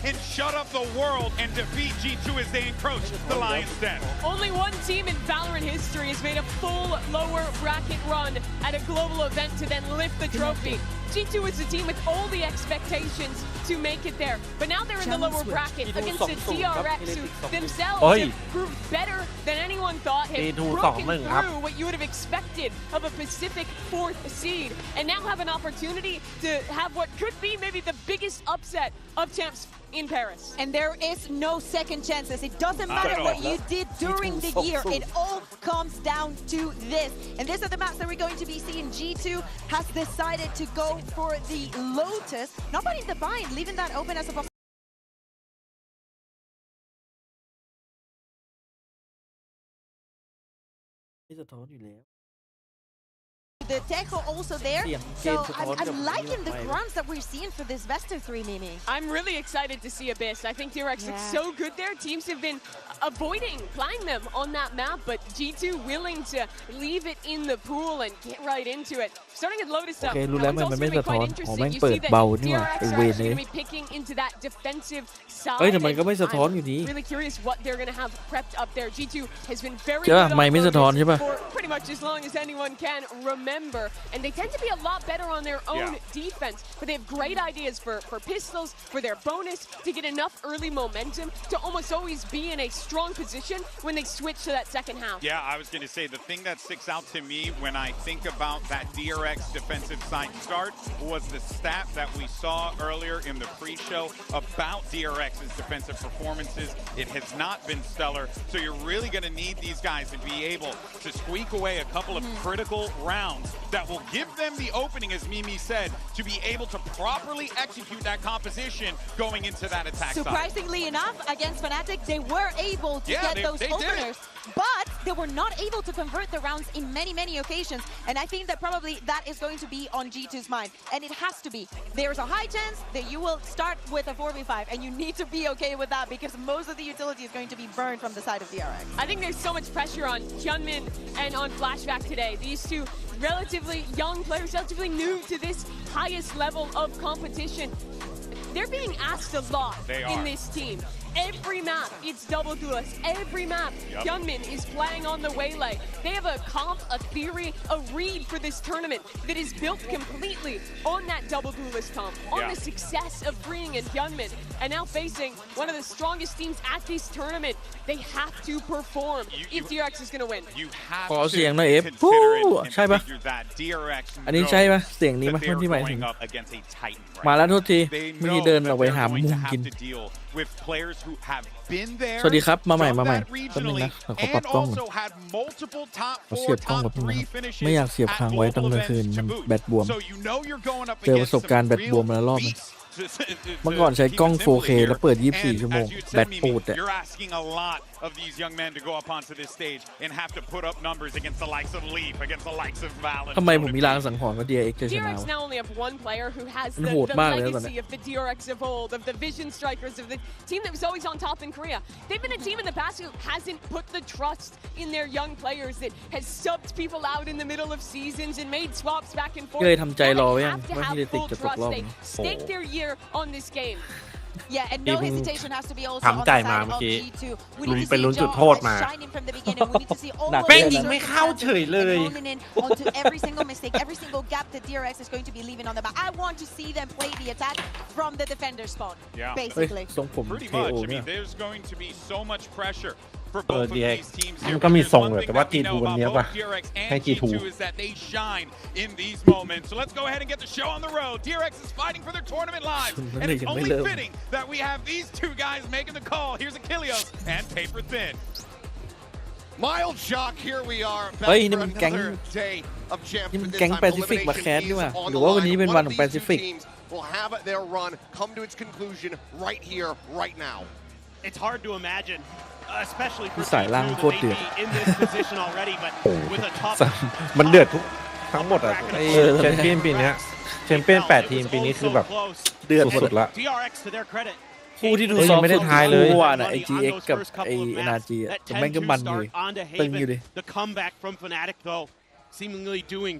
and shut up the world and defeat G2 as they encroach the Lion's Den. Only one team in Valorant history has made a full lower bracket run at a global event to then lift the trophy. G2 is a team with all the expectations to make it there, but now they're in the lower bracket against the DRX, who themselves have proved better than anyone thought, have broken through what you would have expected of a Pacific 4th seed, and now have an opportunity to have what could be maybe the biggest upset of champs in Paris. And there is no second chances. It doesn't matter what you did during the year. It all comes down to this. And these are the maps that we're going to be seeing. G2 has decided to go for the Lotus. Nobody in the bind, leaving that open as a possibility. The Techo also there, so I'm liking the grunts that we're seeing for this best of 3, Mimi. I'm really excited to see Abyss. I think DRX looks so good there. Teams have been avoiding playing them on that map, but G2 willing to leave it in the pool and get right into it. Starting at Lotus up, it's also going to be quite interesting. You see that DRX are actually going to be picking into that defensive side. I'm really curious what they're going to have prepped up there. G2 has been very good on Lotus for pretty much as long as anyone can remember, and they tend to be a lot better on their own defense, but they have great ideas for pistols, for their bonus, to get enough early momentum to almost always be in a strong position when they switch to that second half. Yeah, I was going to say the thing that sticks out to me when I think about that DRX defensive side start was the stat that we saw earlier in the pre-show about DRX's defensive performances. It has not been stellar, so you're really going to need these guys to be able to squeak away a couple of critical rounds that will give them the opening, as Mimi said, to be able to properly execute that composition going into that attack side. Surprisingly enough, against Fnatic, they were able to get those openers, but they were not able to convert the rounds in many occasions, and I think that probably that is going to be on G2's mind, and it has to be. There's a high chance that you will start with a 4v5, and you need to be okay with that because most of the utility is going to be burned from the side of DRX. I think there's so much pressure on Hyunmin and on Flashback today. These two relatively young players, relatively new to this highest level of competition. They're being asked a lot in this team. Every map, it's double duelist. Every map, Hyunmin is playing on the waylay. They have a comp, a theory, a read for this tournament that is built completely on that double duelist comp, on the success of freeing and Hyunmin, and now facing one of the strongest teams at this tournament. They have to perform if DRX is going to win. You have ขอ to เสียงหน่อย F consider it and ใช่ปะ figure that DRX อันนี้ใช่ปะ knows เสียงนี้ that มั้ย they're ที่หมายถึง going up against a titan, right? มาแล้วโทษที They เมื่อกี้ know เดิน that ออกไป they're หามุ going ม to กิน have to deal with players who have been there, สวัสดีครับมาใหม่ done มาใหม่ that แป๊บนึง regionally, นะขอปรับ and กล้องก่อน also had multiple top ขอเสีย 4, บกล้อง top แป๊บนึงนะ 3 finishes ไม่อยากเสียบ at ค้างไว้ตอน global กลางคืน events มัน to boot. แบตบวม So you know you're going up เจอประ against สบการณ์ some แบตบวม real มาแล้วรอบนึง beasts. เมื่อก่อนใช้กล้อง 4K แล้วเปิด 24 And ชั่วโมง as you said, แบต Mimi, ปูดอะ you're asking a lot of these young men to go up onto this stage and have to put up numbers against the likes of Leaf, against the likes of Valorant. ทำไมผมมีรางสังหรณ์ว่า DRX จะชนะ DRX now only have one player who has the legacy of the DRX of old, of the Vision Strikers, of the team that was always on top in Korea. They've been a team in the past who hasn't put the trust in their young players, that has subbed people out in the middle of seasons and made swaps back and forth. เลยทำใจรอไว้ They ยัง have to ว่า have ที่จะติด full จะตก trust. รอบ They stake their year on this game. Yeah, and no hesitation has to be also ทำ on ใจ the มา side เมื่อ of กี้ G2. We ลุย need to ไป see ลุ้นจุด John โทษมา shining from the beginning. We need to see all แม่ง of ยิง the ไม่เข้าเฉยเลย and homing in onto every single mistake, every single gap that DRX is going to be leaving on the back. I want to see them play the attack from the defender spawn, basically. ทรงผม Pretty เท much. โอ I เนี่ย mean, there's going to be so much pressure for both of DRX these teams มั here. นก็มี There's ทรง one เลย thing แต่ว่า that we know G2 วัน about นี้ both ป่ะ DRX ให้ and G2 G2 is that they shine in these moments. So let's go ahead and get the show on the road. DRX is fighting for their tournament lives, and it's only fitting that we have these two guys making the call. Here's Achilles and Paper Thin. Mild shock, here we are. เฮ้ยนี่มันแก๊ง นี่มันแก๊งแปซิฟิกมาแคสนี่ว่ะหรือว่าวันนี้เป็นวันของแปซิฟิก will have their run come to its conclusion right here, right now. It's hard to imagine, especially for สายล่างโคตรเดือด in this position already, but with a top มันเดือดทุกทั้งหมดอ่ะแชมเปี้ยนปีนี้แชมเปี้ยน8 ทีมปีนี้คือแบบ เดือด สุดๆละ DRX to their credit. คู่ที่ดู เฮ้ย ซ้อ ยั ม งไม่ได้ทายเลย คู่น่ะไอ GX กับไอ NRG อ่ะแต่แม่งก็มันอยู่ตึงอยู่ดิ The comeback from Fnatic though, seemingly doing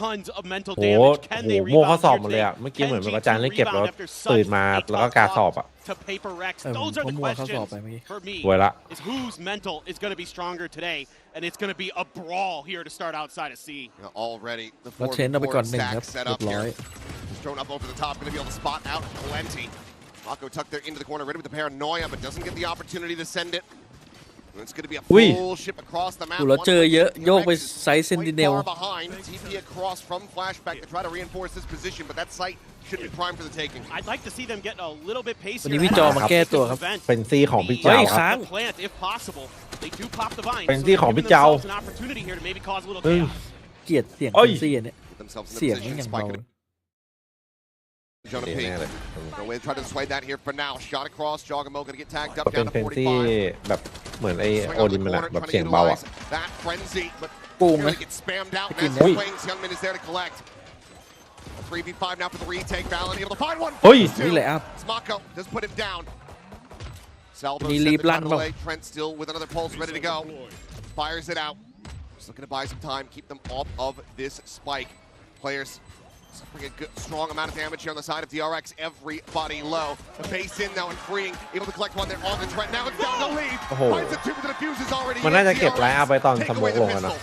tons of mental โห damage. Can they โม่ข้อ rebound สอบ here หมดเลย today? อ่ะเมื่อกี้ Can เหมือนแบบ G2 อาจารย์เล่นเก็บแล้ว rebound after ตื่น such มา a แล้วก็ tough กา loss สอบอ่ะ to Paper Rex? ผม Those are the มั่วข้อสอบ questions ไปเมื่อกี้ for me. ไว้ละ Is whose mental is going to be stronger today, and it's going to be a brawl here to start outside of C. Already the แล้ว four เชนเอาไปก่อนหนึ่งครับ stack set เรีย up บร้อย here. Just thrown up over the top, going to be able to spot out plenty. Mako tucked there into the corner, ready with the paranoia, but doesn't get the opportunity to send it. And it's going to be a full ship across the map. กูแล้วเจอเยอะโยกไปไซส์เซนติเนล Far behind, TP across from flashback to try to reinforce this position, but that site should be primed for the taking. I'd like to see them get a little bit pacier. วันนี้พี่จอมาแก้ตัวครับ เป็นซีของพี่ เฮ้ เจ้าย ค ค้า รับ ง Plant if possible. They do pop the vine. เป็น so ซี they're ของ giving พี่เจ้า themselves an opportunity here to maybe cause a little เฮ้ย chaos. เกลียดเสียง เอ้ย เสียเนี่ย Get themselves in เสียง a นี่ position, อย่าง spike เบา it. Jonah เสีย P. แน่เลย No way to try to dissuade that here for now. Shot across. Jogamo going to get tagged up ก็เป็น down เพ to นซี่ 45. แบบเหมือนไอ Swing โอ out ลิ the มมันอะ corner, แบบ trying to เสียงเบาอะ utilize that frenzy, but โกงนะ nearly gets spammed out. Freaking Massive hey. wings. Youngman is there to collect. A 3v5 now for the retake. Valen able to find one. เฮ้ย นี่แหละครับ Smako does put him down. Salvo Ni sent leap the lan time bao. away. Trent still with another pulse ready to go. Fires it out. Just looking to buy some time, keep them off of this spike. Players suffering a good, strong amount of damage here on the side of DRX. Everybody low. The base in now and freeing. Able to collect one there on the Trent. Now it's down to lead. โอ้โห Finds the two, but the defuse is already มัน in. น่าจะเก็บไลน์อัพ DRX ไว้ตอน take สโม away ก the ลงอะเนาะ pistol.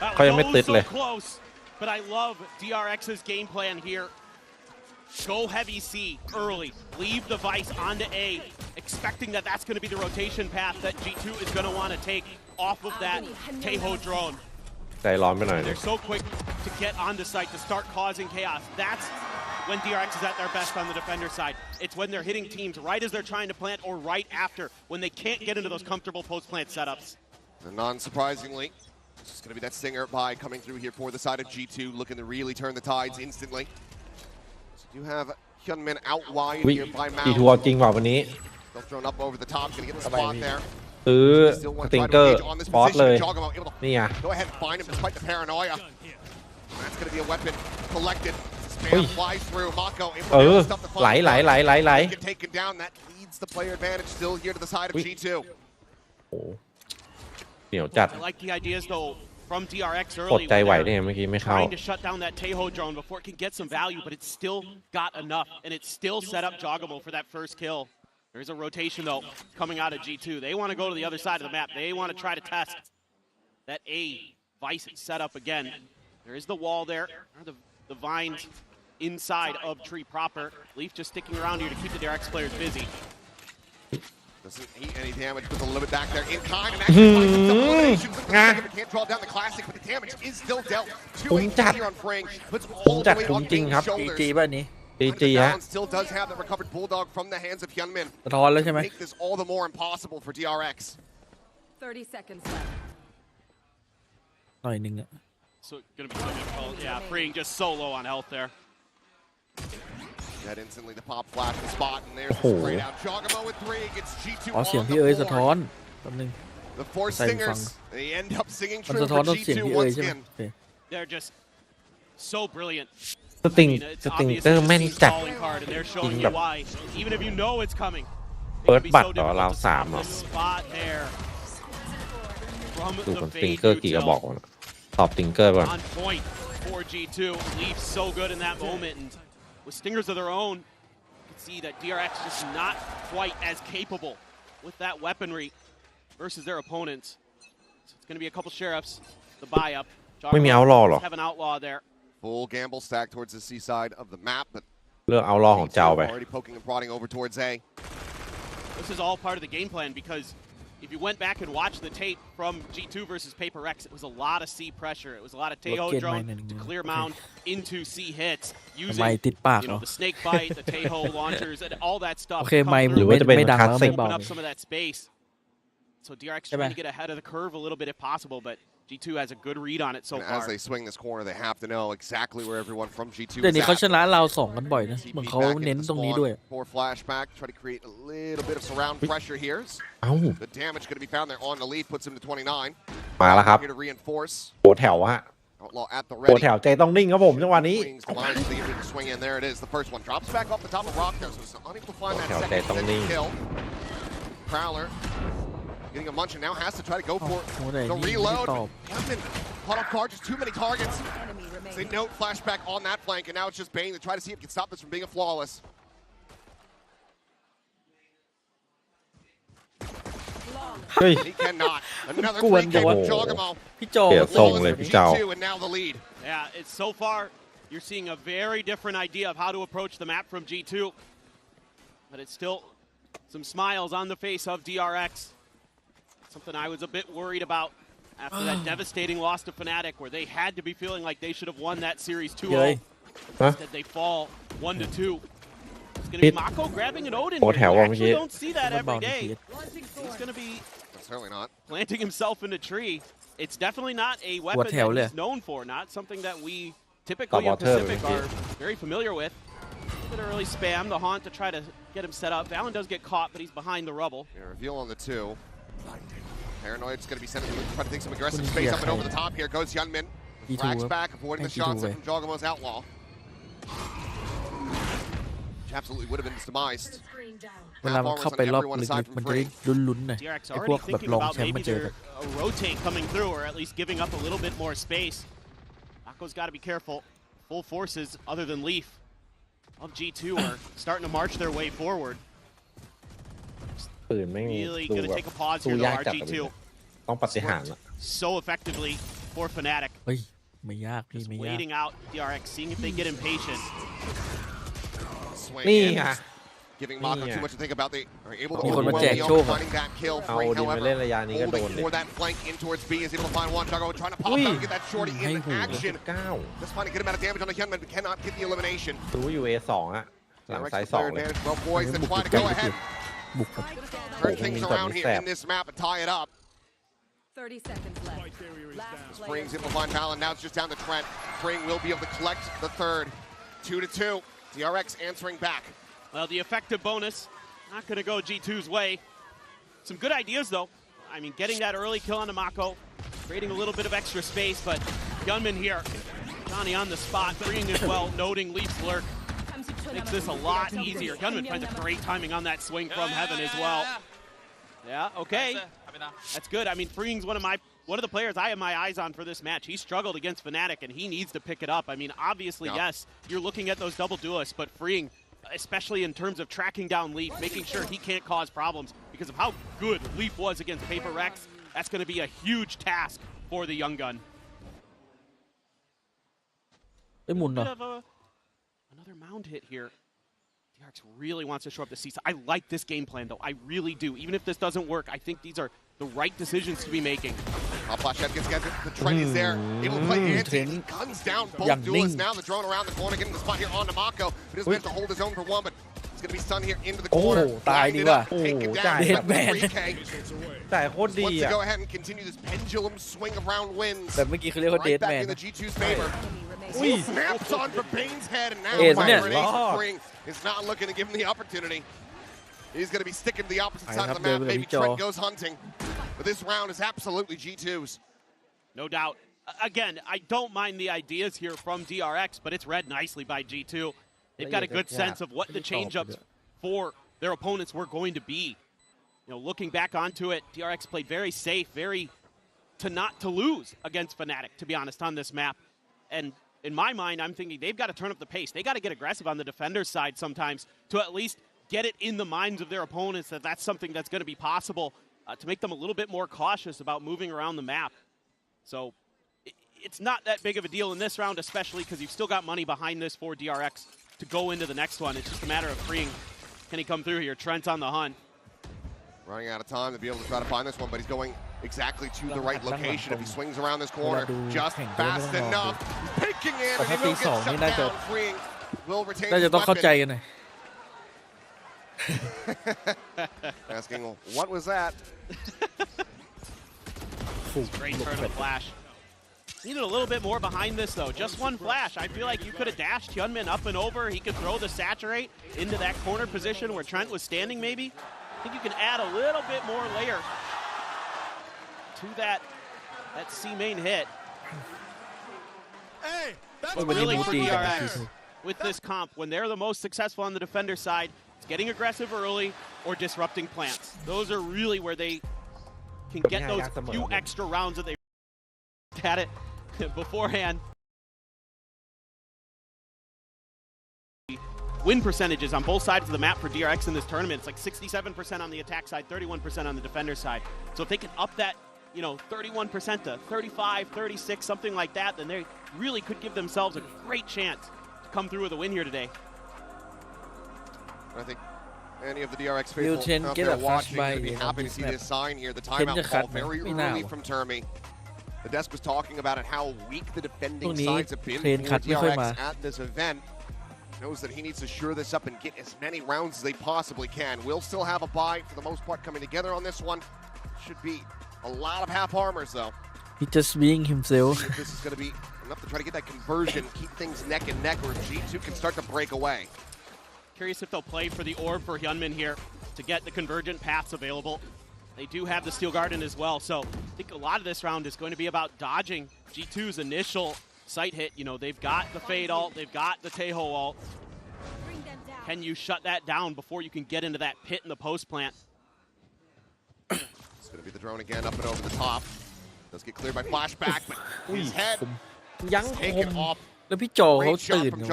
That เขายังไม่ was ติดเลย so close, but I love DRX's game plan here. Go heavy C early, leave the Vice onto A, expecting that that's going to be the rotation path that G2 is going to want to take off of that Teho drone. ใจร้อนไปหน่อย They're so quick to get onto site to start causing chaos. That's when DRX is at their best on the defender side. It's when they're hitting teams right as they're trying to plant or right after when they can't get into those comfortable post-plant setups. And non-surprisingly, it's going to be that stinger by coming through here for the side of G2, looking to really turn the tides instantly. So you have Hyunmin out wide วิ here by ตี Mao. ทัวร์จริงเปล่าวันนี้ Still thrown up over the top, going to get the spot there. ซื้อ Still ส want to ติง try เก to อร์ engage on this บอสเลย position. Jogamo able to นี่ไง go ahead and find him despite the paranoia. That's going to be a weapon collected. Ui. Spam flies through. Mako able เอ to อ stuff the ไหล fire. ไหล Get taken down. That leads the player advantage still here to the side of Ui. G2. โอ้โหเหนียวจัด I like the ideas though from DRX กด early. ใจไหว when ได้ they're ไงเมื่อกี้ไม่เข้า trying to shut down that Teho drone before it can get some value, but it's still got enough, and it's still set up Jogamo for that first kill. There's a rotation though coming out of G2. They want to go to the other side of the map. They want to try to test that A Vice set up again. There is the wall there, the vines inside of tree proper. Leaf just sticking around here to keep the DRX players busy. Doesn't eat any damage, puts a little bit back there in kind, and actually finds himself elimination. Can't draw down the classic, but the damage is still dealt. คุ้มจัด 2 on Fraying, puts คุ้ม all จั the ด weight คุ้ม on จริง Bing's ครับ ดี shoulders. จีป่ะนี้ ดีจี But ฮะ Balance still does have the recovered bulldog from the hands of Hyunmin. สะท้อนแล้วใช่ไหม Make this all the more impossible for DRX. 30 seconds left. หน่อยหนึงอะ So gonna be so difficult. Yeah, freeing just so low on health there. That instantly the pop flash the spot, and there's the Oh. straight out. Jogamo with 3 gets G2 อ๋อเสียง on พี่ the เอ๋ยสะ board. ท้อนแป๊บนึง The 4 ใส่หูฟัง singers, they end up singing มัน true สะท้อน for ต้องเสียง G2 พี่เอ๋ย once ใช่ไหม again. โอเค They're just so brilliant. สติง I mean, it's สติง obvious เกอ it's ร์ just แม่น C's จัด calling card, and they're showing จริง you แบบ why. Even if you know it's coming. It First can be blood so ต่อ difficult เรา to สาม stop เหรอ the spot there. From ดู the คนสติง fade เกอร์กี่กระบอก neutral. วะตอบสติงเกอร์ก่อน On point for G2. Leaf so good in that moment, and with stingers of their own, you can see that DRX just not quite as capable with that weaponry versus their opponents. So it's going to be a couple sheriffs. The buy up. ไม่มีเอารอหรอ Have an outlaw there. Full gamble stack towards the C side of the map, but เลือกเอารอของเจ้าไป already poking and prodding over towards A. This is all part of the game plan because if you went back and watched the tape from G2 versus Paper Rex, it was a lot of C pressure. It was a lot of Teho Get drone mine to clear mound into C hits ไม่ using ติดปาก you เหรอ know the snake bite, the Teho launchers, and all that stuff. โอเค to come ไม่ through หรือว่าจะเป็น ไม่ดังแล้ว classic ไม่เบา open เล up ย some of that space. So DRX Come trying on. to get ahead of the curve a little bit if possible, but G2 has a good read on it so And far. as they swing this corner, they have to know exactly where everyone from G2 เดี๋ยวนี้ is เขา at. ชนะเราสองกันบ่อยนะ เหมือน TP เขา back เน้น into ตรงนี้ spawn ด้วย for flashback, try to create a little bit of surround pressure here. เอ้า The damage going to be found there on the lead, puts him to 29. มาแล้วครับ Here to reinforce. โหัวแถวฮะ Outlaw at the โหัว ready. แถวใจต้องนิ่งครับผมจังหวะนี้ Swings, lines the area to swing in. There it is. The first one drops back off the top of rock there, so it's unable to find that Okay, second don't extended lean. kill. Prowler getting a munch and now has to try to go for โอ้แต่ the นี่ไม่ได้ reload. ตอบ Youngman caught off guard, just too many targets. They note flashback on that flank, and now it's just Bane to try to see if he can stop this from being a flawless. He cannot. Another กวน 3K จังวะ from Jogamo. พี่โจ เสียทรงเลยพี่เจ้า G2 and now the lead. Yeah, it's so far you're seeing a very different idea of how to approach the map from G2. But it's still some smiles on the face of DRX. Something I was a bit worried about after that devastating loss to Fnatic, where they had to be feeling like they should have won that series 2-0. Instead, they fall 1-2. It's going to be Mako grabbing an Odin here. You actually don't see that every day. He's going to be certainly not planting himself in a tree. It's definitely not a weapon that he's known for, not something that we typically in Pacific are very familiar with. Bit of early spam, the haunt to try to get him set up. Valen does get caught, but he's behind the rubble. Yeah, reveal on the 2. Paranoid's going to be sending him to try to take some aggressive space up and over the top here. Goes Youngman. Frags back, avoiding the shots from Jogamo's Outlaw. Which absolutely would have been demised. เวลามันเข้าไปรอบลึกๆมันจะได้ลุ้นๆหน่อย DRX ไอ้พวก already แบบ thinking ลอง about แชมป์มา maybe เจอกัน a rotate coming through, or at least giving up a little bit more space. Mako's got to be careful. Full forces, other than Leaf, of G2 are starting to march their way forward. ปืนไม่มี Really ดู going แบ to บ take a pause ดู here, ยาก though. จัด RG2 ต้องปฏิหารย์ so effectively for Fnatic. เฮ้ยไม่ยากพี่ Just ไม่ยาก waiting out DRX, seeing if they get impatient. Swing นี่ in, ไง giving Mako too much to think about. They are able to มีคนมา overwhelm แจก the โชค Young, อะ finding that kill. เอา Free, ดิมา however, เล่นระยะนี้ก็โดน holding เลย for that flank in towards B, is able to find one. Jogamo trying to pop out and get that shorty in action. 9 Just finding a good amount of damage on the Youngman, but cannot get the elimination. ดูอยู่ A2 อ่ะหลัง DRX ซ้าย with 2 their เลย advantage. Well, boys, they try to go ahead, บุกครับ turn things around here in this map and tie it up. 30 seconds left. Last Springs able to find Valen. Now it's just down to Trent. Spring will be able to collect the third. 2-2. DRX answering back. Well, the effective bonus, not going to go G2's way. Some good ideas, though. I mean, getting that early kill on Mako, creating a little bit of extra space, but Gunman here, Johnny on the spot, freeing as well, noting Leaf's lurk. Makes this a lot easier. Gunman finds a great timing on that swing from heaven as well. Yeah, okay. That's good. I mean, Freeing's one of the players I have my eyes on for this match. He struggled against Fnatic, and he needs to pick it up. I mean, obviously, yes, you're looking at those double duelists, but Freeing, especially in terms of tracking down Leaf, making sure he can't cause problems because of how good Leaf was against Paper Rex, that's going to be a huge task for the young gun. ไอ้หมุนเหรอ Another mound hit here. DRX really wants to show up the season. I like this game plan, though. I really do. Even if this doesn't work, I think these are the right decisions to be making. Flash head gets the Trent is there. Able to play anti. He guns down both duelists. Now the drone around the corner, getting the spot here on to Mako. He doesn't manage to hold his own for one, but he's going to be stunned here into the corner. ตายดีกว่า Take it down. เดดแมน แต่โคตรดี Wants to อ่ะ go ahead and continue this pendulum swing of round wins. แต่เมื่อกี้เขาเรียกว่าเด Right ดแม back น in the G2's favor. Snaps on for Bane's head, and now Yes, Fire yeah. Spring is not looking to give him the opportunity. He's going to be sticking to the opposite side of the map. Maybe Trent goes hunting. But this round is absolutely G2's. No doubt. Again, I don't mind the ideas here from DRX, but it's read nicely by G2. They've got a good sense of what the change-ups for their opponents were going to be. You know, looking back onto it, DRX played very safe, very not to lose against Fnatic, to be honest, on this map. And in my mind, I'm thinking they've got to turn up the pace. They got to get aggressive on the defender's side sometimes to at least get it in the minds of their opponents that that's something that's going to be possible to make them a little bit more cautious about moving around the map. So it's not that big of a deal in this round, especially because you've still got money behind this for DRX to go into the next one. It's just a matter of freeing. Can he come through here? Trent's on the hunt. Running out of time to be able to try to find this one, but he's going exactly to the right location. If he swings around this corner, just fast enough. Picking in, and he will get shut down. Freeing will retain น่า his จะต้องเข้าใจ weapon. กันหน่อย Asking, what was that? Great turn of flash. Needed a little bit more behind this, though. Just one flash. I feel like you could have dashed Hyunmin up and over. He could throw the saturate into that corner position where Trent was standing, maybe. I think you can add a little bit more layer to that C main hit. Hey, that's really for DRX with this comp, when they're the most successful on the defender side, it's getting aggressive early or disrupting plants. Those are really where they can get those few extra rounds that they had it beforehand. Win percentages on both sides of the map for DRX in this tournament. It's like 67% on the attack side, 31% on the defender side. So if they can up that, 31% to 35, 36, something like that, then they really could give themselves a great chance to come through with a win here today. I think any of the DRX faithful out there watching would be happy to see this sign here. The timeout call very early from Termi. The desk was talking about it, how weak the defending sides have been for DRX at this event. Knows that he needs to shore this up and get as many rounds as they possibly can. We'll still have a bye for the most part coming together on this one. Should be a lot of half armors though. He just being himself. This is going to be enough to try to get that conversion, keep things neck and neck, or G2 can start to break away. Curious if they'll play for the orb for Hyunmin here to get the convergent paths available. They do have the Steel Garden as well, so I think a lot of this round is going to be about dodging G2's initial sight hit. They've got the Fade ult, they've got the Taeho ult. Can you shut that down before you can get into that pit in the post plant? It's going to be the drone again, up and over the top. Does get cleared by flashback, but his head taken off. แล้วพี่โจเขาตื่นอยู่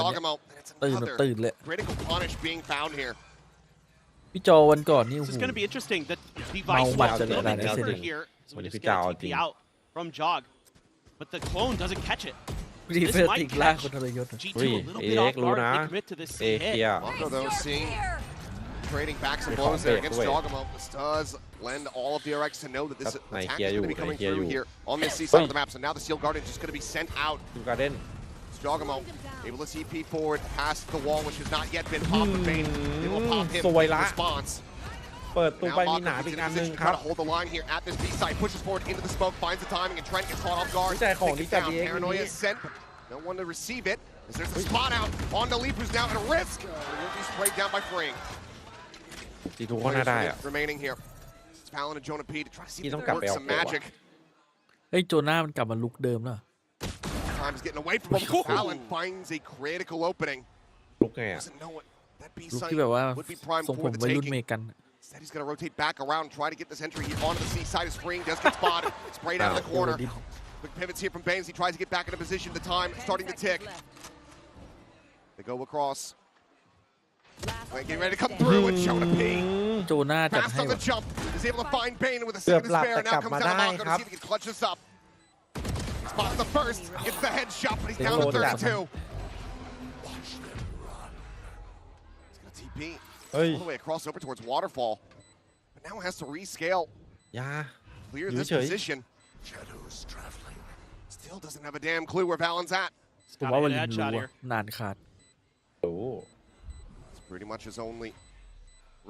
ตื่นเลย Critical punish being found here. พี่โจวันก่อนนี่ This is going to be interesting. The device was a little bit different here. So we just get a TP out from Jog, but the clone doesn't catch it. This might catch G2 a little bit off guard. They commit to this hit. Marco though seeing trading backs and blows there against Jogamo. This does lend all of DRX to know that this attack is going to be coming through here on this C side of the map. So now the Steel Garden is just going to be sent out. Jogamo able to CP forward past the wall, which has not yet been popped with Bane. They will pop him in response. เปิดตัวไปมีหนาอีกอันนึงครับ Trying to hold the line here at this B side, pushes forward into the smoke, finds the timing, and Trent gets caught off guard. Taken down. Paranoia is sent, but no one to receive it. As there's a spot out on the leap, who's now at risk. Will be sprayed down by Freeing. จีทูก็น่าได้อะ Remaining here. It's Fallon and Jonah P to try to see if they can work some magic. เฮ้ยโจน่ามันกลับมาลุกเดิมแล้ว Time is getting away from him. Fallon finds a critical opening. ลุกไงอะ Doesn't know what that B ลุก side ที่แบบว่า would be primed ทรงผ for ม the วัยรุ่น taking. เมกัน Instead, he's going to rotate back around, try to get this entry onto the C side of Spring. Does get spotted. Sprayed out of the corner. Quick pivots here from Baines. He tries to get back into position. The time starting to tick. They go across. Getting ready to come through and Jonah P. โจน่าจัด Fast ให้ on the jump. Is able to find Bane with a second to spare. Now comes down Marco to see if he can clutch this up. Spots the first. Gets the headshot, but he's down to 32. He's going to TP. All the way across over towards Waterfall. But now has to rescale. ยา Clear this position. Still doesn't have a damn clue where Valon's at. ผมว่าวันลินรู้นานขาด โอ้ It's pretty much his only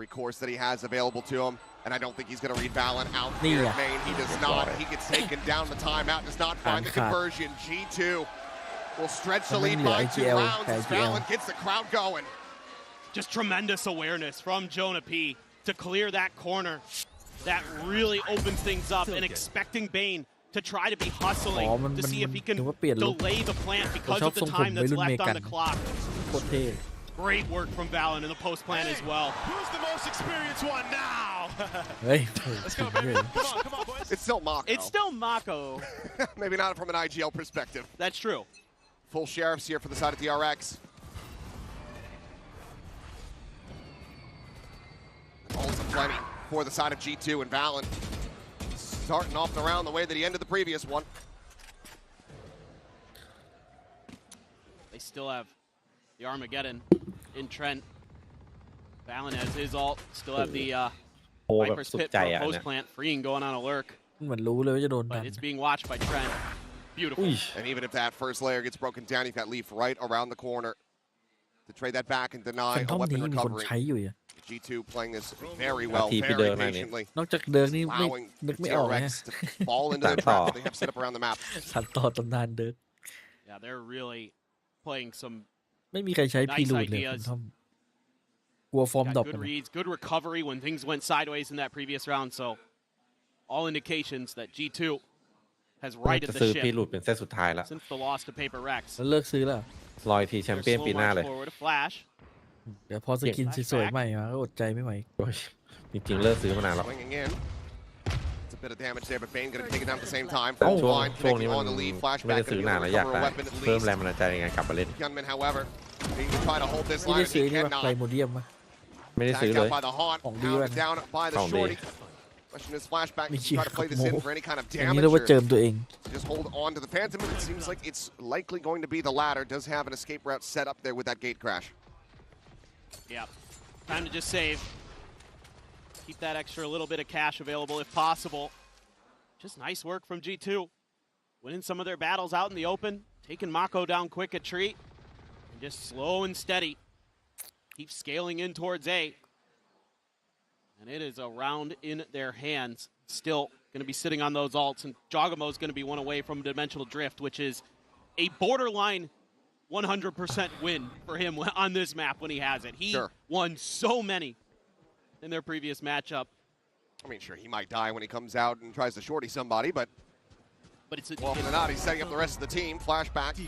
recourse that he has available to him. And I don't think he's going to read Valon out here in main. He does not. He gets taken down. The timeout does not find the conversion. G2 will stretch the lead by 2 rounds as Valon gets the crowd going. Just tremendous awareness from Jonah P to clear that corner. That really opens things up, and expecting Bane to try to be hustling to see if he can delay the plant because of the time that's left on the clock. Great work from Valon in the post plant as well. Who's the most experienced one now? Let's go, baby. Come on, boys. It's still Mako. It's still Mako. Maybe not from an IGL perspective. That's true. Full sheriffs here for the side of DRX. Also plenty for the side of G2 and Valon. Starting off the round the way that he ended the previous one. They still have the Armageddon in Trent. Valon has his ult. Still have the Viper's Pit for a post plant. Freeing going on a lurk. เหมือนรู้เลยว่าจะโดน But it's being watched by Trent. Beautiful. And even if that first layer gets broken down, you've got Leaf right around the corner to trade that back and deny a weapon recovery. G2 playing this very well, very patiently. นอกจากเดิร์กนี่นึกไม่ออกนะ Fall into the trap they have set up around the map. สันต่อตำนานเดิร์ก Yeah, they're really playing some ไม่มีใครใช้พีรูดเลยคุณทอมกลัวฟอร์มดรอป good reads, good recovery when things went sideways in that previous round. So all indications that G2 has righted the ship พีรูดเป็นเซตสุดท้ายแล้ว since the loss to Paper Rex. แล้วเลิกซื้อแล้ว รอยทีแชมเปี้ยนปีหน้าเลย เดี๋ยว พอสกินสวยๆใหม่มาก็อดใจไม่ไหว จริงๆเลิกซื้อมานานแล้ว Swinging in. It's a bit of damage there, but Bane going to take it down at the same time. ช่วงนี้มันไม่ได้ซื้อนานแล้วอยากได้เพิ่มแรงบันดาลใจยังไงกลับมาเล่น Hyunmin, however, being to try to hold this นี่ line ได้ if ซื้อ he นี่ว่าไพร cannot. โมเดียมปะ ไม่ได้ซื้อ Tagged เล out ย by the Haunt, ของดีด้วย pounded down by the ของดี Shorty. Question is flashback. Ni Try to play this in for any kind of อันนี้ damage เรียกว่า or เจิมตัวเอง just hold on to the Phantom. It seems like it's likely going to be the latter. Does have an escape route set up there with that gate crash. Yeah. Time to just save. Keep that extra little bit of cash available if possible. Just nice work from G2. Winning some of their battles out in the open. Taking Mako down quick at tree. And just slow and steady. Keep scaling in towards A. And it is a round in their hands. Still going to be sitting on those ults. And Jogamo is going to be one away from Dimensional Drift, which is a borderline 100% win for him on this map when he has it. He won so many in their previous matchup. I mean, sure, he might die when he comes out and tries to shorty somebody, but it's well, if not, he's setting up the rest of the team. Flashback,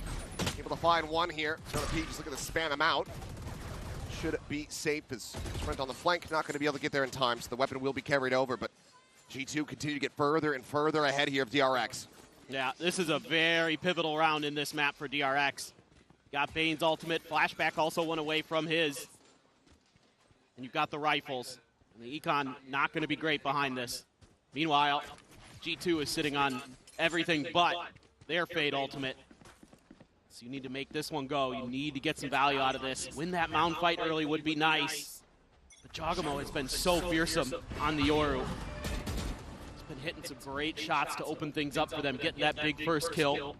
able to find one here. Jonah P just looking to span him out. Should be safe as sprint on the flank. Not going to be able to get there in time, so the weapon will be carried over, but G2 continue to get further and further ahead here of DRX. Yeah, this is a very pivotal round in this map for DRX. Got Bane's ultimate. Flashback also went away from his. And you've got the rifles. And the Econ not going to be great behind this. Meanwhile, G2 is sitting on everything but their Fade ultimate. So you need to make this one go. You need to get some value out of this. Win that mound fight early would be nice. But Jogamo has been so fearsome on the Yoru. He's been hitting some great shots to open things up for them, getting that big first kill.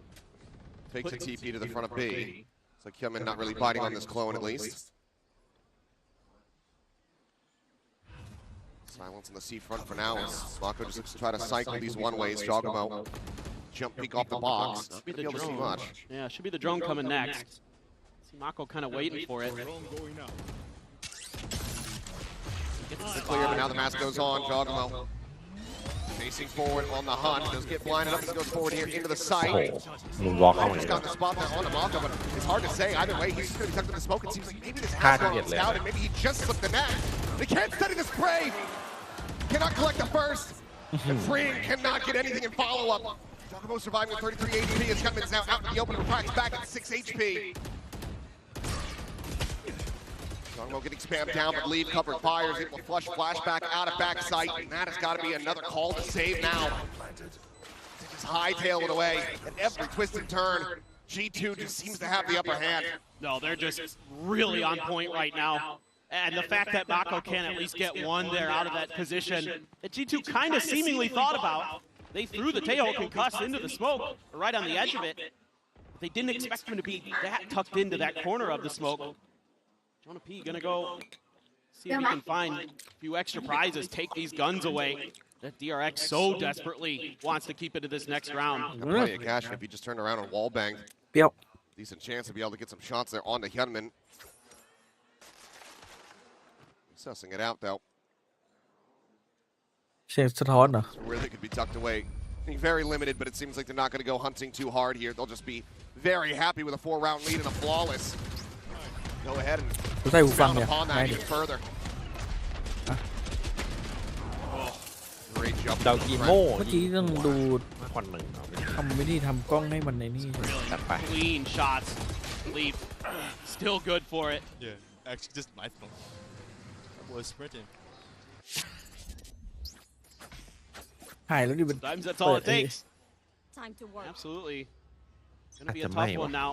Takes a TP to the front of B. It's like Hyunmin not really biting on this clone at least. Silence on the C front for now as Mako just looks to try to cycle these one-ways. Jogamo jump peek off the box. Not be able to see much. Yeah, should be the drone coming next. See Mako kind of waiting for it. It's clear, but now the mask goes on. Jogamo facing forward on the hunt. Does get blinded up as he goes forward here into the site. Just got the spot there on the Mako, but it's hard to say. Either way, he's just going to be tucked in the smoke. It seems like maybe this has gone scouted. Maybe he just slipped the net. They can't study the spray. Cannot collect the first. And Freeing cannot get anything in follow-up. Jogamo surviving with 33 HP as Hyunmin's now out in the open and cracks back at 6 HP. Jogamo getting spammed down, but leave covered fires. It will flush flashback out of backside. And that has got to be another call to save now. Just hightail it away at every twist and turn. G2 just seems to have the upper hand. No, they're just really on point right now. And the fact that Mako can at least get one there out of that position that G2 kind of seemingly thought about. They threw the Tejo concussed into the smoke, right on the edge of it. But they didn't expect him to be that tucked into that corner of the smoke. Jonah P gonna go see if he can find a few extra prizes, take these guns away that DRX so desperately wants to keep into this next round. Plenty of cash if he just turned around and wall banged. Decent chance to be able to get some shots there onto Hyunmin. Sussing it out though. เสียงสะท้อนเหรอ Where they could be tucked away. Being very limited, but it seems like they're not going to go hunting too hard here. They'll just be very happy with a 4-round lead and a flawless. Go ahead and expound upon that even further. Oh, great jump. ดาวกีโม่ เมื่อกี้ต้องดู คนหนึ่ง ทำวิธีทำกล้องให้มันในนี่ ตัดไป Clean shots. Leap. Still good for it. Yeah, actually just my fault. I was sprinting. หายแล้วดิมัน Sometimes that's all it takes. Time to work. Absolutely. Gonna be a tough one now.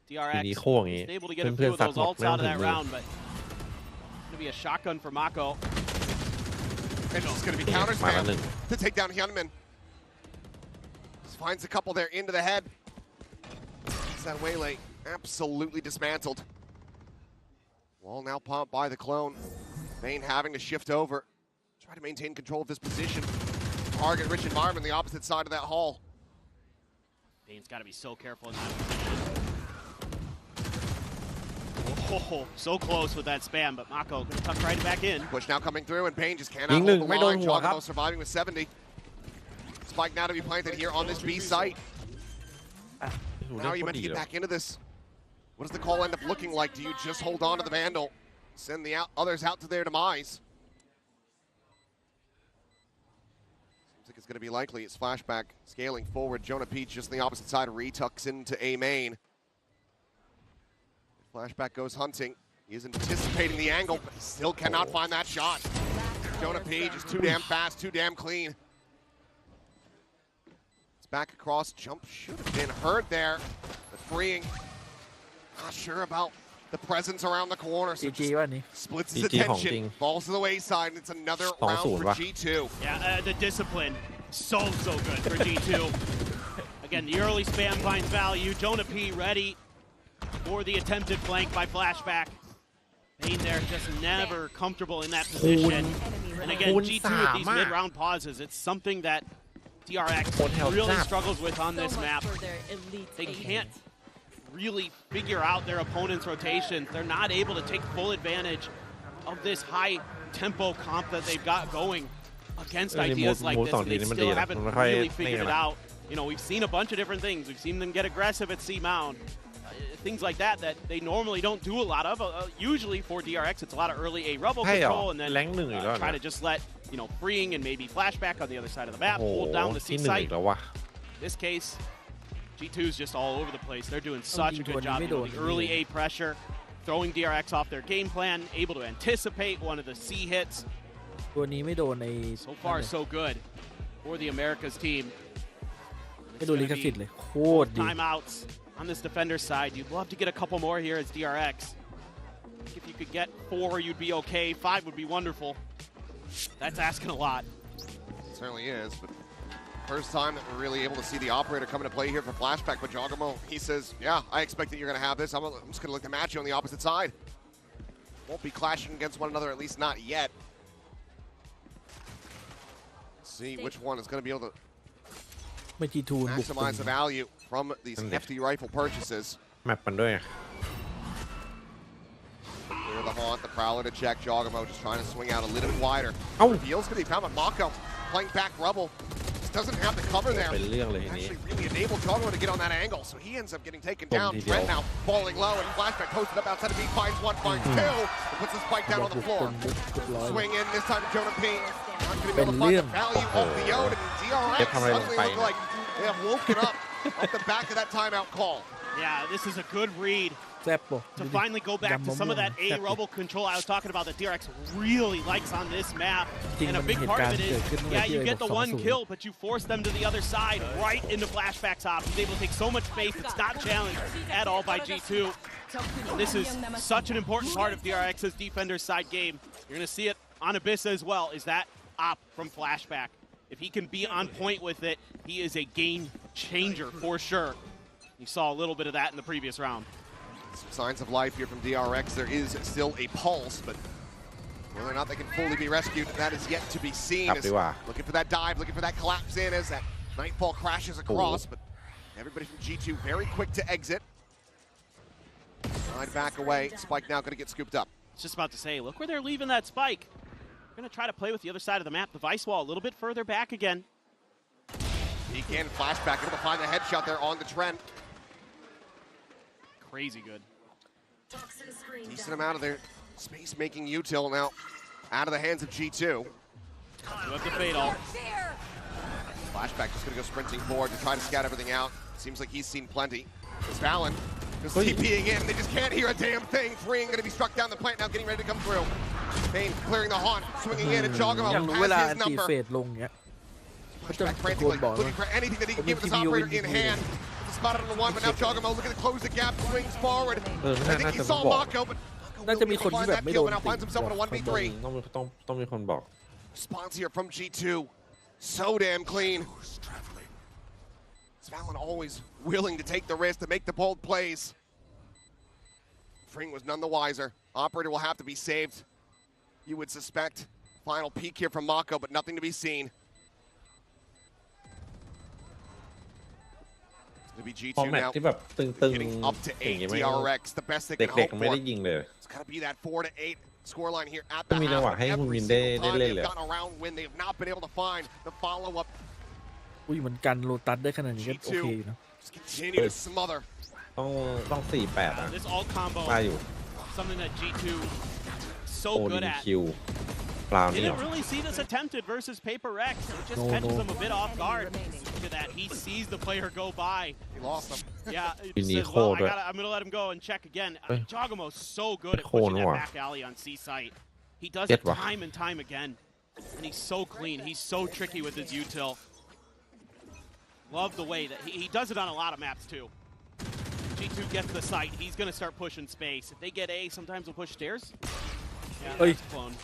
DRX ทีนี้โค้งอย่างงี้ able to get a เพื่อ few น of ๆสัก those หมด ults ไม่ต้อ out ง of ถึง that มือ round, but gonna be a shotgun for Mako. And it's going to be counter spam to take down Hyunmin. Just finds a couple there into the head. That waylay absolutely dismantled. Wall now pumped by the clone. Bane having to shift over. Try to maintain control of this position. Target rich environment on the opposite side of that hall. Bane's got to be so careful in that position. Oh, so close with that spam, but Mako gonna tuck right back in. Push now coming through, and Bane just cannot hold the line. Jogamo surviving with 70. Spike now to be planted here on this B site. Now you meant to get back into this. What does the call end up looking like? Do you just hold on to the Vandal? Send the others out to their demise? Seems like is going to be likely. It's flashback scaling forward. Jonah Peach just on the opposite side, retucks into A main. Flashback goes hunting. He is anticipating the angle, but he still cannot find that shot. Jonah Peach is too damn fast, too damn clean. It's back across. Jump should have been heard there, but freeing. Not sure about the presence around the corner, so splits his attention, falls to the wayside, and it's another round for G2. Yeah, the discipline, so good for G2. Again, the early spam finds value. Jonah P ready for the attempted flank by flashback. Payne there just never comfortable in that position. And again, G2 with these mid-round pauses, it's something that DRX really struggles with on this map. They can't really figure out their opponent's rotations. They're not able to take full advantage of this high tempo comp that they've got going against ideas like this. And they still haven't really figured it out. You know, we've seen a bunch of different things. We've seen them get aggressive at C-Mound. Things like that they normally don't do a lot of. Usually for DRX, it's a lot of early A rebel control and then try to just let, you know, freeing and maybe flashback on the other side of the map, hold down the C site. This case, G2's just all over the place. They're doing such a good job. You know, the early A pressure, throwing DRX off their game plan, able to anticipate one of the C hits. So far, so good for the Americas team. Timeouts on this defender side. You'd love to get a couple more here as DRX. If you could get 4, you'd be okay. 5 would be wonderful. That's asking a lot. It certainly is, but first time that we're really able to see the operator come into play here for flashback. But Jogamo, he says, yeah, I expect that you're going to have this. I'm just going to look to match you on the opposite side. Won't be clashing against one another, at least not yet. Let's see which one is going to be able to maximize the value from these hefty rifle purchases. Clear the haunt, the prowler to check. Jogamo just trying to swing out a little bit wider. Reveals going to be found, but Mako playing back rubble. Just doesn't have the cover there. Actually really enabled Jogamo to get on that angle, so he ends up getting taken down. Trent now falling low, and flashback posted up outside of B, finds one, finds two, and puts the spike down on the floor. Swing in, this time to Jonah P. Not going to be able to find the value of the Odin, and DRX suddenly look like they have woken up off the back of that timeout call. Yeah, this is a good read to finally go back to some of that A rubble control I was talking about that DRX really likes on this map. And a big part of it is, yeah, you get the one kill, but you force them to the other side right into flashback's op. He's able to take so much space. It's not challenged at all by G2. And this is such an important part of DRX's defender's side game. You're going to see it on Abyss as well, is that op from flashback. If he can be on point with it, he is a game changer for sure. You saw a little bit of that in the previous round. Some signs of life here from DRX. There is still a pulse, but whether or not they can fully be rescued, that is yet to be seen. Looking for that dive, looking for that collapse in as that Nightfall crashes across, but everybody from G2 very quick to exit. Side back away. Spike now going to get scooped up. I was just about to say, look where they're leaving that spike. They're going to try to play with the other side of the map. The Vice Wall a little bit further back again. He can flashback, able to find the headshot there on the Trent. Crazy good. Decent amount of their space making util now out of the hands of G2. You have the fatal. Flashback just going to go sprinting forward to try to scout everything out. Seems like he's seen plenty. It's Valen just TPing in. They just can't hear a damn thing. Freeing going to be struck down the plant now, getting ready to come through. Payne clearing the haunt, swinging in, and Jogamo has his number. Flashback frantically looking for anything that he can give this operator in hand. Spotted on the one, but now Jogamo looking to close the gap, swings forward. I think he saw Mako, but Mako will find that kill, but now finds himself in a 1v3. Response here from G2. So damn clean. Valen always willing to take the risk, to make the bold plays. Fring was none the wiser. Operator will have to be saved. You would suspect. Final peek here from Mako, but nothing to be seen. To be G2 now, getting up to 8 DRX, the best they can hope for. It's got to be that 4-8 scoreline here at the half. Every single time they've gotten a round win, they have not been able to find the follow-up. G2 just continue to smother. ต้อง 4-8 This all combo, something that G2 so good at. round Didn't really see this attempted versus Paper Rex. It just catches him a bit off guard. Look at that. He sees the player go by. He lost him. Yeah. He says, well, I'm going to let him go and check again. Jogamo's so good at pushing that back alley on C site. He does it time and time again. And he's so clean. He's so tricky with his util. Love the way that he does it on a lot of maps too. G2 gets the site. He's going to start pushing space. If they get A, sometimes they'll push stairs. Yeah, that's clone.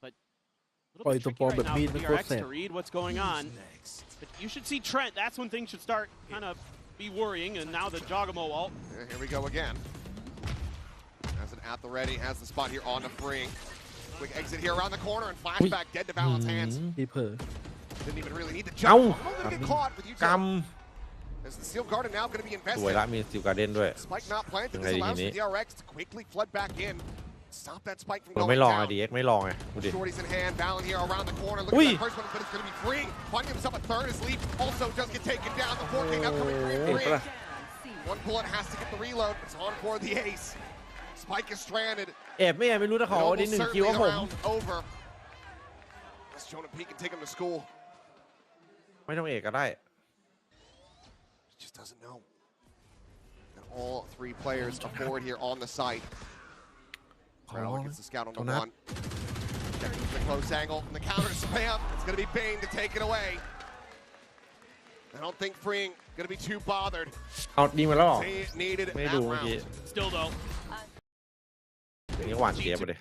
But a little bit tricky right now for DRX to read what's going on. But you should see Trent. That's when things should start kind of be worrying. And now the Jogamo ult. Yeah, here we go again. Has it at the ready. Has the spot here on the free. Quick exit here around the corner and flashback dead to Valorant's hands. Didn't even really need the jump. I'm gonna get caught with you. As the Steel Garden now going to be invested. สวยละมี Steel Garden ด้วย Spike not planted. This allows the DRX to quickly flood back in. Stop that spike from going ไม่ลอง down. DRX ไม่ลองไงดูดิ Shorty's in hand. Valen here around the corner. Look at that first one, but it's going to be free. Finding himself a third. His leap also does get taken down. The 4K now coming free. One bullet has to get the reload. It's on for the ace. Spike is stranded. ไม่รู้ถ้าขอดิ1 คิวครับผม over. Let's Jonah Peak and take him to school. ไม่ต้องเอกก็ได้ Just doesn't know. And all 3 players are forward here on the site. Brown gets the scout on the one. Checking the close angle and the counter spam. It's going to be Bane to take it away. I don't think Freeing going to be too bothered. เอาดีมาแล้วหรอ They needed ไม่ that ดูเมื่อกี้ round. Still though. อย่างนี้หวานเจี๊ยบไปเลย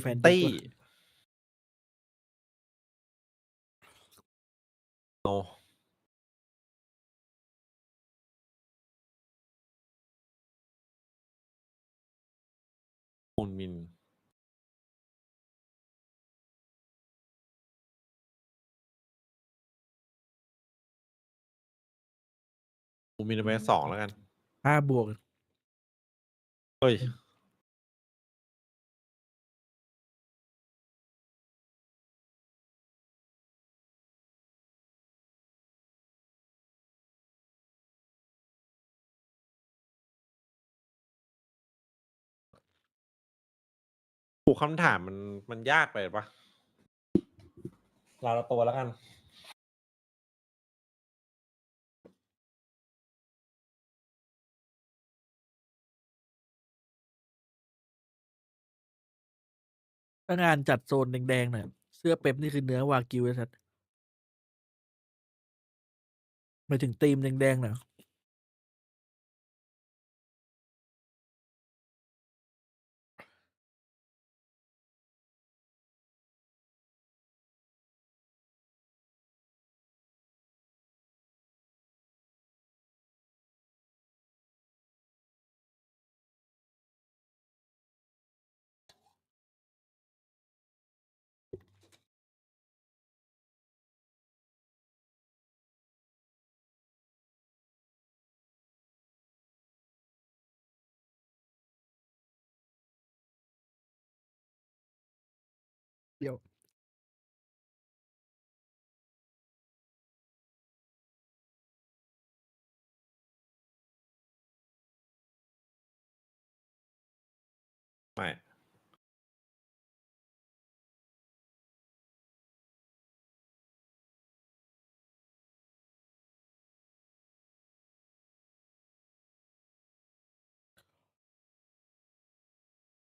แฟน ตี้โนมูนมินมูนมินไป2แล้วกัน5 บวก เฮ้ยคำถามมันยากไปปะเราตัวแล้วกันถ้างานจัดโซนแดงๆหน่อยเสื้อเป๊ปนี่คือเนื้อวากิวชัดหมายถึงธีมแดงๆหน่อยเดี๋ยวไม่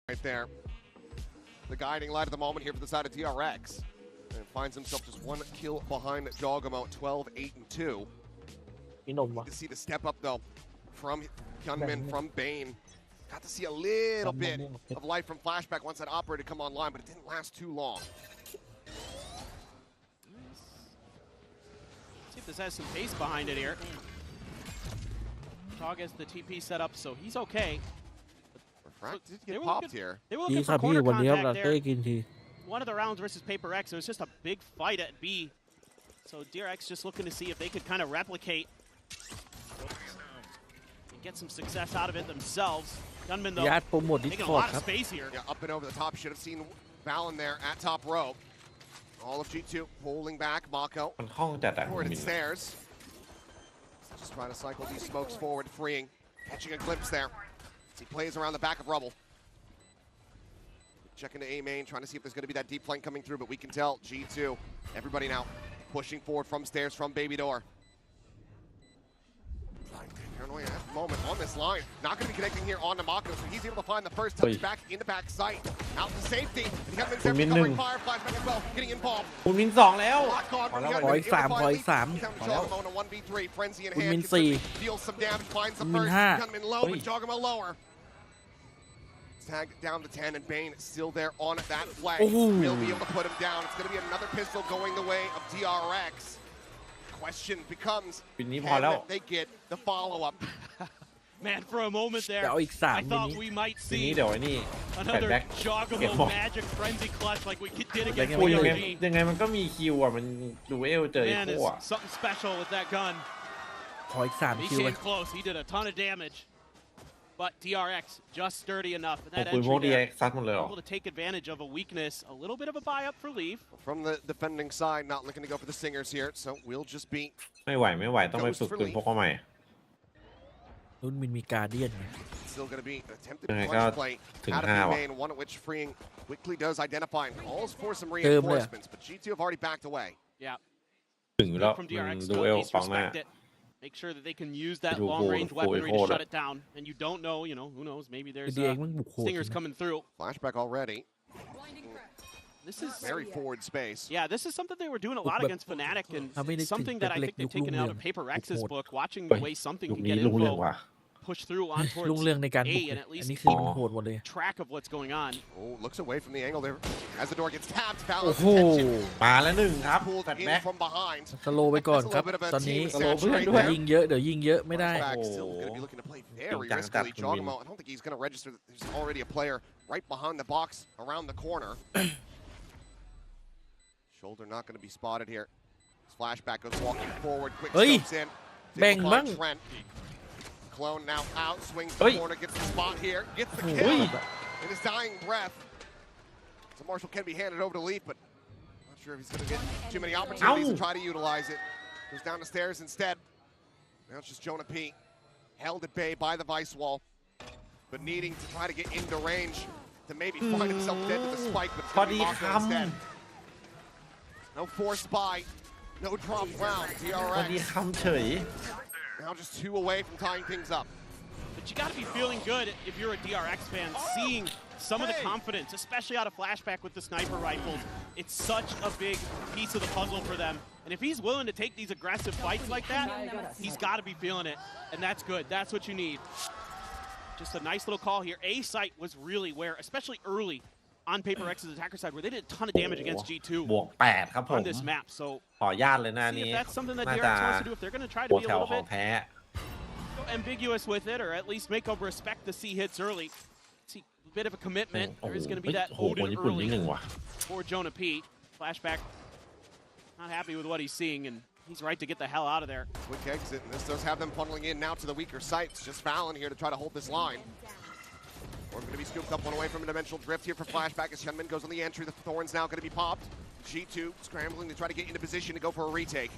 Right there. The guiding light at the moment here for the side of DRX. And finds himself just 1 kill behind Jogamo at 12, 8, and 2. To see the step up though from Hyunmin, from Bane. Got to see a little bit of light from Flashback once that operator come online, but it didn't last too long. See if this has some pace behind it here. Chog has the TP set up, so he's okay. Crack did get popped here. They were ดี looking ครั for บพี่ corner วันนี้ครับลา contact เต้ there. กินที One of the rounds versus Paper X, it was just a big fight at B. So DRX just looking to see if they could kind of replicate and get some success out of it themselves. Gunman though, ญาติโปรโมทดิส taking ค a อร์ด lot ค of รับ space here. Yeah, up and over the top. Should have seen Valen there at top row. All of G2 pulling back. Mako มันห้องจัดอะ forward and stairs. Just trying to cycle these smokes forward, freeing, catching a glimpse there. As he plays around the back of Rubble. Checking to A main, trying to see if there's going to be that deep flank coming through, but we can tell G2, everybody now pushing forward from stairs, from Baby Door. Paranoia at the moment on this line. Not going to be connecting here on Mako, so he's able to find the first touch back into back sight. Out to safety. And he has been covering fire, flashback as well, getting involved. คุณมิน2แล้ว Lock on, พอแล้ว but ขออีก 3 ขออีก 3 down to Jogamo in a 1v3. Frenzy in คุณมิ hand. น Can deal some damage, finds the คุณมิน first. 5 Gunman low, but Jogamo lower. Tag down to 10, and Bane still there on that flag. Will be able to put him down. It's going to be another pistol going the way of DRX. Question becomes, ปีนี้พอแล้ว can they get the follow-up? Man, for a moment จะ there, เอาอีก I 3 thought we might ปีนี้ see เดี๋ยวไอ้นี่แฟน another แบ็ก Jogamo magic frenzy clutch like we did against คุยยังไง VOG. ยังไงมันก็มีคิวอ่ะมันดูเอลเจอไอ้ Man, พ is วก something special with that gun. ขออีก 3 He คิวเลย came close. He did a ton of damage. But DRX just sturdy enough. And โอ้ that คุยพวก entry DRX there, ซัดหมดเลยเหรอ able to take advantage of a weakness. A little bit of a buy up for Leaf. From the defending side, not looking to go for the singers here, so we'll just be ไม่ไหวต้องไปฝึกปืนพกเข้าใหม่ รุ่นมินมีการเดียนไง still going to be an attempted ยังไงก็ clutch play ถึง out of 5 the ว่ะ main, one of which freeing quickly does identify and calls for some reinforcements, but G2 have already backed away. Yeah. ถึงอยู่แล้ว From DRX ดู to เอ at ล least ฟังหน้า respect it. Make sure that they can use that Do long range full weaponry to forward. shut it down. And you don't know, who knows, maybe there's DRX มันบุกโหด stingers นะ coming through. Flashback already. This is Very forward space. Yeah, this is something they were doing a lot But- against Fnatic, and ทำให้นึกถึง something that I think they've taken out of Paper X's บุกโหด book, watching เฮ้ the ย way something ยุค can นี้ get รุ่งเรือง info, ว่ะ push through on รุ่ง towards เรืองในการบุ A, ก and at อัน least นี้คือ keep มันโหดหมดเลย track of what's going on. Oh, looks away from the angle there. As the door gets tapped, โอ้ Val's โห attention มาแล้วหนึ่งครับ pulled แฟน in แบ็ก from behind. สโลว์ไปก่อนครับ ตอนนี้ สโลว์เพื่อนด้ เดี๋ วย ยวยิงเยอะเดี๋ยวยิงเยอะไม่ได้ Flashback still going to be looking to play very Jang riskily. Jang Jogamo, I don't think he's going to register that there's already a player right behind the box around the corner. Shoulder not going to be spotted here. Flashback goes walking forward, quick Hey, scopes in. bang, Able to bang. find Trent. Clone now out, swings Hey. the corner, gets the spot here, gets the Hey. kill in his dying breath. So Marshall can be handed over to Leaf, but not sure if he's going to get too many opportunities to try to utilize it. Goes down the stairs instead. Now it's just Jonah P. Held at bay by the vice wall, but needing to try to get into range to maybe find himself dead to the spike, but it's going to be Mako instead. No forced buy, no drop round. พอดี DRX คำเฉย now just 2 away from tying things up. But you got to be feeling good if you're a DRX fan, seeing some of the confidence, especially out of Flashback with the sniper rifles. It's such a big piece of the puzzle for them. And if he's willing to take these aggressive fights like that, he's got to be feeling it. And that's good. That's what you need. Just a nice little call here. A site was really where, especially early on Paper X's attacker side, where they did a ton of damage against G2 บวก8ครับผม on this map. So ขออนุญาตเลยนะ see นี้ if that's something that น่า DRX จะ wants to do. If they're going to try to หัว be a แถว little ของ bit แท้ ambiguous with it, or at least make them respect the C hits early. See, a bit of a commitment. โอ้ There โห is going to be that โอ้โหคน Odin ญี่ปุ่น early นิดหนึ่งว่ะ for Jonah P. Flashback, not happy with what he's seeing, and he's right to get the hell out of there. Quick exit, and this does have them funneling in now to the weaker sites. Just Valen here to try to hold this line. We're going to be scooped up one away from a dimensional drift here for Flashback as Hyunmin goes on the entry. The Thorn's now going to be popped. G2 scrambling to try to get into position to go for a retake.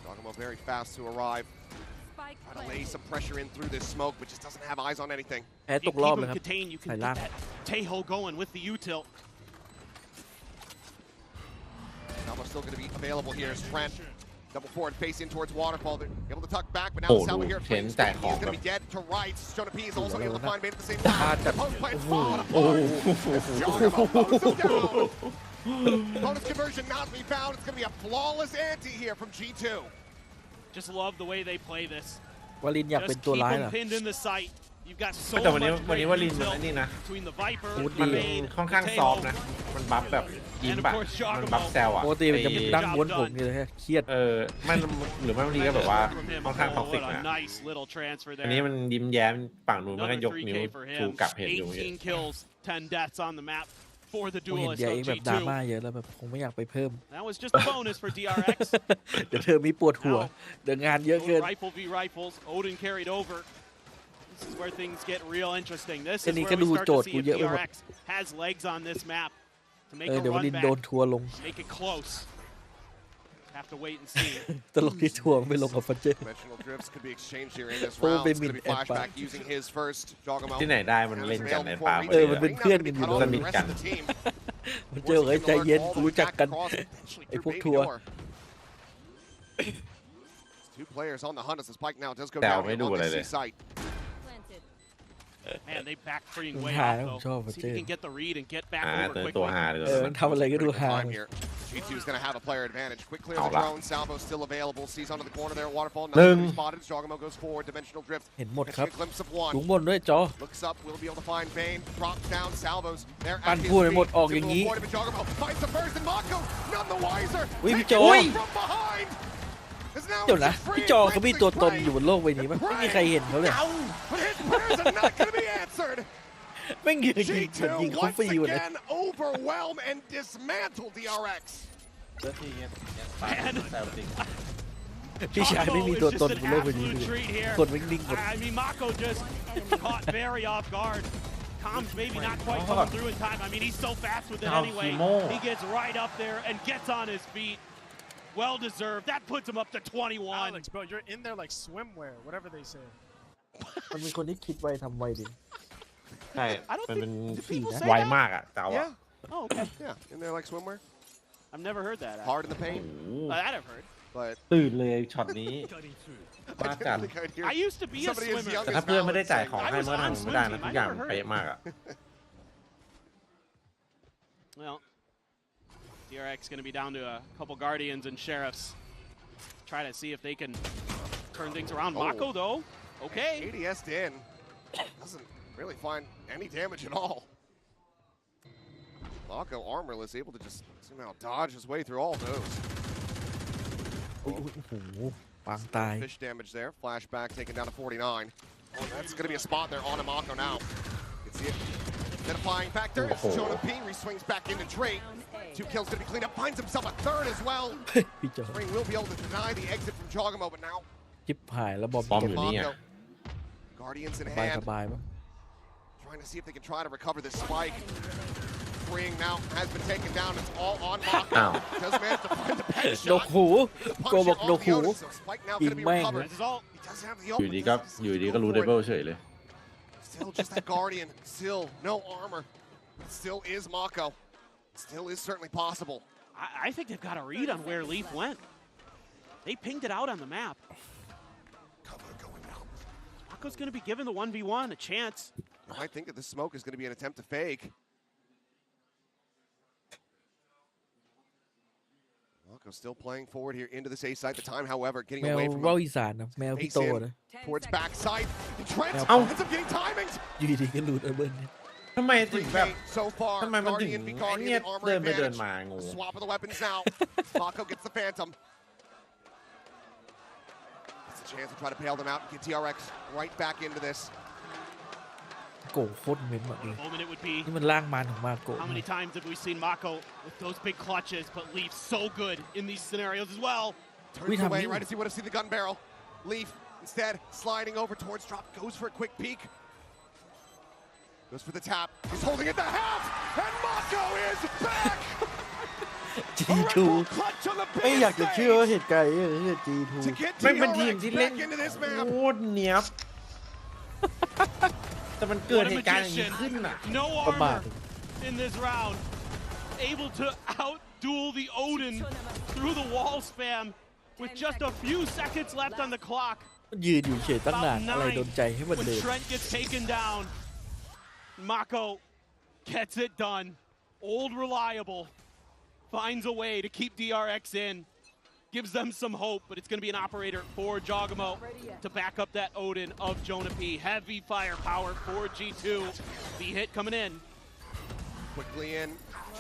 Jogamo very fast to arrive. Try to lay some pressure in through this smoke, but just doesn't have eyes on anything. แพ้ If ต you กรอบ keep เลย him ครับ contained, you can ใส่ get ล่าง that Taeho going with the U-tilt. Salvo still going to be available here as Trent. Double forward, face in towards Waterfall. They're able to tuck back, but now โอ้ Salvo ดู here เห็น He's แต่ของ going แบ to บ be dead to rights. Jonah P is also able to find Bane at the same พลาด time. จัด The post play โอ้โห falling apart. Jogamo mows him down. Bonus conversion not be found. It's going to be a flawless ante here from G2. Just love the way they play this. วาลินอยากเป็น Just ตัว keep ร้าย him เหรอ pinned in the sight. You've got so แต่วันนี้ much วันนี้ great ว่าลินมัน intel ไอ้นี่นะ between the Viper, มัน Vayne, ค่อนข้างซอฟต์นะ มันบัฟแบบยิ้มแบบมันบัฟแซวอ่ะ ปกติมันจะดังม้วนผมอยู่เลยเครียด มันหรือไม่บางทีก็แบบว่าค่อนข้างท็อกซิก What นะ a nice little transfer อันนี้ there. มันยิ้มแย้มฝั่งนู้นมันก็ Another ยกนิ้ว 3K for ชู him. กลับเห็นอยู่ 18 kills, 10 deaths on the map for the ผมเห็น duelist เดีย of เองแบบดราม่า G2. เยอะแล้วแบบคงไม่อยากไปเพิ่ม That was just a bonus for DRX. เดี๋ยวเธอมีปวดหัวเดี๋ยวงานเยอะเกิน Rifle v rifles. Odin carried over. This is where things get real interesting. This is อันนี้ where ก็ we ดู start โจ to ทย์ see กู if เยอะไปหมด DRX has legs on this map to make เดี๋ยว a วัน run นี้โดน back. ทัวร์ลง Make it close. Have to wait and see. ตลกที่ทัวร์ไม่ลงกับฟันเจอร์ Dimensional drifts could be exchanged here in this Oh, round. they It's going to be mean flashback using his first Jogamo. ที่ไหนได้มันเล่นกันในป่า มันเป็นเพื่อนกันอยู่ สนิทกัน มันเจอเฮ้ยใจเย็นกูรู้จักกันไอ้พวกทัวร์ Two players on the hunt as the spike now does go แต่ down ไม่ดู on อะไร the เลย C site. Man, they back pretty way Hài off lắm, though. cho vào See if he chơi. can get the read and get back ตัว over ตัว quickly. หาเลย มันทำอะไรก็ดูฮา Time here. G2 is going to have a player advantage. Quick clearเอา the ละ drone. Salvo still available. Sees onto the corner there. Waterfall. หนึ่ง Nothing spotted. Jogamo goes forward. Dimensional drift. เห็นหมดครับ Catching a glimpse of one. สูงบนด้วยจอ Looks up. Will be able to find Vayne. Drops down. Salvos. There ปั้น at his พูดไปหมด feet. ออกอย่างนี้ Able to avoid it, but Jogamo finds the first and Mako. None the wiser. อุ้ยพี่ Takes โจ it from behind. Is now เดี๋ยวนะ just free พี่จอเขามี and ตัวตน prey. อยู่บนโลกใบนี้มั้ยไม่มีใครเห็นเขาเลย But his prayers are not going to be answered. แม่งยืนยิงเหมือนยิง G2 เขาฟ once รีอยู่เลย again overwhelm and dismantle DRX. พี่ชายไม่มีตัวตนบนโลกใบนี้เลยคนไม่นิ่งหมด I mean, Mako just caught very off guard. Comms maybe not quite coming through in time. I mean, he's so fast with it anyway. He gets right up there and gets on his feet. Well deserved. That puts him up to 21. Alex, bro, you're in there like swimwear, whatever they say. มันมีคนที่คิดไวทำไวดิ ใช่ มันเป็น people say ไว that? มากอ่ะเจ้าอ่ะ Yeah, Oh, okay. yeah, in there like swimwear. I've never heard that. Hard in the paint, That I've heard. but ตื่นเลยช็อตนี้ I มากจัด didn't think I'd hear I used to be a somebody as swimmer. young แต่ as ถ้าเพื่อนไม่ได้ Valorant จ่าย saying ของ that. ให้มันก็ทำไม่ได้นะทุกอย่างเป๊ะมากอ่ะ Well, DRX going to be down to a couple Guardians and Sheriffs. Try to see if they can turn things around. Oh. Mako, though, okay. ADS'd in. Doesn't really find any damage at all. Mako armorless, able to just somehow dodge his way through all those. โอ้โหวางตาย Fish damage there. Flashback taken down to 49. Oh, that's going to be a spot there on Mako now. You can see it. Identifying factor. It's Jonah P. Swings back into Drake. 2 kills going to be cleaned up. Finds himself a third as well. พี่จอ Spring will be able to deny the exit from Jogamo, but now จิบหายแล้วบอม บอม เก็ อบ ยู่นี่อ่ะ Guardians in สบาย hand. สบายมั้ง Trying to see if they can try to recover this spike. Freeing now has been taken down. It's all on Mako. Does manage to find the pen นก shot. หูโกบอกนกหู So spike now ยิ going ง to be แม่ง recovered. This is all. He does have the อยู่ open. ดีก็อยู่ดีก็รู้เดเบิลเฉยเลย Still just that Guardian. Still no armor. Still is Mako. Still is certainly possible. I think they've got a read on where Leaf went. They pinged it out on the map. Cover going out. Mako's going to be given the 1v1 a chance. I think that the smoke is going to be an attempt to fake. Mako still playing forward here into this A site. The time, however, getting แมว away from ว่าว him. อีสานนะแมวพี่โตนะ Towards backside. And Trent Ow. ends up getting timings. อยู่ดีๆก็หลุดเบิร์นเนี่ย ทำไมถึงแบบ 3K so far. ทำไมมันถึง Guardian v ไอ้ Guardian เนี่ย and armor เดินไปเดิน advantage. มางง Swap of the weapons now. Mako gets the Phantom. It's a chance to try to bail them out and get TRX right back into this. โกโคตรเม้นต์มากเลย Moment it would be. นี่มันล่างมันของมาโก How many times have we seen Mako with those big clutches, but Leaf so good in these scenarios as well. Turns away right as he would have seen the gun barrel. Leaf instead sliding over towards drop. Goes for a quick peek. Goes for the tap. He's holding it the half. And Mako is back. G2 Clutch on the ไม่อยาก big จะเชื่อ stage ว่าเหตุการณ์นี้คือ G2 to get ไม่เป็นทีมที่ TRX เล่น back into this โค map. ตรเนียบแต่มันเกิด What a เหตุการณ์อย่างนี้ magician. ขึ้นอ่ะ No ประมาท armor in this round. Able to outduel the Odin through the wall spam with just a few seconds left on the clock. ยืนอยู่เฉยตั้งนาน About อะไรโดน 9 ใจให้มัน when เดิน Trent gets taken down. Mako gets it done. Old reliable finds a way to keep DRX in. gives them some hope, but it's going to be an operator for Jogamo to back up that Odin of Jonah P. Heavy firepower for G2. The hit coming in. Quickly in.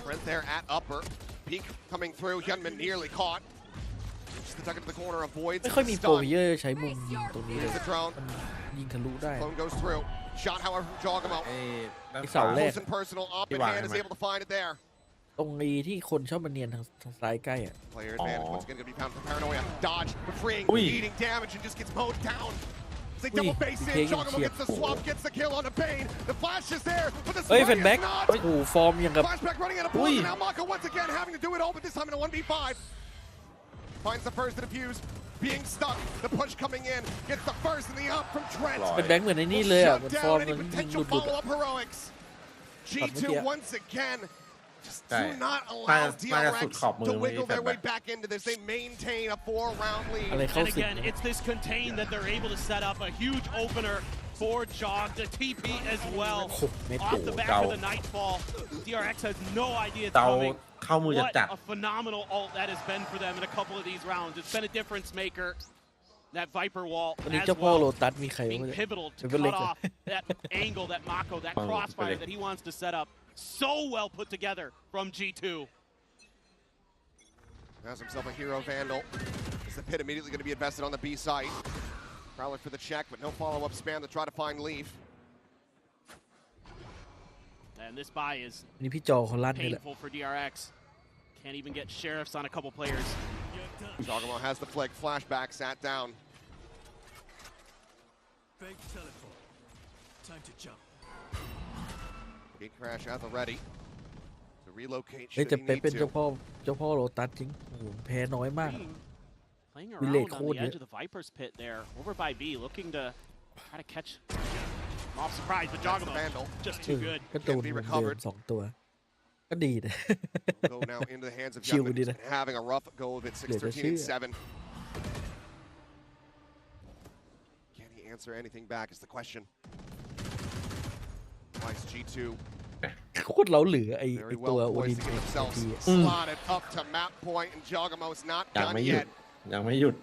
Trent there at upper. Peek coming through. Hyunmin nearly caught. Just the tuck into the corner, avoids. ไม่ค่อยมีโปรเยอร์ใช้มุมยิงตรงนี้เลย The drone. ยิงทะลุได้ Clone goes through. Shot, however, from Jogamo. ไอ้เสาแรก Close and personal. Up in hand is able to find it there. ตรงนี้ที่คนชอบมาเนียนทางซ้ายใกล้อ่ะ Player advantage once again going to be found for Paranoia. Dodge, but freeing, eating damage, and just gets mowed down. They double base in. Jogamo gets the swap, gets the kill on the Bane. The flash is there, but the spray is not. โอ้โหฟอร์มยังกับ Flashback running out of bullets, and now Mako once again having to do it all, but this time in a 1v5. Finds the first to defuse, being stuck. The push coming in, gets the first in the up from Trent. เป็นแบงค์เหมือนในนี่เลยอ่ะเหมือนฟอร์ม Shut มัน down ยิ any งหลุ potential ดๆอ่ะ follow-up heroics. G2 once again. Just do not น่า allow จะสุด DRX ขอบมื to อเมื่อกี้ wiggle แฟ their นแบ็ way back into this. They maintain a 4-round lead. อะไรเข้า And สิง again, it's this contain that they're able to set up a huge opener for Jog to TP as well. เม็ด Off the back of the Nightfall, DRX has no idea it's เตา coming. เข้ามือจะ What จัด a phenomenal ult that has been for them in a couple of these rounds. It's been a difference maker. That Viper wall วันนี้ as เจ้าพ่อโล well, ตัสมีใคร being บ้างเนี่ย pivotal to เป็นเล็ก cut อะ off that angle, that Mako, that crossfire that he wants to set up. So well put together from G2. Has himself a hero Vandal. Is the pit immediately going to be invested on the B site? Prowler for the check, but no follow-up spam to try to find Leaf. And this buy is นี่พี่จอเขาลั่นนี่แหละ painful for DRX. Can't even get sheriffs on a couple players. Jogamo has the flag. Flashback sat down. Fake teleport. Time to jump. Gate crash at the ready. To relocate เฮ้ย should จะ he เป็น need เป็นเจ้า to. พ่อโลตัสจริงโอ้โหแพ้น้อยมาก Playing Relay around on code the edge yet. of the Viper's pit there, over by B, looking to try to catch him off surprise, but That's the Jogamo Vandal. just too good. ก็โดนเหมือนเดิม2 ตัว ก็ดีนะ Go now into the hands of Chill Hyunmin. with it. Having a rough go of it. 6-13-7. Can he answer anything back is the question. Nice G2. โคตรเล้าเหลือไอ้ Very ตัว well โอดิ poised น to get themselves ที slotted up to map point, and Jogamo's not ยัง done ไม่หยุด yet. ยังไม่หยุด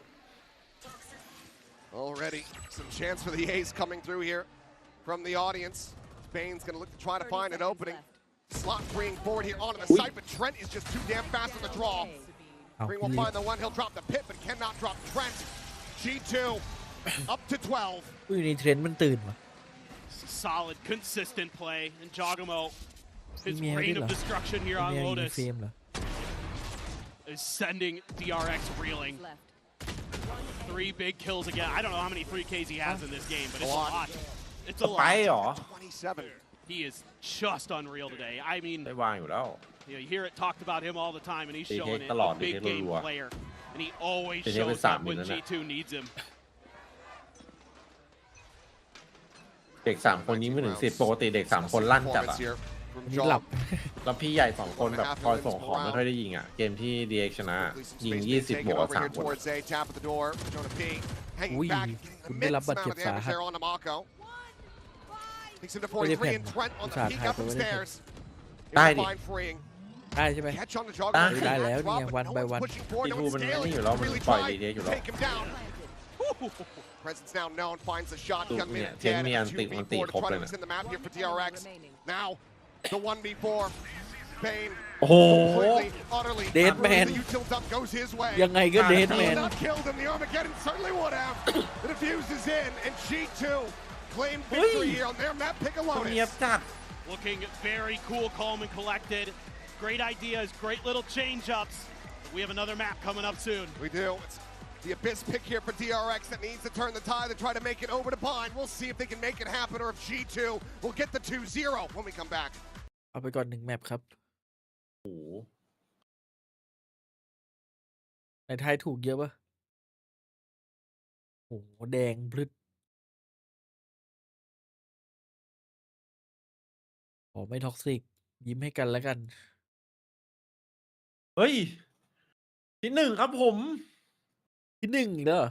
Already some chance for the A's coming through here from the audience. Bane's going to look to try to find an opening. Slot freeing forward here onto the site, but Trent is just too damn fast on the draw. เอา Green พี่ will ลิ find the one. He'll drop the pit, but cannot drop Trent. G2 up to 12. อุ้ยนี่เทรนด์มันตื่นว่ะ Solid, consistent play, and Jogamo, his Email reign of nila. destruction here on แม่ยิง Lotus เฟรมเหรอ is sending DRX reeling. 3 big kills again. I don't know how many 3Ks he has in this game, but it's a lot. It's a ไป lot. เหรอ 27. He is just unreal today. I mean, ได้วางอยู่แล้ว you hear it talked about him all the time, and he's They showing take it. a lot, A they big take game a lot. player, and he always They take a shows up when minute. G2 needs him. เด็ก3 คนนี้ไม่ถึง10ปกติเด็ก3 คนลั่นจัด Performance อะ here from นี่หลับ Jog. แล้วพี่ใหญ่2 คนแบบคอยส่งของไม่ค่อยได้ยิงอ่ะ เกมที่ DX ชนะ Quickly some ยิง space being 20 บ taken วกกับ over here 3 คน towards A. Tap at the door. Jonah P. Hanging Ui, back. cũng Immense biết lắm bật amount of kịp phá damage hả? there on Mako. Takes him to Ôi, đi 43, phèn and Trent on the phạt peak hai up của the bên đây stairs. Đây Here's đi. the fine freeing. ได้ใช่ไหม Catch on the jog. Đây. Đây léo đi nha, one by one. ตีทูมันนี่อยู่แล้วมันปล่อยดีเทคอยู่แล้ว Take him down. Presence now known, finds the shot. Tụi Gunman mẹ, dead. trên miền A tịnh còn tịnh 2v4 to khốp try to lên extend the map here for DRX. Now, the 1v4. Bane โอ้โห completely, utterly. Dead man. The util dump goes his way. ยังไงก็เดดแม Would น not killed him. The Armageddon certainly would have. The defuse is in, and G2 claimed victory here on their map. Pick a เนียบ Lotus. จัด Looking very cool, calm, and collected. Great ideas, great little change-ups. We have another map coming up soon. We do. It's the Abyss pick here for DRX that needs to turn the tide and try to make it over to Bind. We'll see if they can make it happen or if G2 will get the 2-0 when we come back. เอาไปก่อน1 แมปครับ โอ้โห ในไทยถูกเยอะปะโอ้โหแดงพลึดขอไม่ท็อกซิก ยิ้มให้กันแล้วกัน เฮ้ย ที่ 1 ครับผม ที่ 1อีกแล้วเหรอ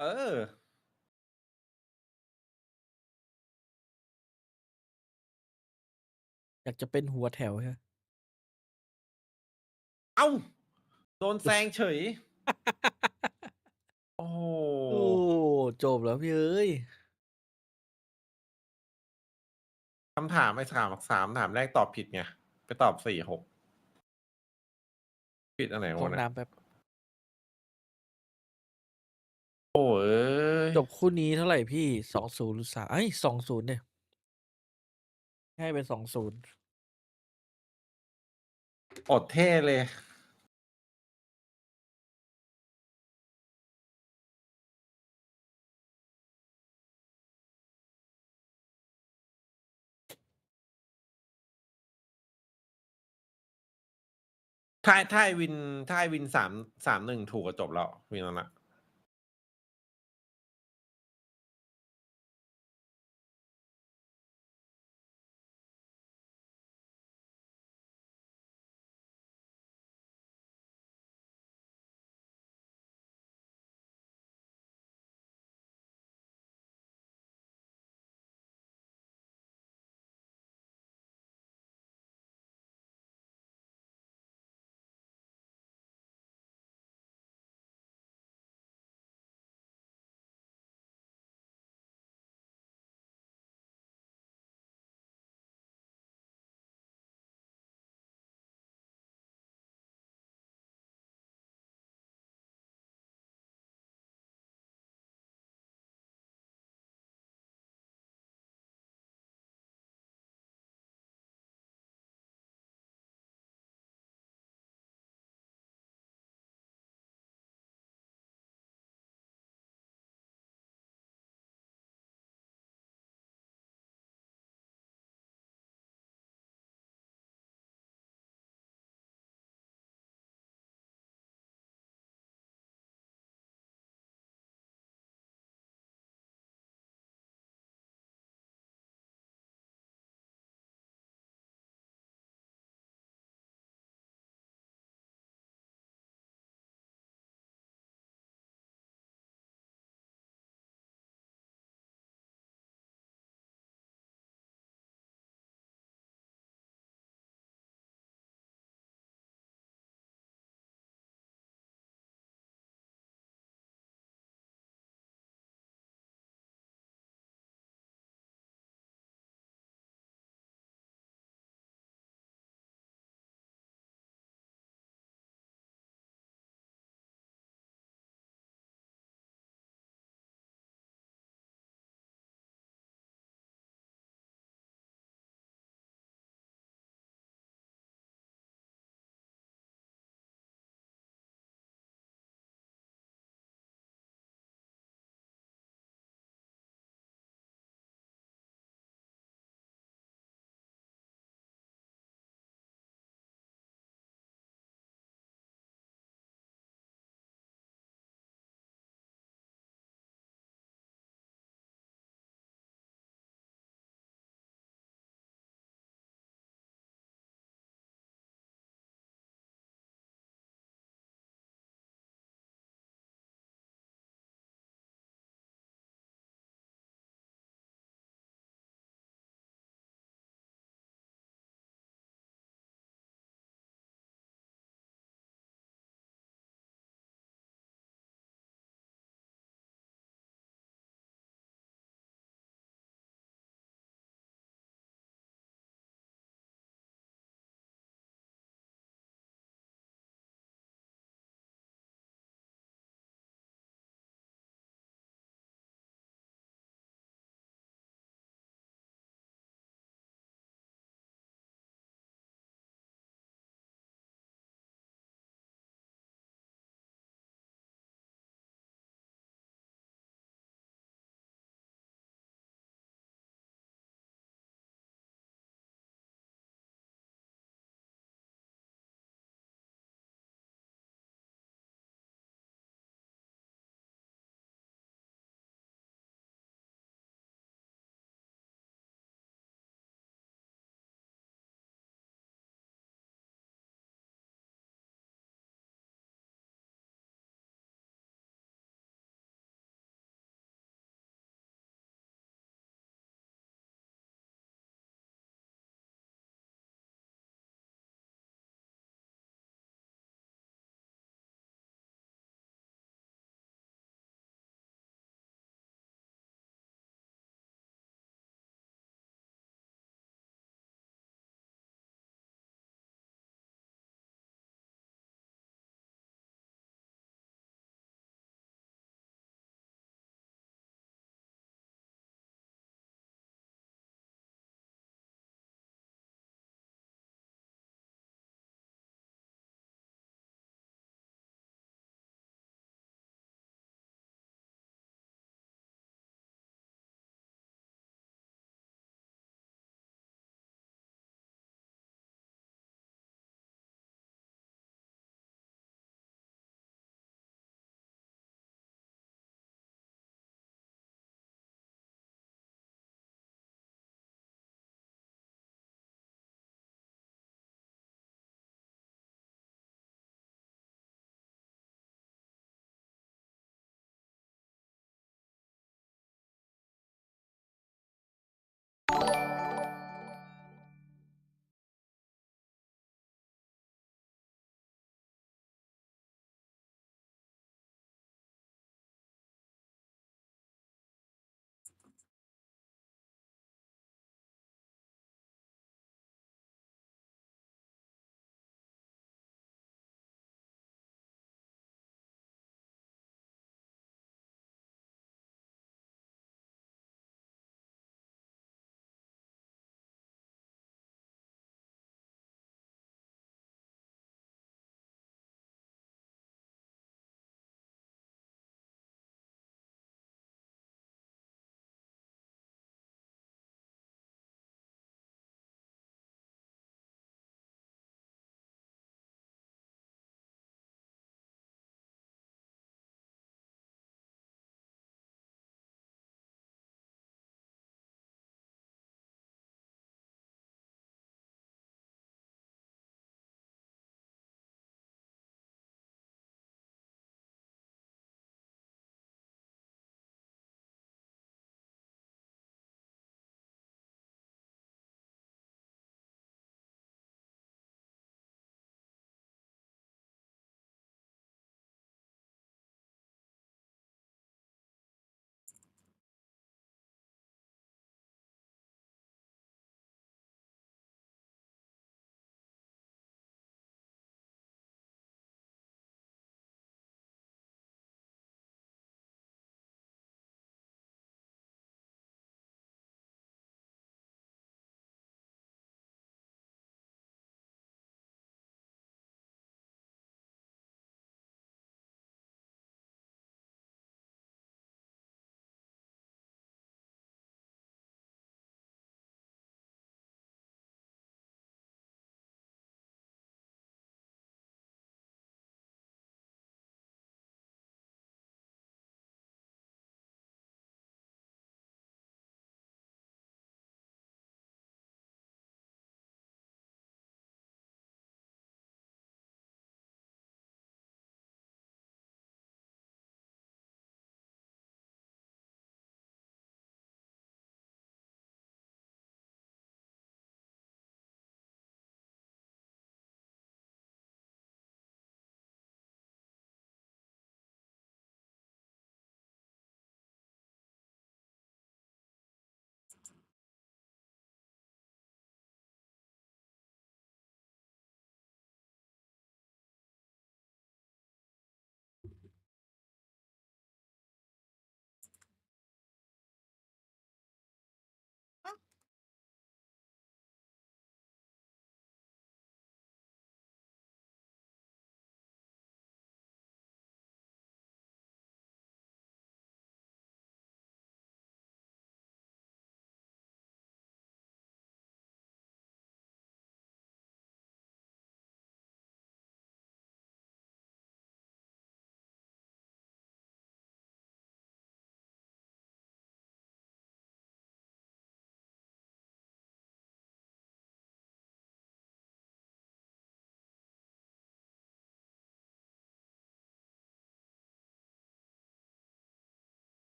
เออ อยากจะเป็นหัวแถวใช่ไหม เอ้า โดนแซงเฉย โอ้ โอ้จบแล้วพี่เอ้ย คำถามไอ้3 ถามแรกตอบผิดไงไปตอบ4-6ผิดอันไหน ห้อ วะ ง เนี่ย น้ำแป๊บ โอ้ย จบคู่นี้เท่าไหร่พี่20หรือ3เอ้ย20เนี่ยให้เป็น20อดเท่เลย ถ้าไอวิน3-1ถูกก็จบแล้ววินนั้นอะ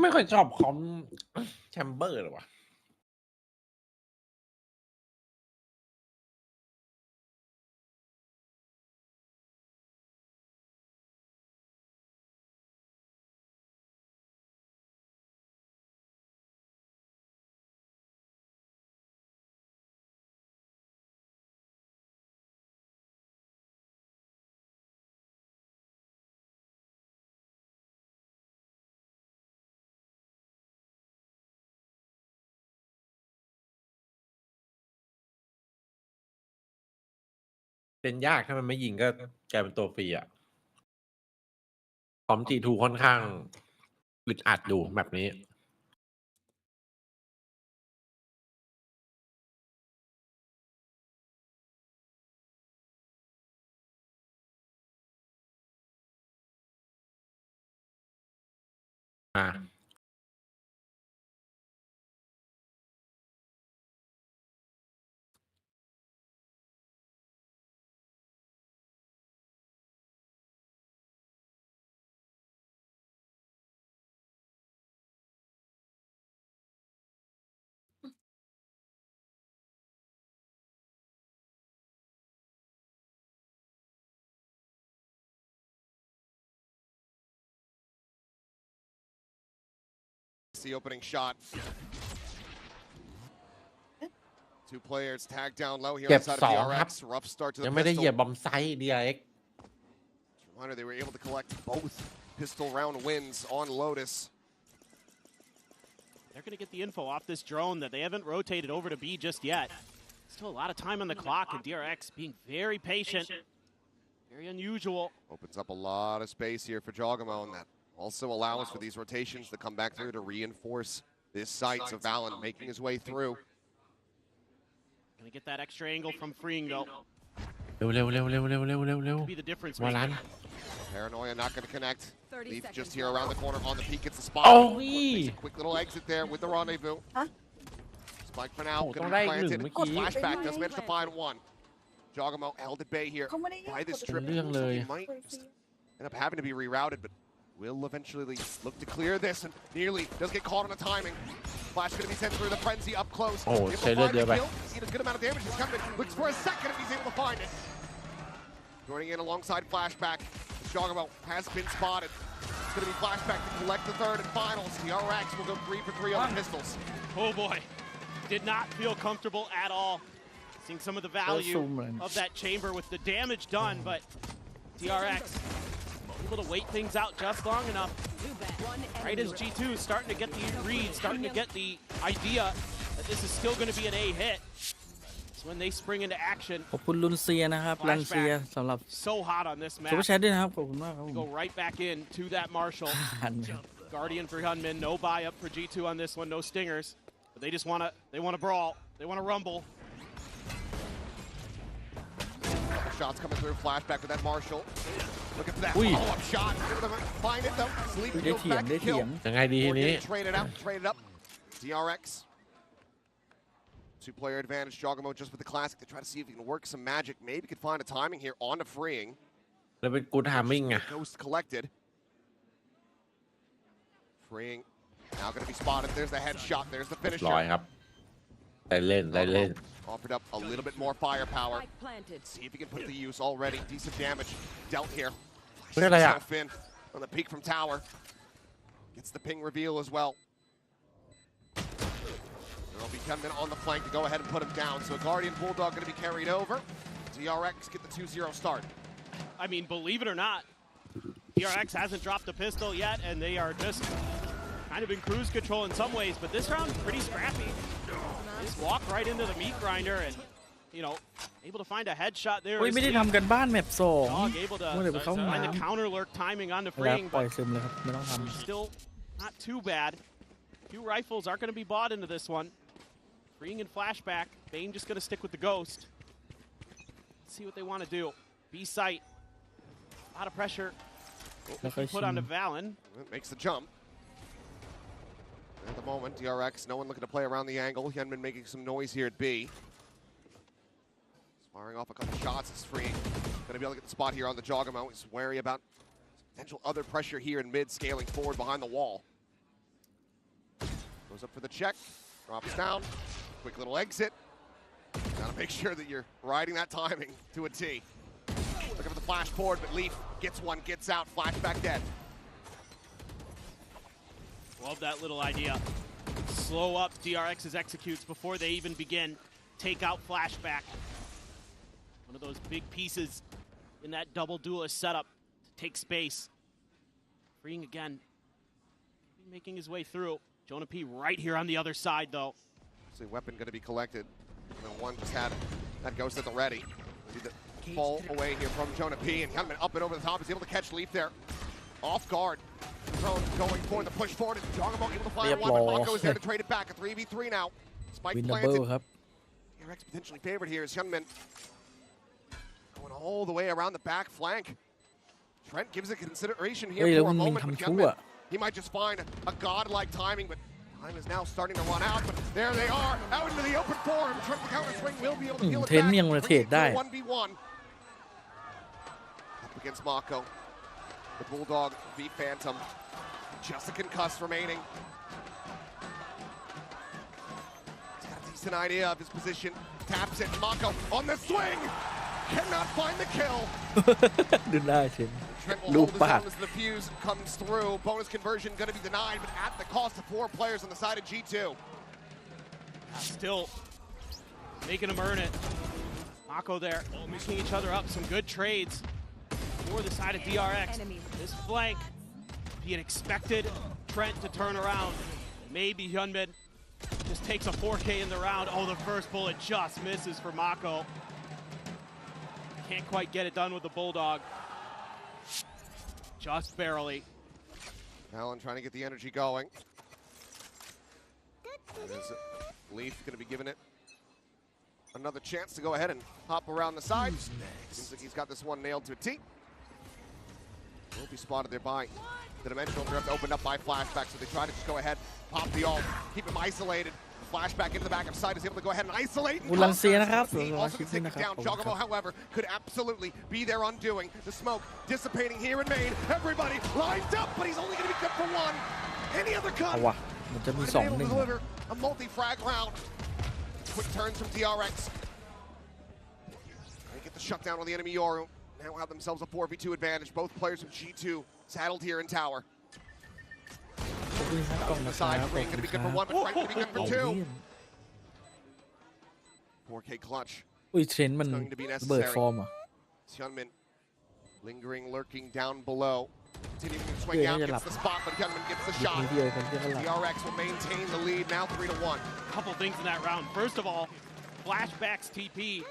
ไม่ค่อยชอบคอมแชมเบอร์หรอวะเป็นยากถ้ามันไม่ยิงก็กลายเป็นตัวฟรีอ่ะคอมG2ค่อนข้างอึดอัดอยู่แบบนี้The opening shot. Two players tagged down low here on the side of DRX. Rough start to the ยังไม่ได้เหยียบ pistol. บอมไซด์ DRX Reminder, they were able to collect both pistol round wins on Lotus. They're going to get the info off this drone that they haven't rotated over to B just yet. Still a lot of time on the clock, and DRX being very patient. Very unusual. Opens up a lot of space here for Jogamo, and that also allows for these rotations to come back through to reinforce this site. So Valen making his way through. Gonna get that extra angle from freeing though. เร็วBe the difference วาลัน Paranoia not going to connect. Leaf just here around the corner on the peak. Gets the spot. Oh, Makes a quick little exit there with the rendezvous. Spike for now. Going to be planted. Flashback does manage to find one. Jogamo held at bay here by this trip. He might end up having to be rerouted, but will eventually look to clear this and nearly does get caught on the timing. Flash going to be sent through the frenzy up close. Oh, say that there, see a good amount of damage is coming. Looks for a second if he's able to find it. Joining in alongside Flashback. Jogamo has been spotted. It's going to be Flashback to collect the third and finals. The DRX will go 3 for 3 on the pistols. Oh boy, did not feel comfortable at all. Seeing some of the value of that chamber with the damage done, but DRX able to wait things out just long enough. Right as G2 is starting to get the read, starting to get the idea that this is still going to be an A hit. It's when they spring into action. ขอบคุณลุนเซียนะครับลันเซียสำหรับ So hot on this ซุปเปอ map. ร์แชทด้วยนะครับขอบคุณมากครับผม Go right back in to that Marshall. Guardian for Hunman, no buy up for G2 on this one, no stingers. But they just want to brawl. They want to rumble. Shots coming through. Flashback with that Marshall. Looking for that follow-up shot. Find it though. Sleep goes back to kill. ยังไงดีทีนี้ Traded up. DRX. 2-player advantage. Jogamo just with the classic to try to see if he can work some magic. Maybe could find a timing here on to freeing. แล้วเป็นกูทามมิ่งอ่ะ Ghost collected. Freeing. Now going to be spotted. There's the headshot. There's the finisher. ลอยครับได้เล่น Offered up a little bit more firepower. See if he can put the use already. Decent damage dealt here. Himself in on the peak from tower. Gets the ping reveal as well. There'll be 10 men on the flank to go ahead and put him down. So a Guardian Bulldog going to be carried over. DRX get the 2-0 start. I mean, believe it or not, DRX hasn't dropped a pistol yet, and they are just kind of in cruise control in some ways, but this round pretty scrappy. Just walk right into the meat grinder and, you know, able to find a headshot there. ไม่ได้ทำกันบ้านแมปสอง Dog able to เมื่อเดี๋ยวไปเข้าห้อง find the น้ำ counter lurk timing on the แล้ว freeing, ปล่อย but ซึมเลยครับไม่ต้องทำ still not too bad. 2 rifles are going to be bought into this one. Freeing and flashback. Bane just going to stick with the ghost. Let's see what they want to do. B site. A lot of pressure put onto Valen. Makes the jump. At the moment, DRX, no one looking to play around the angle. Hyunmin making some noise here at B. Firing off a couple shots. It's freeing. Going to be able to get the spot here on the Jogamo. He's wary about potential other pressure here in mid, scaling forward behind the wall. Goes up for the check, drops down, quick little exit. Gotta make sure that you're riding that timing to a T. Looking for the flash forward, but Leaf gets one, gets out, flashback dead. Love that little idea. Slow up DRX's executes before they even begin. Take out flashback. One of those big pieces in that double duelist setup to take space. Freeing again. Making his way through. Jonah P right here on the other side, though. So weapon going to be collected. And then one just had that ghost at the ready. See the fall away here from Jonah P. And Hyunmin up and over the top is able to catch Leaf there. Off guard. Drone going for the push forward. And Jogamo able to fire one, but Mako is there to trade it back. A 3v3 now. Spike planted. DRX potentially favored here is Hyunmin. Going all the way around the back flank. Trent gives it consideration here for a moment. But Hyunmin, he might just find a godlike timing, but time is now starting to run out. But there they are, out into the open for him. Trent the counter swing will be able to peel it back. 1v1. Up against Mako. The Bulldog v Phantom. Just a concuss remaining. He's got a decent idea of his position. Taps it. Mako on the swing. Cannot find the kill. Trent will hold his own as the fuse comes through. Bonus conversion going to be denied, but at the cost of 4 players on the side of G2. Still making them earn it. Mako there, picking each other up. Some good trades for the side of DRX. This flank, he had expected Trent to turn around. Maybe Hyunmin just takes a 4K in the round. Oh, the first bullet just misses for Mako. Can't quite get it done with the Bulldog. Just barely. Allen trying to get the energy going. Leaf going to be giving it another chance to go ahead and hop around the side. Seems like he's got this one nailed to a T. Will be spotted there by the dimensional drift, opened up by flashback, so they try to just go ahead, pop the ult, keep him isolated. Flashback into the back of side is able to go ahead and isolate. And also to take it down. Jogamo, however, could absolutely be their undoing. The smoke dissipating here in main. Everybody lined up, but he's only going to be good for one. Any other cut? Able to deliver a multi-frag round. Quick turns from DRX. They get the shutdown on the enemy Yoru. Now have themselves a 4v2 advantage. Both players from G2 saddled here in tower. Side Green going to be good for one, but Frank going to be good for two. 4K clutch. อุ้ยเทรนด์มันเบิดฟอร์มอ่ะ Hyunmin lingering, lurking down below. Continuing to swing out, gets the spot, but Hyunmin gets the shot. DRX will maintain the lead now 3-1. A couple things in that round. First of all, Flashback's TP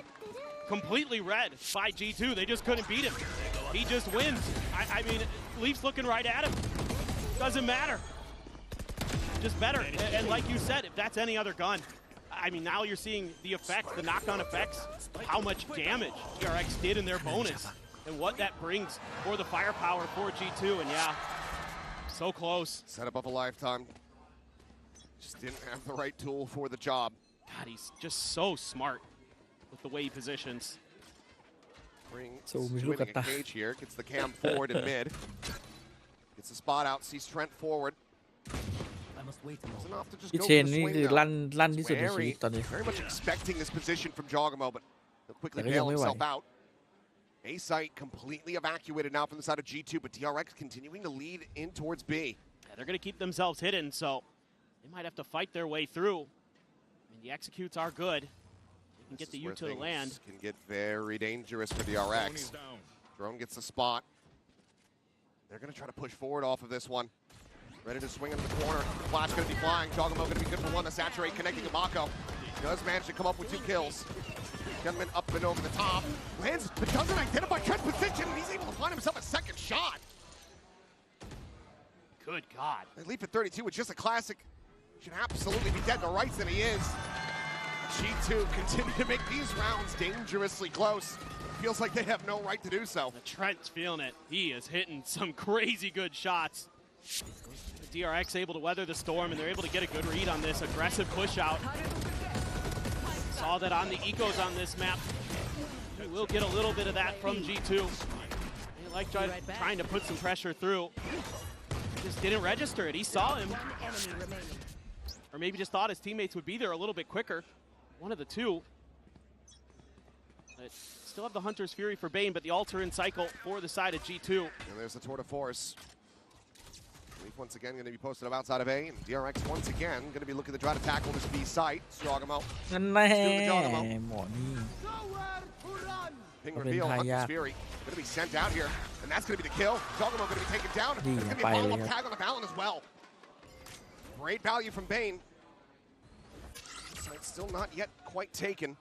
completely read by G2. They just couldn't beat him. He just wins. I mean, Leaf's looking right at him. Doesn't matter. Just better. And like you said, if that's any other gun, I mean, now you're seeing the effects, the knock-on effects, how much damage DRX did in their bonus, and what that brings for the firepower for G2. And yeah, so close. Set up of a lifetime. Just didn't have the right tool for the job. God, he's just so smart with the way he positions. Swinging a cage here, gets the cam forward in mid. Gets the spot out, sees Trent forward. พี่เชนนี่คือลั่นที่สุดในชีวิตตอนนี้ Very much expecting this position from Jogamo, but he'll quickly bail himself out. A site completely evacuated now from the side of G2, but DRX continuing to lead in towards B. Yeah, they're going to keep themselves hidden, so they might have to fight their way through. I mean, the executes are good. They can get the U to the land. Can get very dangerous for DRX. Drone gets the spot. They're going to try to push forward off of this one. Ready to swing into the corner. Flash going to be flying. Jogamo going to be good for one. The saturate connecting to Mako. Does manage to come up with 2 kills. Gunman up and over the top. Lands, but doesn't identify Trent's position. He's able to find himself a second shot. Good God. They leap at 32 with just a classic. Should absolutely be dead to rights, and he is. G2 continue to make these rounds dangerously close. Feels like they have no right to do so. Trent's feeling it. He is hitting some crazy good shots. DRX able to weather the storm, and they're able to get a good read on this aggressive push out. Saw that on the ecos on this map. We will get a little bit of that from G2. They like trying to put some pressure through. Just didn't register it. He saw him. or maybe just thought his teammates would be there a little bit quicker. One of the two. But still have the Hunter's Fury for Bane, but the altar in cycle for the side of G2. And there's the tour de force. Leaf once again going to be posted up outside of A, and DRX once again going to be looking to try to tackle this B site. Jogamo. นั่นแน่หมอนี่ Ping reveal, Hunter's Fury going to be sent out here, and that's going to be the kill. Jogamo going to be taken down. There's going to be a follow-up tag on the Valorant as well. Great value from Bane. Site's still not yet quite taken.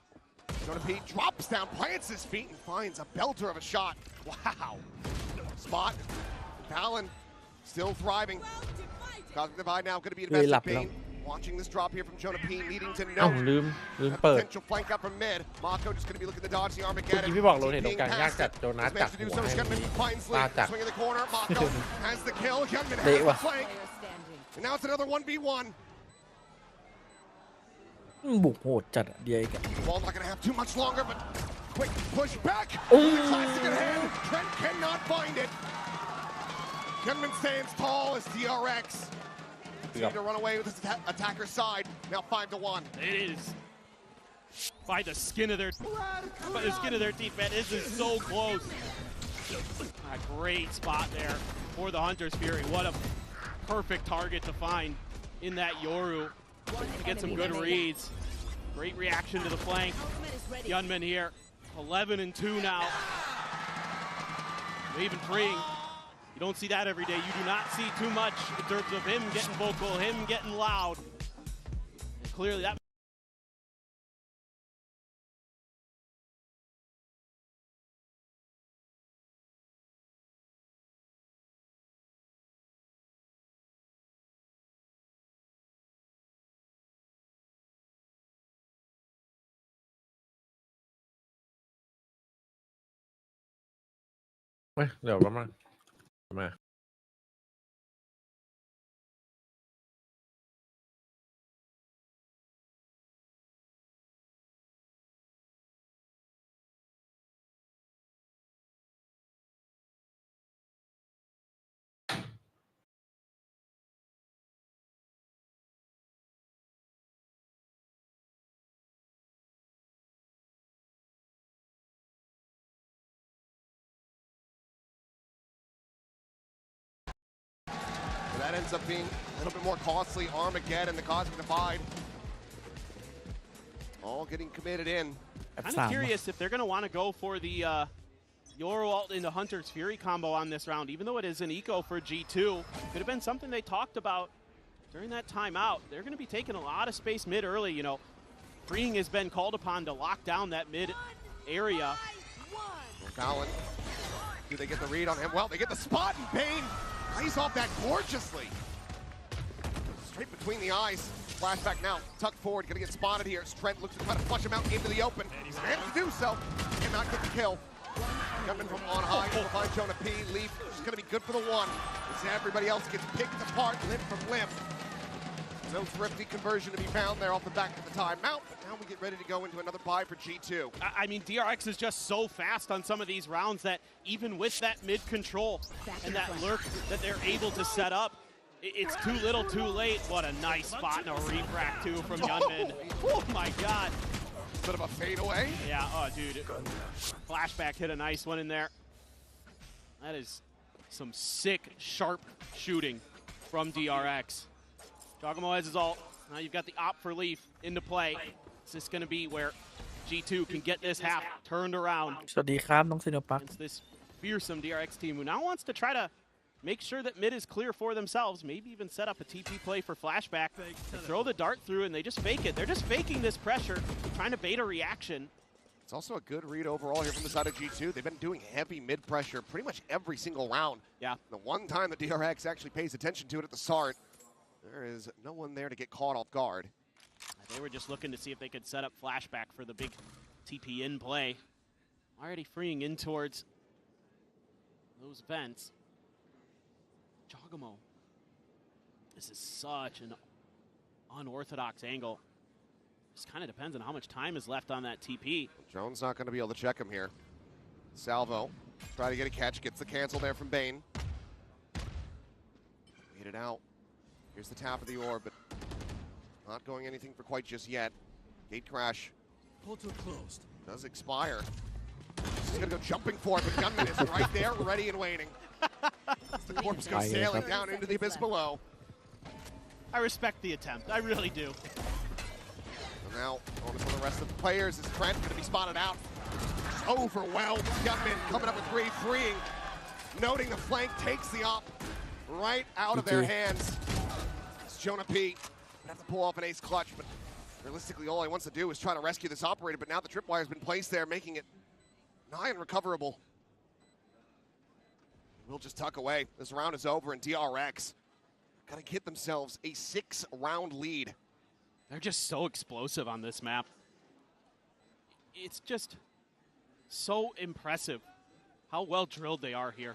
Jonah P drops down, plants his feet, and finds a belter of a shot. Wow. Spot. Talon still thriving. Cosmic Divide now going to be invested. Bane watching this drop here from Jonah P, needing to know. ลืมเปิด Potential flank up from mid. Mako just going to be looking to dodge the Armageddon. ที่พี่บอกโรเทตตรงกลางยากจัดโจนัสจัดหัวให้ตาจัด Swing in the corner. Mako has the kill. Yunman has the flank. And now it's another 1v1. บุกโหดจัดเดียกัน Ball not going to have too much longer, but quick push back. Classic in hand. Trent cannot find it. Yunman stands tall as DRX. Continue to run away with his attacker's side. Now 5-1. It is by the skin of their teeth, man. This is so close. A great spot there for the Hunter's Fury. What a perfect target to find in that Yoru. To get some good reads. Great reaction to the flank. Yunman here, 11-2 now. Even freeing. You don't see that every day. You do not see too much in terms of him getting vocal, him getting loud. And clearly that.เดี๋ยวมา That ends up being a little bit more costly. Armageddon, the Cosmic Divide. All getting committed in. Kind of curious if they're going to want to go for the Yoru ult into Hunter's Fury combo on this round, even though it is an eco for G2. Could have been something they talked about during that timeout. They're going to be taking a lot of space mid early, you know. Freeing has been called upon to lock down that mid area. Fallon, do they get the read on him? Well, they get the spot, and Bane plays off that gorgeously. Straight between the eyes. Flashback now, tucked forward, gonna get spotted here. Trent looks to try to flush him out into the open. He's managed to do so. Cannot get the kill. Coming from on high, will find Jonah P. Leaf is gonna be good for the one. As everybody else gets picked apart, limb from limb. No thrifty conversion to be found there off the back of the timeout. But now we get ready to go into another buy for G2. I mean, DRX is just so fast on some of these rounds that even with that mid control and that lurk that they're able to set up, it's too little too late. What a nice spot and a refract too from Yunman. Oh my God. Bit of a fadeaway. Yeah, oh dude. Flashback hit a nice one in there. That is some sick, sharp shooting from DRX. Jogamo has his ult. Now you've got the op for Leaf into play. Is this going to be where G2 can get this half turned around? สวัสดีครับน้องซิโนปัก It's this fearsome DRX team who now wants to try to make sure that mid is clear for themselves, maybe even set up a TP play for flashback. They throw the dart through and they just fake it. They're just faking this pressure, trying to bait a reaction. It's also a good read overall here from the side of G2. They've been doing heavy mid pressure pretty much every single round. Yeah. The one time that DRX actually pays attention to it at the start, there is no one there to get caught off guard. They were just looking to see if they could set up flashback for the big TP in play. Already freeing in towards those vents. Jogamo. This is such an unorthodox angle. Just kind of depends on how much time is left on that TP. Jones not going to be able to check him here. Salvo, try to get a catch, gets the cancel there from Bane. Made it out. Here's the tap of the orb, but Not going anything for quite just yet. Gate crash Portal closed. does expire. He's gonna go jumping for it, but Gunman is right there, ready and waiting. The corpse goes sailing down into the abyss below. I respect the attempt. I really do. And now, on for the rest of the players, is Trent gonna be spotted out. Overwhelmed. Gunman coming up with 3, freeing. Noting the flank takes the op right out of their hands. It's Jonah P. Gonna have to pull off an ace clutch, but realistically, all he wants to do is try to rescue this operator, but now the tripwire has been placed there, making it nigh unrecoverable. We'll just tuck away. This round is over, and DRX gotta get themselves a 6-round lead. They're just so explosive on this map. It's just so impressive how well drilled they are here.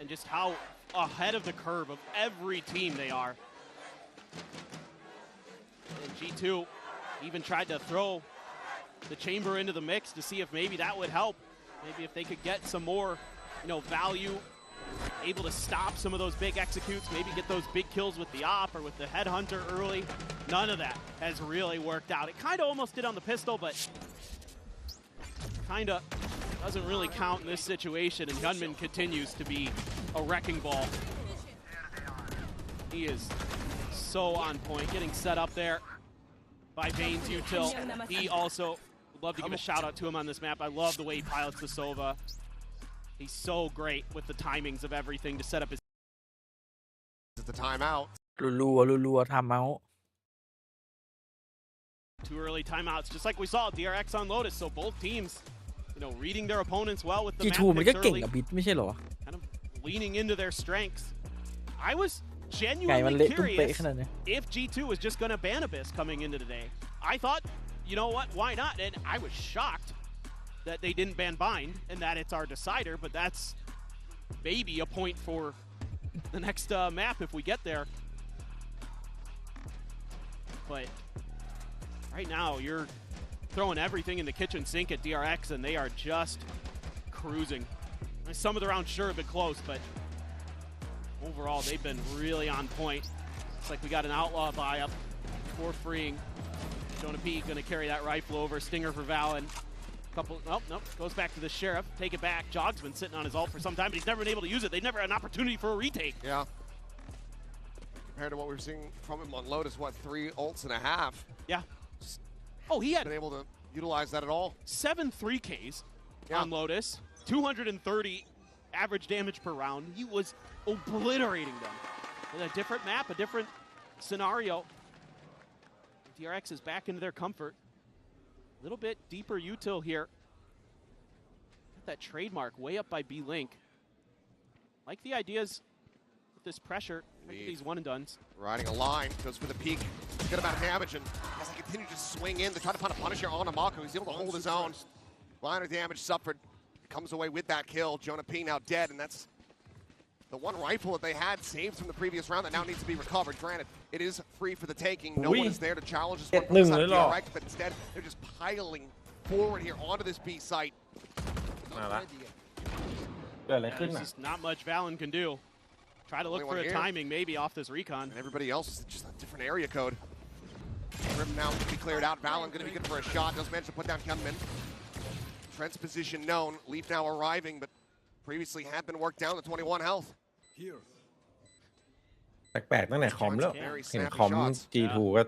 And just how ahead of the curve of every team they are. And G2 even tried to throw the chamber into the mix to see if maybe that would help. Maybe if they could get some more, value, able to stop some of those big executes, maybe get those big kills with the op or with the headhunter early. None of that has really worked out. It kind of almost did on the pistol, but kind of doesn't really count in this situation, and Gunman continues to be a wrecking ball. He is so on point, getting set up there by Bane's util. He also would love to give a shout out to him on this map. I love the way he pilots the Sova. He's so great with the timings of everything to set up his. It's the timeout. รัวๆ timeout. Two early timeouts, just like we saw DRX on Lotus. So both teams, reading their opponents well with the G2 map มันก็ picks เก่ง early, กับบิดไม่ใช่เหรอ kind of leaning into their strengths. I was ไก่มัน genuinely เละตุ้มเป๊ะ curious ขนาดนี้ if G2 was just going to ban Abyss coming into today. I thought, you know what, why not? And I was shocked that they didn't ban Bind and that it's our decider, but that's maybe a point for the next map if we get there. But right now, you're throwing everything in the kitchen sink at DRX, and they are just cruising. Some of the rounds sure have been close, but overall, they've been really on point. It's like we got an outlaw buy up for freeing. Jonah P gonna carry that rifle over. Stinger for Valen. Nope, goes back to the Sheriff. Take it back. Jog's been sitting on his ult for some time, but he's never been able to use it. They've never had an opportunity for a retake. Yeah. Compared to what we were seeing from him on Lotus, 3 ults and a half? Yeah. Oh, he had been able to utilize that at all. 7 3Ks on Lotus, 230 average damage per round. He was obliterating them. In a different map, a different scenario. DRX is back into their comfort. A little bit deeper util here. Got that trademark way up by B-Link. Like the ideas with this pressure, these one and dones. Riding a line, goes for the peak. Good amount of damage, and as they continue to swing in, they try to find a punisher on Amako. He's able to hold his own. Minor damage suffered. Comes away with that kill. Jonah P now dead, and that's the one rifle that they had saved from the previous round that now needs to be recovered. Granted, it is free for the taking. No one is there to challenge this one from the side of DRX, but instead they're just piling forward here onto this B site. There's just not much Valen can do. Try to look for a timing maybe off this recon. And everybody else is just a different area code. Grim now to be cleared out. Valen going to be good for a shot. Does manage to put down Gunman. Trent's position known. Leaf now arriving, but previously had been worked down to 21 health. แปลกๆตั้งแต่คอมแล้วเห็นคอม G2 ก็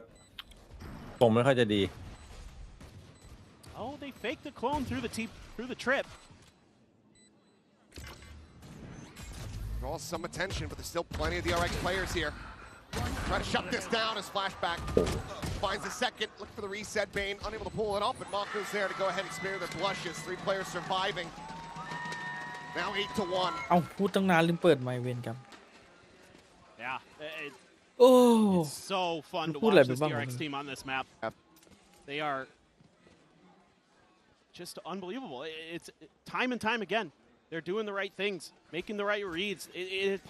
ตรงไม่ค่อยจะดี Oh, they faked the clone through the trip. Draws some attention, but there's still plenty of DRX players here. Try to shut this down as flashback. Finds the second, look for the reset. Bane unable to pull it off, but Mako's there to go ahead and spare their blushes. 3 players surviving. Now 8-1. เอ้าพูดตั้งนานลืมเปิดไมค์เวนกัน Yeah, Oh, it's so fun to Who watch let this me bump DRX him? team on this map. They are just unbelievable. It's time and time again. They're doing the right things, making the right reads.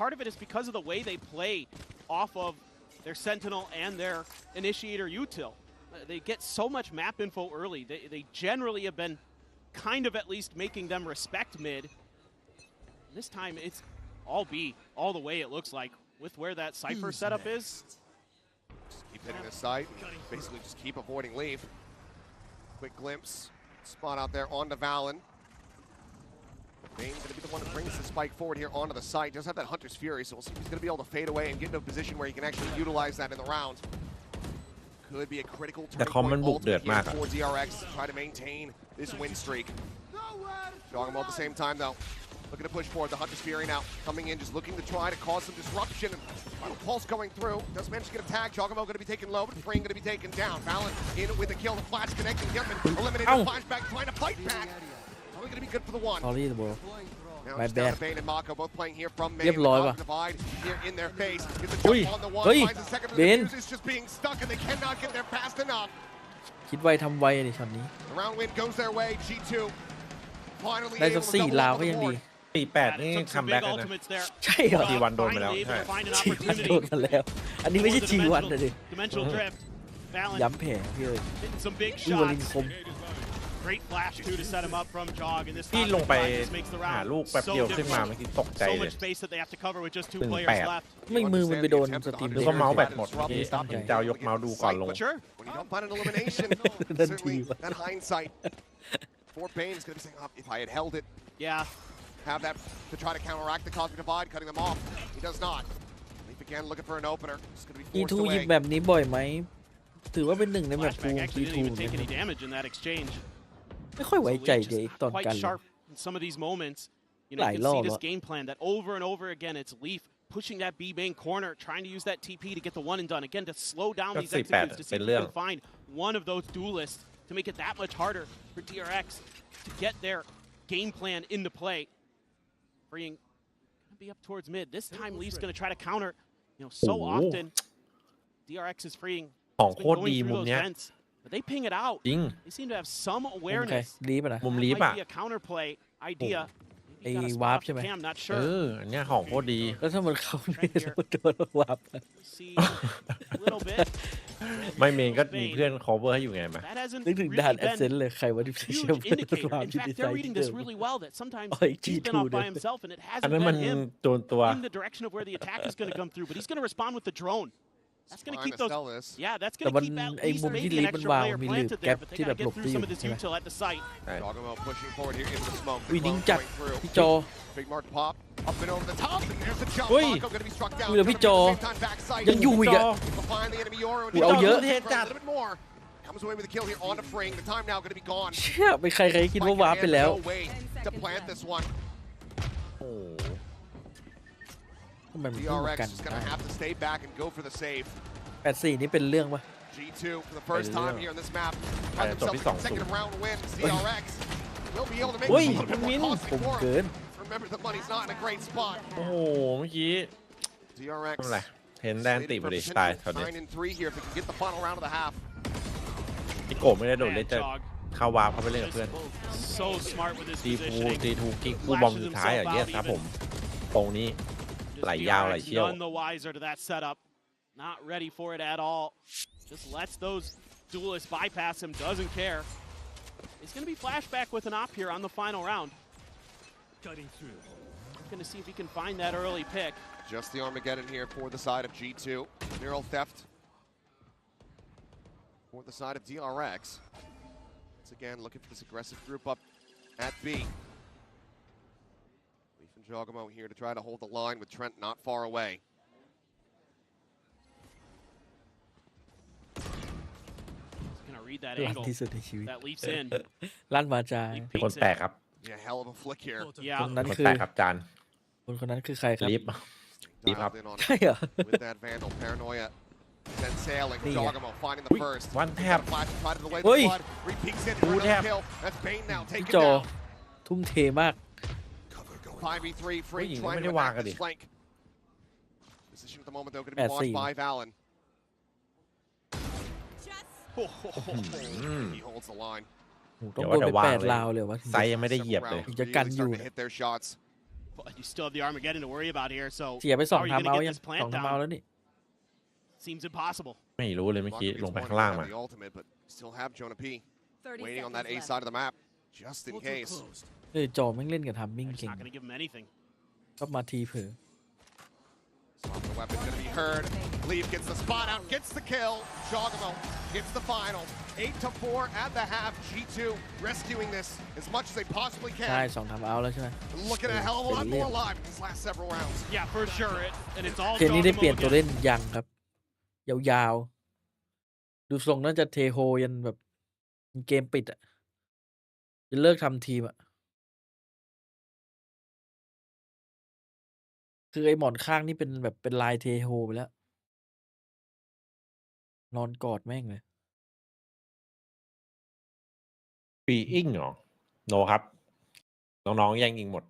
Part of it is because of the way they play off of their Sentinel and their Initiator util. They get so much map info early. They generally have been kind of at least making them respect mid. This time it's all B, all the way it looks like, with where that Cypher setup is. Keep hitting this site. Basically just keep avoiding leave. Quick glimpse. Spot out there onto Valen. Bane's going to be the one that brings the spike forward here onto the site. Does have that Hunter's Fury, so we'll see if he's going to be able to fade away and get into a position where he can actually utilize that in the round. Could be a critical turning point ultimate here for DRX to try to maintain this win streak. Jogamo at the same time, though. Looking to push forward. The Hunter's Fury now coming in, just looking to try to cause some disruption. Final pulse going through. Doesn't manage to get a tag. Jogamo going to be taken low, but Free going to be taken down. Valen in with a kill. The flash connecting. Gutman eliminated. Flashback trying to fight back. Only going to be good for the one. Sorry, bro. Now My just down bad. to Bane and Mako both playing here from main. เรียบร้อยว่ะ Divide here in their face. Gets a อุ้ย jump on the one. เฮ้ย Finds a second. เบน The fuse is just being stuck and they cannot get there fast enough. คิดไวทำไวนี่ช็อตนี้ The round win goes their way. G2 finally ได้สั able ก to 4 double ลาว up ก็ on ยัง the ดี board. 48 นี่คัมแบ็กเลยนะ ใช่เหรอ ทีวันโดนมาแล้วใช่ 4 วันโดนมาแล้ว อันนี้ไม่ใช่ทีวันนะดิ Dimensional drift. Valen ย้ำแผลพี่เอ้ย hitting some big ดูวลิน shots. คม Great flash too to set him up from Jog, and this พี่ top ลงไป divide just makes the หา round ลูกแป๊บ so เดียวขึ้นมา difficult. เมื่อกี้ตกใจ So เลย much space that they have to cover with just 2 1-8 players left. ไม่มือมันไปโดนสตรีม หรือว่าเมาส์แบตหมดเมื่อกี้จะเอายกเมาส์ดูก่อนลง But sure, when you don't find an elimination, certainly that hindsight for Bane is going to be saying, oh, if I had held it, Yeah, have that to try to counteract the cosmic divide, cutting them off. He does not. Leaf again looking for an opener. Just going to be forced ทูหยิบ away. แบบนี้บ่อยไหม ถือว่าเป็นหนึ่งในแบบทู flashback actually didn't ทู even take any damage in that exchange. ไม่ค่อยไว้ So ใจ Leaf เด็ก just ตอน quite กันเลย sharp in some of these moments. You know, หลาย you ร can อบ see แล้ this ว game plan that over and over again, it's Leaf pushing that B main corner, trying to use that TP to get the one and done. Again, to slow down these executions, to see if we can find one of those duelists to make it that much harder for DRX to get their game plan into play. Freeing gonna be up towards mid. This time Leaf's gonna try to counter. You know, so often DRX is freeing. ของ It's โค been ตร going ดี through มุม those เนี้ย vents, but they ping it out. จริง They seem to have some โอเค awareness. รีบอ่ะนะ มุม That ลีฟ might อ่ะ be a counterplay idea. Maybe ไอ้ gotta spot วาร์ป off ใช่ไหม Cam, not เอ sure. ออันเนี้ยของโคตรดี แล้วถ้ามันเข้าเนี่ยแล้วมันโดนวาร์ป See a little bit. ไม่เมนก็มีเพื่อน cover ให้อยู่ไงมา That hasn't นึกถึงด่าน really แอดเซน been เลยใครว่าที่ a เชื่อ huge มันวา indicator. ร์ป In ที่ fact, ดีไซ they're น์ reading เดิ this ม really well. That sometimes โอ้ย he's been G2 off by เนี่ย himself, and it อัน hasn't นั้นมัน been him โดนตัว in the direction of where the attack is going to come through. But he's going to respond with the drone. That's going to Trying keep to those. sell this. Yeah, that's แต่ going มั to น keep at ไอ้ least มุมที่ maybe ลี an ฟมัน extra วาง player มีหลืบ planted แก๊ there. ป But they ที่ got แบ to บ get หลบ through ได้อ some ยู่ of this ใช่ไหม util at the site. Jogamo pushing forward here into the smoke. อุ้ยดิ้งจัดพี่จอ Big mark pop. Up and over the top, and there's a jump. เฮ้ย Mako going to be struck down. อุ้ยแล้วพี่จอ Same time backside. ยังอยู่อีกอะ Behind the enemy Yoro. อุ้ยเอาเยอะ A little bit more. Comes away with a kill here on the Fring. The time now going to be gone. เชี่ยไปใครคิดว่าวาร์ปไปแล้ว No way to plant this one. โอ้ ทำไมมันเพิ่งมา DRX กัน is going to have to stay back and go for the save. 84 นี่เป็นเรื่องปะ G2 for the first time here on this map. Ay, Find themselves topi a second round win. DRX will be able to make เฮ้ย this a little คุ bit ณมิน more ผม costly for เกิน him. Remember, the money's not in a great spot. โอ้โหเมื่อกี้ DRX ไม่เป็นไรเห็นแดนติดพอดีตายแถวนี้ 9 and 3 here if they can get the final round of the half. ไอโกะไม่ได้โดนเล่นจะ Jog เข้าวาร์ปเข้าไปเล่นกับเพื่อน so smart with his ตีฟู positioning. ตีทูกิกกูบอมสุดท้ายอ่ะเยี่ยครับผมตรงนี้ Just ไหลยาวไหล DRX เชี่ยว none the wiser to that setup. Not ready for it at all. Just lets those duelists bypass him. Doesn't care. He's going to be flashback with an op here on the final round. Going to see if he can find that early pick. Just the Armageddon here for the side of G2. Mural theft for the side of DRX. Once again, looking for this aggressive group up at B. Leaf and Jogamo here to try to hold the line with Trent not far away. He's going to read that ลั่น angle. ที่สุดในชีวิต That leaps in. ลั่นวาจา He มีคน peeks แตก it. ครับ Yeah, hell of a flick here. คน Yeah. นั้น คน คือ แตกครับจาน คนนั้นคือใครครับ ลิฟต์ Deep Dialed up. in on ใช่เหรอ it with that Vandal paranoia. Then sailing. Yeah. Jogamo finding the Ui, first. one tap. Flash tried to delay Ui. the flood. Repeats it for Two another tap. kill. That's Bane now พี่ taken จอ down. ทุ่มเทมาก 5v3 Ui, free nhìn trying mấy to đứa attack hoa kìa this đi. flank. Position at the moment though going to be watched 84 by Valen. อืม He holds the line. โหต้องโดนไป8 ลาวเลยวะ ไซส์ยังไม่ได้เหยียบเลย Rounds จะกัน really อยู่ starting to hit their shots. But you still have the Armageddon to worry about here. So เสียไป how are you 2 ทำ going to เอา get ยัง this plant 2 ทำเอา down? แล้วนี่ Seems impossible. ไม่รู้เลยเมื่อกี้ Luckily, ล it's งไป one ข้างล่าง hit มา on the ultimate, but still have Jonah P 30 waiting on that seconds A left. side of the map, just in case. จอแม่งเล่นกับทัมมิ่ง They're just เก่ง not going to give him anything. ก็มาทีเผลอ Swap the weapon, gonna be heard. Leaf gets the spot out, gets the kill. Jogamo gets the final. 8-4 at the half. G2 rescuing this as much as they possibly ใช่ can. 2 ทำเอาแล้วใช่ไหม Looking at a hell of a lot more alive in these last several rounds. Yeah, for sure. And it's all เทนนี้ได้เปลี่ยน Jogamo ตัว again. เล่นยังครับ ยาวๆ ดูทรงน่าจะเทโฮยันแบบเกมปิดอ่ะจะเลิกทำทีมอ่ะ คือไอ้หมอนข้างนี่เป็นแบบเป็นลายเทโฮไปแล้ว นอนกอดแม่งเลย ปีอิงเหรอโนครับ น้องๆแย่งยิงหมด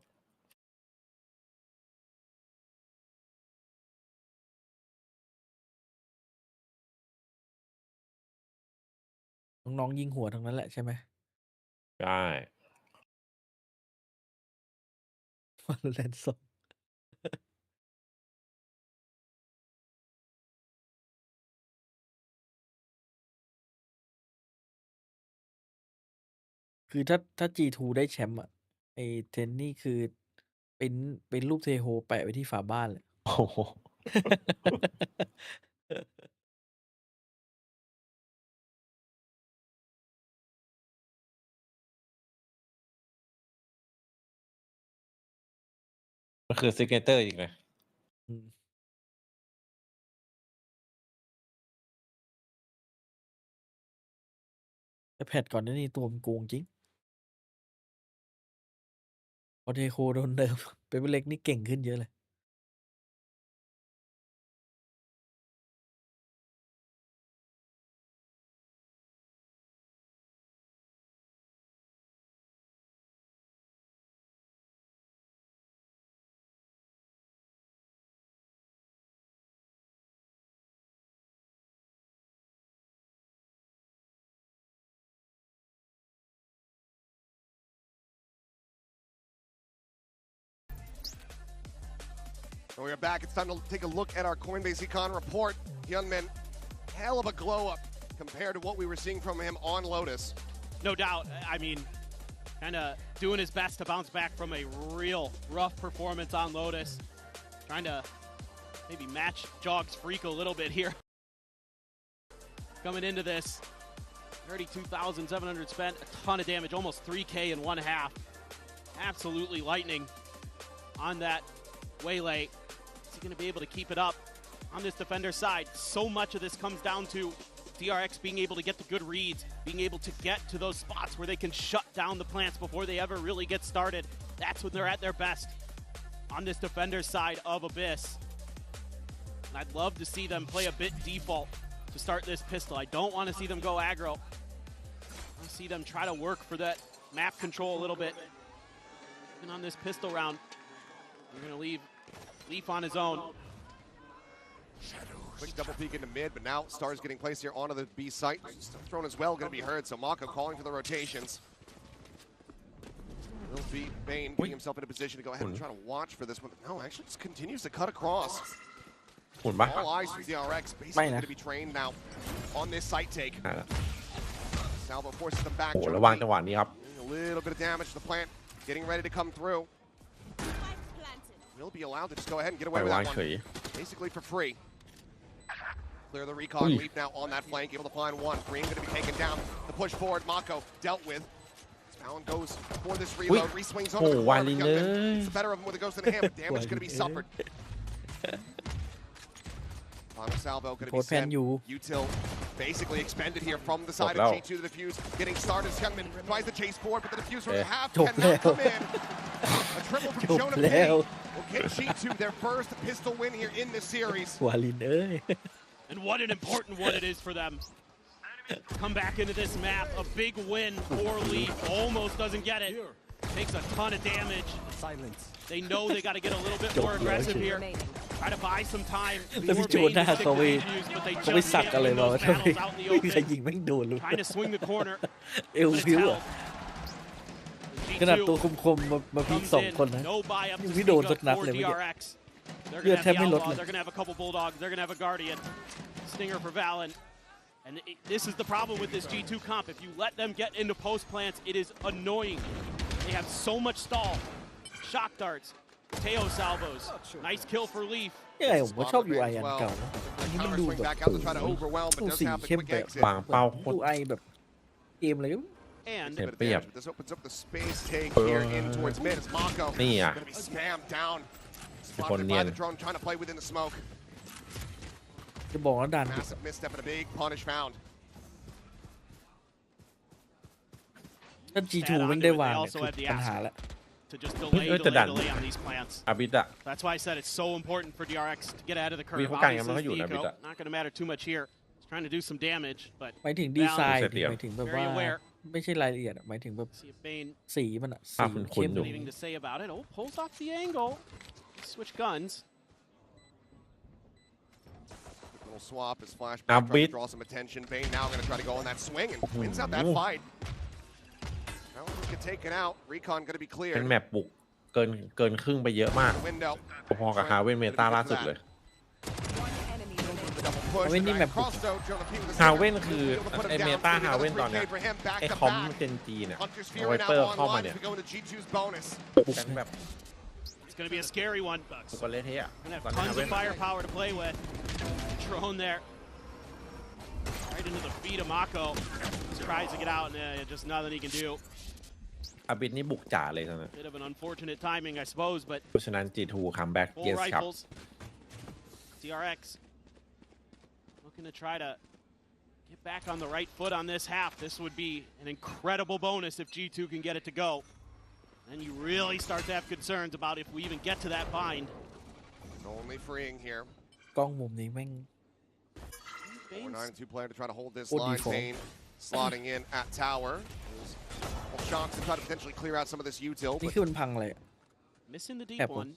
น้องๆยิงหัวทั้งนั้นแหละใช่ไหม ใช่ Valorant 2 คือถ้า G2 ได้แชมป์อ่ะ ไอ้เทนนี่คือเป็นรูปเทโฮแปะไว้ที่ฝาบ้านเลย โอ้โห มันคือซิกเนเจอร์อีกเลย อืม แต่แพทก่อนหน้านี้ตัวมันโกงจริง พอเทโคโดนเนิร์ฟ เปเปอร์เล็กนี่เก่งขึ้นเยอะเลย So we are back. It's time to take a look at our Coinbase Econ report. Hyunmin, hell of a glow up compared to what we were seeing from him on Lotus. No doubt. I mean, kind of doing his best to bounce back from a real rough performance on Lotus. Trying to maybe match Jog's freak a little bit here. Coming into this, 32,700 spent, a ton of damage, almost 3K in one half. Absolutely lightning on that waylay. Is he going to be able to keep it up on this defender side? So much of this comes down to DRX being able to get the good reads, being able to get to those spots where they can shut down the plants before they ever really get started. That's when they're at their best on this defender side of Abyss. And I'd love to see them play a bit default to start this pistol. I don't want to see them go aggro. I want to see them try to work for that map control a little bit. And on this pistol round, we're going to leave Leaf on his own. Quick double peek into mid, but now Star's getting placed here onto the B site. Still thrown as well, going to be heard. So Mako calling for the rotations. Will be Bane getting himself in a position to go ahead and try to watch for this one. No, actually just continues to cut across. หุ่นปะ All eyes from DRX basically going to be trained now on this site take. Salvo forces them back. โอ้โหระวังจังหวะนี้ครับ A little bit of damage to the plant. Getting ready to come through. Will be allowed to just go ahead and get ปล่ away อย with วาง that เฉ one. ย Basically for free. Clear the recon. Leap now on that flank, able to find one. Green going to be taken down. The push forward, Mako dealt with. Talon goes for this reload. Reswings over the corner. It's the better of him with a ghost in the hand, but damage going to be suffered. Final salvo going to be sent. Util basically expended here from the side of G2. The defuse getting started. Hyunmin tries to chase forward, but the defuse from the half cannot come in. A triple from Jonah P will get G2 their first pistol win here in this series. วาลินเอ้ย And what an important one it is for them. Come back into this map, a big win for Leaf. Almost doesn't get it. Takes a ton of damage. Silence. They know they got to get a little bit more aggressive here. Try to buy some time. แล้วพี่โจหน้าเขาไปสักอะไรมาวะทำไมไม่มีใครยิงแม่งโดนเลย Trying to swing the corner. เอวพิ้วอะขนาดตัวคมๆมาพีค2 คนนะยังไม่โดนสักนัดเลยเมื่อกี้ They're going to have the Outlaw, they're going to have a couple Bulldogs, they're going to have a Guardian. Stinger for Valen. And this is the problem with this G2 comp. If you let them get into post plants, it is annoying. They have so much stall. Shock darts, Teo salvos. Nice kill for Leaf. ยังไงผมก็ชอบ UI อันเก่านะอันนี้มันดูแบบดูสีเข้มแบบ วางเป้าโคตร UI แบบเกมเลย And Hey, Bam. This opens up the space take here in towards mid as Mako is นี่อ่ะ going to be spammed down. คน Spotted เนี by ยน the drone trying to play within the smoke. จะบอกแล้วดัน Massive misstep and a big punish found. ถ้า G2 ไม่ได้วางเนี่ยคือปัญหาแล้ว to just delay, Ôi, delay, đàn. delay on these plants. อาบิดอะ That's why I said it's so important for DRX to get ahead of the curve. เขากันกันมัน Obviously, ก็อยู่นะ Nico, บิดอะ not going to matter too much here. He's trying to do some damage, but หมายถึงดีไซน์ เสีย หมายถึงแบบ very ว่า aware. ไม่ใช่รายละเอียดอะหมายถึงแบบ See if Bane สีมันอะสี ภาพมันคุ้น เข้ม อยู่ anything to say about it. Oh, pulls off the angle. Switch guns. Little swap as Now flashback trying to beat. draw some attention. Bane now going to try to go on that swing and wins out that fight. Now we get taken out. Recon going to be เป็น cleared. แมปบุกเกินครึ่งไปเยอะมาก Window. พอๆกับฮาเว่นเมตาล่าสุดเลย One enemy remaining. The double push. Haven The ni guy map across though. Jonah P with the ฮา center. เว่นคือ Able to put him ไอ down. เมตา Another ฮาเว่นตอนเนี้ย 3K for him. Back ไอ to คอม back. เจนจีเนี่ย Hunter's เอา Fury ไว now เปอร์เข้ามา online เนี่ย as we go into G2's bonus. กันแบบ It's going to be a scary one. บุกกันเละเทะอะ Gonna have ตอนนี้ฮา tons เว่ of น firepower to play with. Drone there. Right into the feet of Mako. Just tries to get out, and just nothing he can do. อาบิดนี่บุกจ๋าเลยตอนนั้น Bit of an unfortunate timing, I suppose, but เพราะฉะนั้น G2 คัมแบ็ก full เยสครับ rifles. DRX looking to try to get back on the right foot on this half. This would be an incredible bonus if G2 can get it to go. Then you really start to have concerns about if we even get to that bind. Only freeing here. กล้องมุมนี้แม่ง We're 9-2 player to try to hold this What line. default? Bane slotting in at tower. Well, Shocks to try to potentially clear out some of this util. นี่ But คือมันพังเลยอะ Missing the deep Pepper. one.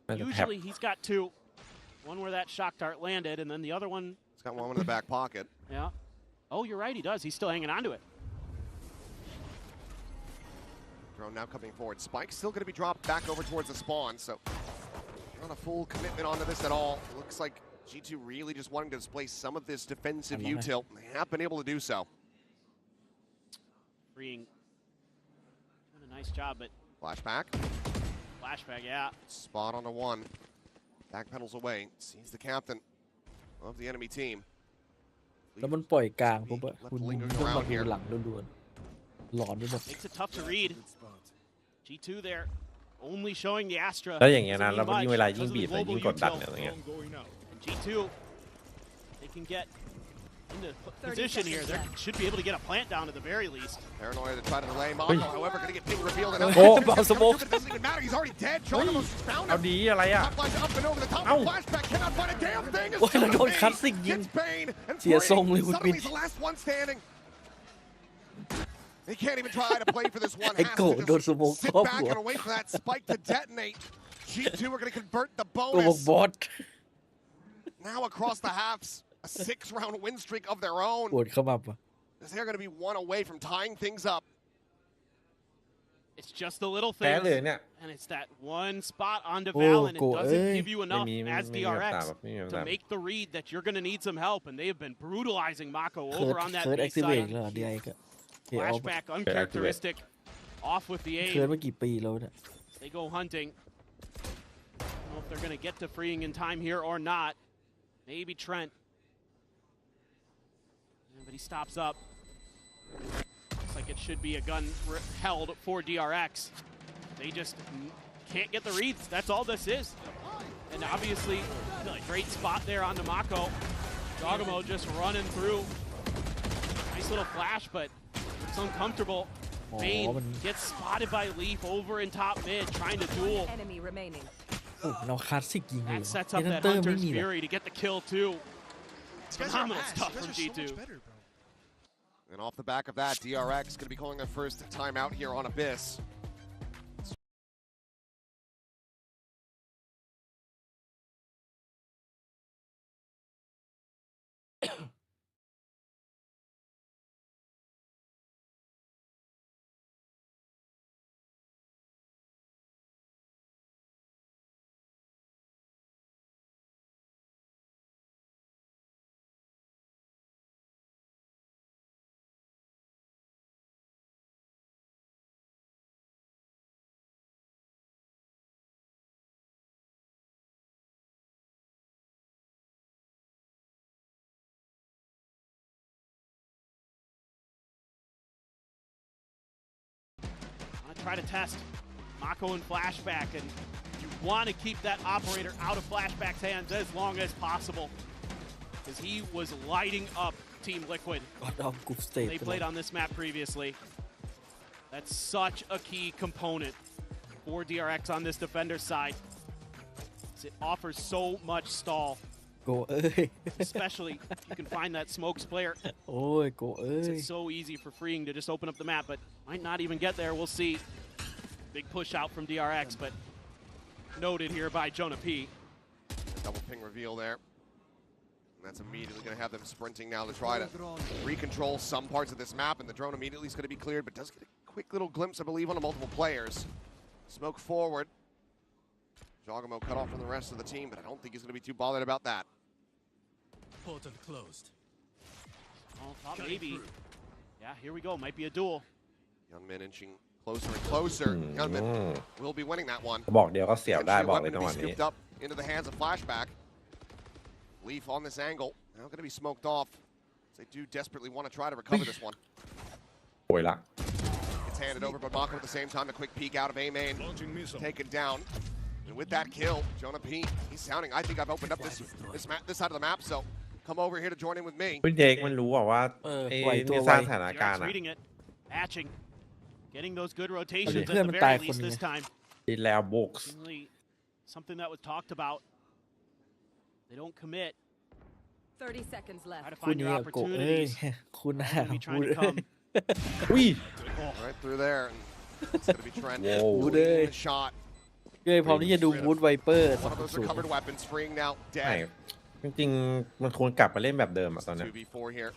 น่าจะแท็บ Usually he's got two. One where that shock dart landed, and then the other one, he's got one in the back pocket. yeah. Oh, you're right, he does. He's still hanging on to it. Drone now coming forward. Spike's still going to be dropped back over towards the spawn, so not a full commitment onto this at all. It looks like G2 really just wanting to display some of this defensive util. They have been able to do so. Freeing. Doing a nice job, but Flashback. flashback, yeah. Spot on the one. Backpedals away. Sees the captain of the enemy team. แล้วมันปล่อยกลางปุ๊บอะคุณต้องมาดูหลังด่วนๆหลอนไปหมด Makes it tough to read. G2 there, only showing the Astra. แล้วอย่างเงี้ยนะ doesn't แล้ว mean ยิ่ง much เวลา because ยิ่ง of the บีบแล้ว global ยิ่งกดดัน util. อะไรเงี้ย And G2, they can get into position here. They should be able to get a plant down at the very least. Paranoia to try to delay. Mako, however, going to get big revealed. And Oh, it smoke. doesn't even matter. He's already dead. Jonas found เอา him. ดีอะไรอ่ะ Top flies up and over the top. Ow. Flashback cannot find a damn thing. It's โอ้ยแล้วโดน Bane. คลาสสิกยิง Gets Bane and เสียทรง free. เลยคุณ Suddenly ปิด he's the last one standing. They can't even try to play for this one. ไอ้ Has โก to โดน just สโมก sit ครอบ back หัว and wait for that spike to detonate. G2 are going to convert the ตัวบอก bonus. บอส Now across the halves, a 6-round win streak of their own. ปวดเข้ามาปะ As they're going to be one away from tying things up. It's just the little แพ้ things. เลยเนี่ย And it's that one spot onto Oh, Val, and it go, doesn't eh. give you enough Maybe- as maybe DRX I'll stop, maybe to I'll make the read that you're going to need some help. And they have been brutalizing Mako เคิร์ over ด on that เคิร์ด B แอคทีเวต side. แล้ว DRX อะเดี๋ยวเอา Flashback uncharacteristic. Off with the เคิร์ด aim. มากี่ปีแล้วเนี่ย They go hunting. I don't know if they're going to get to freeing in time here or not. Maybe Trent. Yeah, but he stops up. Looks like it should be a gun held for DRX. They just can't get the reads. That's all this is. And obviously, great spot there on the Mako. Jogamo just running through. Nice little flash, but it's uncomfortable. Bane gets spotted by Leaf over in top mid, trying to duel. Enemy remaining. โอ้เราคลาสสิกยิงเลย That sets เฮ up นัน that เตอร์ไม่ Hunter's มีหรอก Fury to get the kill too. These guys are Phenomenal ass. stuff You guys from are so G2. much better, bro. And off the back of that, DRX going to be calling their first timeout here on Abyss. try to test Mako in flashback, and you want to keep that operator out of flashback's hands as long as possible, because he was lighting up Team Liquid. They played on this map previously. That's such a key component for DRX on this defender side. It offers so much stall. Go Especially, you can find that smokes player. It's so easy for Freeing to just open up the map, but might not even get there. We'll see. Big push out from DRX, but noted here by Jonah P. Double ping reveal there. And that's immediately going to have them sprinting now to try to recontrol some parts of this map, and the drone immediately is going to be cleared, but does get a quick little glimpse, I believe, on multiple players. Smoke forward. Jogamo cut off from the rest of the team, but I don't think he's going to be too bothered about that. Portal closed. Oh, thought maybe. Yeah, here we go. Might be a duel. Youngmin inching closer and closer. Youngmin will be winning that one. บอกเดียวก็เสียบได้บอกเลย Weapon จัง to ห be วะนี้ scooped up into the hands of Flashback. Leaf on this angle. Now going to be smoked off. They do desperately want to try to recover this one. โวยละ It's handed over, but Mako at the same time, a quick peek out of A main. Taken down. And with that kill, Jonah P, he's sounding, I think I've opened up this side of the map, so come over here to join in with me. พี่เด็กมันรู้ว่านี่สร้างสถานการณ์ DRX reading it, matching, getting those good rotations at เพื่อน the มัน very ตายคน least นึง this time. ดีแล้วบุก Really something that was talked about. They don't commit. 30 seconds left. Try to คู่ find นี้ your โกเอ้ย opportunities. คุณน่า Enemy trying to come. อุ้ย Right through there. And it's going to be Trent. Whoa. Clean shot. เอ้ยพร้อมที่จะดูวูดไวเปอร์ One of those recovered weapons, freeing now ไม่ dead. จริงๆมันควรกลับมาเล่นแบบเดิมอะตอนนี้ 2v4 here.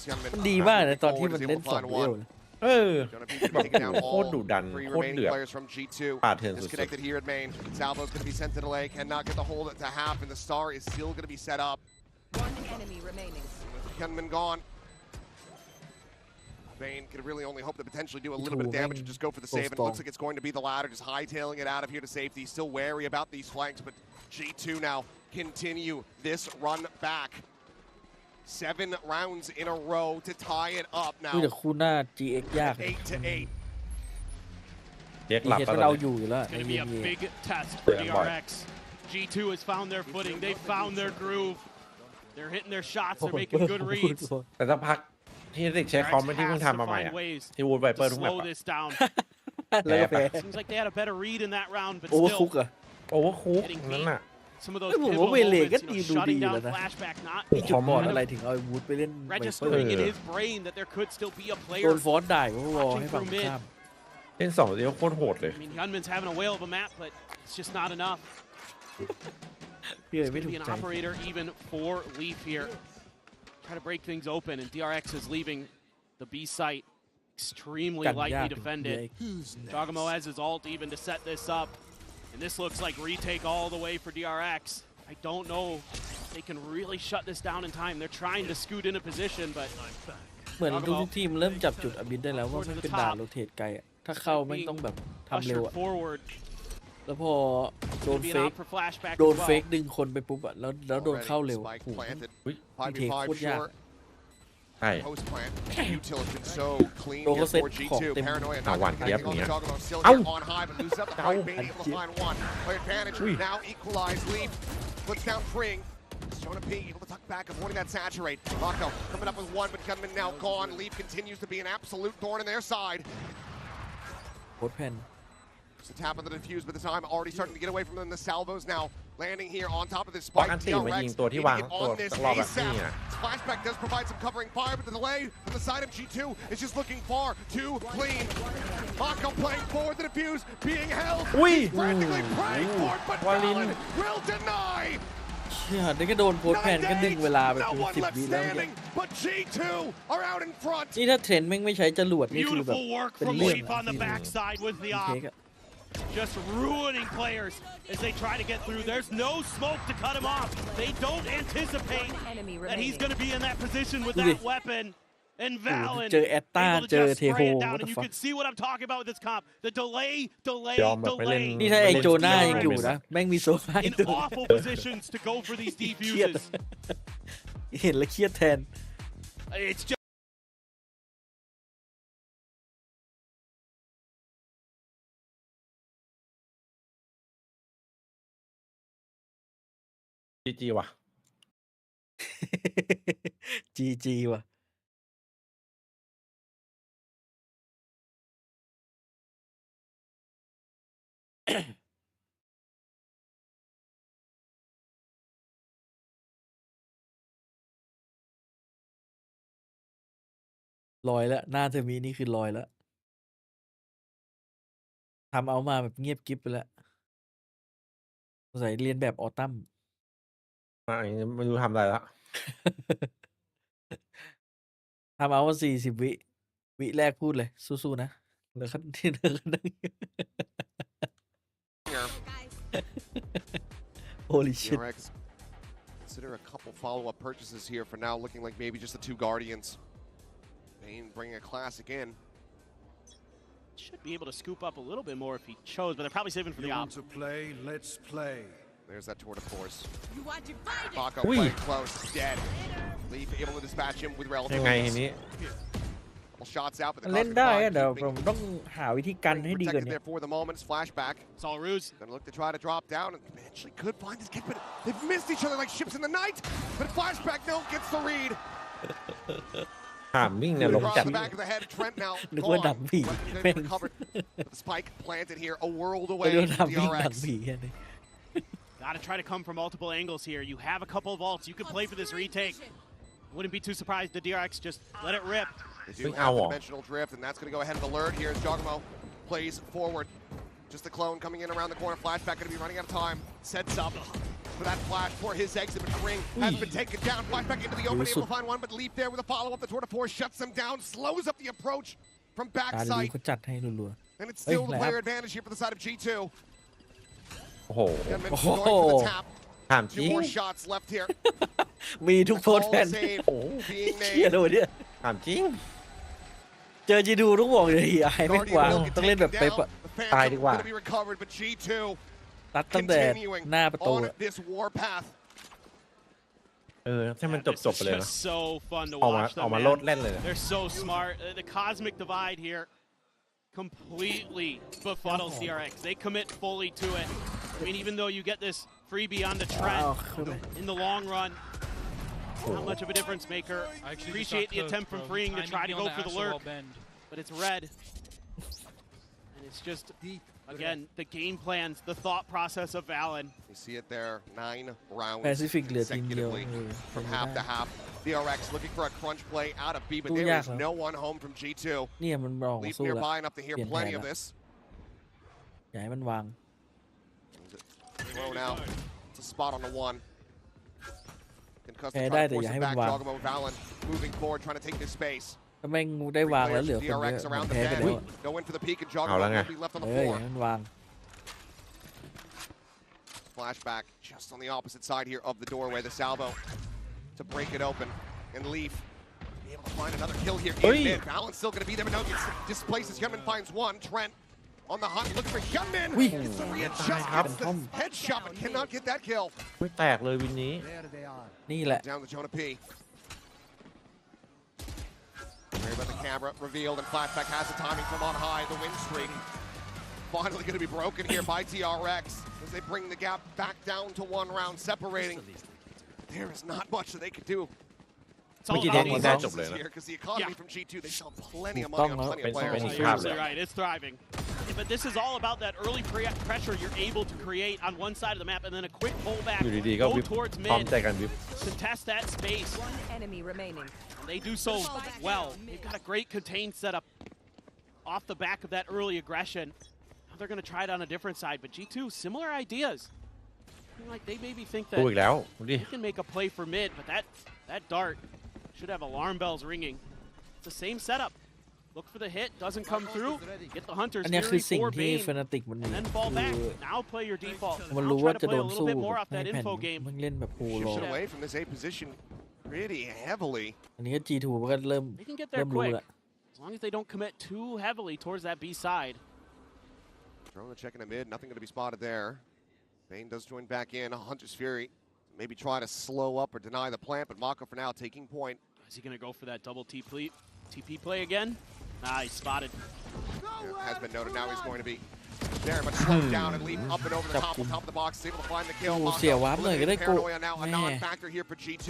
Youngmin มันดีมากนะตอนที่มันเล่น able to 2 find เวล one. เออ Jonah P แบบ taking down โคตร all ดุดัน three โคตร remaining เดือด players from G2. ปาดเถื่อนสุด Disconnected here at main. Salvo's going to be sent to delay. Cannot get the hold to half, and the star is still going to be set up. One enemy remaining. Kenman gone. Bane can really only hope to potentially do a little bit of damage and just go for the save. And it looks like it's going to be the latter, just hightailing it out of here to safety. Still wary about these flanks, but G2 now continue this run back. 7 rounds in a row to tie it up ดู now. แต่คู่หน้า GX ยาก 8 to 8. เด็กหลับ เห็น ต มัน ลอ เอา ด อยู่อยู่แล้ว It's ใน going to เก be ม a นี้ big test for Yeah, boy. DRX. G2 has found their footing. They found their groove. They're hitting their shots. They're making good reads. แต่สักพักที่เด็กใช้คอมที่เพิ่งทำมาใหม่อะ ที่วูดไวเปอร์ To ทุกแมป slow อะ this down. แล้วก็แพ้ Seems like they had a better read in that round, but โอเวอร์คุก still อะ โอเวอร์คุกนั่นน่ะ some of those ผม pivotal ว่าเวเลก็ moments, ดี you know, ดูดี shutting อยู่ down แล้วนะ flashback, not มีจุดบอดอะไรถึงเอาวูดไปเล่นไวเปอร์ registering in his brain that there could still be a โด player. นฟอสได้ก็วอให้ฝั่งข้าม เล่น2 เดียวโคตรโหดเลย I mean, Gunman's having a whale of a map, but it's just not enough. พี่เอ๋ It's ไม่ going to ถู be ก an ใจ operator even for Leaf here. Try to break things open, and DRX is leaving the B site extremely กันยาก lightly ถึง defended. Jogamo has his ult even to set this up, and this looks like retake all the way for DRX. I don't know if they can really shut this down in time. They're trying to scoot into position, but เหมือนทุกทีมเริ่มจับจุดอบินได้แล้วว่ามันเป็นด่านโรเทตไกลอะถ้าเข้าไม่งต้องแบบทำเร็ว ushered อะ forward. แล้วพอโดน Gonna be เฟ an ก out for flashback โด as นเฟก well. ดึงคนไปปุ๊บอะแล้วโดนเข้าเร็ว Spike โอ้โห planted. มีเทค 5v5 โคตรยาก short. ใช่ Post plant. Util has been so clean Roll here set forของ G2. เต็ม Paranoia อ่ะ not หวาน getting เจี๊ยบ on เนี่ย Jogamo still เอ้า on high, but loses up the fight. Being able to find one. Play advantage. Now equalize. Leaf puts down Freeing. Jonah P able to tuck back, avoiding that saturate. Mako coming up with one, but Gunman now gone. Leaf continues to be an absolute thorn in their side. โคตรแผ่น Just a tap on the defuse, but the time already starting to get away from them. The salvos now landing here on top of this spike. อันตีมายิงตัวที่วางตัวต้องรอแบบนี้อะ Flashback does provide some covering fire, but the delay from the side of G2 is just looking far too clean. Mako playing forward, the defuse being held. อุ้ย He's frantically praying for it, but วาลิน Valorant will deny. เชี่ยนี่ก็โดนโพสต์แผ่นก็ดึงเวลาไป No เป็น one 10 left วิแล้วเนี่ย standing, but G2 are out in front. นี่ถ้าเทรนด์แม่งไม่ใช้จรวดนี่คือแบบ Beautiful work เป็น from เรื่อง Leaf on the backside with the เท op. คอะ Just ruining players as they try to get through. There's no smoke to cut him off. They don't anticipate Enemy that he's remaining. going to be in that position with Look that at- weapon. And Valen เจอแอตตา able to เจอ just เทโฮ spray it down, what and the you fuck can see what I'm talking about with this comp. The delay, ยอมแบบไปเล่น delay. นี่ถ้าไอโจน่า เล่น ยังอยู่นะ แม่งมีโซฟา In ตัว awful positions to go for these เครียด defuses. เห็นแล้วเครียดแทน It's just จีว่ะ จีว่ะลอยแล้วหน้าเธอมีนี่คือลอยแล้วทำเอามาแบบเงียบกิ๊บไปแล้วสงสัยเรียนแบบออตัม ไม่รู้ทำอะไรละ ทำเอาว่า40 วิแรกพูดเลย สู้ๆนะแล้วขั้นที่เดินนั่ง Holy shit DRX consider a couple follow-up purchases here for now, looking like maybe just the 2 Guardians. Bane bringing a classic in. Should be able to scoop up a little bit more if he chose, but they're probably saving for the op. To play, let's play. There's that tour de force. Baco playing close, dead. Leaf able to dispatch him with ยัง relative ไงที ease. นี้ Couple shots out, but the เล่น cosmic ได้ Fire อะเดี๋ยว keeping ผมต้องหาวิธีกันให้ดีกว่า protected นี้ there for the moment. Flashback. It's all ruse. Gonna look to try to drop down and eventually could find this kid, but they've missed each other like ships in the night. But Flashback no gets the read. ถามวิ่งเนี่ยลง Across จัด the back of the head, Trent now นึกว่า gone. หนังผี Weapon แม่ง recovered. But the spike planted here, a world ไป away โดน from ทำวิ่งหนัง DRX. ผีอันนี้ Gotta try to come from multiple angles here. You have a couple of ults. You can play for this retake. Wouldn't be too surprised the DRX just let it rip. They do have the dimensional drift, and that's going to go ahead and alert here as Jogamo plays forward. Just a clone coming in around the corner. Flashback going to be running out of time. Sets up for that flash for his exit, but the ring has been taken down. Flashback into the open, able to find one, but Leap there with a follow-up. The tour de force shuts them down, slows up the approach from การรี backside. เขาจัดให้รัว And it's still the player advantage here for the side of G2. โอ้โห Gunman going for the tap. ถามจริ 2 ง more shots left here. ๆมีทุกโพสต์แผ่น Save โอ้โห being เชี่ย made. เลยเนี่ย ถามจริง เจอจีดูต้องบอกเลยไอ้ไม่กวางต้องเล่นแบบเป๊ปอะ The ตายดีกว่า Phantom gonna be recovered, but G2 ตัดตั้งแต่ continuing หน้าประตู on อะ this warpath. ให้มัน This จบ is ไปเลยนะ just so fun to ออกมา watch ออก them, มา man. โลดเล่นเลยนะ They're so smart. The cosmic divide here completely befuddles DRX. They commit fully to it. I mean, even though you get this freebie on the trend in the long run, not much of a difference maker. Appreciate the attempt from Freeing to try to go for the lurk, but it's red. And it's just, again, the game plans, the thought process of Valen. You see it there, 9 rounds Pacific เหลือทีมเดียว consecutively from half to half. DRX looking for a crunch play out of B, but สู้ there ยาก is แล้ว no one home from G2. เนี่ยมันออกมา Leap สู้แล้ว nearby enough to hear Bien plenty played of up. this. อย่าให้มันวาง Thrown out. It's a spot on the 1. Concussed to แพ้ try ได้ to แต่อ force ย่า it ให้มัน back. วาง Jogamo Valen moving forward, trying to take this space. ถ้าแม่งได้วางแล้วเหลือคนเยอะ DRX มัน around the แพ้ไป bend. แล้วอะ Go in for the peak, and เอาแล้ว Jogamo ไง will be left on the อย่า floor. ให้มันวาง Flashback just on the opposite side here of the doorway. The salvo to break it open. And Leaf be able to find another kill here in mid. Valen's still going to be there, but no, gets displaces. Gunman finds one. Trent on the hunt, looking for Gunman. It's the readjust, gets the headshot, but cannot get that kill. ไม่แตกเลยวินนี้ นี่แหละ Down to Jonah P. Worry about the camera revealed, and Flashback has the timing from on high. The win streak finally going to be broken here by DRX as they bring the gap back down to 1 round, separating. There is not much that they can do. It's all Maybe about they these need that ults. job later. Because the economy Yeah. from G2, they sell plenty of money on plenty of players. It's You're absolutely right. It's thriving. Yeah, but this is all about that early pressure you're able to create on one side of the map, and then a quick pullback, อยู่ดีๆก็ go วิบ towards พร้อม mid, ใจกันวิบ contest that space. One enemy remaining. And they do so well. They've got a great contained setup off the back of that early aggression. Now they're going to try it on a different side, but G2, similar ideas. Like they maybe think ดู that อีกแล้วดูดิ they can make a play for mid, but that dart should have alarm bells ringing. It's the same setup. Look for the hit, doesn't come through. Get the Hunter's อันนี้คือ Fury สิ่ง for ที่ Bane, แฟนาติกมัน and then fall back. คือ Now play your default. มัน Now รู้ try ว่า to จะ play โด a น little สู้ bit more off ใน that แผ่น info game. มันเล่นแบบโหรอ Away from this A position pretty heavily. อันนี้ก็ G2 มันก็เริ่ม They can get เริ่ there มรู้ quick. ละ As long as they don't commit too heavily towards that B side. Throwing the check in the mid, nothing going to be spotted there. Bane does join back in. Hunter's Fury maybe try to slow up or deny the plant, but Mako for now taking point. Is he going to go for that double TP play again? Nah, he's spotted. Has been noted now he's going to be There, but slowed down and leap up and over the top of the box, able to find the kill. เสียวับเลยก็ได้กู Paranoia now a non-factor here for G2.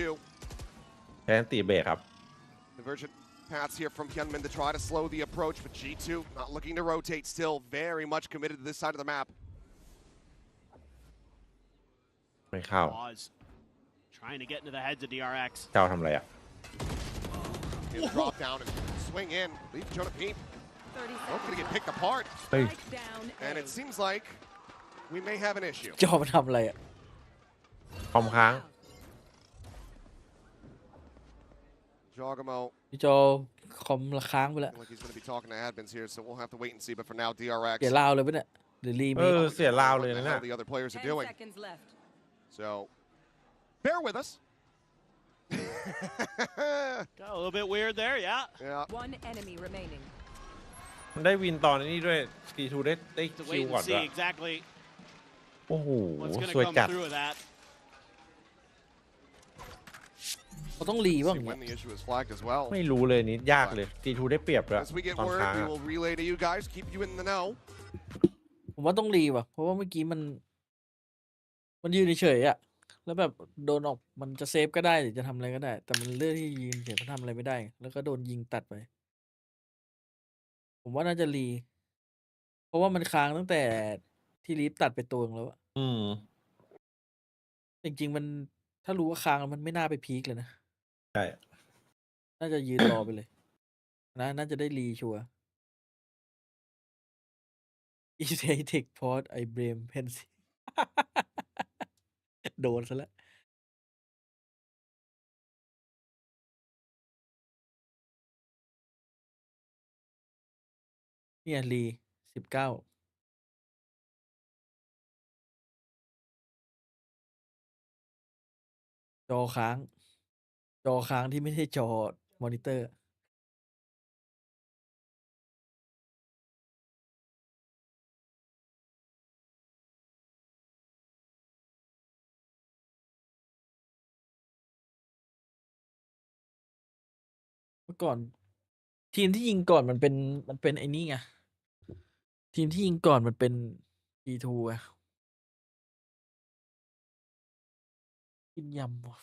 แทนตีเบรกครับ Divergent paths here from Hyunmin to try to slow the approach, but G2 not looking to rotate, still very much committed to this side of the map. ไม่เข้า Trying to get into the heads of DRX. เจ้าทำอะไรอ่ะ Drop down and swing in. Leave Jonah Peep. 30 Both seconds. gonna get picked apart. เฮ้ย Strike down. And it seems like we may have an issue. จอมันทำอะไรอ่ะ คอมค้าง Jogamo พี่จอคอมละค้างไปแล้ว like he's gonna be talking to admins here, so we'll have to wait and see. But for now, DRX. เดี๋ยวลาวเลยปะเนี่ยหรือรี เอ เมค อเสียลาวเลย What นะ the เนี่ย hell the other players are 10 doing. seconds left. So bear with us. Got a little bit weird there, yeah. Yeah. One enemy remaining. มันได้วินตอนนี้ด้วยตีทูได้ To คิว wait ก่อน and ด้ว see ย exactly โอ้โห what's going สวย to จั come ด through with that. เขาต้องรีบ้าง See เนี่ย when the issue is flagged as well. ไม่รู้เลยนี่ยากเลยตีทูได้เปรียบด้วย As we get ตอน word, ค้าง we อะ will relay to you guys, keep you in the know. ผมว่าต้องรีว่ะ เพราะว่าเมื่อกี้มันยืนเฉยๆอ่ะ แล้วแบบโดนออกมันจะเซฟก็ได้หรือจะทำอะไรก็ได้ แต่มันเลือกที่ยืนเฉยมันทำอะไรไม่ได้ แล้วก็โดนยิงตัดไป ผมว่าน่าจะรี เพราะว่ามันค้างตั้งแต่ที่ลีฟตัดไปตัวนึงแล้วอะ อืม จริงๆมันถ้ารู้ว่าค้างแล้วมันไม่น่าไปพีคเลยนะ ใช่ น่าจะยืนรอไปเลย นะน่าจะได้รีชัวร์ อีเทเทคพอดไอเบรมเพนซีโดนซะแล้ว เนี่ยรี19 จอค้าง จอค้างที่ไม่ใช่จอมอนิเตอร์ เมื่อก่อน ทีมที่ยิงก่อนมันเป็นไอ้นี่ไง ทีมที่ยิงก่อนมันเป็น G2 อะกินยำว่ะ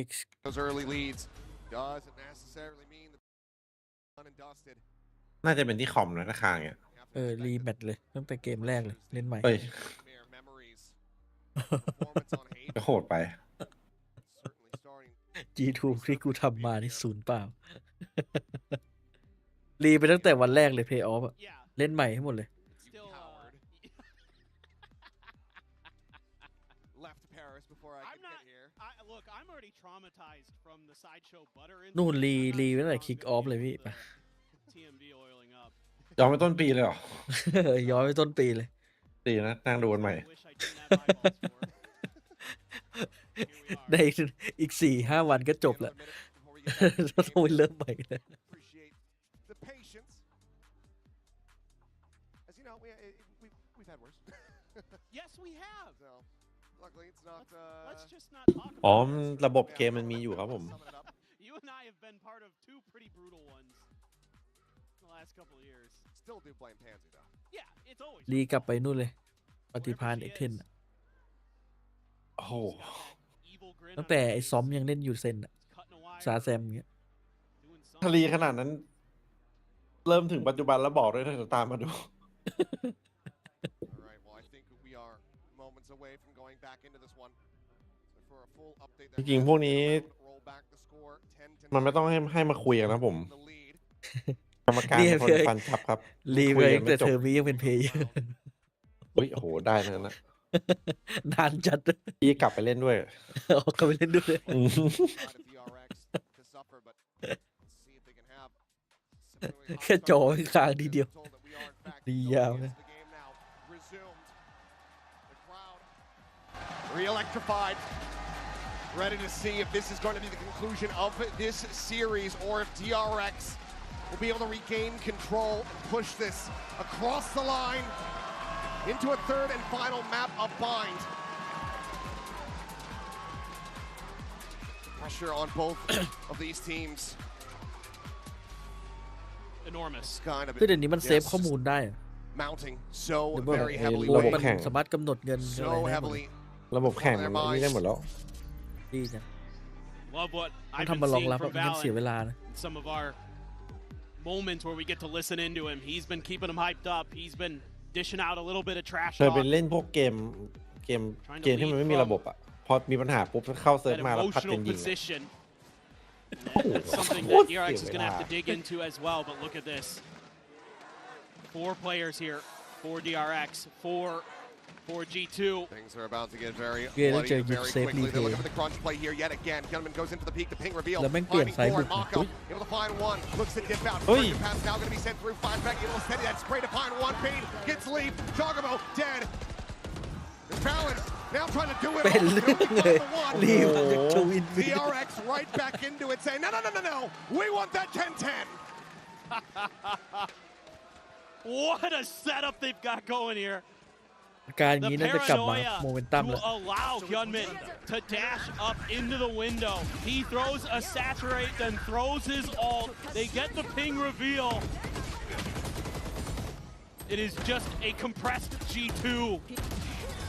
X Those early leads doesn't necessarily mean that done and dusted. น่าจะเป็นที่คอมนะถ้าค้างเนี่ย รีแมตช์เลยตั้งแต่เกมแรกเลย เล่นใหม่ เฮ้ย Memories. Performance on Hate ก็โหดไป certainly starting. G2 ที่กูทำมานี่ศูนย์เปล่า รีไปตั้งแต่วันแรกเลยเพย์ออฟอะ Yeah. เล่นใหม่ให้หมดเลย Still, Left Paris before I I'm could not. get here. Look, I'm already traumatized from the sideshow butter. นู่นรีไปตั้งแต่คิกออฟเลยพี่ ไป TMD oiling up. ยอมไปต้นปีเลยเหรอ ย้อนไปต้นปีเลย ดีนะนั่งดูกันใหม่ Wish I didn't have eyeballs for. Here we are. ได้อีก 4-5 วันก็จบแล้ว Another minute before we get back to the ต้องไป game. เริ่มใหม่เลย Appreciate the patience. As you know, we've had worse. Yes, we have. So, luckily it's not. Let's just not talk อ๋อ about it. ระบบเกมมันมีอยู่ครับผม You and I have been part of two pretty brutal ones. the last couple of years. Still do blame Pansy though. Yeah, it's always. รีกลับไปนู่นเลยปฏิภาณเอ็กเทน โอ้โห ตั้งแต่ไอ้ซอมยังเล่นอยู่เซนอะซาแซมเงี้ย ทะลีขนาดนั้น เริ่มถึงปัจจุบันแล้วบอกด้วยนะเดี๋ยวตามมาดู Alright, well I think we are moments away from going back into this one. So for a full update จริงๆพวกนี้ roll back the score 10 มันไม่ต้องให้มาคุยกันนะผม the lead. กรรมการเป็นคนฟันจับครับ รี คุ เวย กัน แต่ ไม่จ เธ บ อมียังเป็นเพลเยอร์ เฮ้ยโอ้โหได้นะ นานจัด พี่กลับไปเล่นด้วย ออกกันไปเล่นด้วย Side of DRX to suffer, but let's see if they can have similarly high แค่จอ starting ข้างทีเดียว told that we are in fact ดี going ยาว into นะ the game now. Resumed. The crowd re-electrified. Ready to see if this is going to be the conclusion of this series or if DRX will be able to regain control and push this across the line into a third and final map of Bind. Pressure on both of these teams. Enormous. Kind of คือเดี๋ยวนี้มันเซฟข้อมูลได้อะ mounting so หรือว่า very heavily. โค้ด ระบบ มัน แข่ง สามารถกำหนดเงินอะไร So ได้หมด heavily. ระบบแข่งมันนี่ได้หมดแล้ว ดีจัง Love what ต้อง I've ทำมา been รอง seeing รับ from มันเสีย Valorant. เวลานะ Some of our moments where we get to listen into him. He's been keeping them hyped up. He's been dishing out a little bit of trash เคย talk. ไปเล่นพวกเกมที่มันไม่มีระบบอ่ะ พอมีปัญหาปุ๊บเข้าเซิร์ฟ That มาแล้วพัด emotional กันยิงอะ position. That's something that DRX is going to have to dig into as well. But look at this. 4 players here for DRX, 4 for G2. Things are about to get very Yeah, bloody that's a very safe quickly. They're lead looking for the crunch play here yet again. Gunman goes into the peak, the ping reveal. แล้วแม่งเปลี่ยน Finding สาย four บุ and ก Mako able to find one. Looks to dip out. เฮ้ย Conversion pass now going to be sent through. Flashback able to steady that spray to find one. Pain gets leap. Jogamo dead. There's balance. Now trying to do it เป็น all. เรื่องเลย รีบมาจากทูวิน DRX right back into it saying, no. We want that 10-10. What a setup they've got going here. การ The นี้น่าจะกลับมา paranoia โมเมนตัม to แล้ว allow Hyunmin to dash up into the window. He throws a saturate, then throws his ult. They get the ping reveal. It is just a compressed G2,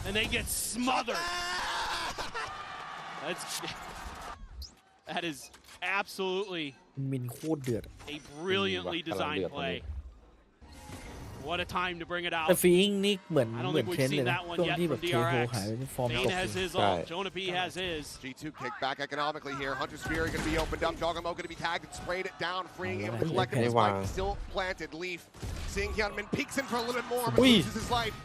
and they get smothered. That is absolutely มินโคตรเดือด a brilliantly designed play. What a time to bring it out. แต่ฟีอิงนี่เหมือน I don't เหมือน think เท we've นเลย seen นะ that one ช่วง yet ที่แบ from บเคโฮ DRX. หายไปฟอร์มต Bane ก has his Right. ult. Jonah P has his. G2 kick back economically here. Hunter's Fury going to be opened up. Jogamo going to be tagged and sprayed it down. Freeing able to collect it. His Wow. spike still planted. Leaf seeing Hyunmin peeks in for a little bit more, but Ui. loses his life.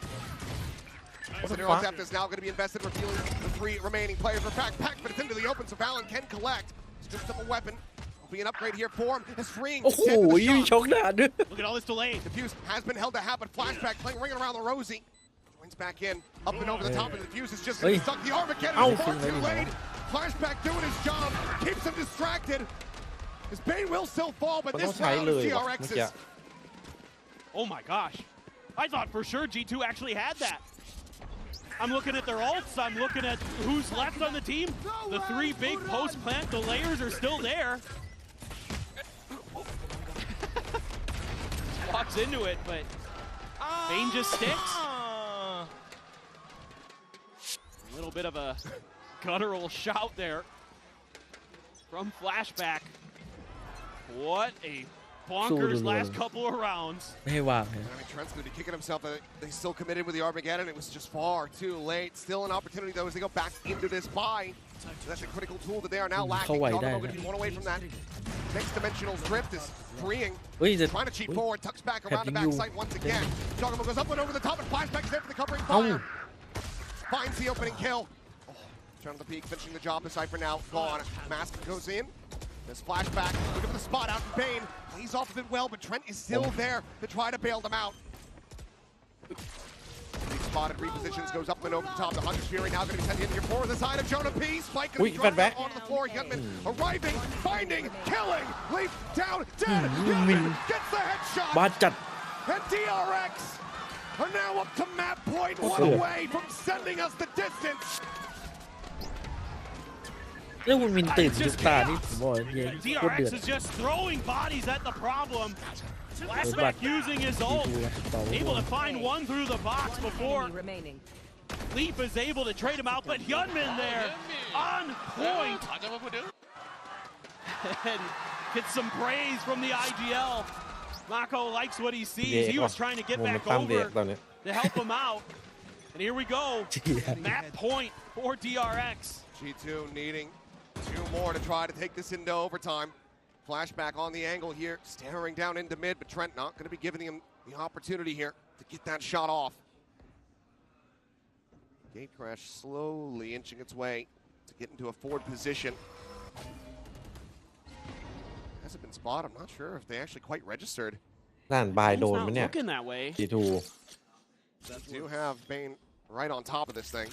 What So the Neural fuck? Theft is now going to be invested, revealing the 3 remaining players for Pack, but it's into the open, so Valen can collect. Strips up a weapon. Will be an upgrade here for him. As Freeing โอ้โห dead to the ยัง shot. ชกหน้าด้วย Look at all this delay. Diffuse has been held to half, but Flashback playing ringing around the Rosie. Joins back in, up and over the top, and Diffuse is just going to Hey. suck the Armageddon. Ow. It's far too late. Flashback doing his job, keeps him distracted. His Bane will still fall, but มัน this ต้องใช้ round เล is ยว่ะเมื่อ DRX's. กี้ Oh my gosh. I thought for sure G2 actually had that. I'm looking at their ults. I'm looking at who's left on the team. The 3 big post plant, the layers are still there. Walks into it, but Bane just sticks. A little bit of a guttural shout there from Flashback. What a bonkers last couple of rounds. ไม่ให้วางเลย I mean, Trent's going to be kicking himself. They still committed with the Armageddon. It was just far too late. Still an opportunity, though, as they go back into this buy. So that's a critical tool that they are now lacking. Kawhi Jogamoได้ going to be one away from that. Next dimensional drift is freeing. เฮ้ยจะ Trying to cheat forward, tucks back Have around the you- backside once again. Jogamo goes up and over the top, and Flashback's there for the covering fire. Finds the opening kill. Oh, turn to the peak, finishing the job. The Cypher now gone. Mask goes in. This Flashback, looking for the spot out in Bane. He's off of it well, but Trent is still there to try to bail them out. Big spotted, repositions, goes up and over the top. The Hunter's Fury now going to be sent in here for the side of Jonah P. Spike going to be Wait, dropped back. onto the floor. Hyunmin arriving, finding, killing, leap down, dead. Hyunmin. Hyunmin gets the headshot. บาดจัด And DRX are now up to map point, one Oh. away from sending us the distance. เรื่องคุณมินตื่นทุกตานี่ผมบอกเย็นโคตรเดือด DRX is just throwing bodies at the problem. Flashback using his ult, able to find one through the box before Enemy remaining. Leaf is able to trade him out, but Hyunmin there on point. And gets some praise from the IGL. Mako likes what he sees. He was trying to get back over to help him out. And here we go. Map point for DRX. G2 needing 2 more to try to take this into overtime. Flashback on the angle here, staring down into mid, but Trent not going to be giving him the opportunity here to get that shot off. Gate crash slowly inching its way to get into a forward position. Hasn't been spotted. I'm not sure if they actually quite registered. ด้านบายโดนมั้ยเนี่ย Looking that way. G2 They do have Bane right on top of this thing.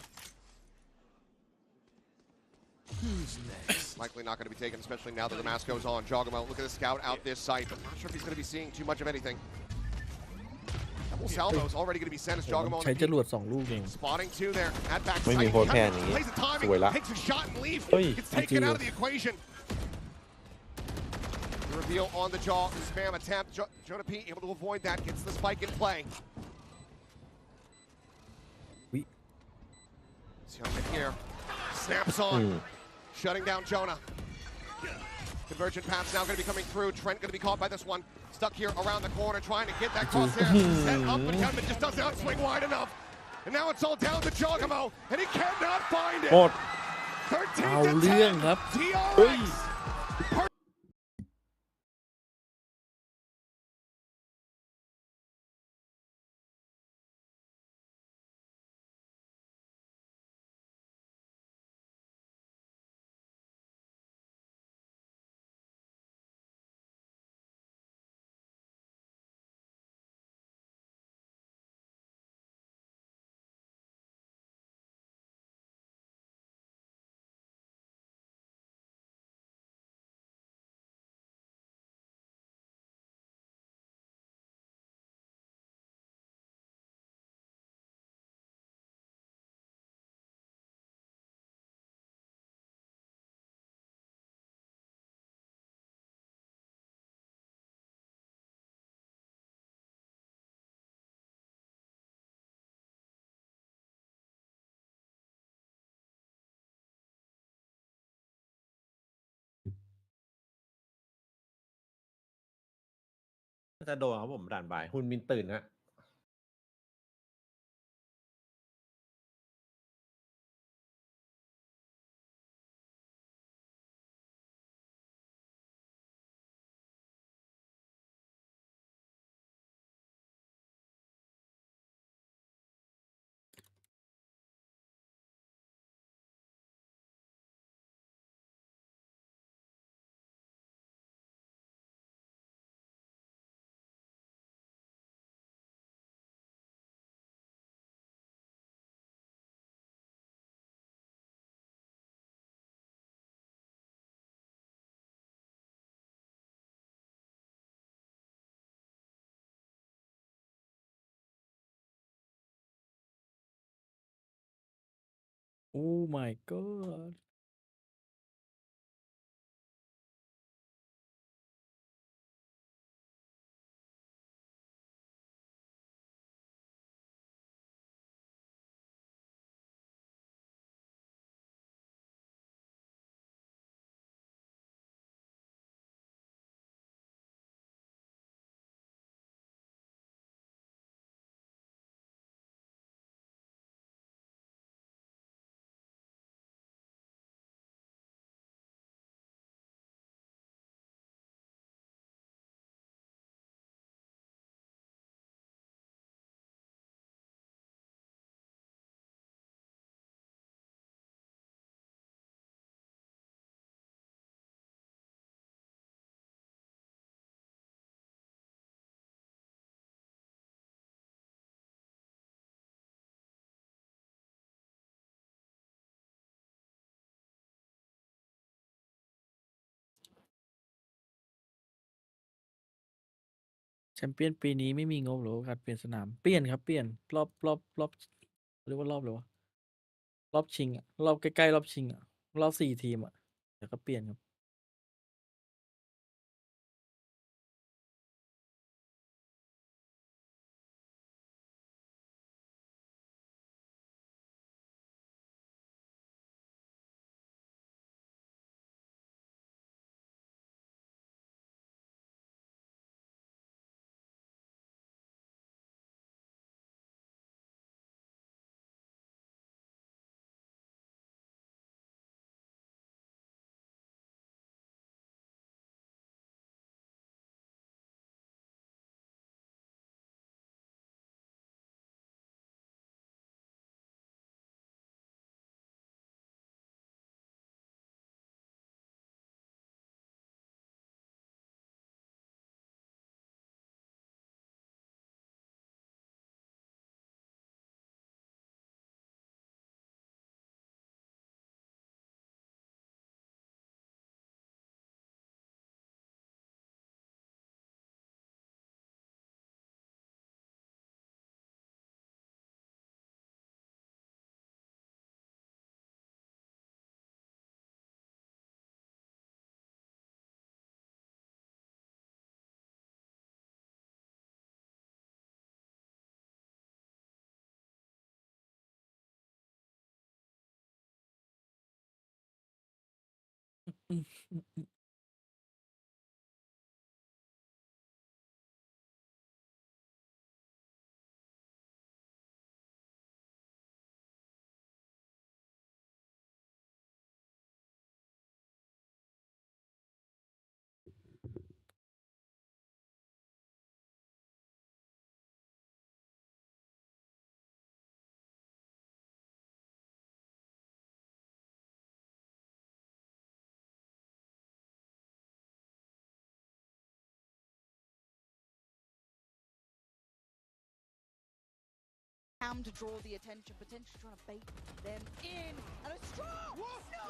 Likely not going to be taken, especially now that the mask goes on. Jogamo, look at the scout out this site, but not sure if he's going to be seeing too much of anything. Double salvo is already going to be sent as Jogamo ใช้จรวด2 ลูกเอง spotting 2 there at back ไม่มี site. โคตรแพนอย่างงี้ Plays the timing, สวยละ takes a shot and leave. เฮ้ย Gets taken out of the equation. The reveal on the jaw, the spam attempt. Jonah P able to avoid that, gets the spike in play. Hyunmin here, snaps on, shutting down Jonah. Convergent path's now going to be coming through. Trent going to be caught by this one. Stuck here around the corner, trying to get that crosshair set up, but Hyunmin just does not swing wide enough. And now it's all down to Jogamo, and he cannot find it. หมด เอา 13 to เรื่อง 10. ครับ DRX. จะโดนครับผมด่านบายคุณมินตื่นฮะโอ้ my godแชมเปี้ยนปีนี้ไม่มีงบหรือว่าการเปลี่ยนสนาม เปลี่ยนครับ เปลี่ยนรอบเรียกว่ารอบเลยวะ รอบชิงอะรอบใกล้ๆรอบชิงอะรอบ4 ทีมอะ แล้วก็เปลี่ยนครับ To draw the attention, potentially trying to bait them in. And a strong! No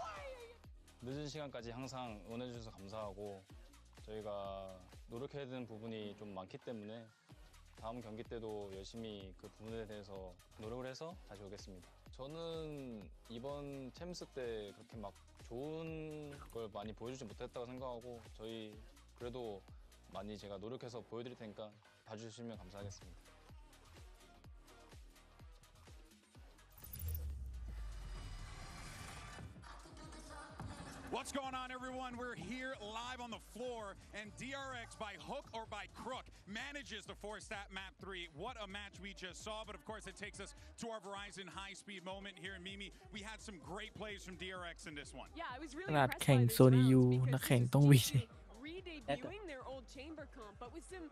way! 늦은 시간까지 항상 응원해주셔서 감사하고 저희가 노력해야 되는 부분이 좀 많기 때문에 다음 경기 때도 열심히 그 부분에 대해서 노력을 해서 다시 오겠습니다. 저는 이번 챔스 때 그렇게 막 좋은 걸 많이 보여주지 못했다고 생각하고 저희 그래도 많이 제가 노력해서 보여드릴 테니까 봐주시면 감사하겠습니다. What's going on, everyone? We're here live on the floor, and DRX, by hook or by crook, manages to force that map 3. What a match we just saw, but of course it takes us to our Verizon high-speed moment here in Mimi. We had some great plays from DRX in this one. Yeah, I was ข really นาด impressed แข่ง by this โซนิ round ยู because นัก this แข่ง is ต้อง GT วี redebuting their old chamber comp, but with some,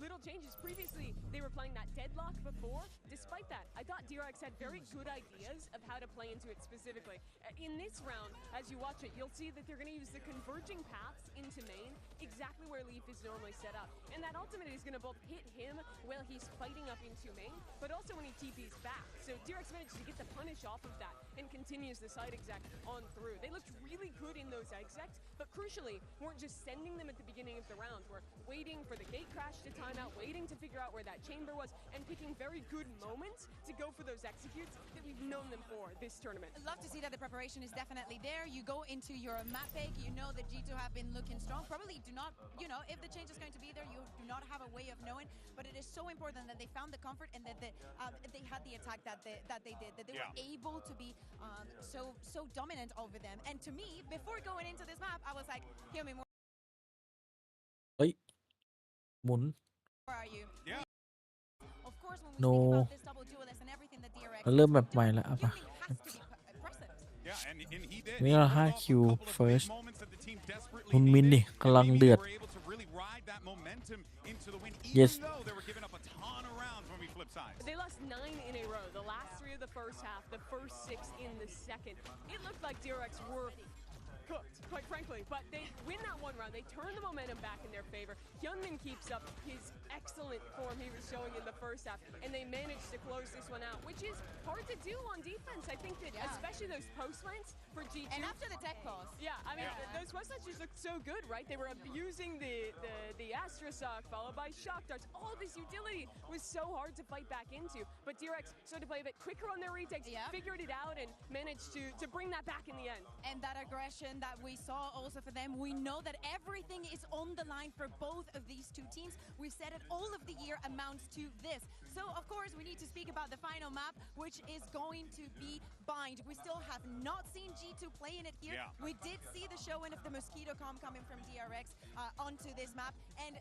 little changes. Previously, they were playing that deadlock before. Despite that, I thought DRX had very good ideas of how to play into it specifically. In this round, as you watch it, you'll see that they're going to use the converging paths into main, exactly where Leaf is normally set up. And that ultimate is going to both hit him while he's fighting up into main, but also when he TPs back. So DRX managed to get the punish off of that and continues the side exec on through. They looked really good in those execs, but crucially, weren't just sending them at the beginning of the round. We're waiting for the gate crash to time out, waiting to figure out where that chamber was, and picking very good moments to go for those executes that we've known them for this tournament. I love to see that the preparation is definitely there. You go into your map pick, you know that G2 have been looking strong. Probably do not, if the change is going to be there, you do not have a way of knowing. But it is so important that they found the comfort and that they had the attack that they did, that they were able to be so dominant over them. And to me, before going into this map, I was like, hear me more. เฮ้ย หมุน Where are you? Yeah. Of course, when we No. speak about this double duelist and everything that DRX เราเริ่มแบบใหม่แล้วอ่ะ Healing ป่ะ has to be present. Yeah, and he did. นี่ He เรา pulled 5 off a คิว couple of big first moments that the team desperately คุณมิน needed, ดิ and กำลัง Mimi เดือด were able to really ride that momentum into the win, Yes. even though they were giving up a ton of rounds when we flip sides. They lost 9 in a row. The last 3 of the first half, the first 6 in the second. It looked like DRX were cooked, quite frankly, but they win that one round. They turn the momentum back in their favor. Hyunmin keeps up his excellent form he was showing in the first half, and they managed to close this one out, which is hard to do on defense. I think that especially those post lands for G2. And after the tech pause. Yeah, I mean, those post lands just looked so good, right? They were abusing the Astra Sock, followed by shock darts. All this utility was so hard to fight back into, but DRX started to play a bit quicker on their retakes, figured it out, and managed to bring that back in the end. And that aggression that we saw also for them, we know that everything is on the line for both of these two teams. We've said it all of the year amounts to this. So, of course, we need to speak about the final map, which is going to be Bind. We still have not seen G2 play in it here. Yeah. We did see the showing of the Mosquito Comp coming from DRX onto this map, and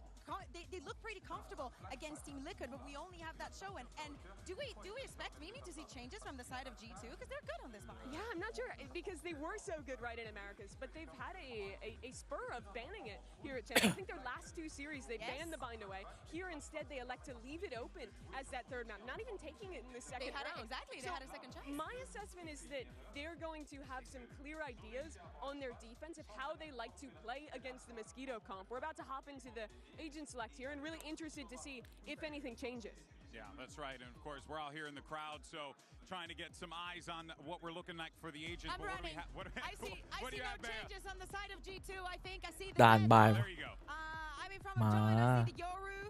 they look pretty comfortable against Team Liquid, but we only have that showing. And do we expect Mimi to see changes from the side of G2? Because they're good on this Bind. Yeah, I'm not sure, because they were so good right in Americas, but they've had a spur of banning it here at Champions. I think their last two series, they banned the Bind away. Here, instead, they elect to leave it open as that third map, not even taking it in the second round. Exactly, they had a second chance. My assessment is that they're going to have some clear ideas on their defense of how they like to play against the Mosquito Comp. We're about to hop into the agent select here and really interested to see if anything changes. Yeah, that's right. And of course, we're all here in the crowd, so trying to get some eyes on what we're looking like for the agents. I'm running. I see no changes on the side of G2. I think I see the There you go. I mean, from John, I see the Yoru.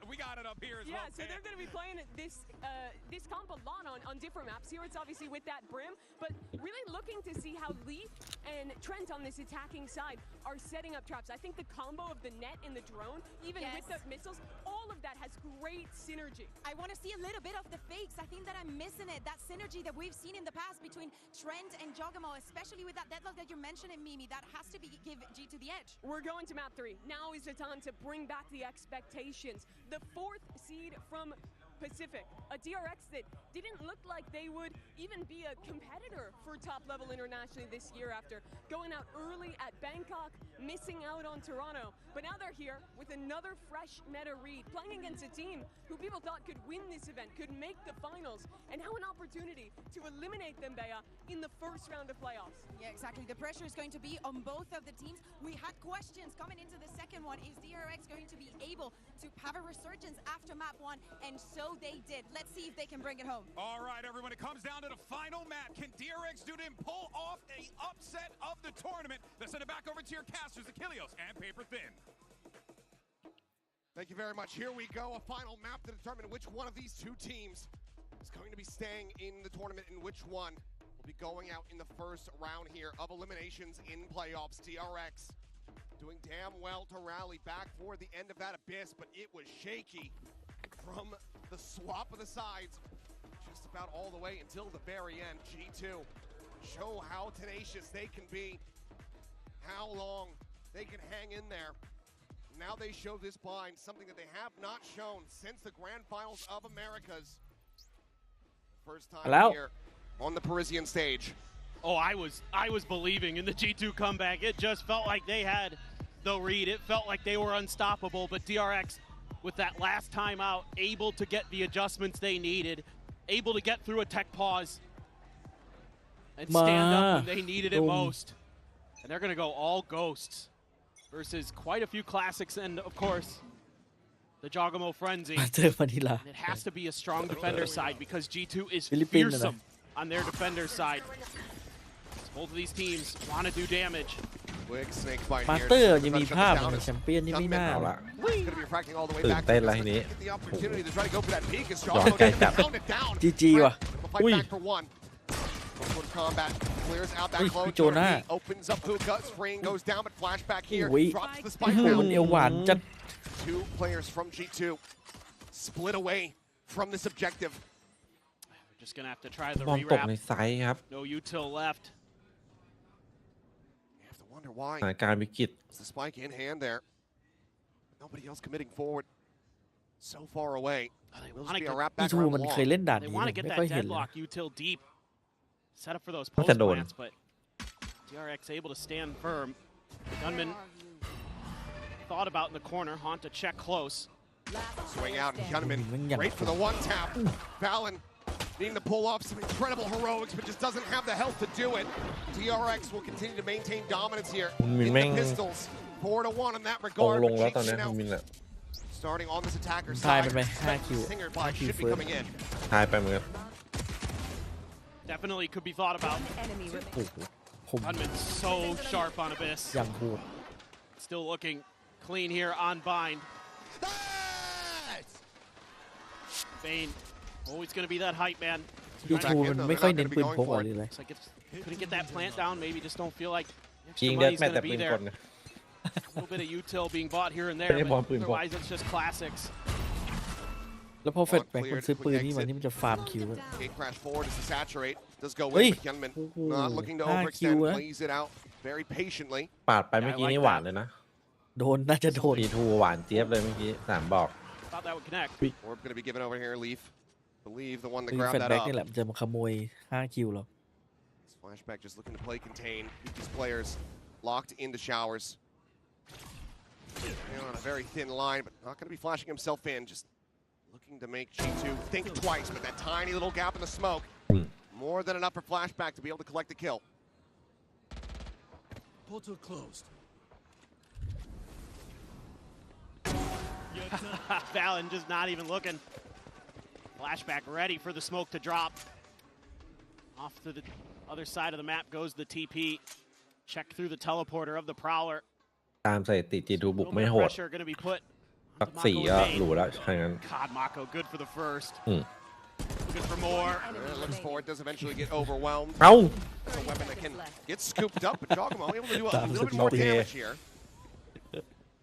We got it up here as well. Yeah, so they're going to be playing this comp a lot on different maps. Here it's obviously with that Brim, but really looking to see how Leaf and Trent on this attacking side are setting up traps. I think the combo of the net and the drone, even with the missiles, all of that has great synergy. I want to see a little bit of the fakes. I think that I'm missing it. That synergy that we've seen in the past between Trent and Jogamo, especially with that deadlock that you're mentioning, Mimi, that has to give G2 the edge. We're going to map 3. Now is the time to bring back the expectations. The 4th seed from Pacific, a DRX that didn't look like they would even be a competitor for top level internationally this year after going out early at Bangkok, missing out on Toronto. But now they're here with another fresh meta read, playing against a team who people thought could win this event, could make the finals, and now an opportunity to eliminate them, Bea, in the first round of playoffs. Yeah, exactly. The pressure is going to be on both of the teams. We had questions coming into the second one. Is DRX going to be able to have a resurgence after map 1? And so they did. Let's see if they can bring it home. All right, everyone, it comes down to the final map. Can DRX do it and pull off a upset of the tournament? Let's send it back over to your casters, Achilles and Paper Thin. Thank you very much. Here we go, a final map to determine which one of these two teams is going to be staying in the tournament and which one will be going out in the first round here of eliminations in playoffs. DRX doing damn well to rally back for the end of that abyss, but it was shaky from the swap of the sides just about all the way until the very end. G2 show how tenacious they can be, how long they can hang in there. Now they show this Bind, something that they have not shown since the Grand Finals of Americas. First time here on the Parisian stage. Oh, I was believing in the G2 comeback. It just felt like they had the read. It felt like they were unstoppable, but DRX, with that last time out, able to get the adjustments they needed, able to get through a tech pause and stand up when they needed it most. And they're going to go all ghosts versus quite a few classics and, of course, the Jogamo Frenzy. And it has to be a strong defender side because G2 is fearsome on their defender side. Both of these teams want to do damage. Quick snake bite มา here. สเตอร์ยังมีภาพในแชมเปี้ยนนี่ไม่น่า เอาละ He's going to be fracking all the way ตื่น back. เต้นแล้วทีนี้ Get the opportunity to try to go for that peak as หยอด Jogamo ไกลจัด pound it down. GG ว่ะ Fight อุ้ย back for one. Close combat clears out that อุ้ย close. พี่โจน่า Opens up Hookah. Spring goes down, but flashback here. อุ้ย Drops the อื้อ spike หือมัน down. เอวหวานจัด Two players from G2 split away from this objective. We're just going to have to try the บอลตกใน rewrap. ไซส์ครับ No util left. You have to wonder why. สถานการณ์วิกฤต It's the spike in hand there. Nobody else committing forward. So far away. They Will want just be to a wrap พี่ back ทู around มัน the เค wall. ยเล่นด่าน They นี้ want to นะ get ไม่ that ค่อยเห็นเลย deadlock util deep. Set up for those น่า post จะโดน plants, but DRX able to stand firm. Gunman thought about in the corner. Haunt to check close. Swing out and Gunman great for the one tap. Valen needing to pull off some incredible heroics, but just doesn't have the health to do it. DRX will continue to maintain dominance here มิน in แม่ง the pistols. 4-1 in that ตรง regard. ล but งแล้วตอน G2 นี้ now มินอะ starting on this attacker ทาย side. เป็นไป5คิว Singer buy 5คิว should be เฟิร์ส coming in. ทายไปเหมือนกัน Definitely could be thought about. Enemy โอ้โหคม Hunman so sharp on Abyss. อย่างโหด Still looking clean here on Bind. Bane, always going to be that hype man. ดีทูมันไม่ค่อยเน้นปืนพกอะไรเลย It's like if couldn't get that plant down, maybe just don't feel like ยิง extra เด็ด money's แม่ going แต่ to ปื be นก there. ลนะ A little bit of util being bought here and ไม่ there, ได้บอล but ปืนพก otherwise it's just classics. แล้วพอแฟตแบ็กมันซื้อปืนนี่มันนี่มันจะฟาร์มคิว Gate crash forward as the saturate does go Hey. in, but Hyunmin not looking to 5 overextend, kill, eh? plays it out very patiently. ปาดไปเมื่อกี้นี่หวานเลยนะ โดนน่าจะโดน ทีทูหวานเจี๊ยบเลยเมื่อกี้สามบอก Thought that would connect. Orb going to be given over here, Leaf. Believe the one that คือ grabbed แฟต that แบ็ก up. นี่แหละมันจะมาขโมย5คิวเรา Flashback just looking to play contain, keep these players locked into showers. And on a very thin line, but not going to be flashing himself in, just looking to make G2 think twice, but that tiny little gap in the smoke, more than enough for Flashback to be able to collect the kill. Portal closed. Valen just not even looking. Flashback ready for the smoke to drop. Off to the other side of the map goes the TP. Check through the teleporter of the Prowler. ตามสถิติจีทูบุก Little ไม่ bit of โหด pressure going to be put สัก onto สี่ Mako ก็ and หรู Bane. แล้วใช่งั้น God, Mako good for the first. อืม Looking for more. Looks forward, does eventually get overwhelmed. เอ้า It's a weapon that can get scooped up, but Jogamo able to do a Damn, little it's bit more okay. damage here.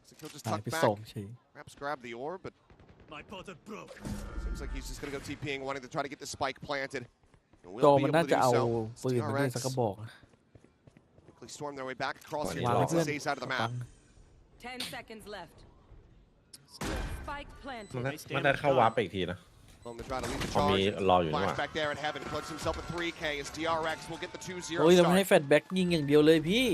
So he'll just ตาย tuck ไป back, 2เฉย perhaps grab the orb, but My portal broke. seems like he's just going to go TPing, wanting to try to get the spike planted. And จอ will be มัน able น่า to จะ do เอา so. ปืนมาด้วย DRX สักกระบอกนะ quickly storm their way back across here วาง to ไว้ the เพื่อน safe side of the map. 10 seconds left. Spike มัน planted. มันได้เข้าวาร์ปไปอีกทีนะ Home to try to lead the พอมี charge. รออยู่นี่หว่า Flashback there at heaven, puts himself at 3K as DRX will get the 2-0 โอ้ยเราไม่ให้ start. แฟตแบ็กยิงอย่างเดียวเลยพี่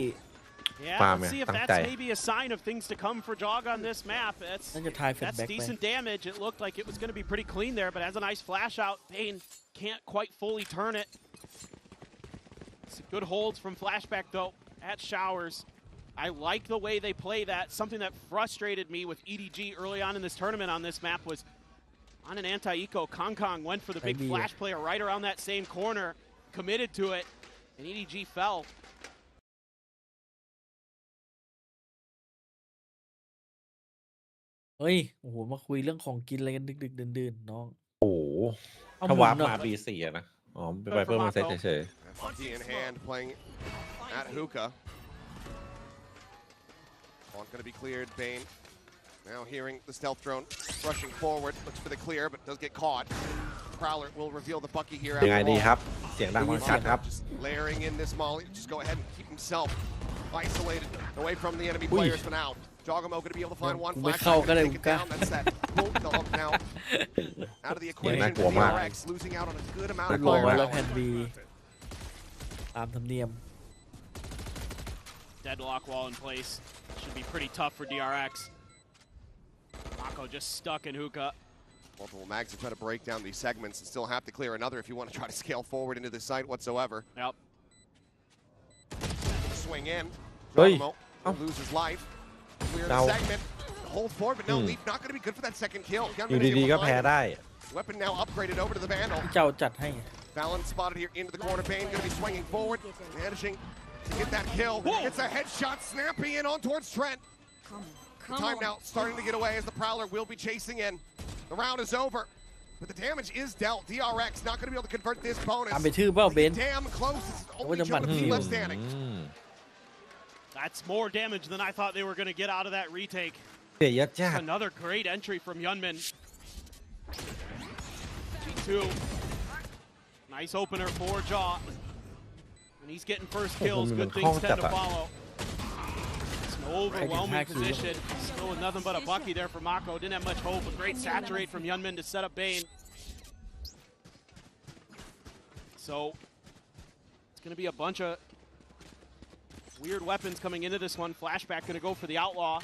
Yeah, Farm, let's see if yeah. that's Tangkay. maybe a sign of things to come for Jog on this map. น่าจะทายแฟต That's แบ็กไป decent damage. It looked like it was going to be pretty clean there, but has a nice flash out. Bane can't quite fully turn it. Some good holds from Flashback though at Showers. I like the way they play that. Something that frustrated me with EDG early on in this tournament on this map was on an anti-eco, Kong went for the big Idea. flash player right around that same corner, committed to it, and EDG fell. เฮ้ยโอ้โหมาคุยเรื่องของกินอะไรกันดึกๆดื่นๆน้อง โอ้โห เอา ถ้า หมุ วาร์ น ป หน่อ มาย B4อะนะ อ๋อเป็นไวเปอร์มาเซตเฉย FT in hand, playing at hookah. Bond going to be cleared. Bane now hearing the stealth drone rushing forward. Looks for the clear, but does get caught. Prowler will reveal the Bucky here ๆยังไง after ดี all. ครับ เสียงดังฟังชัดครับ Just layering in this molly. Just go ahead and keep himself isolated away from the enemy Ui. players for now. Jogamo going to be able to find one Không biết flash. khâu Gonna cái này take it cũng down. That's that bulldog now out of the equation. Này của mà. DRX losing out on a good amount มั of นลงไว้ fire แล้ว power. แผ่นบีตามธรรมเนียม Deadlock wall in place. Should be pretty tough for DRX. Mako just stuck in hookah. Multiple mags to try to break down these segments and still have to clear another if you want to try to scale forward into this site whatsoever. Yep. Swing in. Ui. Jogamo will lose his life. Clear the Đau. segment. Hold forward, but no, Leaf not going to be good for that second kill. อยู่ Gunman is ดี able ๆ ก็ to แพ้ find it. ได้ Weapon now upgraded over to the Vandal. เจ้าจัดให้ Valen spotted here into the corner. Bane going to be swinging forward, managing to get that kill. It's a headshot, snapping in on towards Trent. The time now starting to get away as the Prowler will be chasing in. The round is over, but the damage is dealt. DRX not going to be able to convert this bonus. ตามไปทื่อเปล่าเบน Damn close. It's only Ôi, Joe bắn P hiu. left standing. อืม That's more damage than I thought they were going to get out of that retake. เสียยัดยาก Another great entry from Yunmin. G2. Nice opener for Jaw. And he's getting first kills. mình Good không things tend chặt to à? follow. It's an overwhelming hack you. position. Still with nothing but a Bucky there for Mako. Didn't have much hope. A great saturate from Yunmin to set up Bane. So it's going to be a bunch of weird weapons coming into this one. Flashback going to go for the Outlaw.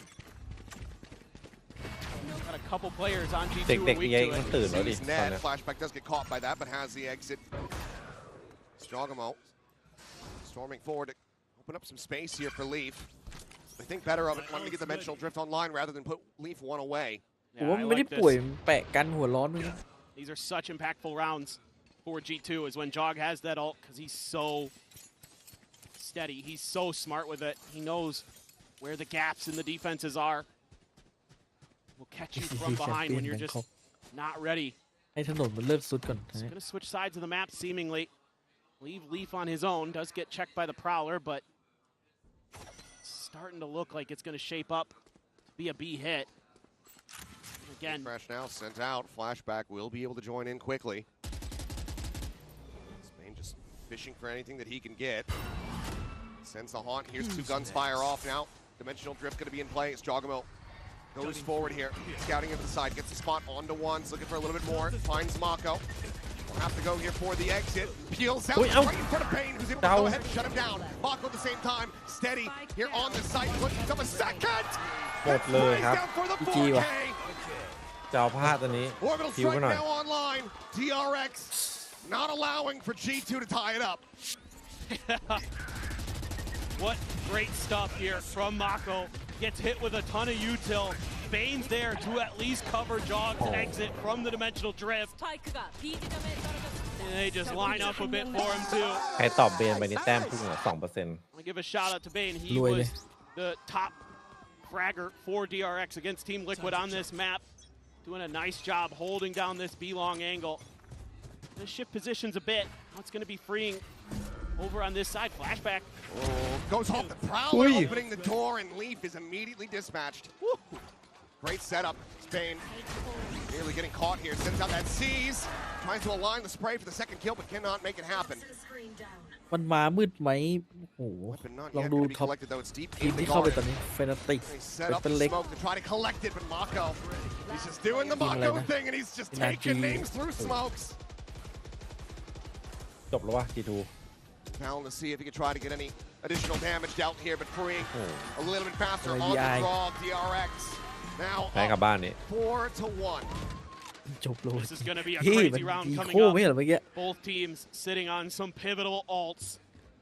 Got a couple players on G2 เด็ก are ๆ weak ยั to ง it. ตื่นแล้วดิ Sees ตอน Ned. เนี้ย Flashback does get caught by that, but has the exit. Strogamo storming forward to open up some space here for Leaf. They think better of it, wanting to get Dimensional Drift online rather than put Leaf one away. ผมว่ามันไม่ได้ป่วยมันแปะกันหัวร้อนเลยนะ These are such impactful rounds for G2 is when Jog has that ult because he's so steady. He's so smart with it. He knows where the gaps in the defenses are. Will catch you from behind when you're just not ready. ให้ถนนมันเลิกซุดก่อน He's going to switch sides of the map seemingly. Leave Leaf on his own. Does get checked by the Prowler, but starting to look like it's going to shape up to be a B hit. Again. Fresh now sent out. Flashback will be able to join in quickly. Spain just fishing for anything that he can get. Sends the haunt. Here's two guns fire off now. Dimensional drift going to be in play. It's Jogamo. Goes forward here. Scouting into the side. Gets the spot onto ones. Looking for a little bit more. Finds Mako. Will have to go here for the exit. Peels out right in front of Bane, who's able to go ahead and shut him down. Mako at the same time. Steady here on the site. Looking up a second. หมดเลยครับ Down for the พี่จีว่ะ 4K. จะเอาพลาดตัวนี้ Orbital คิวไป strike หน่อย now online. DRX not allowing for G2 to tie it up. What great stuff here from Mako. Gets hit with a ton of util. Bane's there to at least cover Jog's exit from the dimensional drift. And they just line up a bit for him too. ใครตอบเบนไปนี่แต้มพุ่งเหลือ 2% I give a shout out to Bane. He รวยเลย was the top fragger for DRX against Team Liquid on this map. Doing a nice job holding down this B-long angle. Gonna shift positions a bit. Now it's gonna be freeing over on this side. Flashback. Goes off the Prowler, opening the door, and Leaf is immediately dispatched. Woo. Great setup. Spain nearly getting caught here. Sends out that seize. Tries to align the spray for the second kill, but cannot make it happen. มันมามืดไหมโอ้โห Weapon not ลอง yet ดู gonna be ท็อป collected, though. It's deep ทีม in the ที่เข้าไปตอน garden. นี้เฟนัติก They set up เป็น the เล็ก smoke to try to collect it, but Mako, he's just doing the Team Makoอะไรนะ thing, and he's just Team taking G. names through smokes. จบแล้ววะ G2 Down to see if he can try to get any additional damage dealt here, but freeing a little bit faster on the VI. draw. DRX now แพ้กับ upบ้านนี้ 4-1. จบเลย This is gonna be a พี่มัน crazy round ดี coming โค้ไม่ up. เหรอเมื่อกี้ Both teams sitting on some pivotal ults.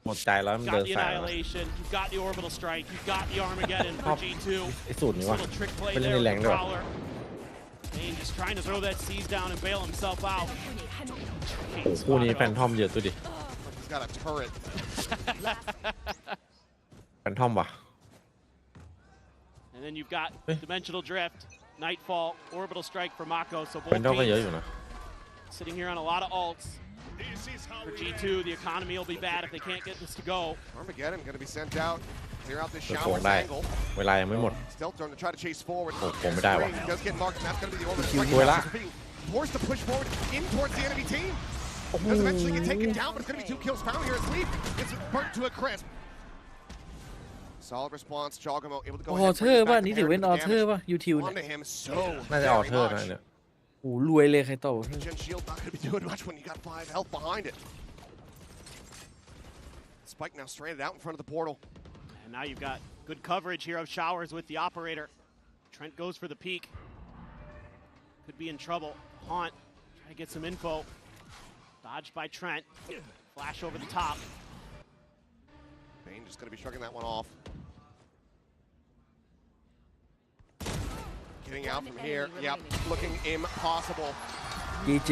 หมดใจแล้วมัน You've เดิน got the สายแล้ว annihilation. You've got the orbital strike. You've got the Armageddon for G2. ไอ้สูตรนี้วะ Little trick play เป็นเล่น there ใน with แรง the ด้วย Prowler. Bane just trying to throw that seize down and bail himself out. โอ้โหคู่นี้แฟนทอมเยอะตัวดิ He's got a turret. แฟนทอมว่ะ And then you've got dimensional drift, nightfall, orbital strike for Mako. So แฟ both นทอมก็เยอะอ teams ยู่นะ sitting here on a lot of ults. For G2, the economy will be bad if they can't get this to go. Armageddon going to be sent out. Clear out this เปิดโกง shower ได้ angle. เวลายังไม่หมด Stealth drone to try to chase forward. โอ้โหไม่ได้ว่ะ Ring does get marked, and that's going to be the orbital Kill strike. Boyla. Being forced to push forward in towards the enemy team. Does eventually get taken down, but it's going to be 2 kills found here as Leaf gets burnt to a crisp. Solid response. Jogamo able to go อ ahead อ and เทอร์ bring ป่ะ back นี่ the ถือเป็นออ damage เทอร์ป่ะยูทิวเนี่ย onto him so น่าจะออ very เทอร์นะ much. เนี่ย โอ้รวยเลยใครต่อ Gen shield not going to be doing much when you got 5 health behind it. Spike now stranded out in front of the portal. And now you've got good coverage here of Showers with the operator. Trent goes for the peek. Could be in trouble. Haunt, try to get some info. Dodged by Trent. Flash over the top. Bane just going to be shrugging that one off. Getting out from here. Yep, looking impossible. GG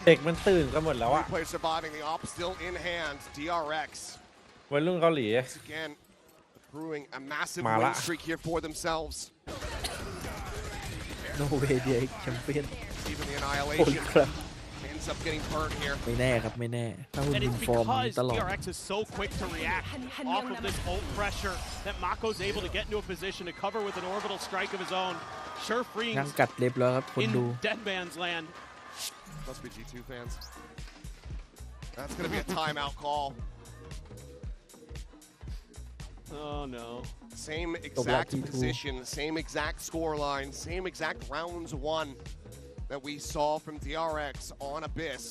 เด็กมันตื่นกันหมดแล้วอะ Three players surviving. The op still in hand. DRX. วัยรุ่นเกาหลี Once again, accruing a massive Mala. win streak here for themselves. no way DRX แชมเปี้ยน Even the โอ้ annihilation ครับ ends up getting burnt here. ไม่แน่ครับไม่แน่ถ้าคุณ And ยิ it's งฟอร์มนี้ because ตลอด DRX is so quick to react off of this ult pressure that Mako's able to get into a position to cover with an orbital strike of his own. Sure freeing นั่งกัดเล็บแล้วครับคนดู in dead man's land. Must be G2 fans. That's going to be a timeout call. Oh no. Same exact position, same exact score line, same exact rounds won that we saw from DRX on Abyss.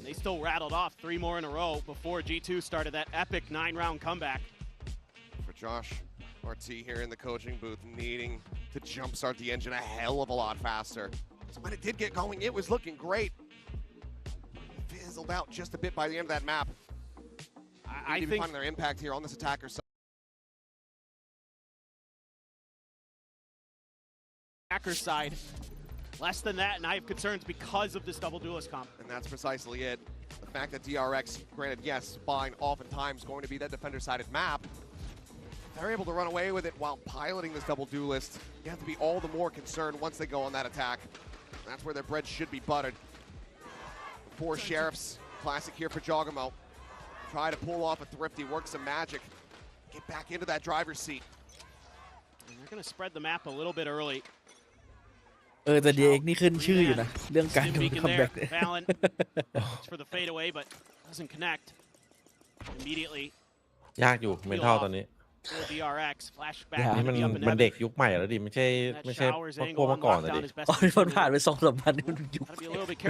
They still rattled off 3 more in a row before G2 started that epic 9-round comeback. For Josh RT here in the coaching booth, needing to jumpstart the engine a hell of a lot faster. So when it did get going, it was looking great. Fizzled out just a bit by the end of that map. I think finding their impact here on this attacker side. Attacker side. Less than that, and I have concerns because of this double duelist comp. And that's precisely it. The fact that DRX, granted, yes, Spine oftentimes going to be that defender-sided map, they're able to run away with it while piloting this double duelist. You have to be all the more concerned once they go on that attack. That's where their bread should be buttered. Four Sheriffs, classic here for Jogamo. Try to pull off a thrifty, work some magic, get back into that driver's seat. And they're going to spread the map a little bit early. แต่ DRX นี่ขึ้นชื่ออยู่นะเรื่องการโดนคัมแบ็ก Valorant for the fade away, but doesn't connect immediately. ยากอยู่เมนทัลตอนนี้ DRX flashback. นี่มันเด็กยุคใหม่แล้วดิไม่ใช่พวกเมื่อก่อนเลยดิ อ๋อมันผ่านไป2-3 วันนี่มันยุค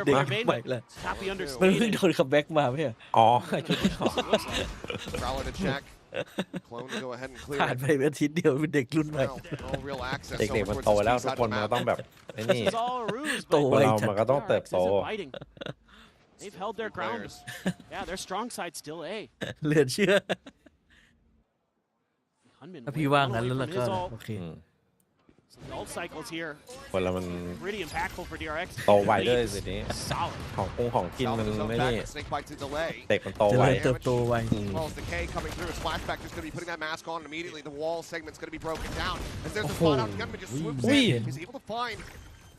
เด็กใหม่เลยมันเพิ่งโดนคัมแบ็กมาไม่ใช่ อ๋อชุดที่สอง Prowler to check. Clone to go ahead and clear ผ่านไปอาทิตย์เดียวเป็นเด็กรุ่นใหม่ No real access เด็กๆมันโตแล้วทุกคนมันก็ต้องแบบไอ้นี่ This is all a ruse, โต but ไว เรา จัด มันก็ต้องเติบโต DRX isn't biting. They've held their ground. Yeah, their strong side still A. เหลือเชื่อ Hunman ถ้าพี่ว่างงั้นแล้ว away ล่ะ from ก็ his ult. โอเค So the ult cycles here. คนเรามัน Pretty impactful for DRX. โตไวด้วยสินี้ Solid. ของกินมัน Salvage ไม่ back, นี่ but snake bite to delay. เด็กมันโต เจ ไว ริญเติบโตไว As well as the K coming through, his flashback just going to be putting that mask on, and immediately the wall segment's going to be broken down. As there's a spot out, Gunman just swoops in. He's able to find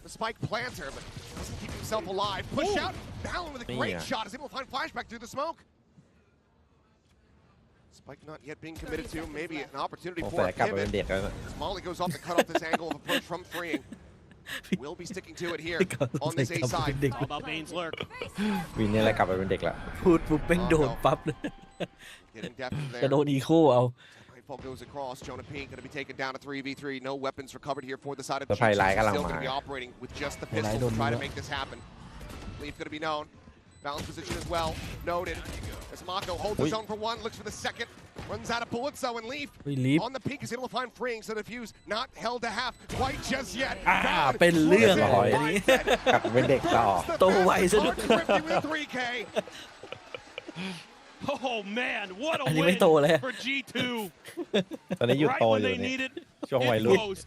the spike planter, but doesn't keep himself alive. Push out, Balin with a great shot, is able to find flashback through the smoke. Spike not yet being committed to, maybe an opportunity โอ้ for แต่ a กลับไป pivot. เป็นเด็กแล้วนะ As Molly goes off to cut off this angle of approach from freeing. We'll be sticking to it here on this A side. All about Bane's lurk. วินนี่อะไรกลับไปเป็นเด็กละ พูดปุ๊บเป็นโดนปั๊บเลย Getting depth in จะ there. โดนอีโคเอา Nightfall goes across. Jonah Pink going to be taken down to 3v3. No weapons recovered here for the side of The G2. Pai-Lai Still กำลัง going to มา be operating with just the Pai-Lai pistol โด to น try to ยิง make this happen. Leaf going to be known. Balance position as well. Noted. As Mako holds his own for one, looks for the second. Runs out of bullets though, and Leaf ลีฟ on the peak is able to find freeing. So the fuse not held to half quite just yet. เป็นเรื่อง ร้อย อันนี้ กลับไปเป็นเด็กต่อ โตไวซะด้วย Thrifty with a 3K. Oh man, what a อันนี้ไม่ win โตแล้ว for G2. ตอนนี้หยุด Right โต when อยู่ they นี่ need it, ช่วงวัย in รุ่น post,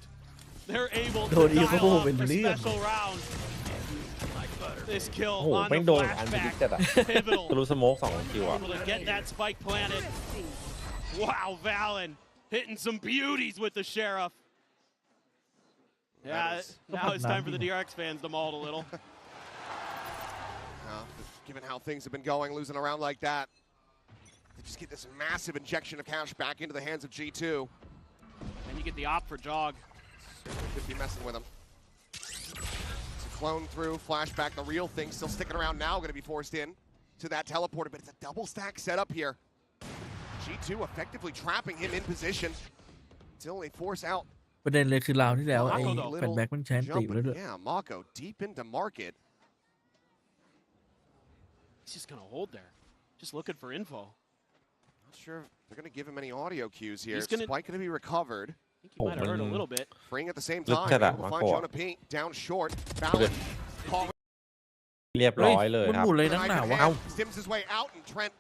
they're able to โดนอีโค dial up เป็น a เรื่อง special round. This kill โอ้โห on แม่ง the โดนอันดิจิ flashback, จัดอะ pivotal. ทะลุสโมก2 คิวอ่ะ Able to get that spike planted. Wow, Valen hitting some beauties with the sheriff. Yeah, now it's time for the DRX fans to maul a little. Given how things have been going, losing a round like that, they just get this massive injection of cash back into the hands of G2. And you get the op for Jog. Could be messing with him. Clone through, flashback, the real thing still sticking around now, going to be forced in to that teleporter, but it's a double stack setup here. G2 effectively trapping him in position until they force out. ประเด็นเลยคือราวที่แล้วไอ้แฟนแบ็กมันใช้ตีไปแล้วด้วย Yeah, Mako deep into market. He's just going to hold there. Just looking for info. Not sure if they're going to give him any audio cues here. He's gonna- Spike going to be recovered. I think he might have heard a little bit. Freeing at the same Look time. at that, We'll find Mako. Jonah Pink down short. Balance. Call เรียบร้อยเลย มัน ครับ หมุนเลยนักหนาวะ Stims his way out, and Trent,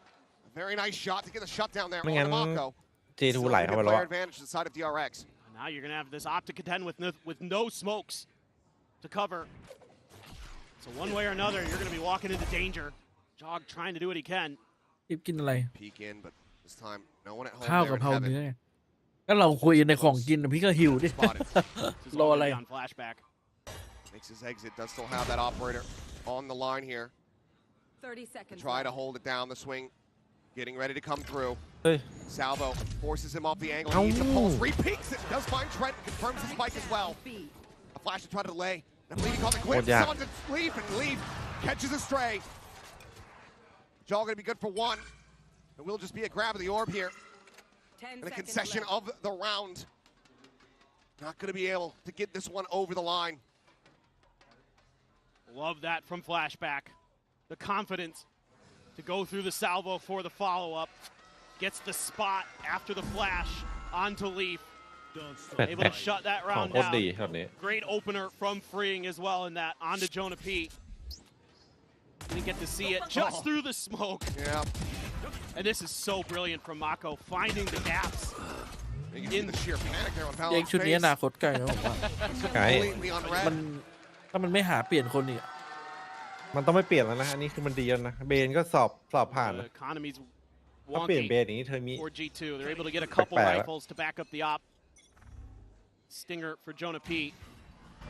a very nice shot to get the shutdown there ไม่ on งั้น Mako. J2 ไหลเข้าไปแล้ว Player อะ advantage to the side of DRX. Now you're going to have this op to contend with no smokes to cover. So one way or another, you're going to be walking into danger. Jog trying to do what he can. รีบกินอะไร Peek in, but this time no one at home ข้าว there กับ in เพรา heaven. เนื้อไงก็เราคุยในของกินนะพี่ก็หิวดิ Spotted. This is Low all gonna be lane. on flashback. Makes his exit. Does still have that operator on the line here. 30 seconds. Try to hold it down the swing. Getting ready to come through. เฮ้ย Salvo forces him off the angle. Ow. He needs a pulse. Repeats it. Does find Trent and confirms the spike as well. B. A flash to try to delay. And bleeding on the quit. yeah. Someone to Leaf, and Leaf catches a stray. Jog going to be good for one. It will just be a grab of the orb here. 10 And a seconds concession left. of the round. Not going to be able to get this one over the line. Love that from flashback. The confidence to go through the salvo for the follow-up. Gets the spot after the flash onto Leaf. แปด Able to shut that ของ round โคตรดี down. ช็อตนี้ Great opener from freeing as well in that onto Jonah P. Didn't get to see it just through the smoke. Yeah. And this is so brilliant from Mako, finding the gaps. You can see the sheer panic there on เด็ก Valorant's ชุดนี้อนา face. คตไกลนะผมว่า ไกล Completely on มัน red. ถ้ามันไม่หาเปลี่ยนคนอีก มันต้องไม่เปลี่ยนแล้วนะอันนี้คือมันดีแล้วนะเบนก็สอบผ่าน The economy's ถ้าเปลี่ยน wonky เบนอย่างนี้เธอมี for G2. They're able to get a couple Backpack. rifles to back up the op. Stinger for Jonah P.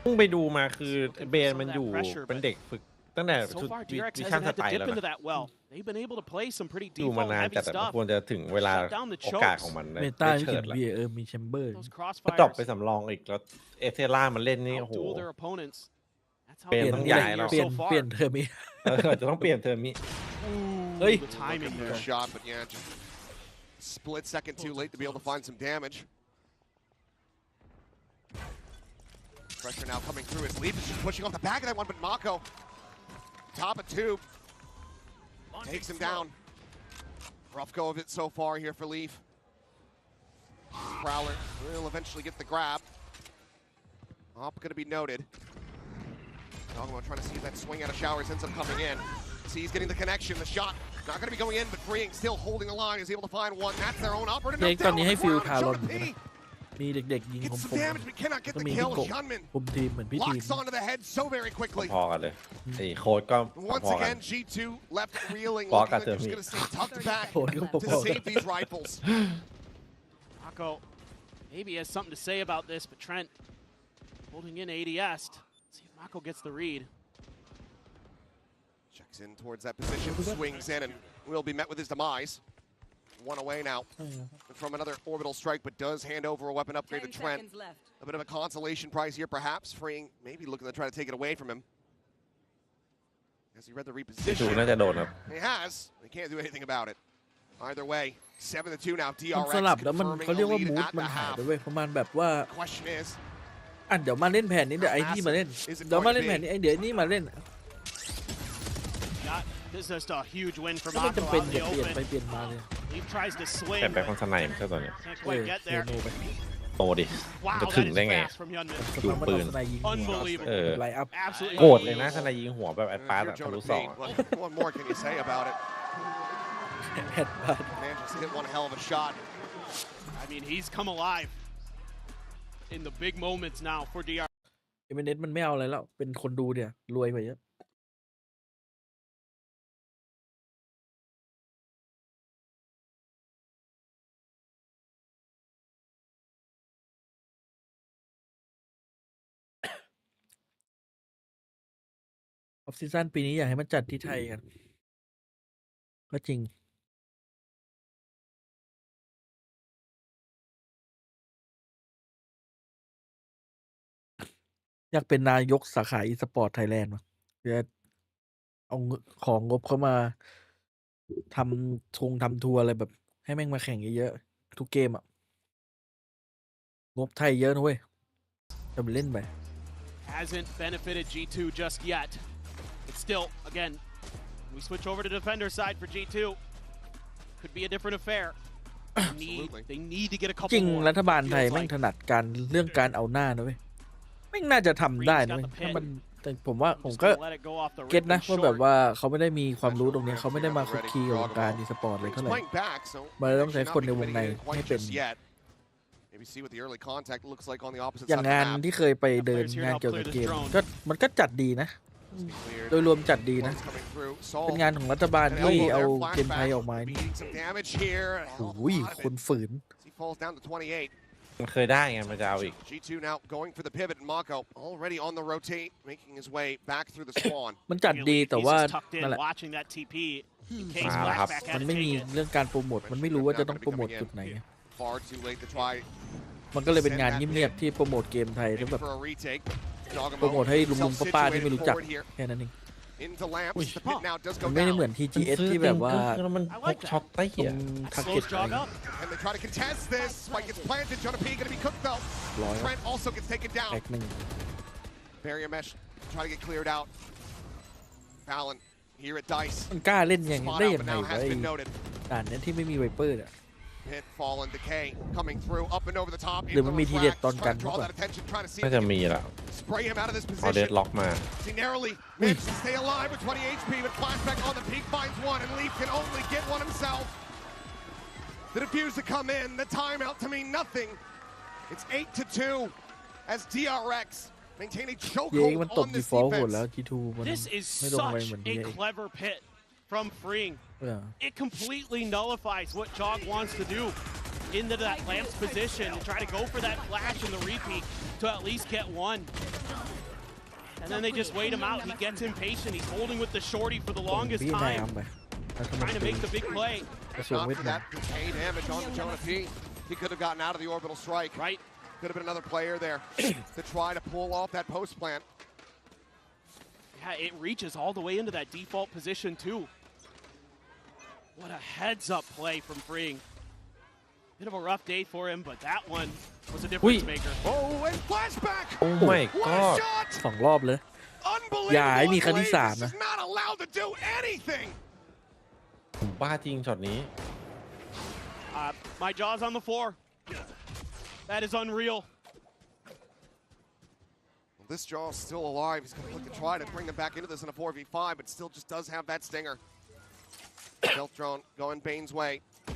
เพิ่งไปดูมาคือเบนมันอยู่เป็นเด็กฝึกตั้งแต่ So ชุด far, วิ DRX ชั่น hasn't ส had ไต to ล์ dip แล้ว into นะ that well. They've been able to play some pretty ดูมา default นาน heavy แต่มัน stuff. ควรจะถึงเวลา Shut down the โอกาส chokes. ของมัน เมตา ได้ ที่ เฉิ เห็ ด น ละ วีมีแชมเบอร์ Those ก็ดรอป crossfires ไปสำรองอีกแล้วเอเทล่ามันเล่นนี่โอ้โห outduel their opponents. That's how เปลี่ยน they've ต้อง been ย้าย playing แล้ว เปลี่ย so น far. เปลี่ยนเทอร์มิ จะต้องเปลี่ยนเทอมนี้ Ooh, Hey. the timing Looking there. for a shot, but yeah, just split second too late to be able to find some damage. Pressure now coming through as Leaf is just pushing off the back of that one, but Mako, top of tube, takes him down. Rough go of it so far here for Leaf. Prowler will eventually get the grab. Op going to be noted. Dogmo trying to see if that swing out of showers ends up coming in. See, he's getting the connection. The shot not going to be going in, but freeing, still holding the line. Is able to find one. That's their own operative. เด็กตอนนี้ให้ฟิลทารอน Jonah P มีเด็กๆยิง gets ผม some damage, but cannot get ก็ the มีพี่ kill. กบ Hyunmin คุมทีมเหมือนพี่ทีม locks onto the head so very quickly. พอกันเลยไอ้โค้ดก็พ Once อกัน again, G2 left reeling. Pog Looking like at they're just me. going to stay tucked back Pog at to Pog. save these rifles. Mako maybe has something to say about this, but Trent holding in ADS. See if Mako gets the read. Checks in towards that position, swings in, and will be met with his demise. One away now from another orbital strike, but does hand over a weapon upgrade to 10 Trent. seconds left. A bit of a consolation prize here, perhaps, freeing, maybe looking to try to take it away from him. As he read the ดูน่า reposition. จะโดนครับ He has. They can't do anything about it. Either way, 7-2 now. มัน DRX สลับแล้วมัน confirming เขาเรียก the ว่า lead มูด at มัน the หาย half. ไปเว้ยประมาณแบบว่า Question is, เดี๋ยวมาเล่นแผนนี้เดี๋ยวไอ้นี่มาเล่นเดี๋ยวมาเล่นแผนนี้ไอ้เดี๋ยวนี่มาเล่น This is just a huge win for ก็ไม่ Mako จำเป็น out in จะ the เปลี่ยนไป open. เปลี่ยนมาเลย He tries to swing, แต่ไป but คนสไนม์แค่ตัวเนี้ย can't เออ quite get เท there. โนไป โตดิ Wow, จะ that ถึง is ได้ไง fast from Hyunmin. สภาพมันเอาสไนยิง Unbelievable. เออ ไลน์อัพ Absolutely โกรธเลยนะทนายยิงหัวแบบไอ้ปาร์ต You're ทะลุ Jonah สอง P. What more can you say about it? แฮดบาร์ Man just hit one hell of a shot. I mean, he's come alive in the big moments now for DR. เอเมเนสมันไม่เอาอะไรแล้วเป็นคนดูเนี่ยรวยไปเยอะออฟซีซั่นปีนี้อยากให้มันจัดที่ไทยกัน ก็จริง อยากเป็นนายกสาขาอีสปอร์ตไทยแลนด์มาจะเอาของงบเข้ามาทำทำทัวร์อะไรแบบ ให้แม่งมาแข่งเยอะๆทุกเกมอ่ะ งบไทยเยอะนะเว้ยจะไปเล่นไป Hasn't benefited G2 just yet. But still, again, we switch over to defender side for G2. Could be a different affair. They need to get a จ couple ริง more. รัฐบาลไทย Feels แม่ง like ถนัดการเรื่องการเอาหน้านะเว้ยแม่งน่าจะทำได้นะเว้ยถ้ามันแต่ผมว่าผม just ก็ gonna let it go off the เก็ต rip นะ and ว่าแบบ short. ว่าเขาไม่ได้มีความรู้ตรงนี้เขาไม่ได้มาคุกคีกับวงการอีสปอร์ตเลย He's เท่าไหร่ playing back, so มันเลยต้องใช้ actually คน not ในวงใน committing it ให้ quite เป็น just yet. Maybe see what the early contact looks like on the opposite อย่า side ง of งาน the map. ที่เคยไปเดินงานเกี่ยวกับเกมก็มันก็จัดดีนะ โดยรวมจัดดีนะ One's coming through. เป็น Saul งานของรัฐบาล an ที่ elbow เอา there, เกมไทย flashback, ออกมานี่ beating some damage here. โอ้ยคนฝืน He falls down to 28. มันเคยได้ไงมันจะเอาอีก G2 now going for the pivot, and Mako already on the rotate, making his way back through the spawn. มันจัดดีแต่ He's ว่า just tucked in, นั่นแหละ watching that TP in case มาแล้วครับ Blackback มั had น to ไม่มี take it. เรื่องการโปรโมทมันไม่รู้ว่าจะต้องโปรโมทจุดไหน Far too late to try มันก็เลยเป็นงานเงียบๆที่โปรโมทเกมไทยแล้ว maybe แบบ for a retake. โปรโมท Dogamo ให้ลุงๆป้าๆที่ไม่รู้จัก self-situated forward here แค่นั้นเอง into lamps. The pit now does มั go นไม่ได้เหมื down. อน TGS ที่แบบว่า แล้วมันพกช็อตใต้ ตร เหี้ย งทาร์ Slows เก็ต jog up. And they try to contest this. Spike gets planted. Jonah P gonna be cooked though. ร้อย Trent also gets taken แต down. กหนึ่ง Barrier mesh trying to get cleared out. Fallon here at Dice. มันกล้าเล่นยัง Spot ได้ out, ยัง but ไง now วะ has ไอ้ been noted. ด่านเนี้ยที่ไม่มีไวเปอร์อ่ะ Pit, fall, and decay coming through, up and over the top. หรือมันมีทีเด็ดตอนกัน Trying to มาก draw กว่า that attention, trying to see น่า if จะ they can มีแหละ spray him out of this เอาเดด position. ล็อกมา He narrowly manages to stay alive with 20 HP, but flashback on the peak finds one, and Leaf can only get one himself. The defuse to come in, the timeout to mean nothing. It's 8-2 as DRX maintain a เย้ chokehold มันตบ on ดี this ฟอลต์หมด defense. แล้ว G2 มัน This is ไม่ลงไป such เหมือน a เย้ clever pit from Freeing. It completely nullifies what Jog wants to do into that Lamps position and try to go for that flash in the repeat to at least get one. And then they just wait him out. He gets impatient. He's holding with the shorty for the longest พี่นาย time, เอาไปแล้วทำไม trying to make the big play. กระ If สุน not เวท for นาม that decay damage on the Jonah P, he could have gotten out of the orbital strike. Right. Could have been another player there to try to pull off that post plant. Yeah, it reaches all the way into that default position too. What a heads-up play from Freeing. Bit of a rough day for him, but that one was a difference maker. Oh, and flashback! Oh my What a god shot! สองรอบเลย อย่าให้มีครั้งที่ Unbelievable สาม This นะ is not allowed to do anything! ผมบ้าจริงช็อตนี้ My jaw's on the floor. That is unreal. Well, this jaw is still alive. He's going to look to try to bring them back into this in a 4v5, but still just does have that stinger. Stealth drone going Bane's way.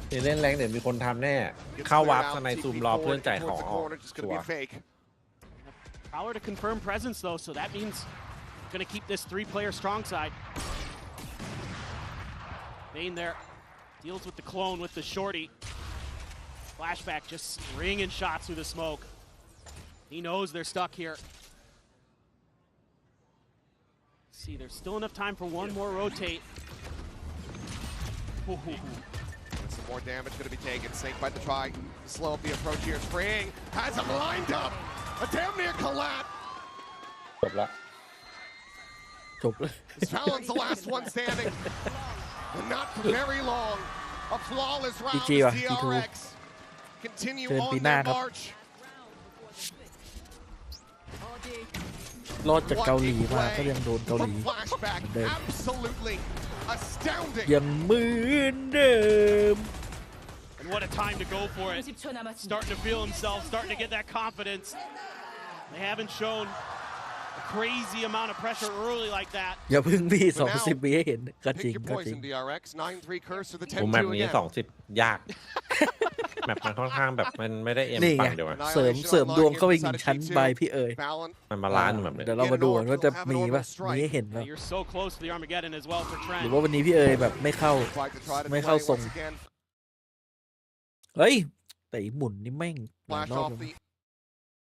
เดี๋ยวเล่นแรงเดี๋ยวมีคนทำแน่ Gets เข้า cleared วับ out, สไน TP ซูมรอเพื่อน forward จ่ายข towards อง the ออก corner, just ชั going ว to be a ร์ fake. Power to confirm presence though, so that means gonna keep this three-player strong side. Bane there deals with the clone with the shorty. Flashback just ringing shots through the smoke. He knows they're stuck here. See, there's still enough time for one more rotate. Some more damage going to be taken. Snake by the try. Slow up the approach here. Freeing has him lined up. A damn near collapse. จบละ จบเลย This Talon's the last one standing. But not for very long. A flawless round GG asว่ะ DRX continue เชิญ on ปีหน้า their ครับ march. รอดจากเกาหลีมา What ก็ยังโดนเกาหลี from flashback. Absolutely astounding. ยังเหมือนเดิม And what a time to go for it. Starting to feel himself, starting to get that confidence. They haven't shown a crazy amount of pressure early like that. อย่าเพึ่งพี่ But now, 20 วิให้เห็นก็จริ Pick ง your ก็จริง poison, DRX. 9-3 curse to the โอ้แมป 10-2 นี้ again. 20 ยาก แมปมันค่อนข้างแบบมันไม่ได้เอ็ม นี่ไง ฝั่งเดียวอะ เสริมดวงเข้าไปอีกหนึ่งชั้นบายพี่เอ๋ย Fallon มันมาล้านแบบเนี้ย เดี๋ยวเรามาดูกันว่าจะมีป่ะมีให้เห็น Yeah, ป่ะ you're so close to the Armageddon as well for หรือ Trent. ว่าวันนี้พี่เอ๋ยแบบไม่เข้า tried to try to Mấy delay khâu sùng. once again. เฮ้ยแต่อีหมุนนี่แม่งหลาย Flash รอบ off เลย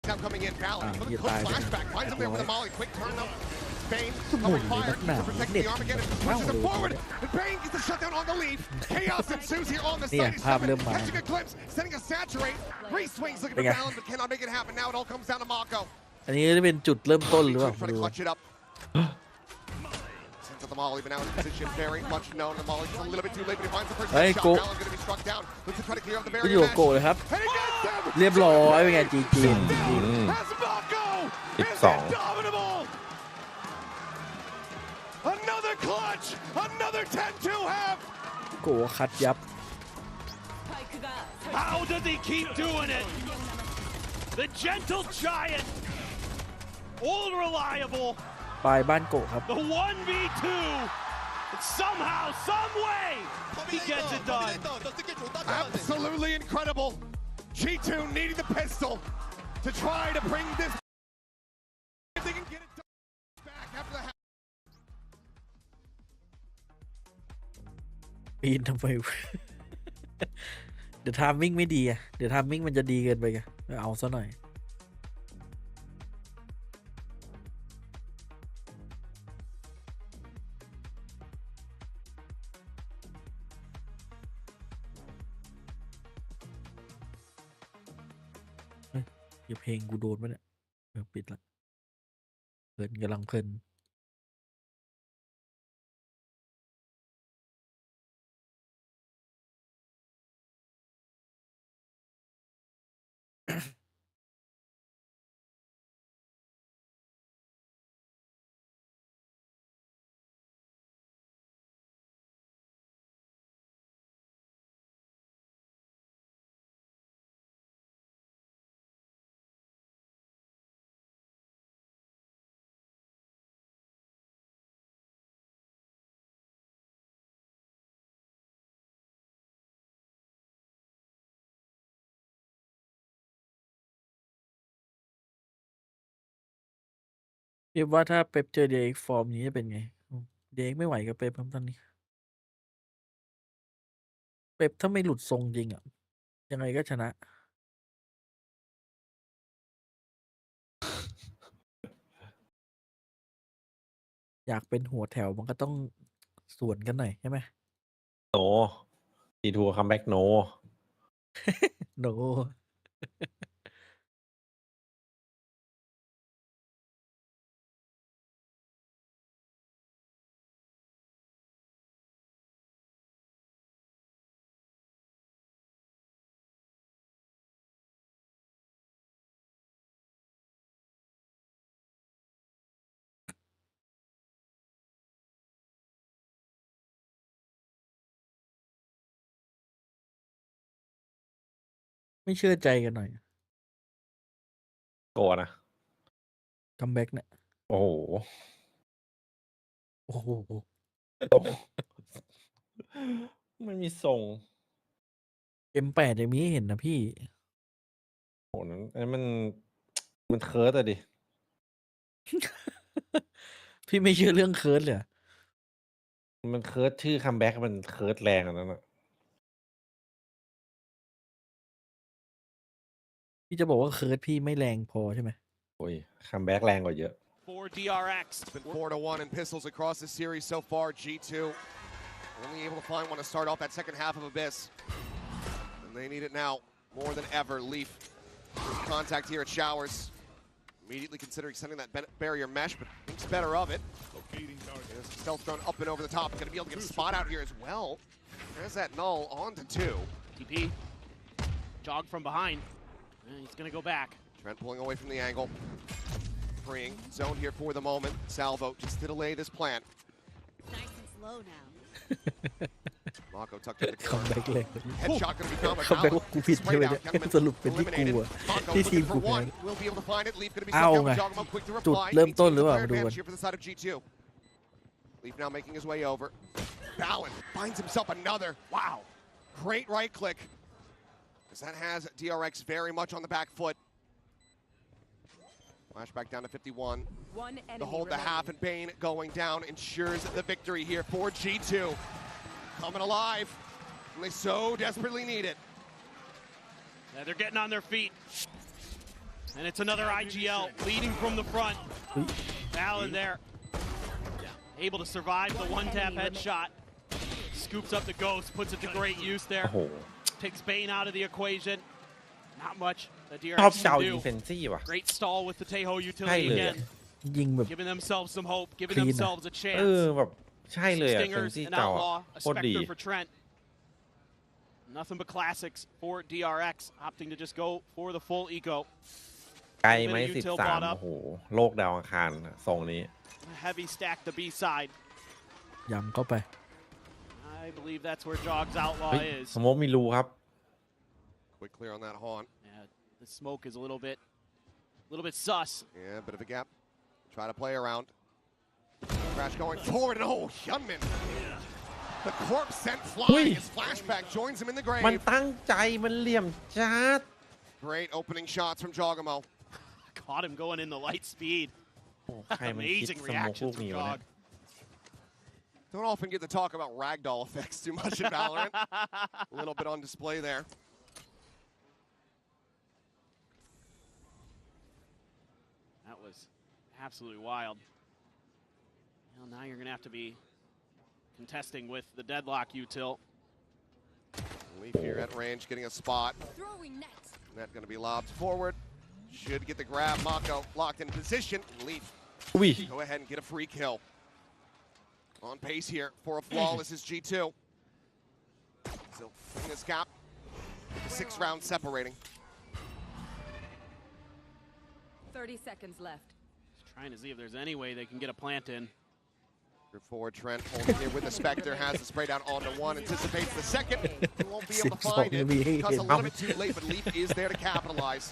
the now coming in. Fallon with a you quick died. flashback. Finds him there with a molly. Quick turn though. Bane Mùi covering fire nắc to protect nẻ, the Armageddon. nè. Pushes him Wow. forward. And Bane gets the shutdown on the lead. Chaos ensues here on the Nè, side. He's Pháp coming, lướt mà. catching a glimpse, sending a saturate. Re-swings looking for Đây kìa. Fallon, but cannot make it happen. Now it all comes down to Mako. อันนี้จะเป็นจุดเริ่มต้นหรือเปล่า Try มา to ดู clutch it up. Sends out the molly, but now in position, very much known. The molly's a little bit too late, but he finds the first Hey, shot. go. Fallon's going to be struck down. Looks to try to clear up the ก็อ barrier ยู่กับ match. โกะเลยครับ And he gets them! เรียบร้อยเป็นไงจีจี As Mako is 12 indomitable! Another clutch! Another 10-2 half! โกะคัดยับ How does he keep doing it? The gentle giant, all reliable, ปลายบ้านโกะครับ the 1v2, and somehow, some way, he gets it done. Absolutely incredible. G2 needing the pistol to try to bring this. If they can get it done back after the half. ปีนทำไมวะ เดี๋ยวทามมิ่งไม่ดีอะเดี๋ยวทามมิ่งมันจะดีเกินไปไงเอาซะหน่อยเฮ้ยอย่าเพลงกูโดนปะเนี่ยปิดละเพลินกำลังเพลิน คิดว่าถ้าเป๊ปเจอเด็กฟอร์มนี้จะเป็นไงเด็กไม่ไหวกับเป๊ปครับตอนนี้เป๊ปถ้าไม่หลุดทรงจริงอ่ะยังไงก็ชนะ อยากเป็นหัวแถวมันก็ต้องสวนกันหน่อยใช่ไหม โนทีทูคัมแบ็กโน โน ไม่เชื่อใจกันหน่อย โกนะ คัมแบ็กเนี่ย โอ้โห โอ้โห ไม่มีทรง M8 ยังมีให้เห็นนะพี่ โหนั้นมันเคิร์ดอะดิ พี่ไม่เชื่อเรื่องเคิร์ดเลยเหรอ มันเคิร์ดชื่อคัมแบ็กมันเคิร์ดแรงอันนั้นอะ พี่จะบอกว่าเคิร์ดพี่ไม่แรงพอใช่ไหม โอ้ยคัมแบ็กแรงกว่าเยอะ For DRX. It's been 4-1 in pistols across the series so far. G2 only able to find one to start off that second half of Abyss. And they need it now more than ever. Leaf contact here at Showers. Immediately considering sending that barrier mesh, but thinks better of it. There's a stealth drone up and over the top. Going to be able to get a spot out here as well. There's that null on to 2. TP. Jog from behind. And he's going to go back. Trent pulling away from the angle. Freeing zone here for the moment. Salvo just to delay this plant. Nice and slow now. Mako tucked in the คัม corner. แบ็กแรง Headshot gonna become a คัมแบ็ก foul. ว่ากูผิดใช่ไหมเนี่ยสรุปเป็นที่กูอะ Mako ที่ทีม looking กู for แพ้ one. We'll be able to find it. Leaf gonna be เอา stuck ไง down. Jogamo quick to จุด reply. เริ่มต้นหรือเปล่า Player มาดูกัน advantage here for the side of G2. Leaf now making his way over. Balin finds himself another. Wow. Great right click. As that has DRX very much on the back foot. Flashback down to 51. One enemy The hold the remaining. half and Bane going down ensures the victory here for G2. Coming alive. And they so desperately need it. Yeah, they're getting on their feet. And it's another IGL leading from the front. Allen there. Able to survive the one-tap headshot. Scoops up the ghost, puts it to great use โอ้ there. โห Takes Bane out of the equation. Not much that ชอบ DRX เจ้า can อิน do. เฟนซี่ว่ะ Great stall with the Teho ใช่ utility เลยอะ again. ยิงแบบ Giving themselves some hope, giving Clean อะ themselves a เออ chance. แบบใช่เลยอะเฟน Stingers, ซี่ an เก่าอะ outlaw, a โคตรดี specter for Trent. Nothing but classics for DRX, opting to just go for the full eco. ไกลไหม Util 13 brought up. โอ้โห โลกดาวอังคารทรงนี้ A heavy stack the B side. ย้ำเข้าไป I believe that's where Jog's outlaw เฮ้ย is. สโมกมีรูครับ Quick clear on that haunt. Yeah, the smoke is a little bit sus. Yeah, bit of a gap. Try to play around. Crash going forward. And oh, Hyunmin. The corpse sent flying. His flashback joins him in the มัน grave. ตั้งใจมันเหลี่ยมจัด Great opening shots from Jogamo. Caught him going in the light speed. โอ้ใครมันคิด Amazing สโมกลู reactions ก from นี้วะเนี่ย Jog. Don't often get to talk about ragdoll effects too much in Valorant. A little bit on display there. That was absolutely wild. Well, now you're going to have to be contesting with the deadlock util. Leaf here at range, getting a spot. Throwing net. Net going to be lobbed forward. Should get the grab. Mako locked in position. Leaf, อุ้ย go ahead and get a free kill. On pace here for a flawless is G2. So in this gap, 6 rounds separating. 30 seconds left. Just trying to see if there's any way they can get a plant in. Your forward Trent holding here with the Spectre, has the spray down onto one, anticipates the second. He won't be able to find it because a little bit too late, but Leaf is there to capitalize.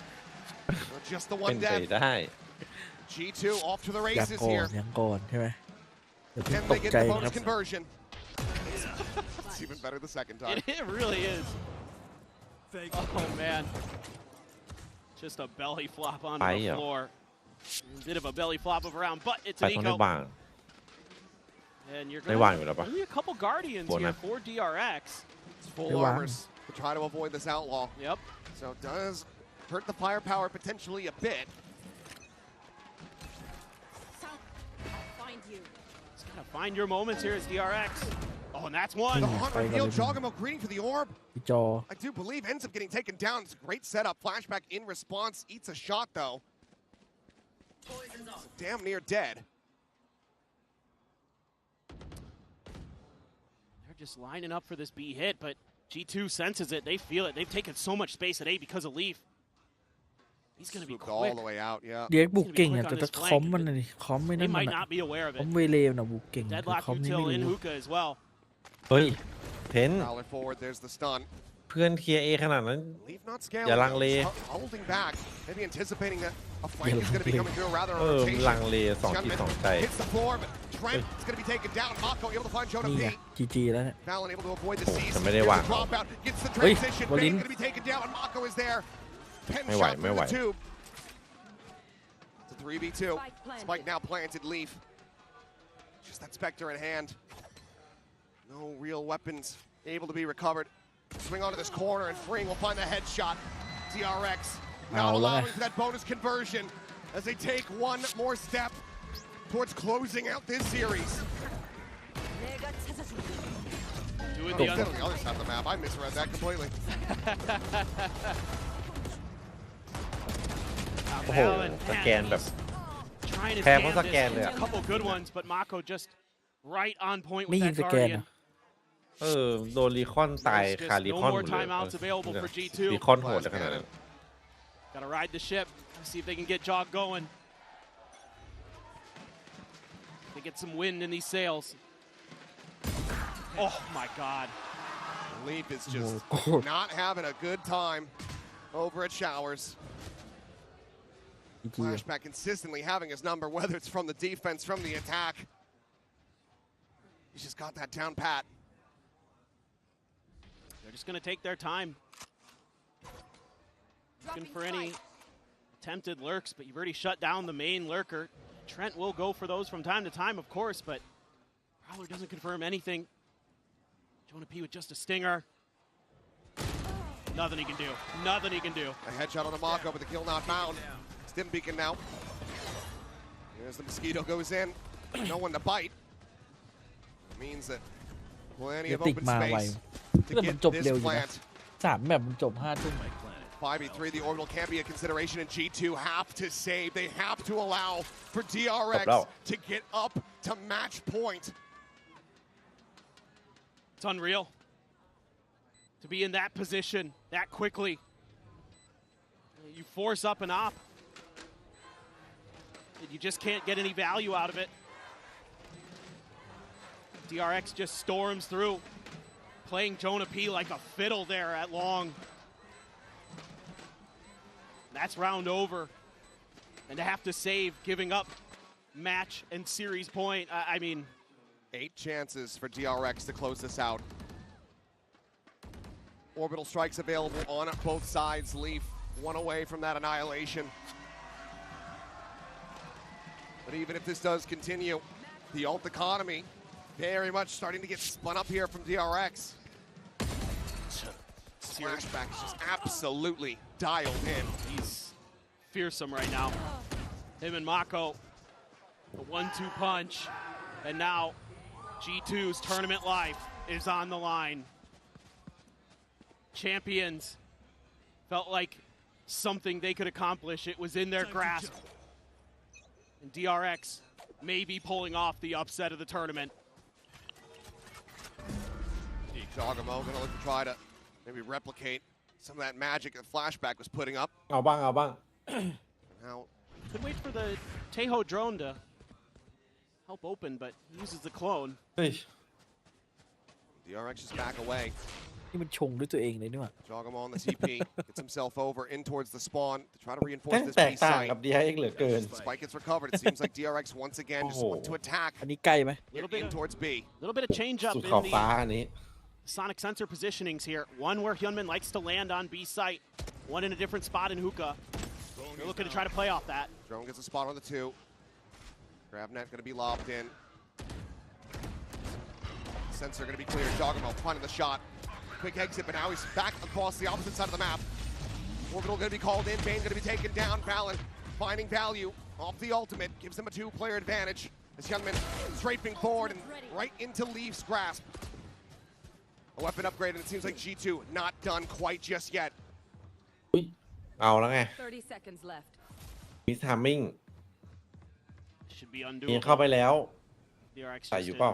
Just the เป็น one ไป death. ได้ G2 off to the ยัง races ก่อน here. ยังก่อนใช่ไหมเดี๋ยวเพิ่ง Can ต they ก get ใจ the ค bonus รับ conversion? It's even better the second time. It really is. Oh, man. Just a belly flop onto the Fire. floor. Bit of a belly flop of a round, but it's ไป an ต้องได้ eco. วาง And you're ได้ going วางอยู่แล้วปะ to a couple guardians บน here นะ for DRX. Full Wow. armors to try to avoid this outlaw. Yep. So it does hurt the firepower potentially a bit. Find you. Just gotta find your moments here as DRX. Oh, and that's one. The Hunter Bye, Heal Valorant. Jogamo greeting for the orb. พี่จอ I do believe ends up getting taken down. It's a great setup. Flashback in response. Eats a shot though. Damn near dead. They're just lining up for this B hit, but G2 senses it. They feel it. They've taken so much space at A because of Leaf. He's going to be Swooped all quick. the way out, yeah. เด็กบุกเก่ง He's อ่ะ gonna be แต่ quick ถ้า on คอม this มันน่ะดิคอมไม่ They นั่นมัน might อ่ะ not be aware of คอม it. เวเลวนะบุกเก่งแต่ Deadlock คอมนี่ util ไม่ in รู้ hookah as well. เฮ้ยเพน Prowler forward. There's the stun. เพื่อนเคลียร์เอขนาดนั้น Leaf not scaling. อย่าลังเล Holding back. Maybe anticipating that a flank is going to be coming through rather เอ a อ rotation. ลังเลสองจิตสองใจ Hits the floor, but Trent is going to be taken down. Mako able to find Jonah นี่ไง P. จีจีแล้วเนี่ย Fallon able to avoid the โอ้ seize. แต่ไม่ได้ Here's วาง the dropout. Gets the เฮ้ย transition. วอลิ Bane น going to be taken down, and Mako is there. Pen ไม่ไหว shot ไม่ through ไหว the tube. It's a 3v2. Spike now planted. Leaf. Just that Spectre in hand. No real weapons able to be recovered. Swing onto this corner, and Freeing will find the headshot. DRX not allowing for that bonus conversion as they take one more step towards closing out this series. Doing Oh, the on the other side of the map. I misread that completely. โอ้โห สแกนแบบ Trying to แพ้เพราะ jam สแกน this. เลยอะ A couple good ones, but Mako just right on point ไม่ with ยิง that สแกน guardian. อ่ะ เออโดนรีคอนตายคารีคอนหมดเลย timeouts available for G2. รีคอนโหดขนาดนั้น Gotta ride the ship. See if they can get Jog going. They get some wind in these sails. Oh my God. Leaf is just not having a good time over at Showers. จีจี Flashback consistently having his number, whether it's from the defense, from the attack. He's just got that down pat. They're just gonna take their time. Looking for any attempted lurks, but you've already shut down the main lurker. Trent will go for those from time to time, of course, but Prowler doesn't confirm anything. Jonah P with just a stinger. Nothing he can do. Nothing he can do. A headshot on the Mako, but the kill not found. Stim beacon now. There's the mosquito goes in. No one to bite. It means that plenty เดี๋ย of วติก open มาไว space แต่ to มัน get จบเร็ว this อยู่นะ plant. 3 แบบมันจบ5 ทุ่ม 5v3, the orbital can't be a consideration, and G2 have to save. They have to allow for DRX to get up to match point. It's unreal to be in that position that quickly. You force up and op. You just can't get any value out of it. DRX just storms through, playing Jonah P like a fiddle there at long. That's round over. And to have to save, giving up match and series point, I mean... 8 chances for DRX to close this out. Orbital strikes available on both sides. Leaf one away from that annihilation. But even if this does continue, the ult economy very much starting to get spun up here from DRX. Flashback is just absolutely dialed in. He's fearsome right now. Him and Mako, the 1-2 punch. And now G2's tournament life is on the line. Champions felt like something they could accomplish. It was in their grasp. And DRX may be pulling off the upset of the tournament. Jogamo gonna look to try to maybe replicate some of that magic that Flashback was putting up. เอาบ้างเอาบ้าง Now, Could wait for the Tejo drone to help open, but he uses the clone. เฮ้ย DRX is back away. นี่มันชงด้วยตัวเองเลยนี่หว่า Jogamo on the CP gets himself over in towards the spawn to try to แม่ reinforce ง this แตก B ต่าง site. กับ DRX เหลือเกิน Spike gets recovered. It seems like DRX once again just want to attack อันนี้ใกล้ไหม in towards B. Little bit of change up สุด in ขอบฟ้า the อันนี้ sonic sensor positionings here. One where Hyunmin likes to land on B site. One in a different spot in hookah. They're looking to try to play off that. Drone gets a spot on the 2. Grab net gonna be lobbed in. Sensor gonna be cleared. Joggermo finding the shot. Quick exit, but now he's back across the opposite side of the map. Orbital gonna be called in. Bane gonna be taken down. Valen finding value off the ultimate. Gives him a 2-player advantage. As Hyunmin strafing forward and right into Leaf's grasp. A weapon upgrade, and it seems like G2 not done quite just yet. เอาแล้วไง 30 seconds left. มิสทามมิ่ง Should be ยิงเข้าไป undoable. แล้ว DRX ใส่ just อยู่ in เปล่า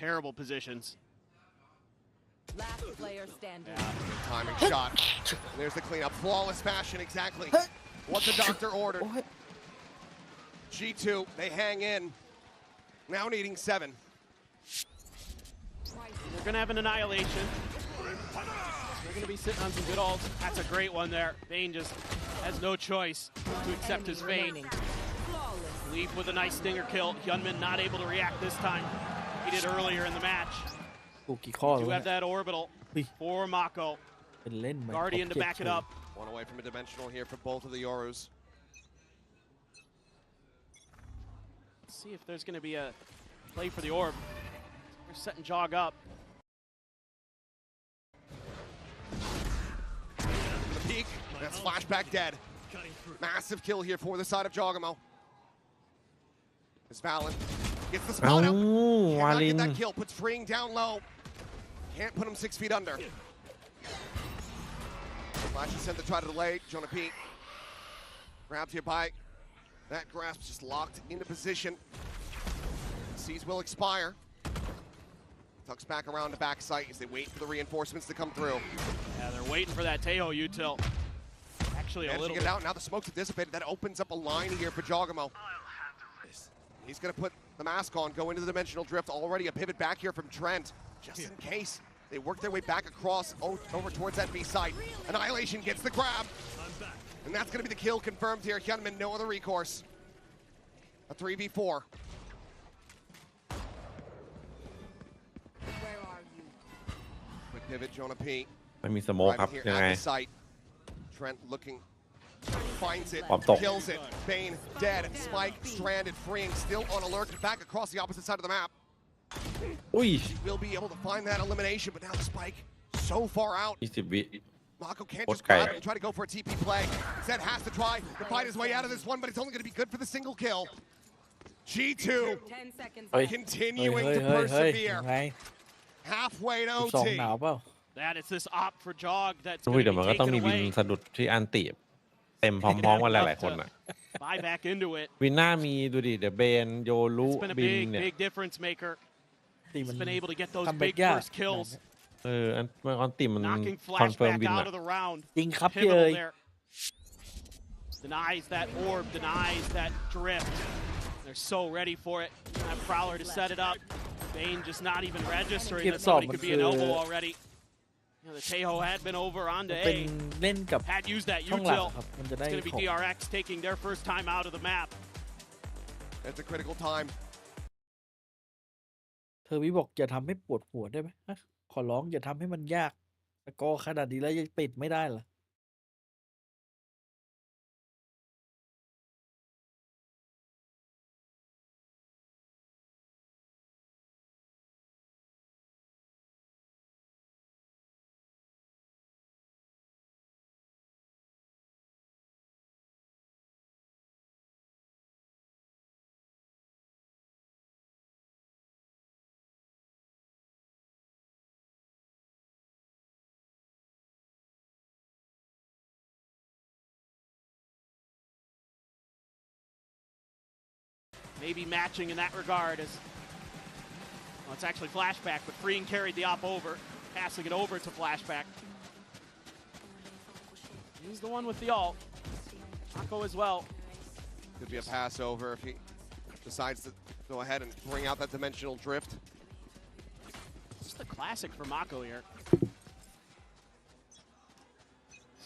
terrible positions. Last player standing. Timing shot. There's the cleanup. Flawless fashion, exactly what the doctor ordered. G2, they hang in. Now needing 7. They're going to have an annihilation. They're going to be sitting on some good ults. That's a great one there. Bane just has no choice to accept his fate. Leaf with a nice stinger kill. Hyunmin not able to react this time. He did earlier in the match. กูกี่ข้อ Do แล้ว have that orbital for Mako. เป็นเล่นไหม Guardian to back it up. One away from a dimensional here for both of the Yorus. Let's see if there's going to be a play for the orb. They're setting Jog up. The peak. That's flashback dead. Massive kill here for the side of Jogamo. As Valen gets the spot out. Cannot get that kill. Puts Freeing down low. Can't put him 6 feet under. Flash is sent to try to delay. Jonah P. Grabbed here by that grasp, just locked into position. Seas will expire. Tucks back around to back site as they wait for the reinforcements to come through. Yeah, they're waiting for that Tejo util. Actually, a little get it out. Now the smokes have dissipated. That opens up a line here for Jogamo. He's going to put the mask on, go into the dimensional drift. Already a pivot back here from Trent, just in case. They work their way back across over towards that B site. Annihilation gets the grab. And that's going to be the kill confirmed here. Hyunmin, no other recourse. A 3v4. Where are you? Quick pivot, Jonah P. ไม่มีสโมกครับ Here ยังไง at the site. Trent looking, finds it, ความตก kills it. Bane dead. Spike stranded. Freeing still on alert. Back across the opposite side of the map. อุ้ย Will be able to find that elimination, but now the Spike so far out. 20 วิ Mako can't What's just grab Kaya? it and try to go for a TP play. Zed has to try to fight his way out of this one, but it's only going to be good for the single kill. G2 10 seconds เฮ้ย continuing เฮ้ย to เฮ้ยเฮ้ย persevere. ยังไง Halfway to สอง OT. หนาวเปล่า That is this op for Jog that's อุ้ย going เดี๋ to ยว be มันก็ต้อง taken มีวิน away. สะดุดที่อันติเต็มพร้อมๆกันหลายๆคนอ่ะ Buy back into it. วินหน้ามีดูดิเดี๋ยวเบนโยรุ It's been a บิน big, เนี่ย big difference maker. ตีมัน He's been able to get those ทำแบ็ big กยาก first kills. อันติมัน Knocking คอนเฟิร์ม flashback วิน out อ่ะ of the round. จริงครับพี่ Pivotal เอ้ย there. Denies that orb, denies that drift. They're so ready for it. Have Prowler to set it up. Bane just not even registering that somebody could be an elbow already. You know, the Tejo had been over onto เป็น A. เล่นกับ Had used that ช่องหลัก util. ครับมันจะ It's ได้ going to be ของ DRX taking their first time out of the map. It's a critical time. เธอวิบอกอย่าทำให้ปวดหัวได้ไหมฮะขอร้องอย่าทำให้มันยากแต่ก็ขนาดนี้แล้วยังปิดไม่ได้เหรอ Maybe matching in that regard as well, it's actually flashback, but Freeing carried the op over, passing it over to flashback. He's the one with the ult. Mako as well. Could be a pass over if he decides to go ahead and bring out that dimensional drift. Just a classic for Mako here.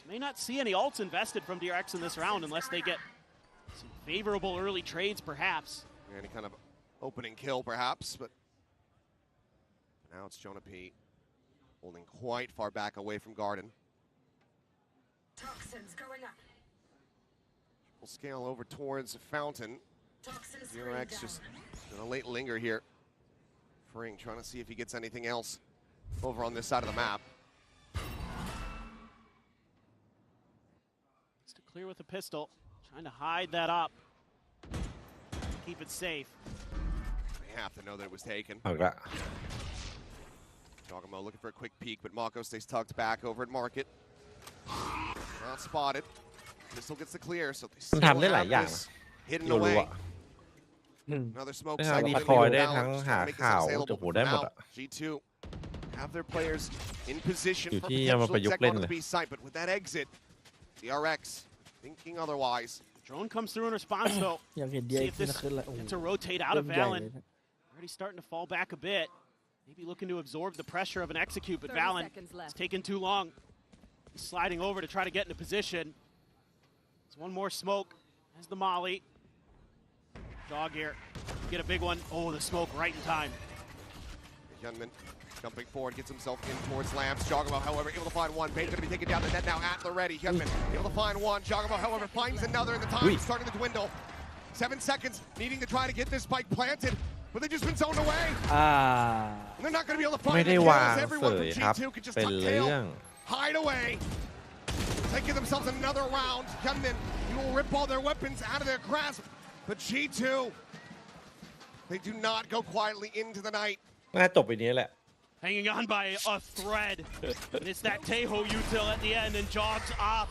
May not see any ults invested from DRX in this round unless they get some favorable early trades, perhaps. Any kind of opening kill, perhaps, but now it's Jonah P. holding quite far back away from Garden. Toxins going up. We'll scale over towards Fountain. DRX just gonna late linger here. Fring trying to see if he gets anything else over on this side of the map. It's to clear with a pistol, trying to hide that up. Keep it safe. They have to know that it was taken. เอาละ Jogamo looking for a quick peek, but Mako stays tucked back over at Market. Not spotted. Pistol gets the clear, so they มัน still ทำได้หลาย have อย่าง this นะ hidden รัว away. ๆอะ Another smoke ได้ทั้ง cycle ดี in คอย with ได้ทั้ง Valorant, หา trying to make this ข่าว unassailable. โอ้โหได้หมด Now, อะ G2 have their players in position อยู่ for ที่เอามา potential ประยุกต์ exec เล่น onto เล the ย B site, but with that exit, DRX thinking otherwise. Drone comes through in response though. อยากเห็น See DRX if this ขึ้นแล้วโอ้โห gets a rotate out เริ่ of มใหญ่ Valen. เลยนะ Already starting to fall back a bit. Maybe looking to absorb the pressure of an execute, but 30 Valen seconds is left. taking too long. He's sliding over to try to get into position. There's one more smoke. There's the molly. Dog here. Get a big one. Oh, the smoke right in time. Youngman jumping forward, gets himself in towards Lamps. Jogamo, however, able to find one. Bane's going to be taken down the net now at the ready. Youngman able to find one. Jogamo, however, finds another, and the time is starting to dwindle. 7 seconds, needing to try to get this spike planted, but they've just been zoned away. อ่า And they're not going to be able to ไม่ find ได้ the วาง kills. เส Everyone ย from ครับ G2 could just เป็น tuck เรื่ tail, อง hide away. Taking themselves another round. Youngman, you will rip all their weapons out of their grasp, but G2, they do not go quietly into the night. น่าจบไปนี้แหละ Hanging on by a thread. And it's that Teho util at the end and jogs off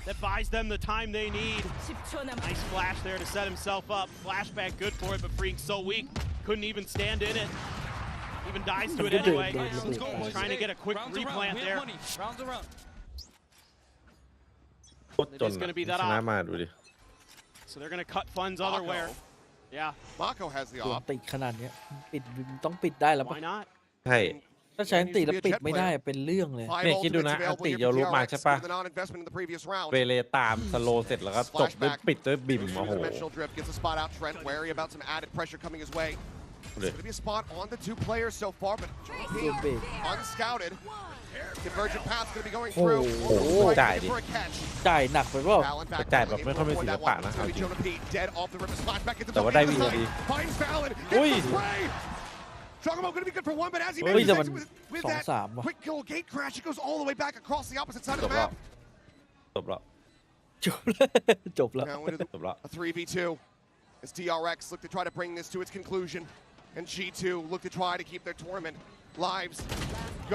that buys them the time they need. Nice flash there to set himself up. Flashback good for it, but Freak's so weak. Couldn't even stand in it. Even dies to it anyway. He's trying to get a quick replant there. โคตรจน It is gonna be ช that นะ off. มาดูดิ So they're going to cut funds otherwhere. Yeah, Mako has the โดน op. ติดขนาดเนี้ยปิดต้องปิดได้แล้วปะ why not? ใช่ ถ้าใช้อันติแล้วปิดไม่ได้เป็นเรื่องเลย Five เนี่ยคิดดู ultimates นะ อัน available ติ here โย for รุมา DRX ใช่ปะ with the non-investment in the previous round. เวเลตามสโลเสร็จแล้วก็จบด้วยปิดด้วยบิมโอ้โห Dimensional drift gets a spot out. Trent wary about some added pressure coming his way. It's going to be a spot on the two players so far, but Good big. unscouted. Divergent path's going to be going Oh, through. oh, Right, died. looking for a catch. จ่ายหนักไปเปล่า Valen back จ่าย up, แบบ able ไม่ to ค่อยมี avoid ศิล that ปะ one. นะ It's เอา gonna be จริง Jonah P, dead off the rip, splash back into แต่ the ว่าได้ field วี side. ดี Finds Valen, อุ้ย gets the spray. Jogamo going to be good for one, but as he เฮ้ย manages แต่ to มัน exit with 2-3 that ว่ะ quick kill gate crash, it goes all the way back across the opposite side จ of บ the แล้ว map. จบแล้ว จบแล้วจบแล้ว Now into จบแล้ว a 3v2 as DRX look to try to bring this to its conclusion, and G2 look to try to keep their tournament lives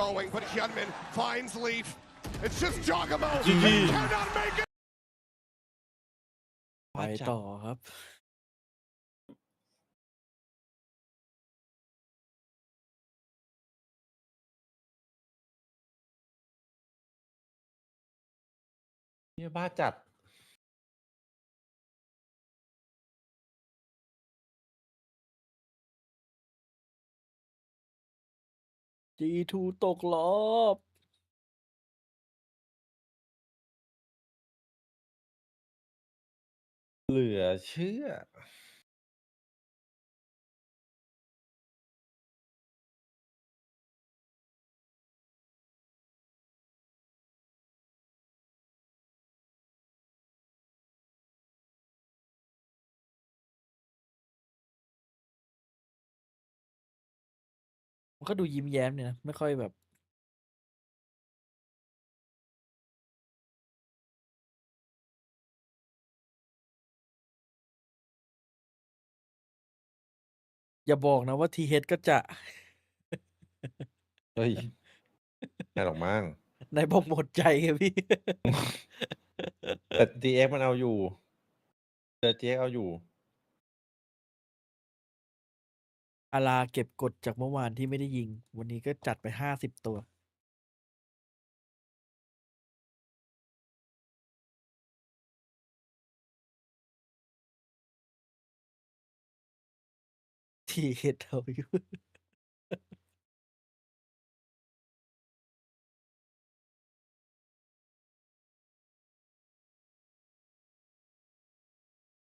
going, but Hyunmin finds Leaf. It's just Jogamo. He cannot make it. ไปต่อครับ เนี่ยบ้าจัด G2 ตกรอบ เหลือเชื่อ มันก็ดูยิ้มแย้มเนี่ยนะไม่ค่อยแบบ อย่าบอกนะว่าทีเฮดก็จะ เฮ้ยไม่หรอกมั้ง ในบอกหมดใจไงพี่ แต่ DX มันเอาอยู่แต่ DX เอาอยู่ อาราเก็บกดจากเมื่อวานที่ไม่ได้ยิง วันนี้ก็จัดไป50 ตัว ทีเฮดเอาอยู่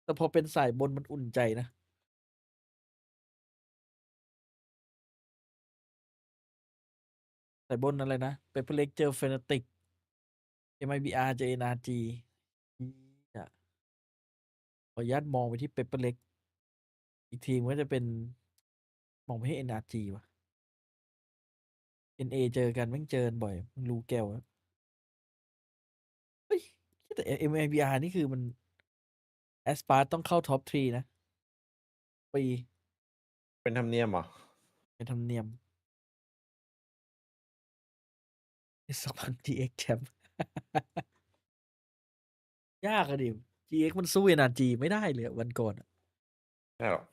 แต่พอเป็นสายบนมันอุ่นใจนะ สายบนอะไรนะ เปเปอร์เล็กเจอเฟนาติก MIBR เจอ NRG เหี้ย ขออนุญาตมองไปที่เปเปอร์เล็กอีกทีมก็จะเป็นมองไปให้ NRG ว่ะ NA เจอกันแม่งเจอกันบ่อยมึงรู้แก้วอะเฮ้ยแต่ MIBR นี่คือมันแอสปาร์ต้องเข้าท็อป3นะปี เป็นธรรมเนียมเหรอ เป็นธรรมเนียมสักพัก GX แชมป์ ยากอะดิ GX มันสู้ NRG ไม่ได้เลยวันก่อนอะ ใช่หรอ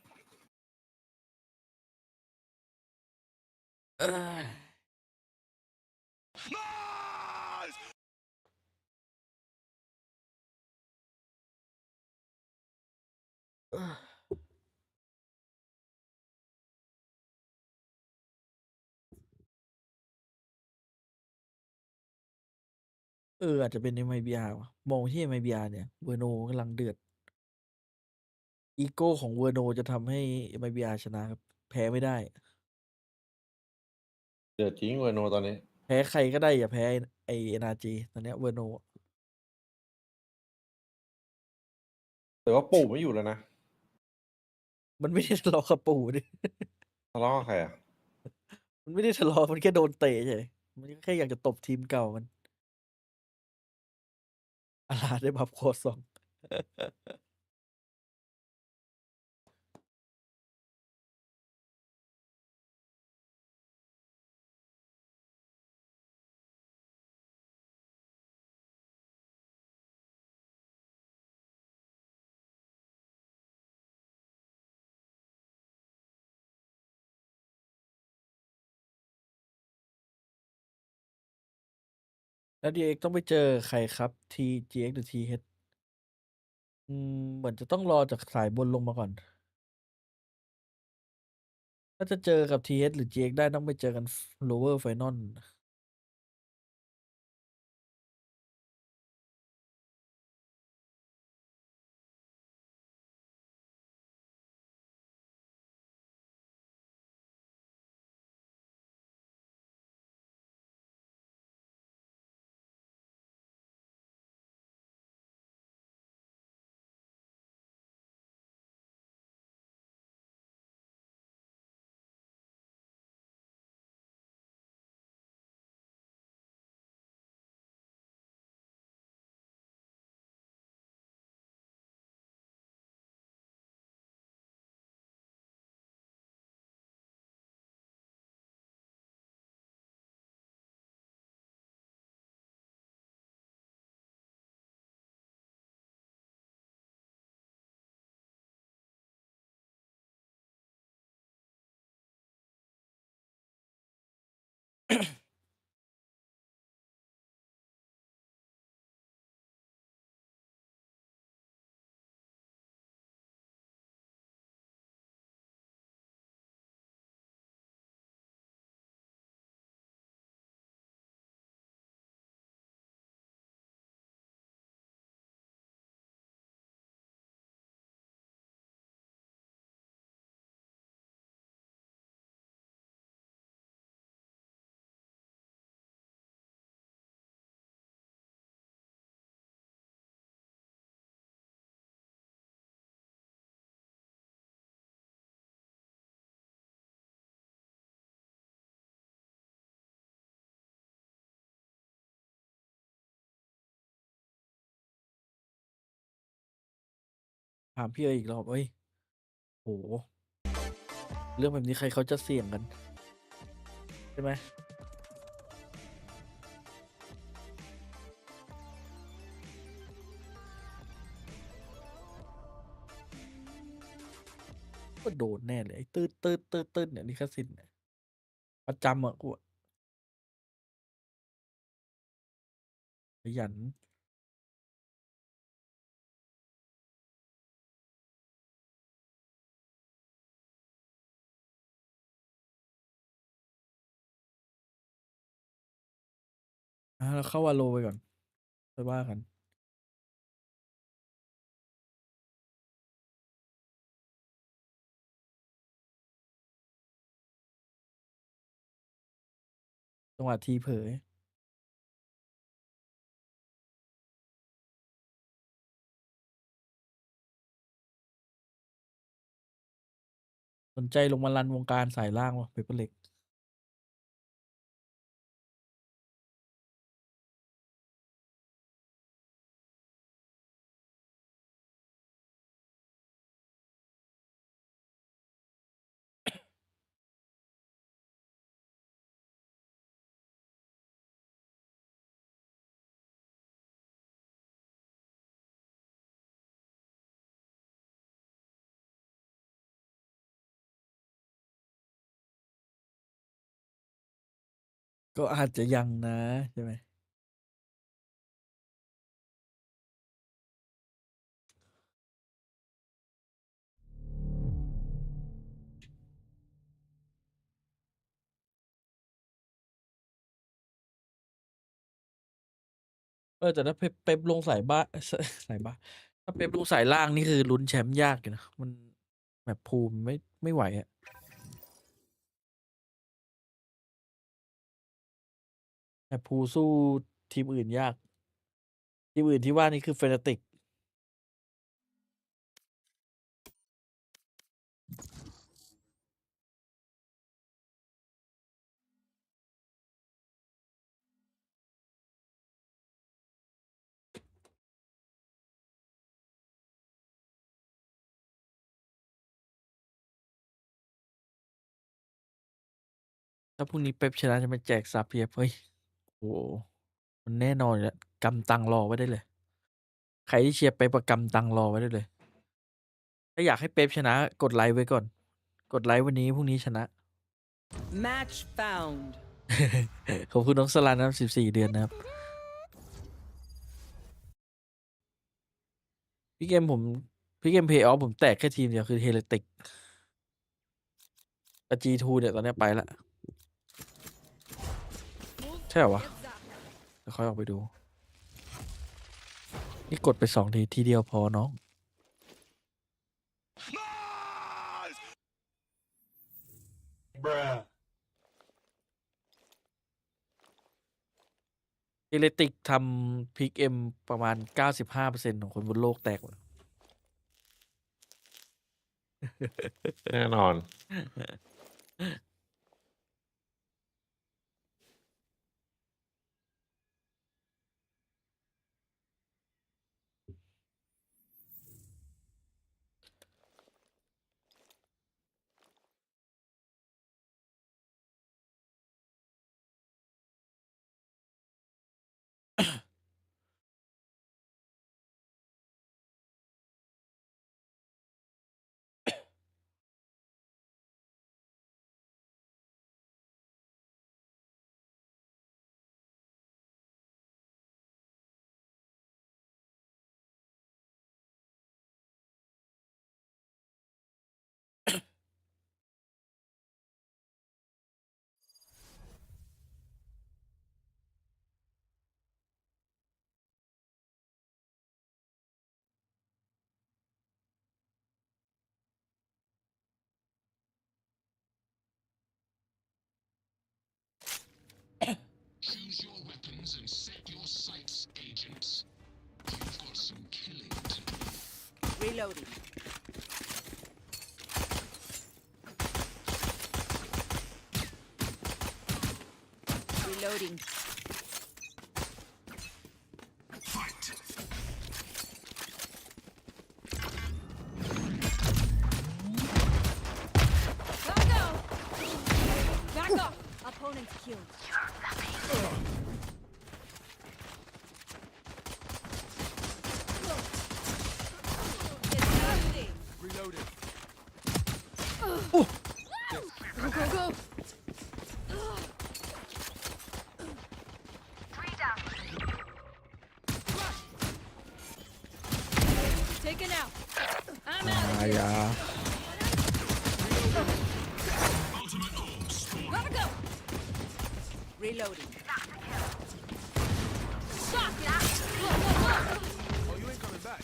เออเอออาจจะเป็น MIBR ว่ะมองที่ MIBR เนี่ยเวอร์โนกำลังเดือด อีโก้ของเวอร์โนจะทำให้ MIBR ชนะครับ แพ้ไม่ได้ เดือดจริงเวอร์โนตอนนี้ แพ้ใครก็ได้อย่าแพ้ไอ้ NRG ตอนเนี้ยเวอร์โน แต่ว่าปู่ไม่อยู่แล้วนะ มันไม่ได้ทะเลาะกับปู่ดิ ทะเลาะกับใครอ่ะ มันไม่ได้ทะเลาะมันแค่โดนเตะเฉยมันแค่อยากจะตบทีมเก่ามันอาลาได้บัฟโคซอง แล้ว DX ต้องไปเจอใครครับ TGX หรือ TH เหมือนจะต้องรอจากสายบนลงมาก่อน ถ้าจะเจอกับ TH หรือ GX ได้ต้องไปเจอกัน lower final ถามพี่อีกรอบเอ้ยโห เรื่องแบบนี้ใครเขาจะเสี่ยงกัน ใช่ไหม ก็โดนแน่เลยไอ้ตืดเนี่ยลิขสิทธิ์เนี่ยประจำอ่ะกูอะขยันเราเข้าวาโลไปก่อนไปว่ากันจังหวะทีเผย สนใจลงมารันวงการสายล่างวะเปเปอร์เล็กก็อาจจะยังนะใช่ไหมแต่ถ้าเป๊ปลงสายบ้าสายบ้าถ้าเป๊ปลงสายล่างนี่คือลุ้นแชมป์ยากอยู่นะมันแบบภูมิไม่ไหวอะแบบภูสู้ทีมอื่นยากทีมอื่นที่ว่านี่คือเฟนาติกถ้าพรุ่งนี้เป๊ปชนะจะมาแจกซับเพียบเฮ้ยโอ้มันแน่นอนอยู่แล้วกำตังรอไว้ได้เลยใครที่เชียร์เป๊ปประกำตังรอไว้ได้เลยถ้าอยากให้เป๊ปชนะกดไลค์ไว้ก่อนกดไลค์วันนี้พรุ่งนี้ชนะ Match found ขอบคุณน้องสลันนะครับ14 เดือนนะครับพี่เกมเพย์ออฟผมแตกแค่ทีมเดียวคือเฮเลติกกับ G2 เนี่ยตอนนี้ไปละใช่เหรอวะเดี๋ยวค่อยออกไปดูนี่กดไป2 ทีเดียวพอน้องเฮเลติกทำพิกเอ็มประมาณ 95% ของคนบนโลกแตกหมด แน่นอนChoose your weapons and set your sights, agents. You've got some killing to do. Reloading. Reloading. Fight. Gotta go. Back up. Opponent's killed. Reloaded. Go, go, go. Taken out. I'm out of here. Ultimate orb spawn. Gotta go. Reloading. Shock it. Go, go, go. Oh, you ain't coming back.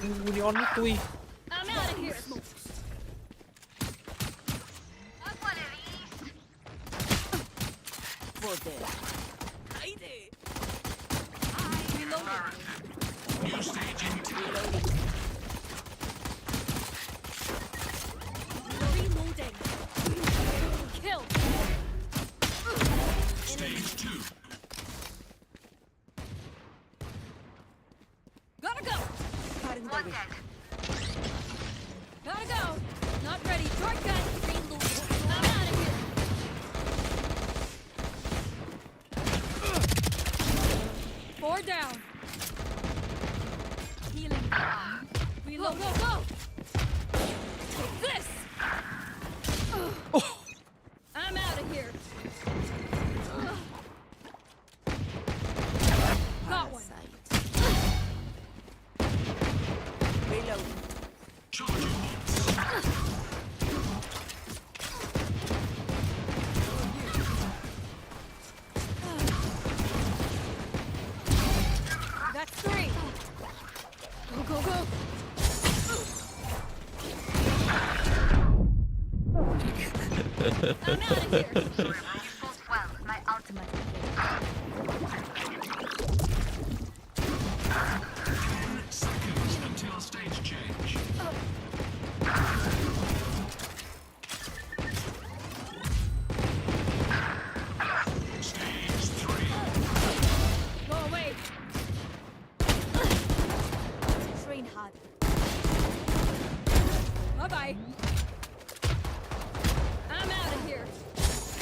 ยูนิออนไม่ตุย I'm out of here. For this. Reloading. New staging. Reloading. Seconds until stage change. Stage 3. Go away. Train hard. Bye bye. I'm out of here.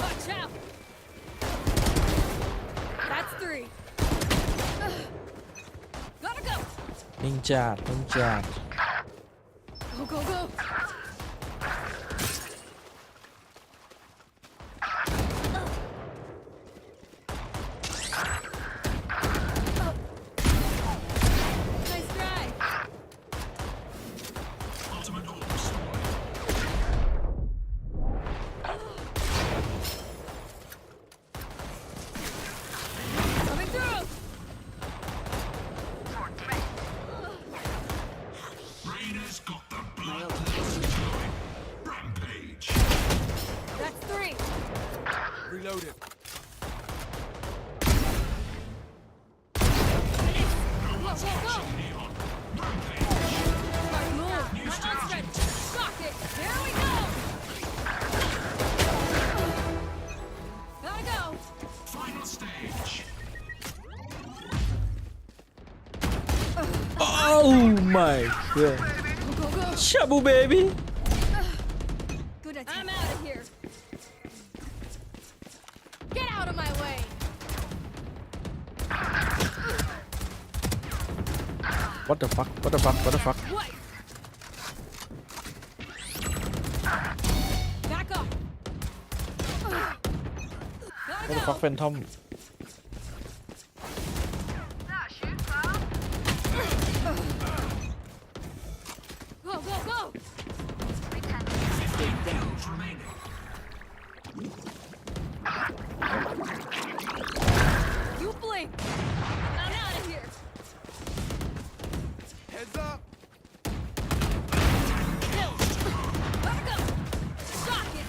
Watch out. That's 3. Gotta go. นิ่งจัดนิ่งจัด Go, go, go. Nice try. Ultimate orb destroyed. Coming through. Raiders got the bloodlust going. Rampage. That's 3. Reloaded. Go, go, go. Neon. Rampage. Smart move. My ult's ready. Shock it. Here we go. Gotta go. Final stage. Oh my god Go, go, go. Shabu baby Good attempt. I'm out of here. Get out of my way. what the fuck what the fuck what the fuck What? Back up. what the Gotta fuck go. phantom Go, go, go. 15 kills remaining. You blink. I'm out of here. Heads up. Gotta go. Shock it.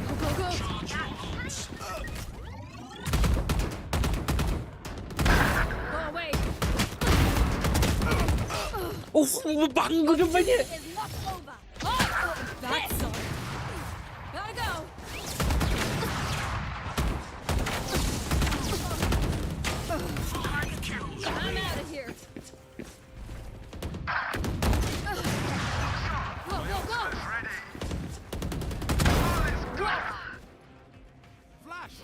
Go, go, go. Charge your ults. Go away. โอ้โหบังกูทำไมเนี่ย Is not over. Oh, that's so. Gotta go. I'm out of here. Go, go, go. Flash.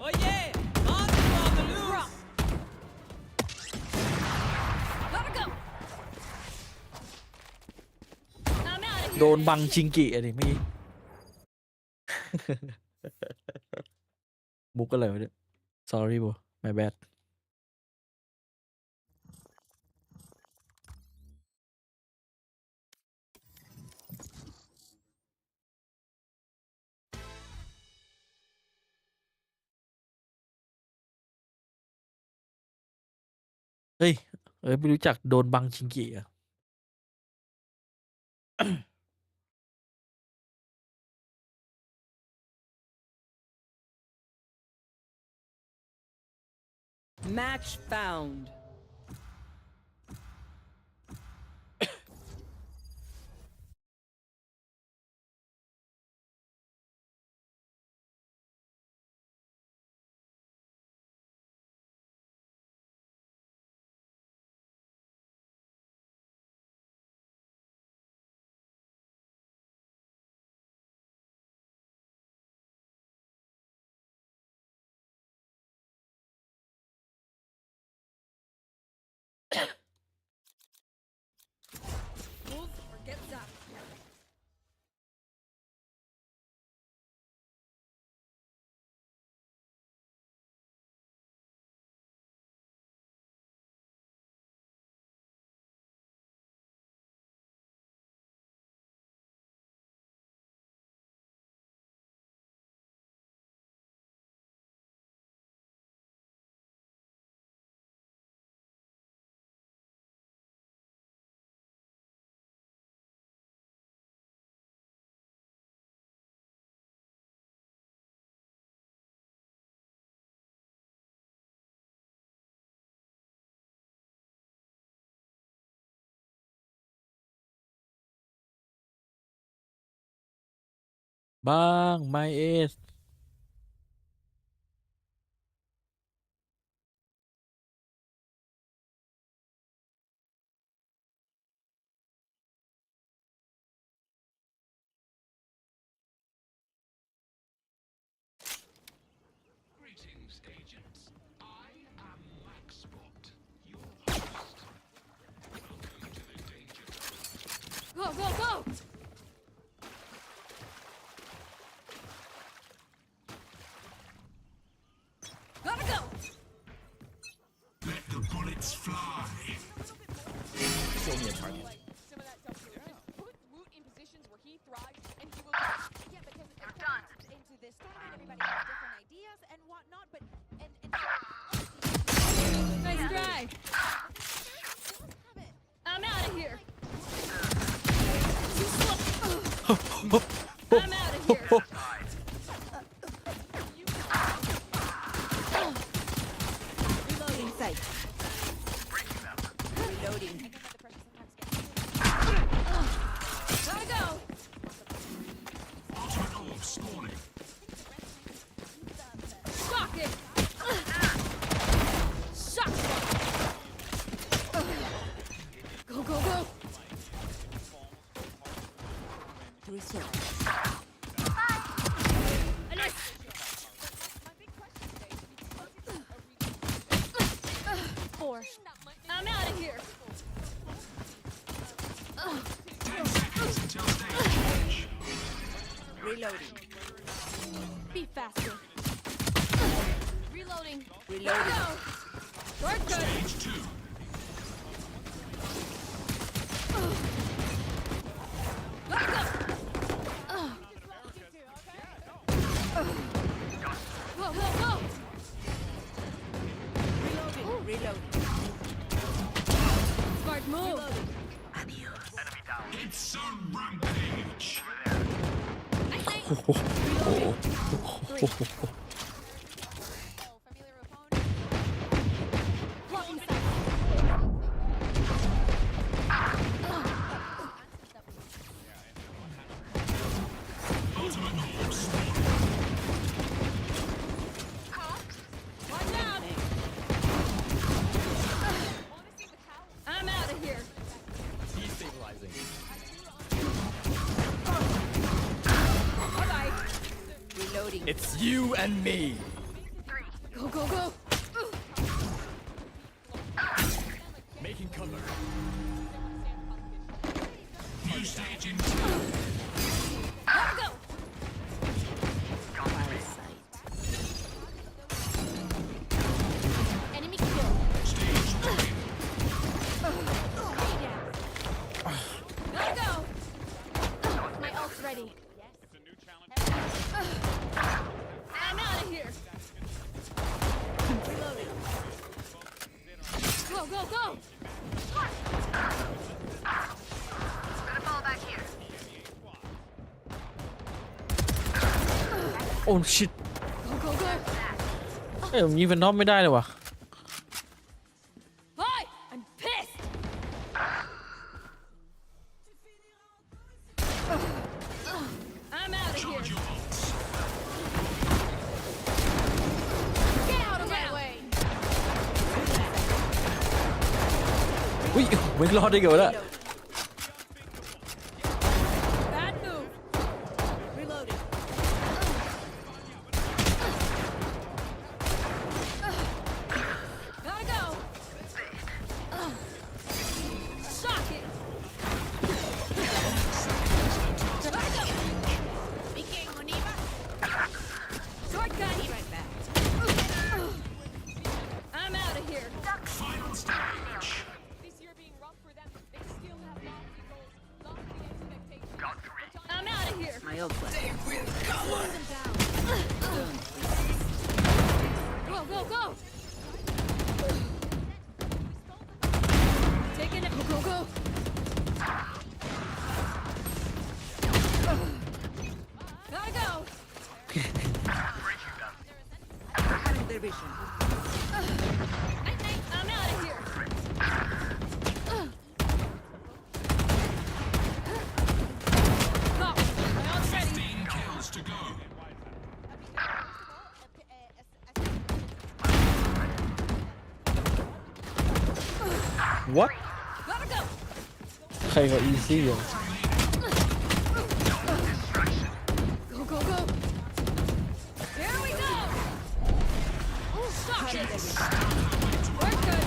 Oh yeah. On the loose. Gotta go. I'm out of โด here. นบังชิงกิอะดิเมื่อกี้ มุกอะไรวะเนี่ย sorry bro my bad เฮ้ยไม่รู้จักโดนบังชิงกิอะ Match found. บ้างไมเอส Greetings, agents. I am Maxbot, your host. Welcome to the danger zone. Go, go, go! Gotta go! Let the bullets fly. Show me a target. Some of that stuff. Put Woot in positions where he thrives, and he will. Yeah, because they're done into this tournament, everybody has different ideas and whatnot, but Nice try! I'm out of here! Too slow. I'm out of here! reloading sight. Reloading. Gotta go! Ultimate orb spawning. Shock it! Shock! Go, go, go! 3 seconds. I missed! Four. I'm out of here! 10 seconds until stage. Reloading. Be faster! Reloading! Reloading. Go! We're good! Stage 2. Gotta go! Go, go, go! Reloading. Smart move! It's a rampage. I think! Blocking sight! Ultimate orb spawning. Watch out! I'm out of here! Destabilizing. Bye-bye! Reloading. It's you and me. Go, go, go! Making cover. New stage in 2. Gotta go! Enemy kill! Stage 3. Gotta go! My ult's ready. It's a new challenge. I'm out of here! Go, go, go!โอ้ชิต Go, go, go! เอ้ยผมยิงแฟนทอมไม่ได้เลยว่ะ Hi! I'm pissed! I'm out of here! Charge your ults. Get out of my way! อุ้ยไม่รอดได้เกี่ยวแล้ว Bad move! Reloading. Gotta go! Shock it! Gotta go! Short gun! I'm out of here! Final stage. This year being rough for them, they still have lofty goals, lofty expectations. I'm out of here! My ult flash. Go, go, go! Taking it. Go, go, go! Gotta go! Cutting their vision. I'm out of here! Go! My ult's ready! 15 kills to what Gotta go. ใครก็ easy อย่าง Go, go, go. Here we go. Oh, stop this. We're good.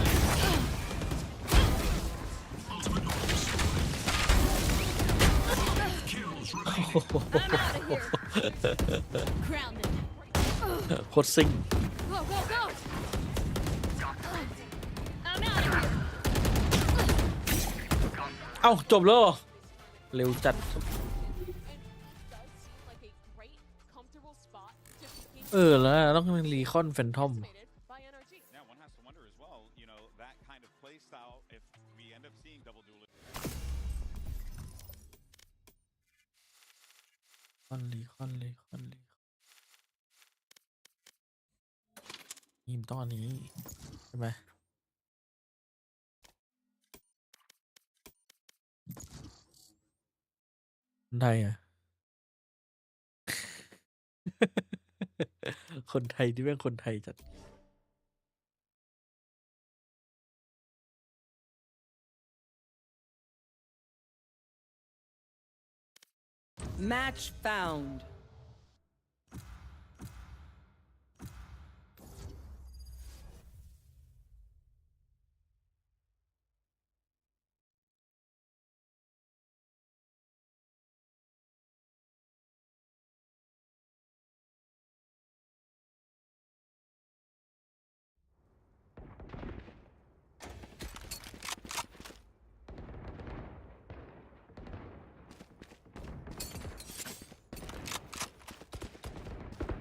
I'm out of here. Grounded. โคตรซิง Go, go, go. I'm out of here. เอ้าจบแล้วเหรอเร็วจัด แล้วต้องรีคอนแฟนทอม Yeah, one has to wonder as well, you know, that kind of play style, if we end up seeing double duelist. รีคอนยิมต้องอันนี้ใช่ไหมคนไทยอ่ะ คนไทยที่เป็นคนไทยจัด Match found.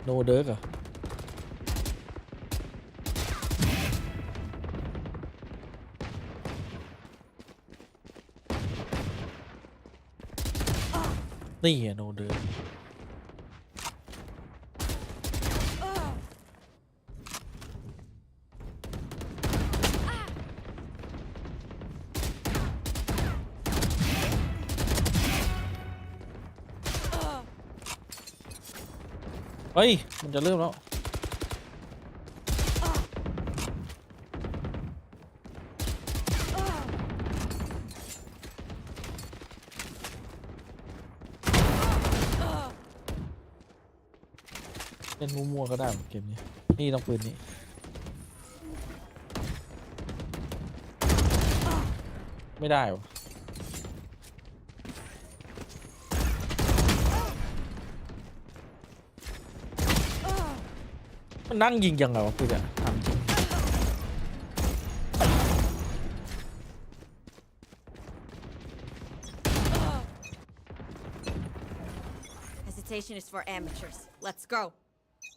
No Dirk อ่ะนี่ไง No Dirk เฮ้ยมันจะเริ่มแล้วเล่นมั่วๆก็ได้เกมนี้นี่ต้องปืนนี้ไม่ได้วะมันนั่งยิงยังไงวะปืนอะทำจริง Hesitation is for amateurs. Let's go.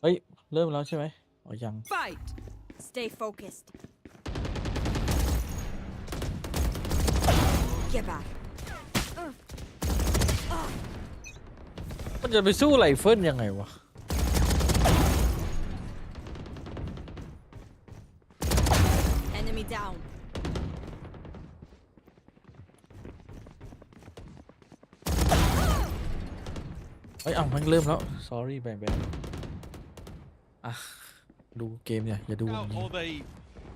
เฮ้ยเริ่มแล้วใช่ไหมอ๋อยัง Fight. Stay focused. Get back. มันจะไปสู้ไรเฟิลยังไงวะ Enemy down. เฮ้ยมันเริ่มแล้ว sorry แบงอ่ะดูเกมเนี่ยอย่าดูอย่างนี้ Or they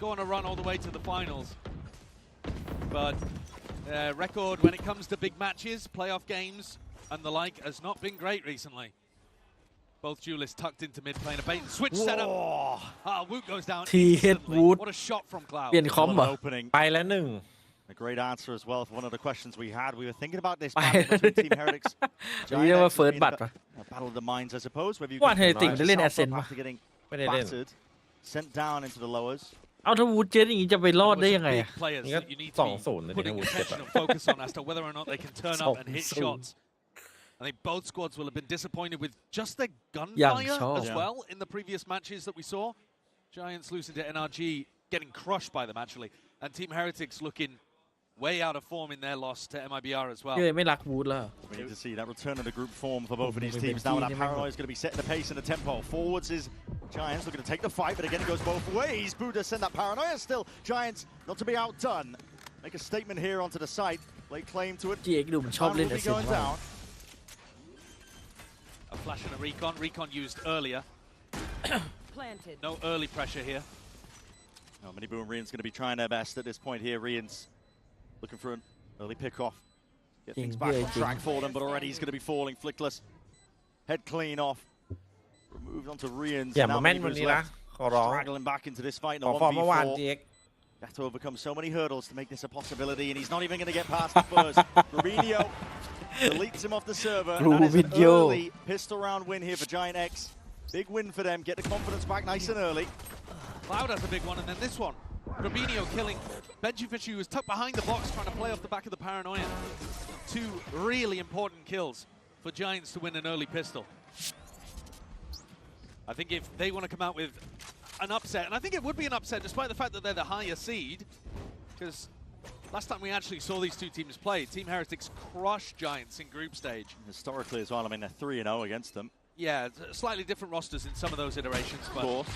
go on a run all the way to the finals. But record when it comes to big matches, playoff games, and the like has not been great recently. Both duelists tucked into mid playing a bait and switch setup. Woot goes down. Woot. What a shot from Cloud. เปลี่ยนคอมเหรอ ไปแล้วหนึ่ง A great answer as well for one of the questions we had. We were thinking about this battle between Team Heretics. เรียกว่าเฟิร์สบัตร A battle of the minds, I suppose. Whether you ว่าเฮติกจะเล่นแอสเซนต์ after getting ไม่ได้เล่น battered, sent down into the lowers. เอาถ้าวูดเจนอย่างนี้จะไปรอดได้ยังไงอะ Players นี่ก็ that you need ส to องศูนย์ be นะที่ putting วูดเจ็บ attention and focus on as to whether or not they can turn up and hit shots. I think both squads will have been disappointed with just their gunfire as well in the previous matches that we saw. Giants losing to NRG, getting crushed by them actually, and Team Heretics looking way out of form in their loss to MIBR as well. ไม่รักวูดแล้ว We need to see that return of the group form for both of these teams. Now that Paranoia is going to be setting the pace and the tempo. Forwards is Giants looking to take the fight, but again it goes both ways. Buddha send that Paranoia. Still, Giants not to be outdone. Make a statement here onto the site. Lay claim to it. GX ดูมันชอบเล่นแอสเซนต์มาก A flash and a recon. Recon used earlier. Planted. No early pressure here. Many Boo and Rian's going to be trying their best at this point here. Rian's looking for an early pick off. Get things back on track for them, but already he's going to be falling. Flickless. Head clean off. Moved on to Rian's. อย่ามาแม่นวันนี้นะขอร้อง Straggling back into this fight in ข a อฟอร์มเมื่อวาน 1v4. DX Have to overcome so many hurdles to make this a possibility, and he's not even going to get past the first. Rubinho deletes him off the server. And that is an early pistol round win here for Giant X. Big win for them. Get the confidence back nice and early. Cloud has a big one, and then this one. Rubinho killing Benji Fisher, who was tucked behind the box trying to play off the back of the Paranoia. 2 really important kills for Giants to win an early pistol. I think if they want to come out with an upset, and I think it would be an upset despite the fact that they're the higher seed, because last time we actually saw these 2 teams play, Team Heretics crushed Giants in group stage. Historically as well, I mean, they're 3-0 against them. Yeah, slightly different rosters in some of those iterations, but... Of course.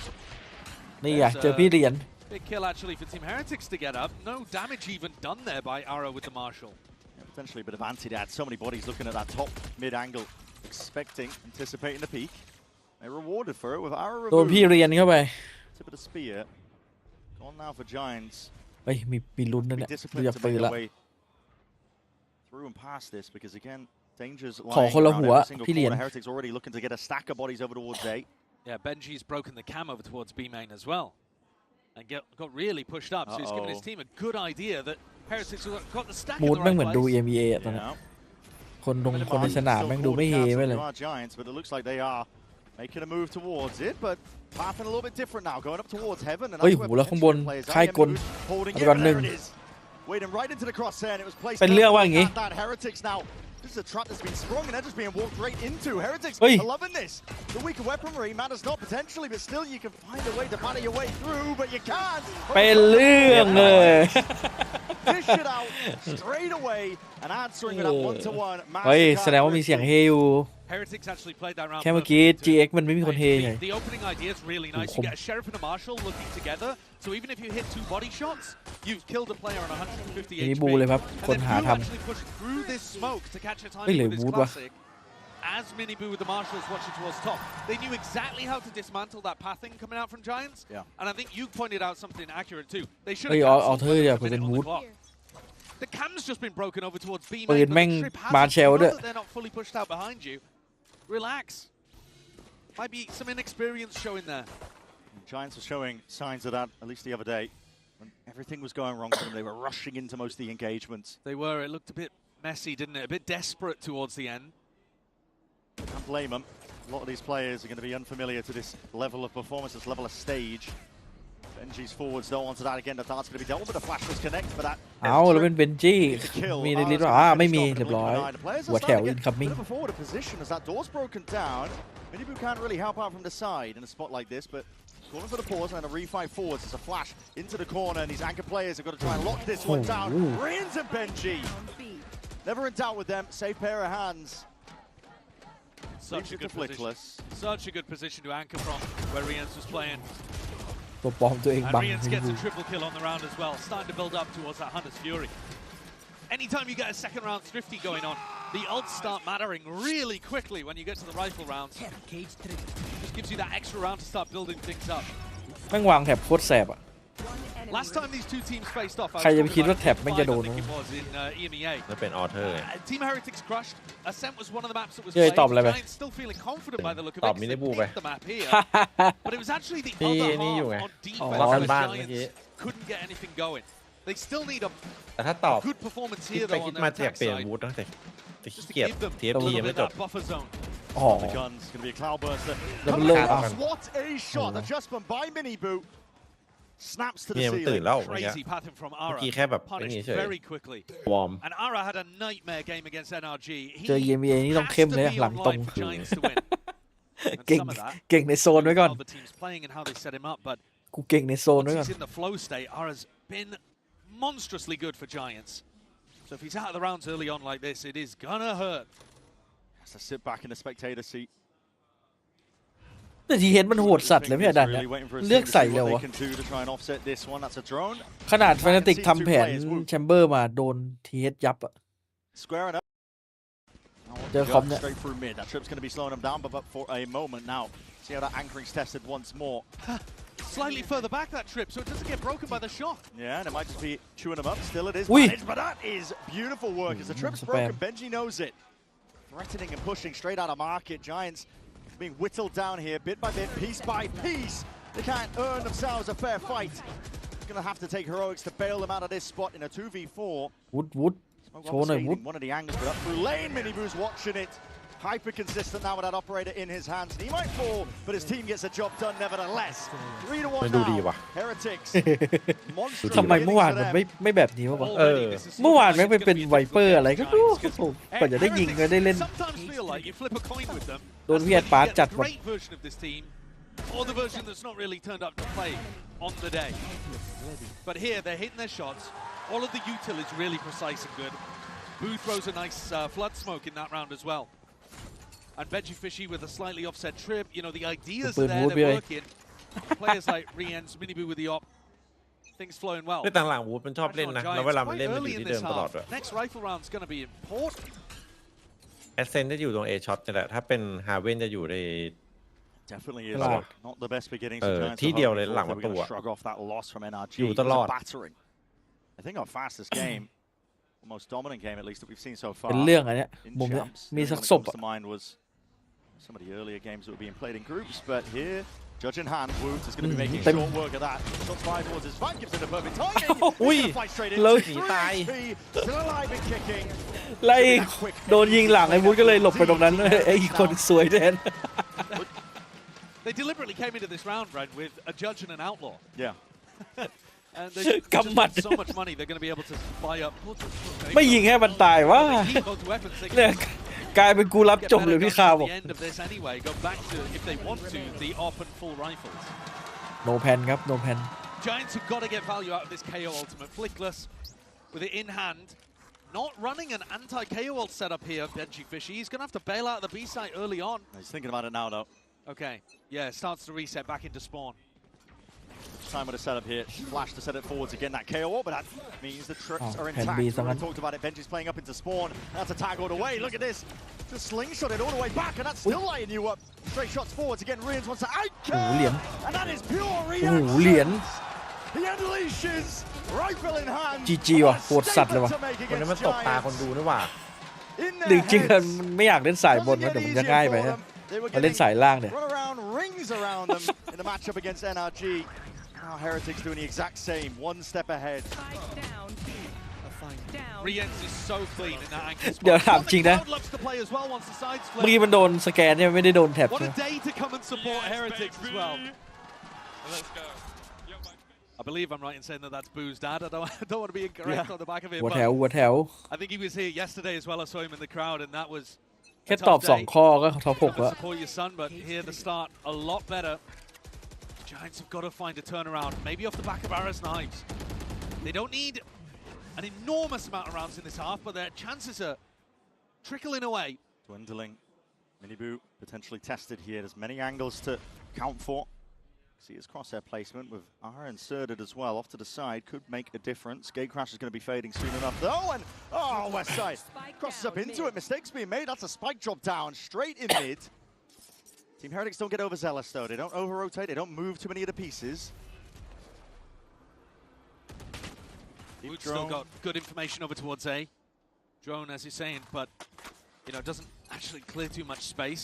นี่ไงเจอพี่เหรียญ Big kill actually for Team Heretics to get up. No damage even done there by Ara with the Marshal. Yeah, potentially a bit of anti-dad. So many bodies looking at that top mid-angle, expecting, anticipating the peak. They're rewarded for it with Ara โดนพี่ removed. เรียนเข้าไป Tip of the spear. Gone now for Giants. เฮ้ยมีลุ้นนะ Be เนี่ยดู disciplined จาก to ปื make น their ละ way through and past this, because again, dangers ขอ lying คนละ around หัว every single พี่เหรียญ corner. Heretics already looking to get a stack of bodies over towards A. Yeah, Benji's broken the cam over towards B main as well. And got really pushed up, so he's given his team a good idea that Heretics have got the stack มู in ด the แม่ง right เหมือนดู place. EMEA อ่ะตอนนั้น Yeah. คนในสนามแม่งดูไม่เฮไว้เลย There are Giants, but it looks like they are making a move towards it, but pathing a little bit different now, going up towards heaven. And เฮ้ย that's โห where แล้วข้างบน players are. ค่ายกล Holding อั it, นดับ but หนึ่ง there it is. Wading right into the crosshair, and it was placed เป็นเรื่องว่าอย่างงี้ that Heretics now. This is a trap that's been sprung, and they're just being walked right into. Heretics เฮ้ย are loving this. The weaker weaponry matters not potentially, but still you can find a way to batter your way through, but you can't. เป็นเรื่องเลย Dish it out straight away, and answering with that 1-to-1. เฮ้ยแสดงว่ามีเสียงเฮอยู่ Heretics actually played that round. แค่เมื่อกี้ GX มันไม่มีคนเฮไง The opening idea is really nice. You get a Sheriff and a Marshal looking together, so even if you hit 2 body shots, you've killed a player on 150 นี่ HP. บูเลยครับ And คน then หา Boo ท actually pushed through this smoke to catch a เฮ้ย timing เหลือ with his บูธวะ classic. As Mini Boo with the Marshals watching towards top, they knew exactly how to dismantle that pathing coming out from Giants. Yeah. And I think you pointed out something accurate too. They should เฮ้ย have เอา cancelled เธออย่า the ไปเป็น minute on มู the ด clock. The cam's just been broken over towards B ปื main, น but แม่ง the trip มา hasn't. เชล You ด้วย know that they're not fully pushed out behind you. Relax. Might be some inexperience showing there. Giants were showing signs of that, at least the other day. When everything was going wrong for them, they were rushing into most of the engagements. They were. It looked a bit messy, didn't it? A bit desperate towards the end. Can't blame them. A lot of these players are going to be unfamiliar to this level of performance, this level of stage. Benji's forwards don't want that again. The dart's going to be dealt with, but the flash was connect for that. เอาแล้วเป็นเบนจี้มีในลิสต์ว่าไม่มีเรียบร้อยหัวแถว incoming Bit of a forward position as that door's broken down. Minibu can't really help out from the side in a spot like this, but calling for the pause and a refight forwards. It's a flash into the corner, and these anchor players have got to try and lock this one down. Rians and Benji. Never in doubt with them. Safe pair of hands. Such a good position. Such a good position to anchor from where Rians was playing. ตัวปลอมตัวเอง And บัง Rians gets a triple kill on the round as well, starting to build up towards that Hunter's Fury. Anytime you get a second round thrifty going on, the ults start mattering really quickly when you get to the rifle rounds. Just gives you that extra round to start building things up. แม่งวางแถบโคตรแสบอ่ะ Last time these 2 teams faced off, I ใคร was จะไปคิด talking ว่า about แท็บแม่งจะโดน I think it was in EMEA. แล้วเป็นออเทอร์ Team Heretics crushed. Ascent was one of the maps that was เฮ้ย played. ตอบอะไรไป Giants still feeling confident by the look of ต it. อบมินิบูไป They picked the map here. But it was actually the ที่ other นี่อยู่ half ไง on อ๋อ defense กัน where บ้านเมื่อกี้ Giants couldn't get anything going. They still need a แต่ถ้าตอบ good performance คิด here ไป though คิด on มา their เทียบ attack เปลี่ยน side. วูดตั้งแต่ขี้ Just to เกียจ give them เทียบ a ที little ยัง bit ไม่ of จบ that buffer zone. อ๋อ The guns going to be a cloudburster. Double load. What a shot! Adjustment by Minibu. Snaps to the เนี่ยมันตื่น ceiling. แล้วเมื่อกี้ Crazy pattern from เมื่อ Ara. กี้แค่แบบไอ้ Punished นี่เฉย very quickly. วอร์ม And Ara had a nightmare game against NRG. He เจอ EMEA นี่ต้อง has เข้ม to เลย be หลังตรง online for Giants to win. And เก่ง some of that เก่งในโซนไว้ก่อน how the team's playing and how they set him up, but กูเก่งในโซน once ไว้ก่อน he's in the flow state, Ara's been monstrously good for Giants. So if he's out of the rounds early on like this, it is gonna hurt. Has to sit back in the spectator seat. แต่ทีเห็นมันโหดสัตว์เลยพี่อดันเนี่ยเลือกใส่เร็ววะ ขนาดแฟนติกทำแผนแชมเบอร์มาโดนทีเฮดยับอะ เจอคอมเนี่ย Straight through mid. That trip's going to be slowing him down, but for a moment now, See how that anchoring's tested once more. Slightly further back that trip, so it doesn't get broken by the shock. Yeah, and it might just be chewing them up. Still it is managed, but that is beautiful work. As the trip's broken, Benji knows it. Threatening and pushing straight out of market. Giants being whittled down here bit by bit, piece by piece. They can't earn themselves a fair fight. Gonna have to take heroics to bail them out of this spot in a 2v4. Wood. One of the angles, but up through lane, Miniboo's watching it. Hyper consistent now with that operator in his hands. And he might fall, but his team gets a job done nevertheless. 3-1 now. Heretics. ทำไมเมื่อวานมันไม่แบบนี้วะเมื่อวานแม่งเป็นไวเปอร์อะไรก็ดูกว่าจะได้ยิงก็ได้เล่นโดนเวียดปาร์จัดหมด or the version that's not really turned up to play on the day. But here they're hitting their shots. All of the util is really precise and good. Boo throws a nice flood smoke in that round as well. And Veggie Fishy with a slightly offset trip. You know, the ideas are there, they're working. Players like Rien's, Miniboo with the op. Things flowing well. ต่างหลังวูดมันชอบเล่นนะแล้วเวลามันเล่นมันอยู่ที่เดิมตลอดเลย Next rifle round's going to be important. แอสเซนจะอยู่ตรงเอช็อตนี่แหละถ้าเป็นฮาเว่นจะอยู่ใน Definitely is not the best beginning. ที่เดียวเลยหลังประตู shrug off that loss from NRG. อยู่ตลอด I think our fastest game, most dominant game at least that we've seen so far. เป็นเรื่องอันเนี้ยมุมเนี้ยมีสักศพ Some of the earlier games that were being played in groups, but here, judge in hand, Woot is going to be making short work of that. Shots fired towards his flank, gives it a perfect timing. He's going to fight straight in. Still alive and kicking. ไล่โดนยิงหลังไอ้วุ้นก็เลยหลบไปตรงนั้นไอ้คนสวยแทน They deliberately came into this round, right, with a judge and an outlaw. Yeah. And they just so much money they're going to be able to buy up. ไม่ยิงให้มันตายวะเนี่ยกลายเป็นกูรับจบเลยพี่ข่าวบอก No pen ครับ No pen. Giants have got to get value out of this KO ultimate. Flickless with it in hand. Not running an anti-KO ult setup here, Benji Fishy. He's going to have to bail out of the B site early on. He's thinking about it now, though. Okay, yeah, it starts to reset back into spawn. Time with a setup here. Flash to set it forwards again. That KO, but that means the trips are intact. We talked about it. Benji's playing up into spawn. That's a tag all the way. Look at this. Just slingshot it all the way back, and that's still lighting you up. Straight shots forwards again. Rians wants to anchor. And that is pure reaction. He unleashes. Rifle in hand. GG ว่ะโหดสัตว์เลยว่ะ วันนี้มันตบตาคนดูด้วยว่ะ จริงๆมันไม่อยากเล่นสายบนนะเดี๋ยวมันจะง่ายไปฮะมาเล่นสายล่างเนี่ย Run around rings around them in the matchup against NRG. Now Heretics doing the exact same, one step ahead. Rien's is so clean in that angle spot. เดี๋ยวถามจริงนะเมื่อกี้มันโดนสแกนเนี่ยไม่ได้โดนแท็บ What a day to come and support Heretics as well. Let's go. I believe I'm right in saying that that's Boo's dad. I don't want to be incorrect on the back of it. หัวแถว I think he was here yesterday as well. I saw him in the crowd, and that was แค่ตอบ2ข้อก็ท็อป6แล้ว Support your son, but here the start a lot better. Giants have got to find a turnaround, maybe off the back of Ara's knives. They don't need an enormous amount of rounds in this half, but their chances are trickling away. Dwindling. Miniboo potentially tested here. There's many angles to count for. See his crosshair placement with Ara inserted as well off to the side could make a difference. Gatecrash is going to be fading soon enough though, and west side crosses up into it. Mistakes being made. That's a spike drop down straight in mid. Team Heretics don't get overzealous though. They don't over-rotate. They don't move too many of the pieces. We've still got good information over towards A. Drone, as you're saying, but you know, doesn't actually clear too much space.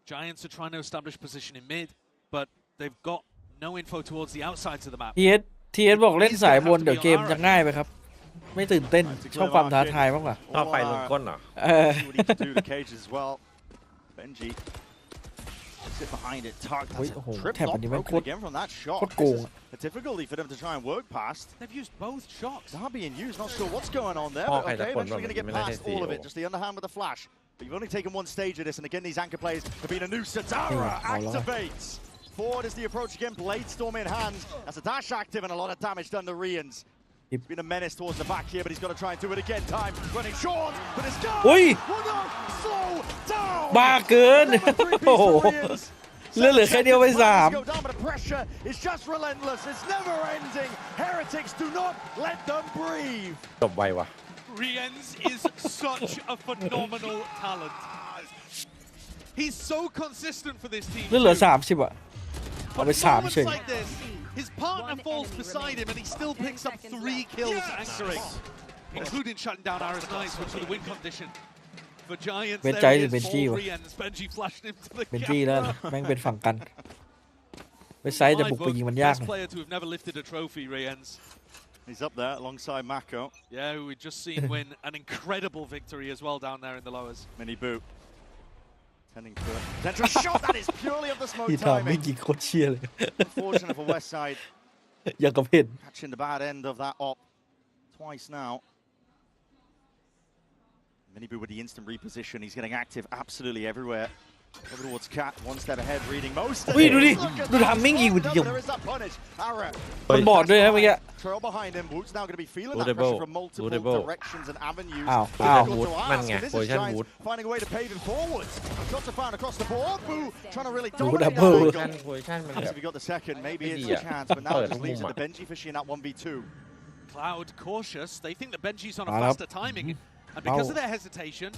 Giants are trying to establish position in mid, but they've got no info towards the outsides of the map. TS บอกเล่นสายบนเดี๋ยวเกมจะง่ายไปครับไม่ตื่นเต้นชอบความท้าทายมากกว่า ต่อไปลงก้นเหรอ Benji sit behind it. Tark that's a trip not broken again from that shot. A difficulty for them to try and work past. They've used both shots. They are being used. Not sure what's going on there. But okay, eventually going to get past all of it. Just the underhand with the flash. But you've only taken one stage of this, and again these anchor players have been a new Sadara activates. Forward is the approach again. Blade storm in hand. That's a dash active and a lot of damage done to Rians. He's been a menace towards the back here, but he's got to try and do it again. Time running short, but it's gone. Slow down. บ้าเกินโอ้โหเหลือแค่เดียวไป3 The pressure is just relentless. It's never ending. Heretics do not let them breathe. จบไวว่ะ Rien's is such a phenomenal talent. He's so consistent for this team. เหลือ30อ่ะเอาไป3เฉย Like this, his partner falls beside him and he still picks up 3 kills anchoring, including shutting down Aaron's Knights, which was a win condition. For Giants, there is 4 Riens. Benji flashed him to the เป็นจี้แล้วแม่งเป็นฝั่งกันเว็บไซต์จะบุกไปยิงมันยาก Best player to have never lifted a trophy, Riens. He's up there alongside Mako. Yeah, who we've just seen win an incredible victory as well down there in the lowers. Mini boot. Tending for potential shot that is purely of the smoke ที่ทำไม่ timing. ยิงโคตรเชียร์เลย Unfortunate for Westside. อย่างกับเห็น Catching the bad end of that op twice now. Miniboo with the instant reposition. He's getting active absolutely everywhere. Over towards Cat, one step ahead, reading most of it. ดูดิดูทำมิ่งยิงมันยิง There is that punish. Ara มันบอดด้วยนะเมื่อกี้ trail behind him. Wood's now going to be feeling that pressure from multiple directions and avenues. อ้าว Wood นั่นไง This โพ is ซิชั่น Giants วูด finding a way to pave him forwards. Shots are found across the board. Boo trying to really Wood dominate double. that. โพซิชั่นมันแบ If บ he got the second, maybe it's Yeah. a chance, but now it just leaves it to Benji Fishy in that 1v2. Cloud cautious. They think that Benji's on a มาแล้ว faster timing. And because of their hesitation,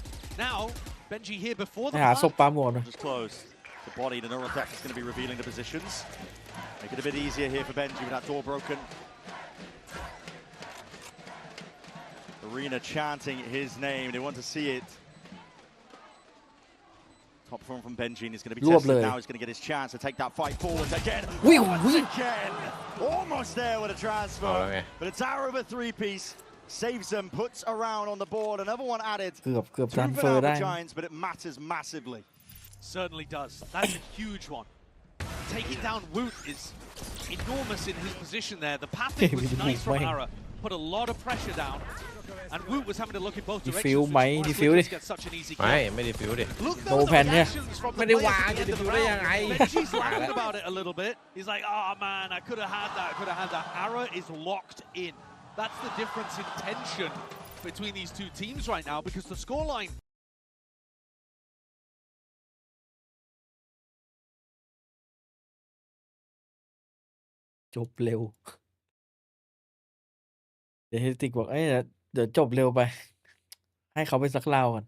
now Benji here before ไป the หาศพ plant. ปลาหมวกหน่อย Just close. The body, the neural tech is going to be revealing the positions. Make it a bit easier here for Benji with that door broken. Arena chanting his name. They want to see it. Top form from Benji, and he's going to be tested now. He's going to get his chance to take that fight forwards again. Once again. Almost there with a transfer. But it's Arrow with a 3-piece. Saves them, puts a round on the board. Another one added. เกือบ Two ทราน for เฟอ now ร์ for ได้ Giants, but it matters massively. Certainly does. That's a huge one. Taking down Woot is enormous in his position there. The pathing was nice from Ara. Put a lot of pressure down. And Woot was having to look in both directions. Defuse ไหม Defuse ดิ Get such an easy ไม่ kill. ไม่ได้ฟิวดิ Look โน though แพ at น the เนี่ย reactions from the ไม่ได้ players วาง at the จะ end ได้ of ฟิ the วได้ยัง round. ไง Benji's laughing about it a little bit. He's like, oh man, I could have had that, I could have had that. Ara is locked in. That's the difference in tension between these two teams right now because the scoreline. จบเร็ว เดี๋ยวเฮติกบอกเดี๋ยวจบเร็วไป ให้เขาไปสักราวก่อน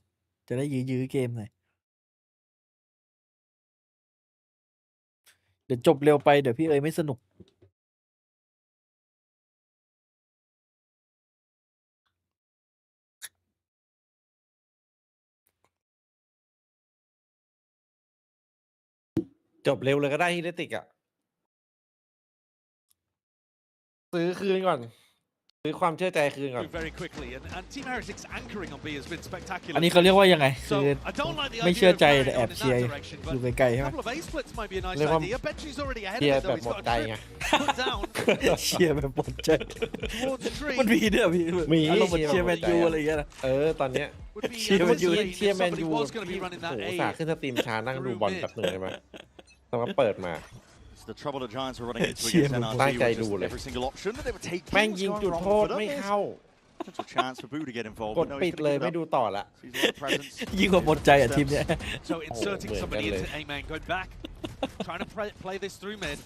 จะได้ยื้อเกมหน่อย เดี๋ยวจบเร็วไปเดี๋ยวพี่เอ๋ยไม่สนุก จบเร็วเลยก็ได้ฮิเลติกอ่ะซื้อคืนก่อนซื้อความเชื่อใจคืนก่อน Very quickly, and Team Heretics anchoring on B has been spectacular. อันนี้เขาเรียกว่ายังไง คือ So I don't like the ไม่ idea เชื่อ of ใจ carrying แต่แอ on บ in เชียร์ that direction, อยู่ but ไกลๆ a ใช่ไหม couple of A splits might be a nice เรียกว่า idea. Benji's already ahead เชีย of ร์ it แบ though. บ He's หมด got ใจ a ไง trip put down เชียร์แบบหมดใจ towards the tree. มันมีเนี่ยพี่ มี อารมณ์เหมือน เชี เชี ย ย ร์ ร์แมน หมดใจ ยู อะ อะไรอย่างเงี้ยนะ ตอนเนี้ย Would be เชียร์แมนยู devastating เชียร์ if แมน somebody ยู was going to be running โอ้ that โห A. สาขึ้นสตรีมช้านั่งดูบอลแบบหนึ่งเลยมั้ยต้องมาเปิดมา It's the trouble the Giants are running into Cheer against me. NRG ตั้งใจ with ดู just เลย every single option that they were taking แม่ง was ยิง going จุด wrong โทษ for them. ไม่ There's เข้า potential chance for Boo to get involved. กด but no, ปิ he's ด gonna เลย give it ไม่ up. ดูต่อละ Sees a lot of presence. ยิ่งกว่าหมดใจอ่ะทีมเนี้ย So inserting Oh, somebody man, into A-man, going back, trying to play this through mid.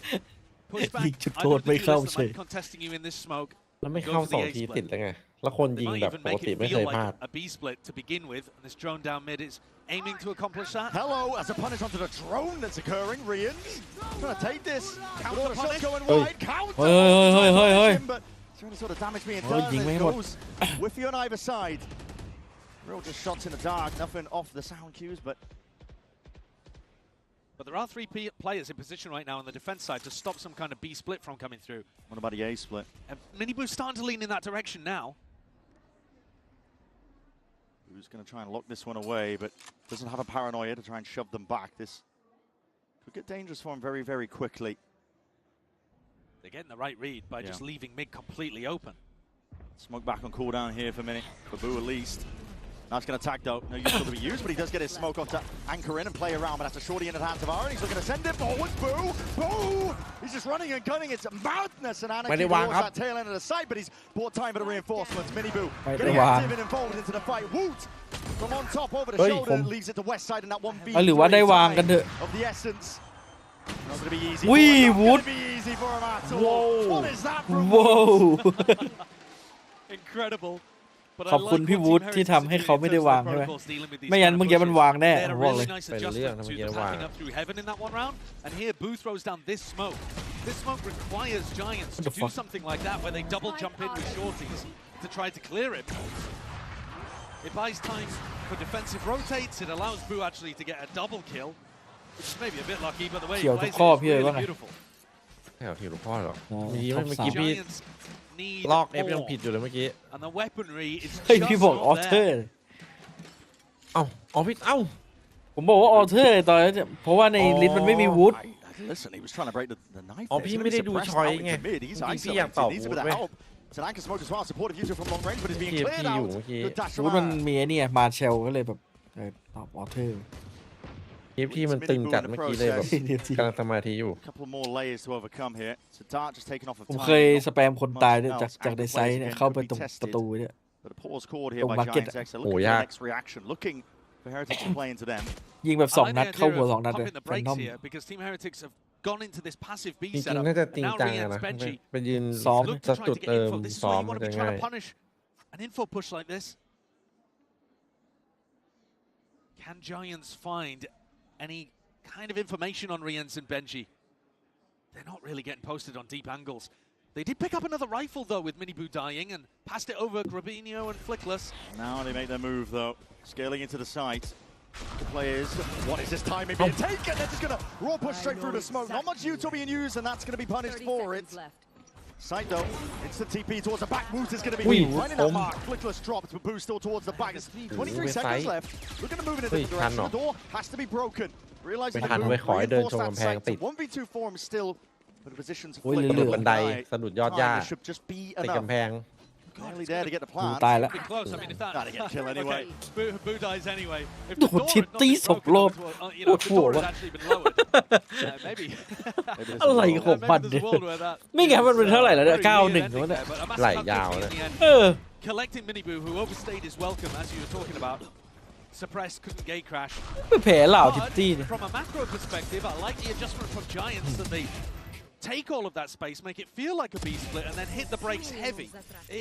Push back. ยิงจุด I โทษ know ไม่ the เข้า duelist เฉ that ย might be contesting you in this smoke. แล้วไม่เข้า Go for the 2 A ที split. ติดแล้วไงแล้วคนยิ They ง might แบบ even ปก make ติ it ไม่เค feel ยพลาด like a B split to begin with, and this drone down mid is aiming to accomplish that. Hello, as a punish onto the drone that's occurring. Rians trying to take this. Counter With all the shots punish. going Hey. wide. Counter. Hey. Punish him, but is there any sort of damage being Oh, done?ยิงไม่ It หมด goes whiffy on either side. Real just shots in the dark. Nothing off the sound cues, but But there are 3 players in position right now on the defense side to stop some kind of B split from coming through. what about the A split? And Miniboo's starting to lean in that direction now. Who's going to try and lock this one away, but doesn't have a paranoia to try and shove them back. This could get dangerous for him very, very quickly. They're getting the right read by just leaving mid completely open. Smoke back on cooldown here for a minute, for Boo at least. That's going to attack though, no use to be used, but he does get his smoke off to anchor in and play around, but that's a shorty in the hands of Aaron. He's looking to send it forward, Boo! Boo! He's just running and gunning, it's madness and anarchy towards that tail end of the site, but he's bought time for the reinforcements. Mini Boo getting active and involved into the fight. Woot! From on top over the shoulder, leaves it to West Side in that 1v3 หรือว่าได้วางกันเถอะ of the essence. Not going to be easy. วิ่ง Not วุ going ฒ to be easy for him at all. What is that from ว้าว Incredible. ขอบคุณพี่วูดที่ทำให้เขาไม่ได้วางใช่ไหมไม่งั้นเมื่อกี้มันวางแน่ผมบอกเลย เป็นเรื่องนะเมื่อกี้วาง And here Boo throws down this smoke. This smoke requires Giants to do something like that where they double jump in with shorties to try to clear it. It buys time for defensive rotates. It allows Boo actually to get a double kill, which is maybe a bit lucky, but the way he plays it is really beautiful. ไม่เอาทีลูกพ่อหรอกเมื่อกี้พี่ลอกเอฟยังผิดอยู่เลยเมื่อกี้ And the weaponry is เฮ้ย just พี่บอกออ not เทอ there. ร์ พี่ผมบอกว่าออเทอร์ตอนนั้นเพราะว่าในลิสต์มันไม่มีวูด Listen, he was trying to break the knife. พี่ไม่ได้ดูชอยไง He's พี่อยากตอบ needs a วู bit ด of ไหม help. It's an anchor smoke as well. Supportive user from long range, but it's being cleared TFT out. อยู่เมื่อกี้ Good dash วูด from มันมีไอ้เนี่ยมาเชลก็เลยแบบตอบออเทอร์ ที่มันตึงจัดเมื่อกี้เลยแบบกำลังสมาธิอยู่ couple more layers to overcome here. So Dart just taken off of ผม time. เคยสแปมคนตายด้วยจากในไซต์เนี่ยเข้าไปตรงประตูเนี่ย But a pause called here by market. Giants X. They're looking for the next reaction, looking for Heretics to play into them. ยิงแบบ2 นัดเข้าหัว2 นัดเลย pumping the brakes here because Team Heretics have gone into this passive B จริง setup. ๆน่าจะจริง Now จัง Rian's นะ Benji ไปยืน ซ้อม look สั to ก try จุด to get เติม info. This is ซ้อ why ม you มั want น to จะ be trying ง่าย to punish an info push like this. Can Giants find any kind of information on Rian's and Benji? They're not really getting posted on deep angles. They did pick up another rifle though with Miniboo dying and passed it over Grabinho and Flickless. Now they make their move though, scaling into the site. The players, what is this timing being taken? They're just going to raw push straight through the smoke. Not much util being used, and that's going to be punished for it. Sight though, it's the TP towards the back. Moose is going to be finding that mark. Flickless dropped, but Boo still towards the back. There's 23 seconds left. Looking to move in a different direction. The door has to be broken. Realizing that Boo reinforced that site. 1v2 form still, but the positions โอ้ย สะดุดบันได flick. สะดุดยอดหญ้า Time should just be ติด enough. กำแพง Barely there to get the ดู plant. ตายแล้ว Pretty close. I mean, if that Gotta get kill anyway. okay, Boo dies anyway. If โด the น door ทิป had not ตี been ศพ broken, รอบ you know, if ป the วด door หัว had actually been lowered, maybe. อะไรของมัน Maybe เนี่ there's ย a world where that. ไม่งั้นมันเป็นเท่าไหร่แล้วเนี่ย Very weird 9-1 แล้ว ending เนี่ย there, but a massive ไหล counter ยาว in เลย the end. เออ Collecting Miniboo, who overstayed his welcome, as you were talking about. Suppressed, couldn't gate crash. ไม่แพ้เหล่าทิปตี้ But เนี่ย from a macro perspective, I like the adjustment from Giants that they take all of that space, make it feel like a B split, and then hit the brakes heavy.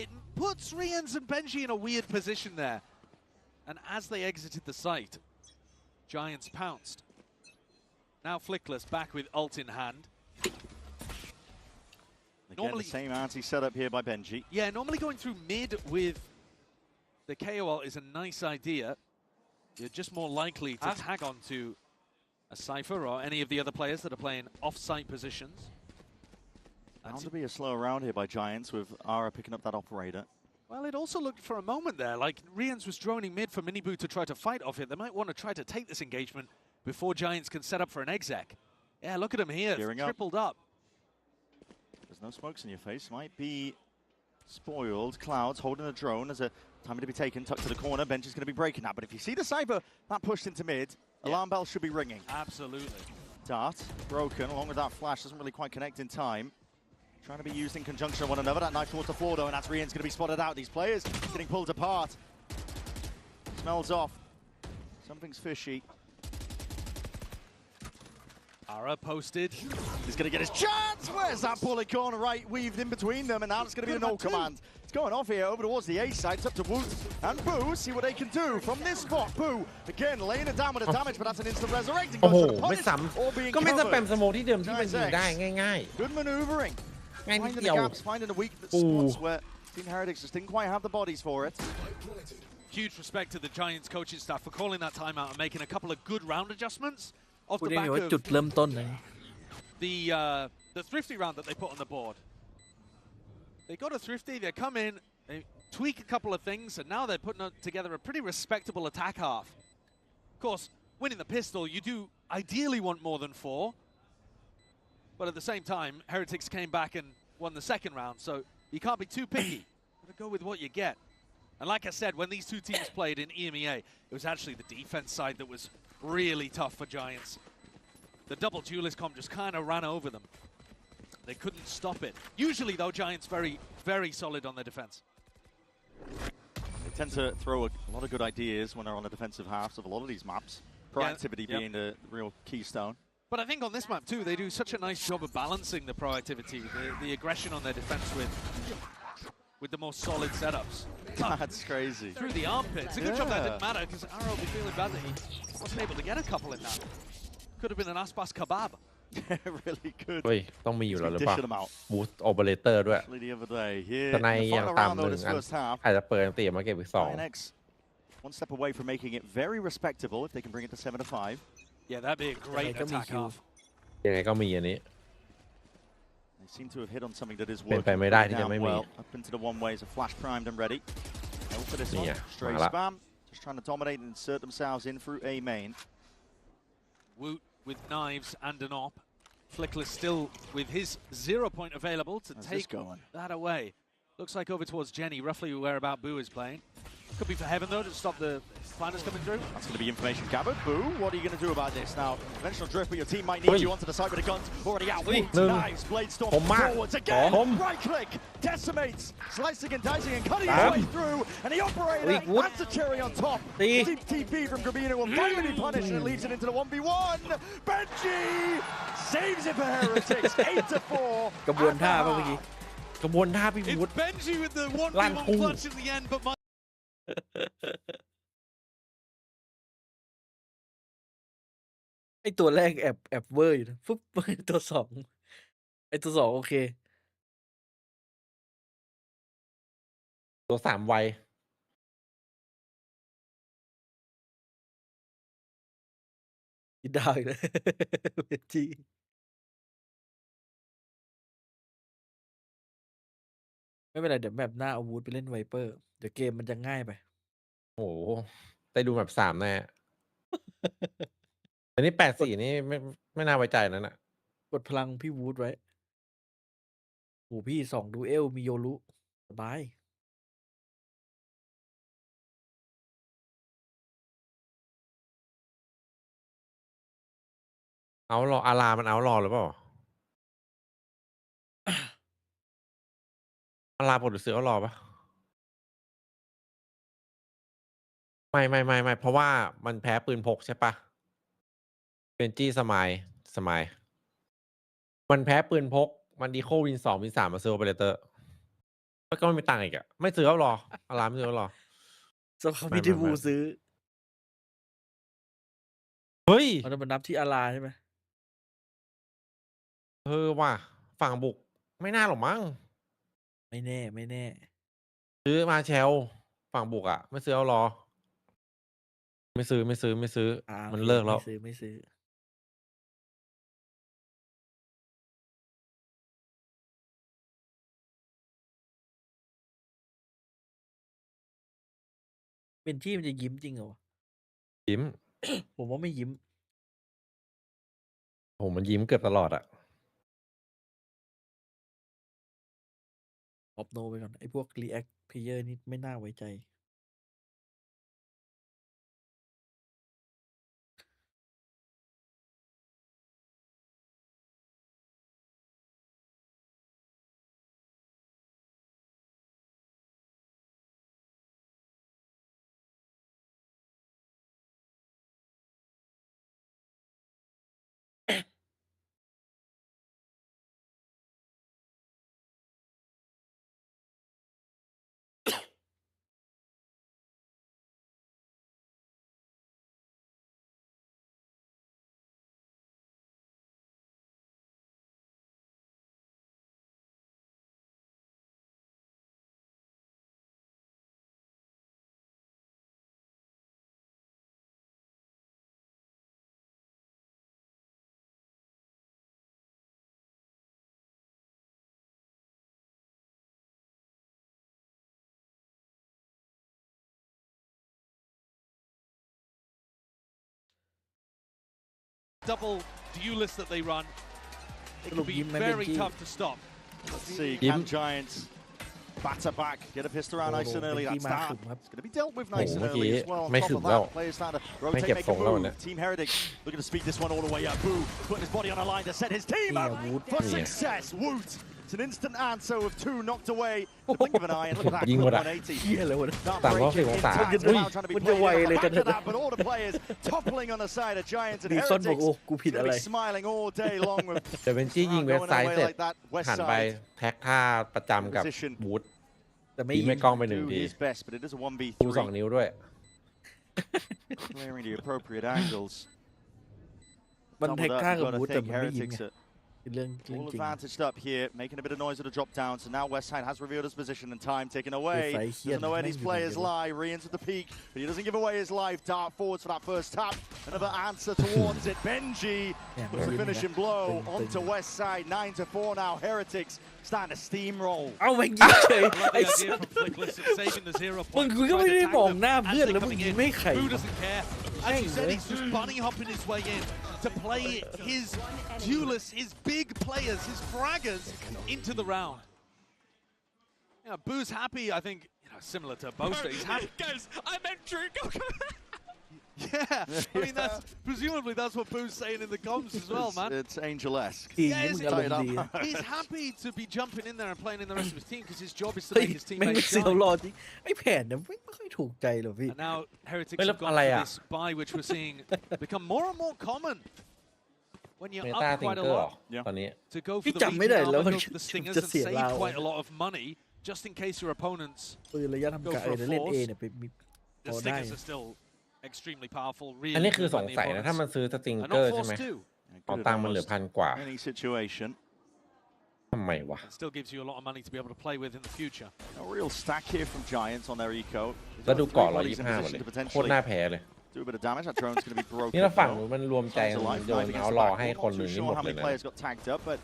It puts Rians and Benji in a weird position there. And as they exited the site, Giants pounced. Now Flickless back with ult in hand. Normally the same anti setup here by Benji. Yeah, normally going through mid with the KO ult is a nice idea. You're just more likely to tag onto a Cypher or any of the other players that are playing off-site positions. Bound to be a slow round here by Giants with Ara picking up that operator. Well, it also looked for a moment there like Rians was droning mid for Miniboo to try to fight off it. They might want to try to take this engagement before Giants can set up for an exec. Yeah, look at him here, tripled up. There's no smokes in your face. Might be spoiled. Clouds holding the drone as a time to be taken. Tucked to the corner. Bench is going to be breaking that. But if you see the Cypher, that pushed into mid. Alarm bell should be ringing. Absolutely. Dart broken along with that flash. Doesn't really quite connect in time. Trying to be used in conjunction with one another. That knife towards the floor though, and that's Rian's going to be spotted out. These players getting pulled apart. Smells off. Something's fishy. Ara posted. He's going to get his chance. Where's that bullet corner right weaved in between them, and now it's going to be a no command. It's going off here over towards the A side. It's up to Woot and Boo. See what they can do from this spot. Boo again laying it down with the damage, but that's an instant resurrecting. โอ้โห Goes for the ไม่ punish ซ้ or being ำก็ไม่สแปม covered. สโมที่เดิมที่มันยิงได้ง่าย Good maneuvering. ๆง่ายนิด Finding เดี the ยว gaps, finding the weak spots where Team Heretics just didn't quite have the bodies for it. Huge respect to the Giants coaching staff for calling that timeout and making a couple of good round adjustments off พูด the ได้ back ไงว่า of จุดเริ่มต้นเลย the thrifty round that they put on the board. They got a thrifty, they come in, they tweak a couple of things, and now they're putting together a pretty respectable attack half. Of course, winning the pistol, you do ideally want more than 4. But at the same time, Heretics came back and won the second round, so you can't be too picky. You gotta go with what you get. And like I said, when these two teams played in EMEA, it was actually the defense side that was really tough for Giants. The double duelist comp just kind of ran over them. They couldn't stop it. Usually, though, Giants very, very solid on their defense. They tend to throw a lot of good ideas when they're on the defensive halves of a lot of these maps. Proactivity being the real keystone. But I think on this map, too, they do such a nice job of balancing the proactivity, the aggression on their defense with with the more solid setups. That's crazy. Through the armpit. It's a good job that didn't matter because Arrow will be feeling bad that he wasn't able to get a couple in that. Could have been an aspas kebab. Really good. เฮ้ยต้องมีอยู่แล้วหรือเปล่า Dish them out. บูสต์โอเปอเรเตอร์ด้วย Actually, the other day here. แต่ใน in the ยัง final ต่ำ round ห though, นึ่ง this อัน first half. อาจจะเปิดตีมาเก็บอีก2 DRX one step away from making it very respectable if they can bring it to 7-5. Yeah, that'd be a great attack half. ยังไงก็มีอันนี้ They seem to have hit on something that is เป็น working ไปไม่ได้ที่ down จะไม่มี well. Up into the one ways, a flash primed and ready. Go for this one. Yeah, Straight voilà. spam. Just trying to dominate and insert themselves in through A main. Woot with knives and an op. Flickler still with his 0 point available to How's this take going? that away. Looks like over towards Jenny, roughly where about Boo is playing. Could be for Heaven though to stop the finals coming through. That's going to be information gathered. Boo, what are you going to do about this now? Conventional drift, but your team might need you onto the side with the guns already out. Woot, knives, blade storm forwards again. Right click, decimates, slicing and dicing and cutting his way through. And the operator adds the cherry on top. Deep TP from Gravino will finally punish and it leads it into the 1v1. Benji saves it for Heretics. 8-4. กระบวนท่าป่ะเมื่อกี้ กระบวนท่าพี่บู It's Benji with the 1v1 clutch at the end, but ไอตัวแรกแอบเวอร์อยู่นะฟุ๊บตัวสองไอตัวสองโอเค ตัว3ไว อีดาวอีกแล้ว เวจีไม่เป็นไรเดี๋ยวแบบหน้าเอาวูดไปเล่นไวเปอร์เดี๋ยวเกมมันจะง่ายไป โอ้โหได้ดูแบบ3แน่ อันนี้8-4นี่ไม่น่าไว้ใจนั่นน่ะ กดพลังพี่วูดไว้โอ้พี่2ดูเอลมีโยรุสบาย เอารออารามันเอารอหรือเปล่า อาราปลดหรือซื้อเอารอปะไม่เพราะว่ามันแพ้ปืนพกใช่ปะเป็นจี้สมายมันแพ้ปืนพกมันดีโควิน2วิน3มาซื้อโอเปอเรเตอร์ก็ไม่มีตังค์อีกอะไม่ซื้อเอารออาราไม่ซื้อเอารอ สภาพพิธีบูซื้อ เฮ้ย มันนับที่อาราใช่ไหม ว่ะฝั่งบุกไม่น่าหรอกมั้ง ไม่แน่ ซื้อมาแชลฝั่งบุกอะไม่ซื้อเอารอ ไม่ซื้อมันเลิกแล้ว ไม่ซื้อเป็นที่มันจะยิ้มจริงเหรอ ยิ้ม ผมว่าไม่ยิ้ม โหมันยิ้มเกือบตลอดอะ ออฟโนไปก่อนไอ้พวก React Player นี่ไม่น่าไว้ใจdouble duelist that they run. It can be very tough to stop. Let's see, can Giants batter back, get a pistol around nice and early. That's that. It's going to be dealt with nice and early as well. On top of that, players starting to rotate, make a move. Team Heritage looking to speed this one all the way up. Boo putting his body on a line to set his team up for success. Woot! It's an instant answer with 2 knocked away. The blink of an eye and look at that. 180. เหี้ยเลยวะ 360 องศา มันจะไวเลยกันนะ but all the players toppling on the side of Giants and มีคนบอก Heretics. โอ้กูผิดอะไร Smiling all day long with แต่เป็นจี้ยิงเว็บไซต์เสร็จหันไปแท็กท่าประจำกับบูธ แ แต่ไม่ ตี ยิ ไม่ ง กล้องไป1 Do ที his best, but it is a ดู 1v3. 2 นิ้วด้วย Clearing the appropriate angles. มันแท็ก Doubled ท่า up, กับ got บู to ทแต่ think มันไม่ยิง Heretics ไง are เป็นเรื่อง all จริง advantaged up here, making a bit of noise at the drop down. So now Westside has revealed his position and time taken away. Doesn't know where these players lie. Rian's at the peak, but he doesn't give away his life. Dart forwards for that first tap. Another answer towards it. Benji puts a finishing blow onto Westside. 9-4 now. Heretics starting to steamroll. เอาไปยิงเฉย Love ไอ้ the สั idea ส from Flickless of saving the 0 มึง point. กูก็ Try ไม่ to ได้ tag มอง them หน้า as เพื่อน they're แล้วมึง coming ยิง in. ไม่ไข่ Boo doesn't care. As you said, he's just bunny hopping his way in to play his duelists, his big players, his fraggers into the round. Yeah, Boo's happy, I think, similar to Boaster. He's happy. Guys, I'm entering. Yeah, I mean, presumably that's what Boo's saying in the comms as well, man. It's Angel-esque. ทีม Yeah, นี้ is มึง it อารมณ์ดี He's happy to be jumping in there and playing in the rest of his team because his job is to เฮ้ย make his แม่ง teammates เซล shine. รอจริงไอ้แผนเนี่ยไม่ค่อยถูกใจหรอกพี่ And now Heretics Wait, have look, gone for Alaya. this buy, which we're seeing become more and more common when เม you're ตา up ติง quite เก a อร์ lot ตอนนี้ to go for พี่ the จำไม่ได้ Legion แล้ว armor, ว่า go for the Stingers จะ and เสีย save ลาว quite a lot of money just in case your opponents. ปืนระยะทำการเล่นเอเนี่ยไปมีพ The อได้ Stingers are still extremely powerful. อัน Really นี้คือ good ส when ง the สัยนะถ้า opponents มันซื้อสติง are เกอ not ร์ใช่ไหม forced to. เอาตังค์มันเหลือ1,000 กว่า Any situation. ทำไมวะ It still gives you a lot of money to be able to play with in the future. A real stack here from Giants on their eco. แล้วดู They've เกาะ got 3 bodies in 125หมด position เลย to โคตร potentially น่าแพ้เลย do a bit of damage. That drone's going to be broken. นี่เราฝั่งนู้น though. มันรวมใจ Sounds มัน alive, โยน knife เอา against ร the อให้ backboard. คน Not หนึ่ too งนี่ห sure มด how เล many ยนะ players got tagged up, but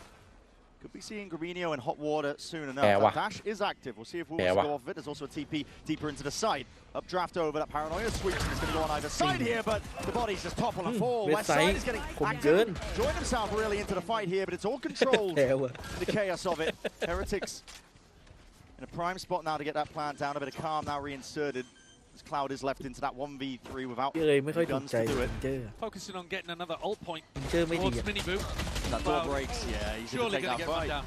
could be seeing Grabinho in hot water soon enough. Fair That wa. dash is active. We'll see if Wolves Fair wa. go off of it. There's also a TP deeper into the side. Updraft over that paranoia sweep. It's going to go on either side here, but the body's just topple and fall. West West side side is getting คม active. เกิน Joined himself really into the fight here, but it's all controlled. แพ้ว่ะ The chaos of it. Heretics in a prime spot now to get that plant down. A bit of calm now reinserted. As Cloud is left into that 1v3 without พี่เลยไม่ค่อย any ถูก guns ใจ to do วิ it. นเจอร์ Focusing on getting another ult point วินเจอร์ไม่ดี towards อะ Mini Boo. That door Wow. breaks. Yeah, he's going to Surely take going to that get run fight. down.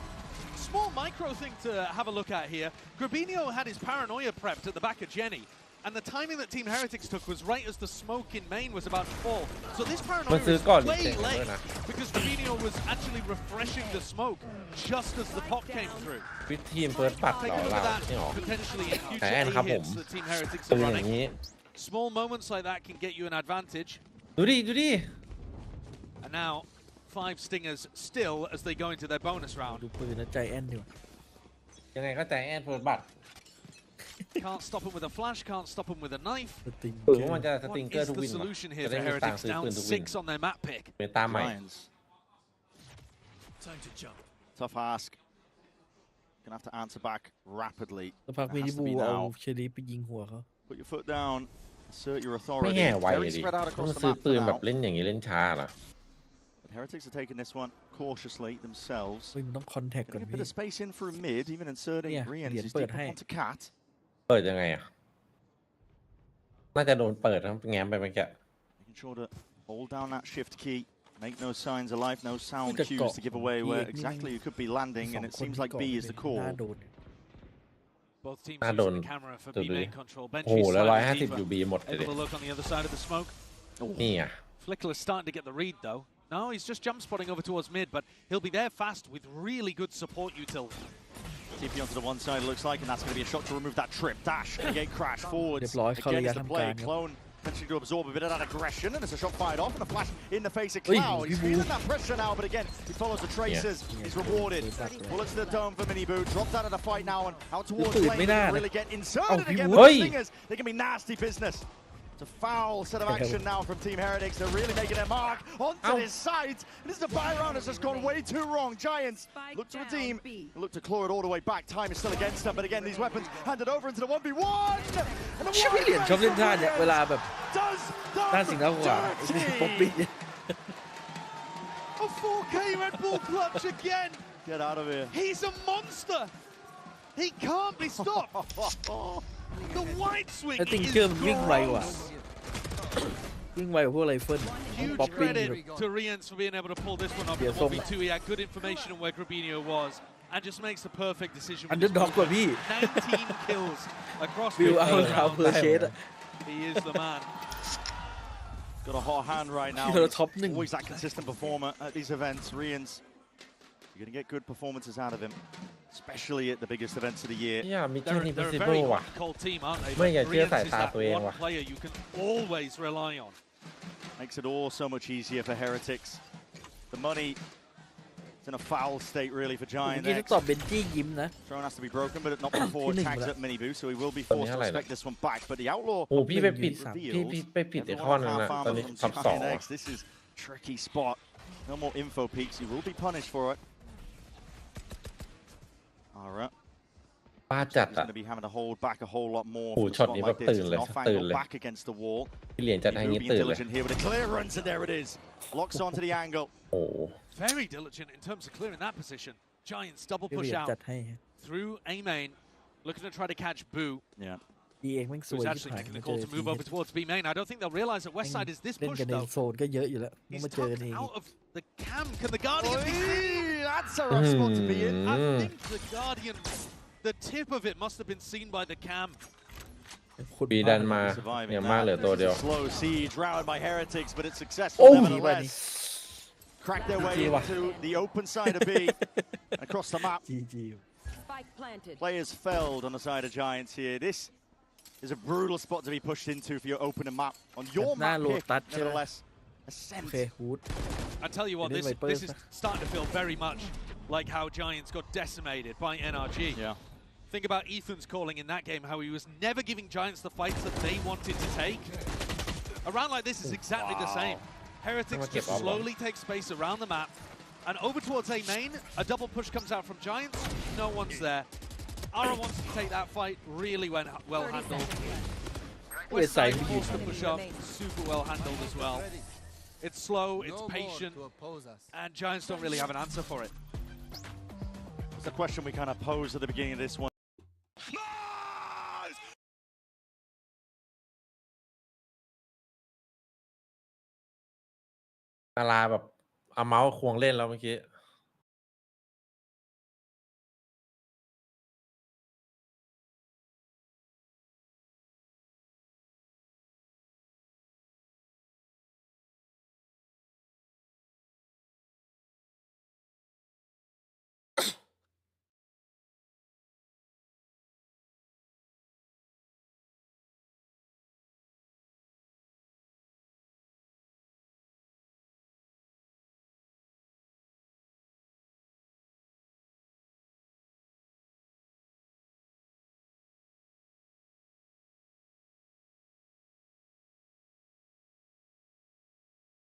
Small micro thing to have a look at here. Grabinho had his paranoia prepped at the back of Jenny. And the timing that Team Heretics took was right as the smoke in main was about to fall. So this มัน paranoia ซื้อ is ก่อนรี way เซ็ตด้วย late นะ because Grabinho was actually refreshing the smoke just as the pop came through. วิธีทีมเฟิร์สปัด Take เหร a อ look เรา at that ไม่ออก potentially in แต่ future แอนครับ A ผม hits that Team Heretics ปื are นอย่า running. งนี้ Small moments like that can get you an advantage. ดูดิ ดูดิ And now 5 Stingers still as they go into their bonus round. ดูปืนนะใจแอนดีกว่า ยังไงก็ใจแอนเฟิร์สบัต Can't stop him with a flash, can't stop him with a knife. สติง ปืน เกอ ว่ามัน ร์ จะส What ติงเกอร์ is ทุก the วินวะ solution here จะ for ได้มีตัง Heretics ค์ซื้อ down ปืนทุกวิน 6 on their map pick? เมตาใหม่ Lions. Time to jump. Tough ask. Gonna have to answer back rapidly. สักพัก It มินิ has to บู be เอา now. เชลีฟไปยิงหัวเขา Put your foot down. Assert your ไม่ authority. แห่ไว Very ดิ spread out ต้อง across the ซื้อ map ปื for นแบบ now. เล่นอย่างนี้เล่นช้าเหรอ But Heretics are taking this one cautiously themselves. เฮ้ยมันต้องคอนแทคก่อน Getting a พี่ bit of space in for a mid, even inserting Yeah, Rians. yeah, He's ปิด deep ให้ onto Cat. เปิดยังไงอ่ะ น่าจะโดนเปิดทั้งแง้มไปเมื่อกี้ Making sure to hold down that shift key. Make no signs of life, no sound Look at cues got to give away where DRX exactly you could be landing, สอ and ง it คน seems ที่ like เกาะ B is the น่า call. โดน Both teams น่าโดน using the camera for ดู B ดิ main control. โอ้โห Benji แล้ว slightly 150 อยู่ deeper. B หมดเลย Able to look on the other side of the smoke. นี่อ่ะ Flickler starting to get the read though. No, he's just jump spotting over towards mid, but he'll be there fast with really good support util. TP onto the one side, it looks like, and that's going to be a shot to remove that trip. Dash, again, crash forwards. เรียบร้อยเข้า Again, ระยะ it's the ทำ play. การครับ Clone potentially to absorb a bit of that aggression, and there's a shot fired off, and a flash in the face of เฮ้ย Cloud. พี่ He's บู feeling that pressure now, but again, he follows the traces. He's rewarded. Bullets to the dome for Mini Boo. Dropped out of the fight now, and out towards ปืน lane. ไม่น่า Doesn't นะ really get inserted พี่ again บู with the เฮ้ย Stingers. They can be nasty business. It's a foul set of action now from Team Heretics. They're really making their mark onto this site. This is the buy round has just gone way too wrong. Giants look to redeem, look to claw it all the way back. Time is still against them, but again, these weapons handed over into the 1v1. And the ชิบไม่เหรียญชอบเล่นท่าเนี่ยเวลาแบบ does ท่าสิ่งน่ากว่าป๊อปปี้ dirty. เนี่ย A 4K Red Bull clutch again. Get out of here. He's a monster. He can't be stopped. The wide swing แล้วติง is เกอร์มันวิ่งไวกว่า gross. วิ่งไวกว่าพวกไรเฟิล Huge ป๊อปปี้ credit to Rians for being able to pull this one off. Yeah, In 1v2, he had good information on where Grabinho was and just makes the perfect decision. อัน with เดอ his ร์ด็อกกว่าพี่ 19 kills across วิว the เอา first เท้า round. เพอร์เชสอะ He is the man. Got a hot hand right now. You're a He's top ning. always that consistent performer at these events. Rians, you're going to get good performances out of him. especially at the biggest events of the year. เนี่ยมิชชั่น They're a impossible very ว่ะ cold team, aren't they? ไม่อยาก But เชื่อ Rians สาย is ตา that ตัวเอง one ว่ะ player you can always rely on. Makes it all so much easier for Heretics. The money is in a foul state really for เมื่อ Giant กี้ถ้า X. ตอบเบนจี้ยิ้มนะ Throne has to be broken, but not before Feeling tags that. at Minibu, so he will be forced to Feeling respect this one back. But the Outlaw โอ้พี่ไปปิด reveals พี่ไปปิดไอ้ everyone ข้อนึง half นะ armor ตอนนี้ from ซับสอง Giant X. This is tricky spot. No more info peaks. You will be punished for it. All right. ป้าจัด He's อ่ะ going to be having to hold back a whole lot more โอ้ for a ช็อต spot นี้ like แบบ this. ตื่น It's เลย not fang ตื่น go เลย back against the wall. พี่เหรียญจัดให้ He งี้ will be ตื่นเลย intelligent here with a clearance, and there it is. Locks onto the angle. โอ้ Very diligent in terms of clearing that position. Giants double พี่เห push รียญ out จัดให้ through A main, looking to try to catch Boo, Yeah. ดีเองแม่งสวย who's ที่ actually ผ่าน making มา the เจ call อ to ที move over towards B main. I don't think they'll realize that West side is this เล่น push กันใน though. โซนก็เยอะอยู่แล้ว He's มาเจอกัน tucked เอง out of the cam. Can the Guardian be seen? That's a rough spot to be in. I think the Guardian, the tip of it must have been seen by the cam. คุณ ปีดันมา Surviving อย่าง that. มากเหลือตัวเดียว Slow siege routed by Heretics, but it's successful โอ้ย nevertheless. Crack their way GG ว่ะ into the open side of B across the map. จีจี Spike planted. Players felled on the side of Giants here. This is a brutal spot to be pushed into for your opening map. On your หน้า map โล pick, ตัสใช่ไหม nevertheless, a โอ sense. เคฮูด I tell you what, It is this like Spurs, is starting to feel very much like how Giants got decimated by NRG. Yeah. Think about Ethan's calling in that game, how he was never giving Giants the fights that they wanted to take. A round like this is exactly the same. Heretics just slowly take space around the map, and over towards A main, a double push comes out from Giants, no one's there. Ara wants to take that fight, really well handled. West side forced to push up, super well handled as well. It's slow, it's patient, and Giants don't really have an answer for it. It's a question we kind of posed at the beginning of this one. นาราแบบเอาเมาส์ควงเล่นแล้วเมื่อกี้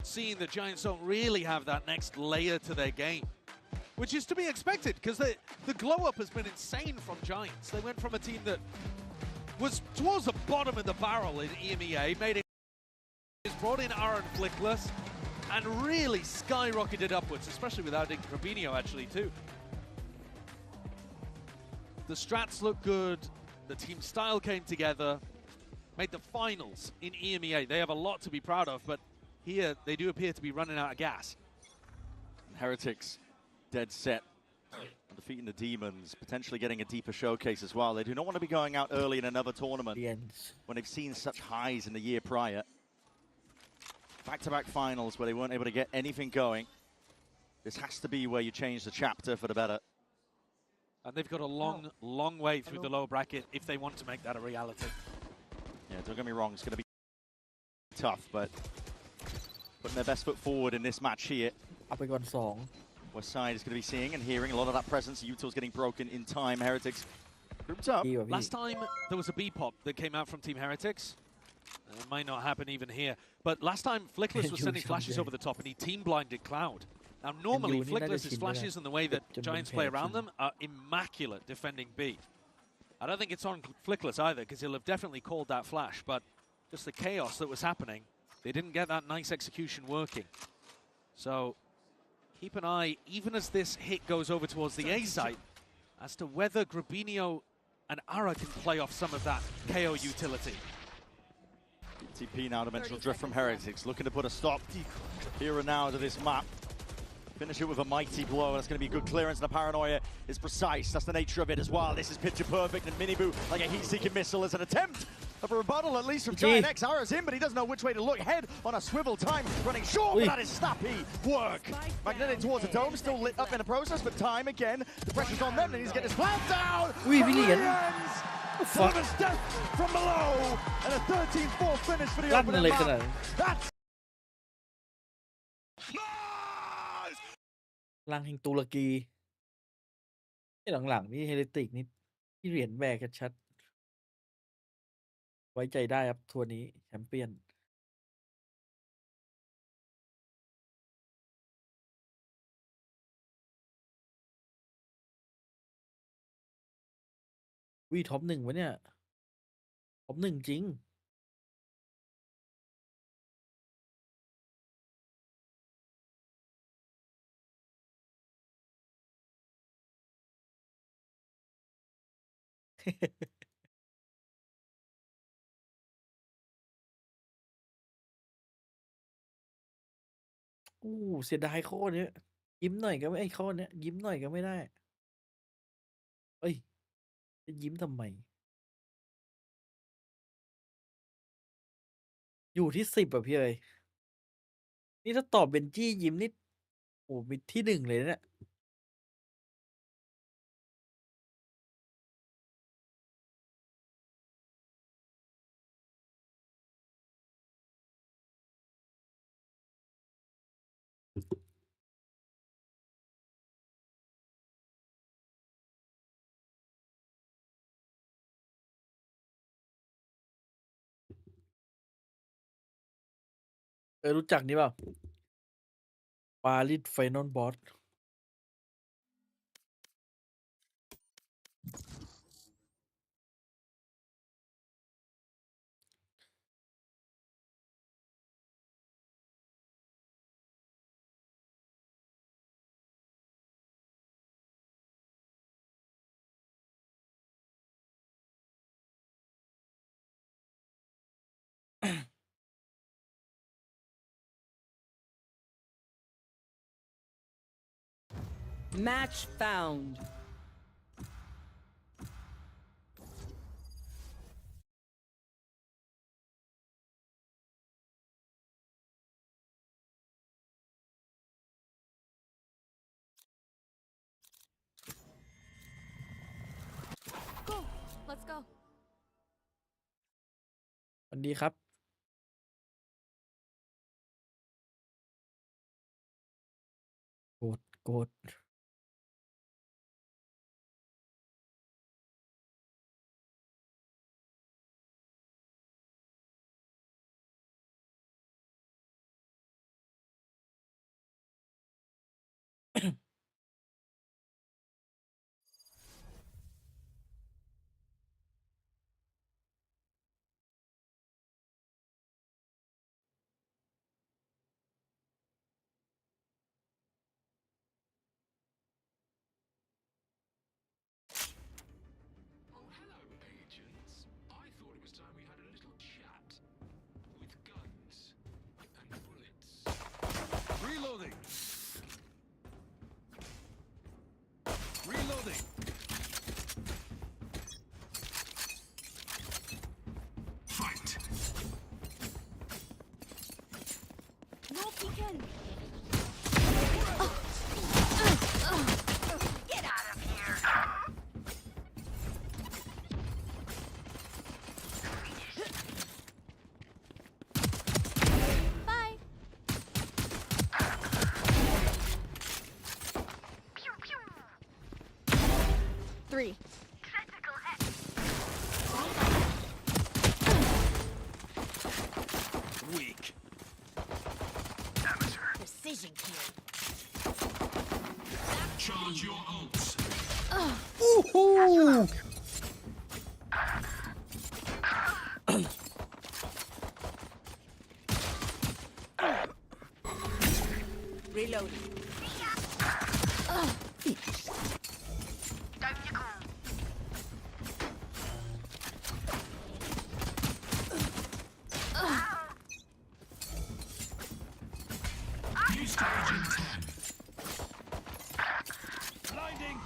Seeing the Giants don't really have that next layer to their game, which is to be expected because the glow-up has been insane from Giants. They went from a team that was towards the bottom of the barrel in EMEA, brought in Aaron Flickless, and really skyrocketed upwards, especially without Grabinho actually too. The strats look good, the team style came together, made the finals in EMEA. They have a lot to be proud of, but here they do appear to be running out of gas. Heretics dead set. Defeating the Demons, potentially getting a deeper showcase as well. They do not want to be going out early in another tournament when they've seen such highs in the year prior. Back-to-back finals where they weren't able to get anything going. This has to be where you change the chapter for the better. And they've got a long, long way through the lower bracket if they want to make that a reality. Yeah, don't get me wrong, it's going to be tough, but putting their best foot forward in this match here. เอาไปก่อน2 West side is going to be seeing and hearing a lot of that presence. Utah's getting broken in time. Heretics grouped up. Last time there was a B-pop that came out from Team Heretics. It might not happen even here. But last time Flickless was sending flashes over the top and he team blinded Cloud. Now normally Flickless's flashes and the way that Giants play around them are immaculate defending B. I don't think it's on Flickless either because he'll have definitely called that flash. But just the chaos that was happening, they didn't get that nice execution working. So keep an eye, even as this hit goes over towards the A site, as to whether Grabinho and Ara can play off some of that KO utility. TP now, dimensional drift from Heretics, looking to put a stop here and now to this map. Finish it with a mighty blow. That's going to be good clearance, and the paranoia is precise. That's the nature of it as well. This is picture perfect, and Minibu, like a heat-seeking missile, as an attempt of a rebuttal, at least from Giant X. Arrows in, but he doesn't know which way to look. Head on a swivel, time running short, but that is snappy work. Magnetic towards the dome, still lit up in the process, but time again. The pressure's on them, and he's getting his plant down. Sullivan's death from below, and a 13-4 finish for the opening map. That's ลังแห่งตุรกีที่หลังๆนี่เฮเรติกนี่ที่เหรียญแบกชัดไว้ใจได้ครับทัวร์นี้แชมเปี้ยนท็อป1วะเนี่ยท็อป1จริงเสียดายข้อนี้ยิ้มหน่อยก็ไม่ข้อนี้ยิ้มหน่อยก็ไม่ได้เอ้ยจะยิ้มทำไมอยู่ที่10อ่ะพี่เอ๋ยนี่ถ้าตอบเบนจี้ยิ้มนี่มีที่1เลยเนี่ยรู้จักนี่เปล่าปาริสไฟนอลบอสMatch found. Go. Let's go. สวัสดีครับโกดNo peeking. Get out of here. Bye. Pew pew. 3. Critical hit. Weak. Precision kill. Charge your ults. Reloading. New stage in 10. Blinding.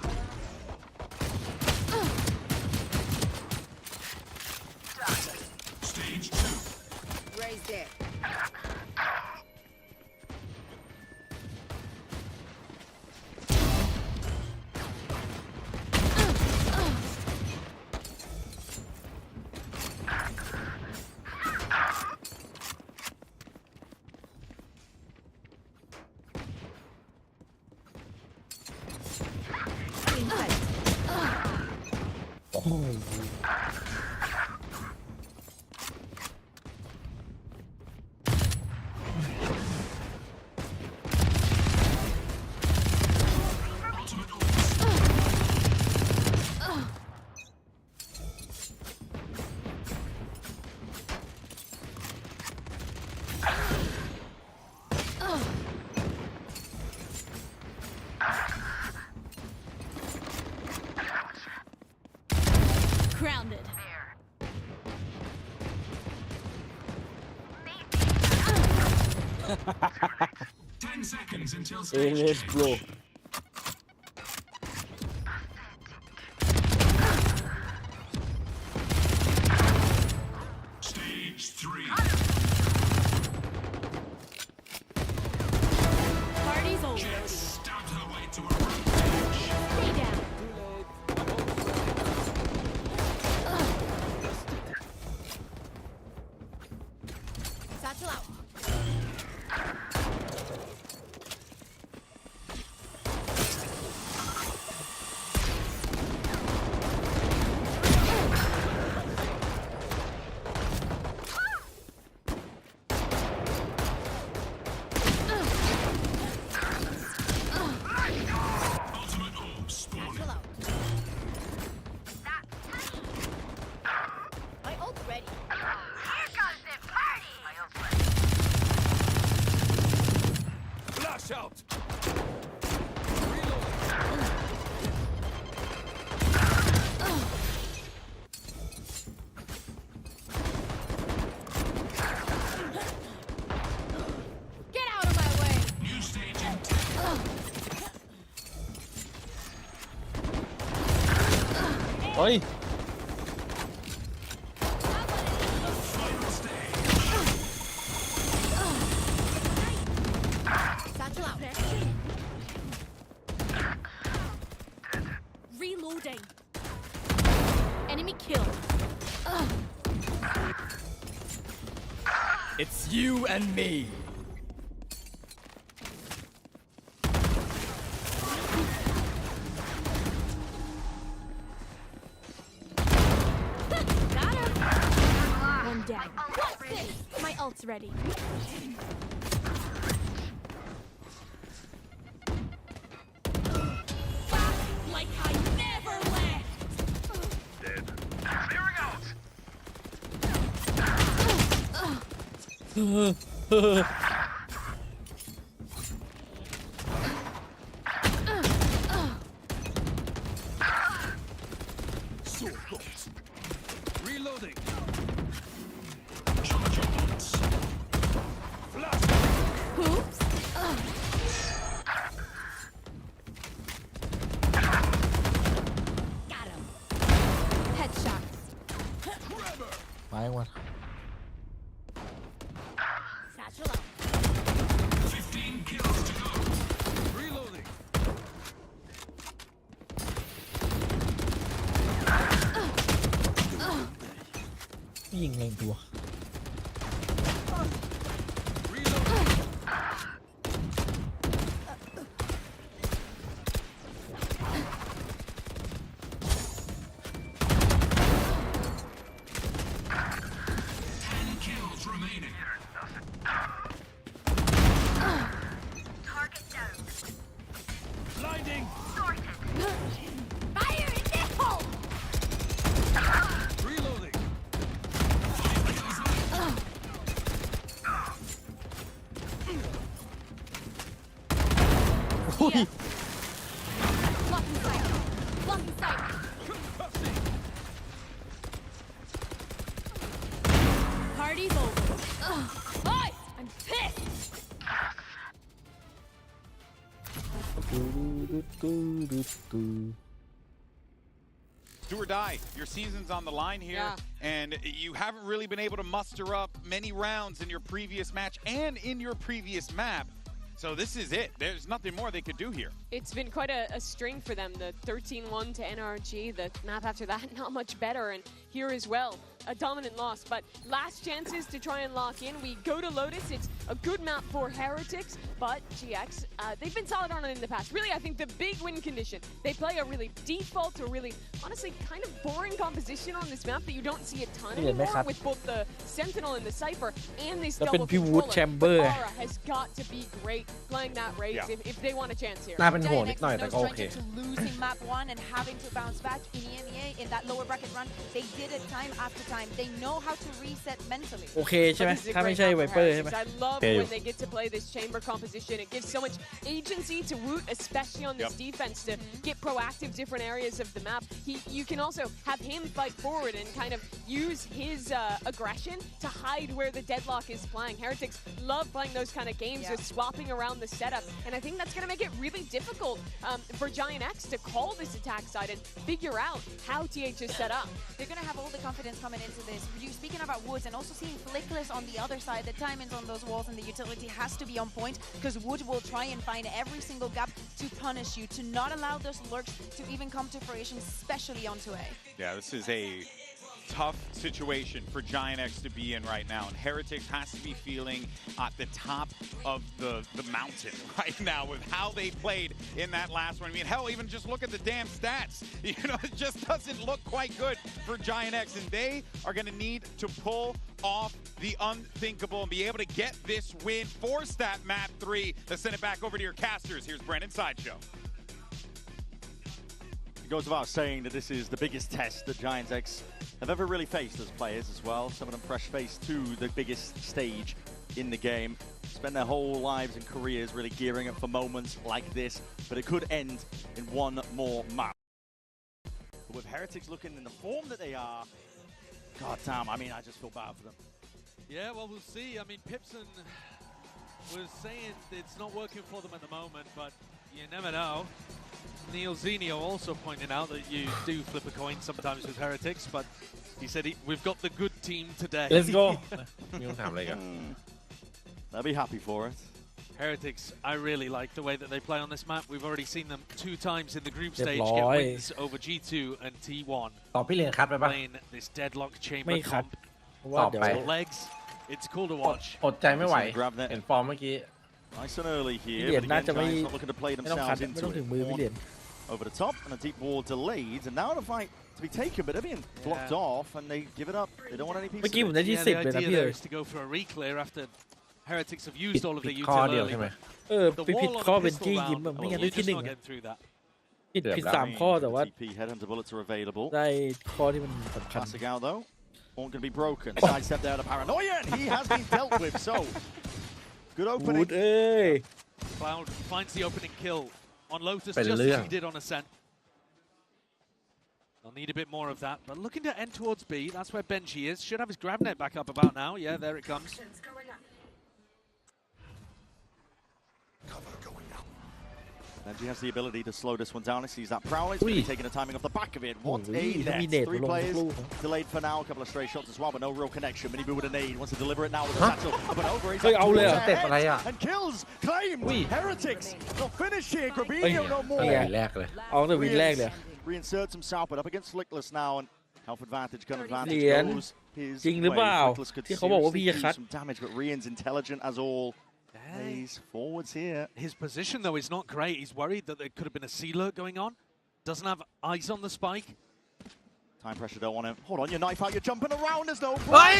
โอ้โห Grounded. 10 seconds until Let's go. Stage 3. Party's over. Just stabbed her way to a rampage. Stay down. Satchel out. Ultimate orb spawning. Satchel out. My ult's ready. Here comes the party! Flash out! Get out of my way. New stage in 10. เฮ้ย Final stage. Satchel out. Reloading. Enemy killed. It's you and me. Got him. One down. What's this? My ult's ready. Back like I never left. Reloading. Charge your bolts. Oops. Got him. Headshots. มายังวะ Satchel out. 15 kills to go. Reloading. ยิงแรงตัว 10 kills remaining. Target down. Blinding. Fire in the hole. Reloading. Blocking sight. Blocking sight. Party's over. Boys, I'm pissed. Do or die. Your season's on the line here, Yeah. and you haven't really been able to muster up many rounds in your previous match and in your previous map. So this is it. There's nothing more they could do here. It's been quite a string for them. The 13-1 to NRG, the map after that, not much better. And here as well, a dominant loss, but last chances to try and lock in. We go to Lotus. It's a good map for Heretics, but GX, they've been solid on it in the past. Really, I think the big win condition, they play a really default or really, honestly, kind of boring composition on this map that you don't see a ton anymore with both the Sentinel and the Cypher and this double controller. Aura has got to be great playing that race if they want a chance here. น่าเป็นห่วงนิดหน่อยแต่ก็โอเค to losing map 1 and having to bounce back in EMEA in that lower bracket run. They did it time after time. They know how to reset mentally. โอเคใช่ไหมถ้าไม่ใช่ไวเปอร์ใช่ไหม I love when they get to play this chamber composition. It gives so much agency to Woot, especially on this defense, to get proactive different areas of the map. You can also have him fight forward and kind of use his aggression to hide where the deadlock is playing. Heretics love playing those kind of games, just swapping around the setup, and I think that's going to make it really difficult for Giant X to call this attack side and figure out how TH is set up. They're going to have all the confidence coming into this. You speaking about Woods and also seeing Flickless on the other side, the timings on those walls and the utility has to be on point because Wood will try and find every single gap to punish you, to not allow those lurks to even come to fruition, especially onto A. Yeah, this is a tough situation for Giant X to be in right now, and Heretics has to be feeling at the top of the mountain right now with how they played in that last one. I mean, hell, even just look at the damn stats. You know, it just doesn't look quite good for Giant X, and they are going to need to pull off the unthinkable and be able to get this win, force that map 3. Let's send it back over to your casters. Here's Brendan Sideshow. It goes without saying that this is the biggest test that Giants X have ever really faced as players as well. Some of them fresh faced to the biggest stage in the game. Spend their whole lives and careers really gearing up for moments like this, but it could end in one more map. But with Heretics looking in the form that they are, god damn, I mean, I just feel bad for them. Yeah, well, we'll see. I mean, Pipson was saying it's not working for them at the moment, but you never know. Neil Zenio also pointing out that you do flip a coin sometimes with Heretics, but he said we've got the good team today. Let's go. They'll be happy for it. Heretics, I really like the way that they play on this map. We've already seen them 2 times in the group stage get wins over G2 and T1. ต่อพี่เรียนคัดไปปะ Playing this deadlock chamber ไม่คัด ต่อไป legs. It's cool to watch. อดใจไม่ไหวเห็นฟอร์มเมื่อกี้ Nice and early พี่ here. เหรียญ But น่า again, จะไม่ Giants not looking to play ไม่ต้องคัด themselves ไม่ต้อง into ถึงมือพี่เหรียญ it. Over the top and a deep wall delayed, and now the fight to be taken, but they're being blocked off, and they give it up. They don't want any pieces. เมื่อกี้ผมได้ที่ 10 เลยนะพี่ The เอ๋ idea there is to go for a re-clear after Heretics have used all of their ข้อ utility เดียว early. ใช่ไหม ไปผิดข้อเป็นจี้ยิ้มแบบไม่งั้นได้ที่ 1 getting through that. ผิด3 ข้อแต่ว่า TP headhunter bullets are available. ได้ข้อที่มันสำคัญ Classic out though. Aren't going to be broken. Sidestep there to Paranoia, and he has been dealt with. So good opening. Wood เอ้ย Cloud finds the opening kill on Lotus,เป็น just เรื่อ as ง he did on Ascent. They'll need a bit more of that, but looking to end towards B. That's where Benji is. Should have his grab net back up about now. Yeah, there it comes. Benji has the ability to slow this one down. He sees that Prowler. He's going to be taking the timing off the back of it. What a net. 3 players delayed for now. A couple of stray shots as well, but no real connection. Minibu with a nade. Wants to deliver it now with a satchel. But over. He's and kills. Claim. Heretics. Not finished here. Grabinho no more. เอาแต่วินแรกเลย Reinserts himself, but up against Flickless now. And health advantage, gun advantage เหรียญ goes his จริงหรือเป way. ล่า Flickless could ที่เขาบอกว่าพี่ seriously จะ do คัด some damage, but Rian's intelligent as all. Plays forwards here. His position, though, is not great. He's worried that there could have been a C-lurk going on. Doesn't have eyes on the spike. Time pressure, don't want to hold on your knife out. You're jumping around. There's no way.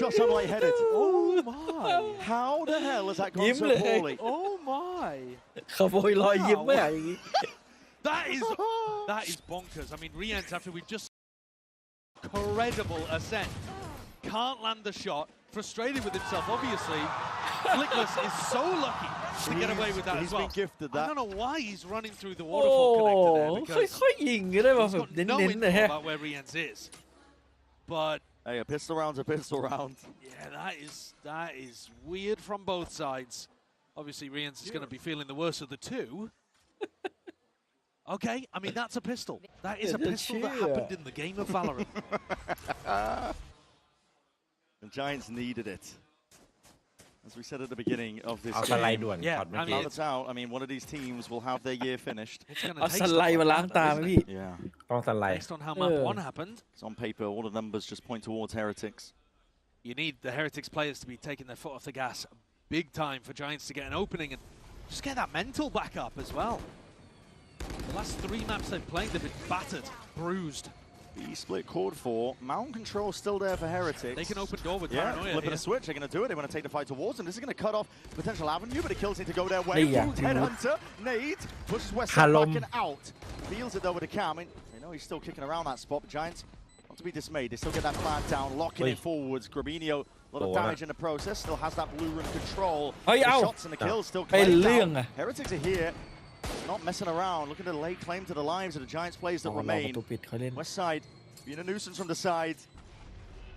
Just on light-headed. Oh my! How the hell has that gone so poorly? Oh my! ขโมยรอยยิ้มไม่อย่างนี้ That is bonkers. I mean, Rian's after we've just credible Ascent can't land the shot. Frustrated with himself, obviously. Flickless is so lucky to get away with that as well. He's been gifted that. I don't know why he's running through the waterfall connector there because ค่อยๆยิงก็ได้แบบ he's got เน้ no นๆ info นะฮะ about where Rian's is. But hey, a pistol round's a pistol round. yeah, that is weird from both sides. Obviously, Rian's is going to be feeling the worst of the 2. Okay, I mean, that's a pistol. That is a pistol that happened in the game of Valorant. The Giants needed it. As we said at the beginning of this เอาสไลด์ game, ด่วน Yeah, ช็อตเมื่อ I กี้ mean, now that's out. I mean, one of these teams will have their year finished. It's going เอา to ส take ไลด์ stuff มา like ล้าง that, ตา though, ไหม isn't พี่ it? Yeah. ต้องสไลด์ Based on how map 1 happened, So on paper, all the numbers just point towards Heretics. you need the Heretics players to be taking their foot off the gas big time for Giants to get an opening and just get that mental back up as well. The last 3 maps they've played, they've been battered, bruised. The split chord 4. Mountain control still there for Heretics. They can open door with Yeah, Paranoia flipping here. a switch. They're going to do it. They want to take the fight towards them. This is going to cut off potential avenue, but the kills need to go their way. Yeah. Ooh, Headhunter, Nade, pushes Westside Halom. back and out. Feels it though with the cam. I mean, they know he's still kicking around that spot, but Giants, not to be dismayed. They still get that plant down, locking Oi. it forwards. Grabinho, a lot of Oh, damage in the process. Still has that blue room control. Oi, The ow. shots and the kills still เป็น claimed เรื่อง down. อะ Heretics are here, not messing around. Looking to lay claim to the lives of the Giants players that เอาเราประ remain. ตูปิดเขาเล่น Westside being a nuisance from the side.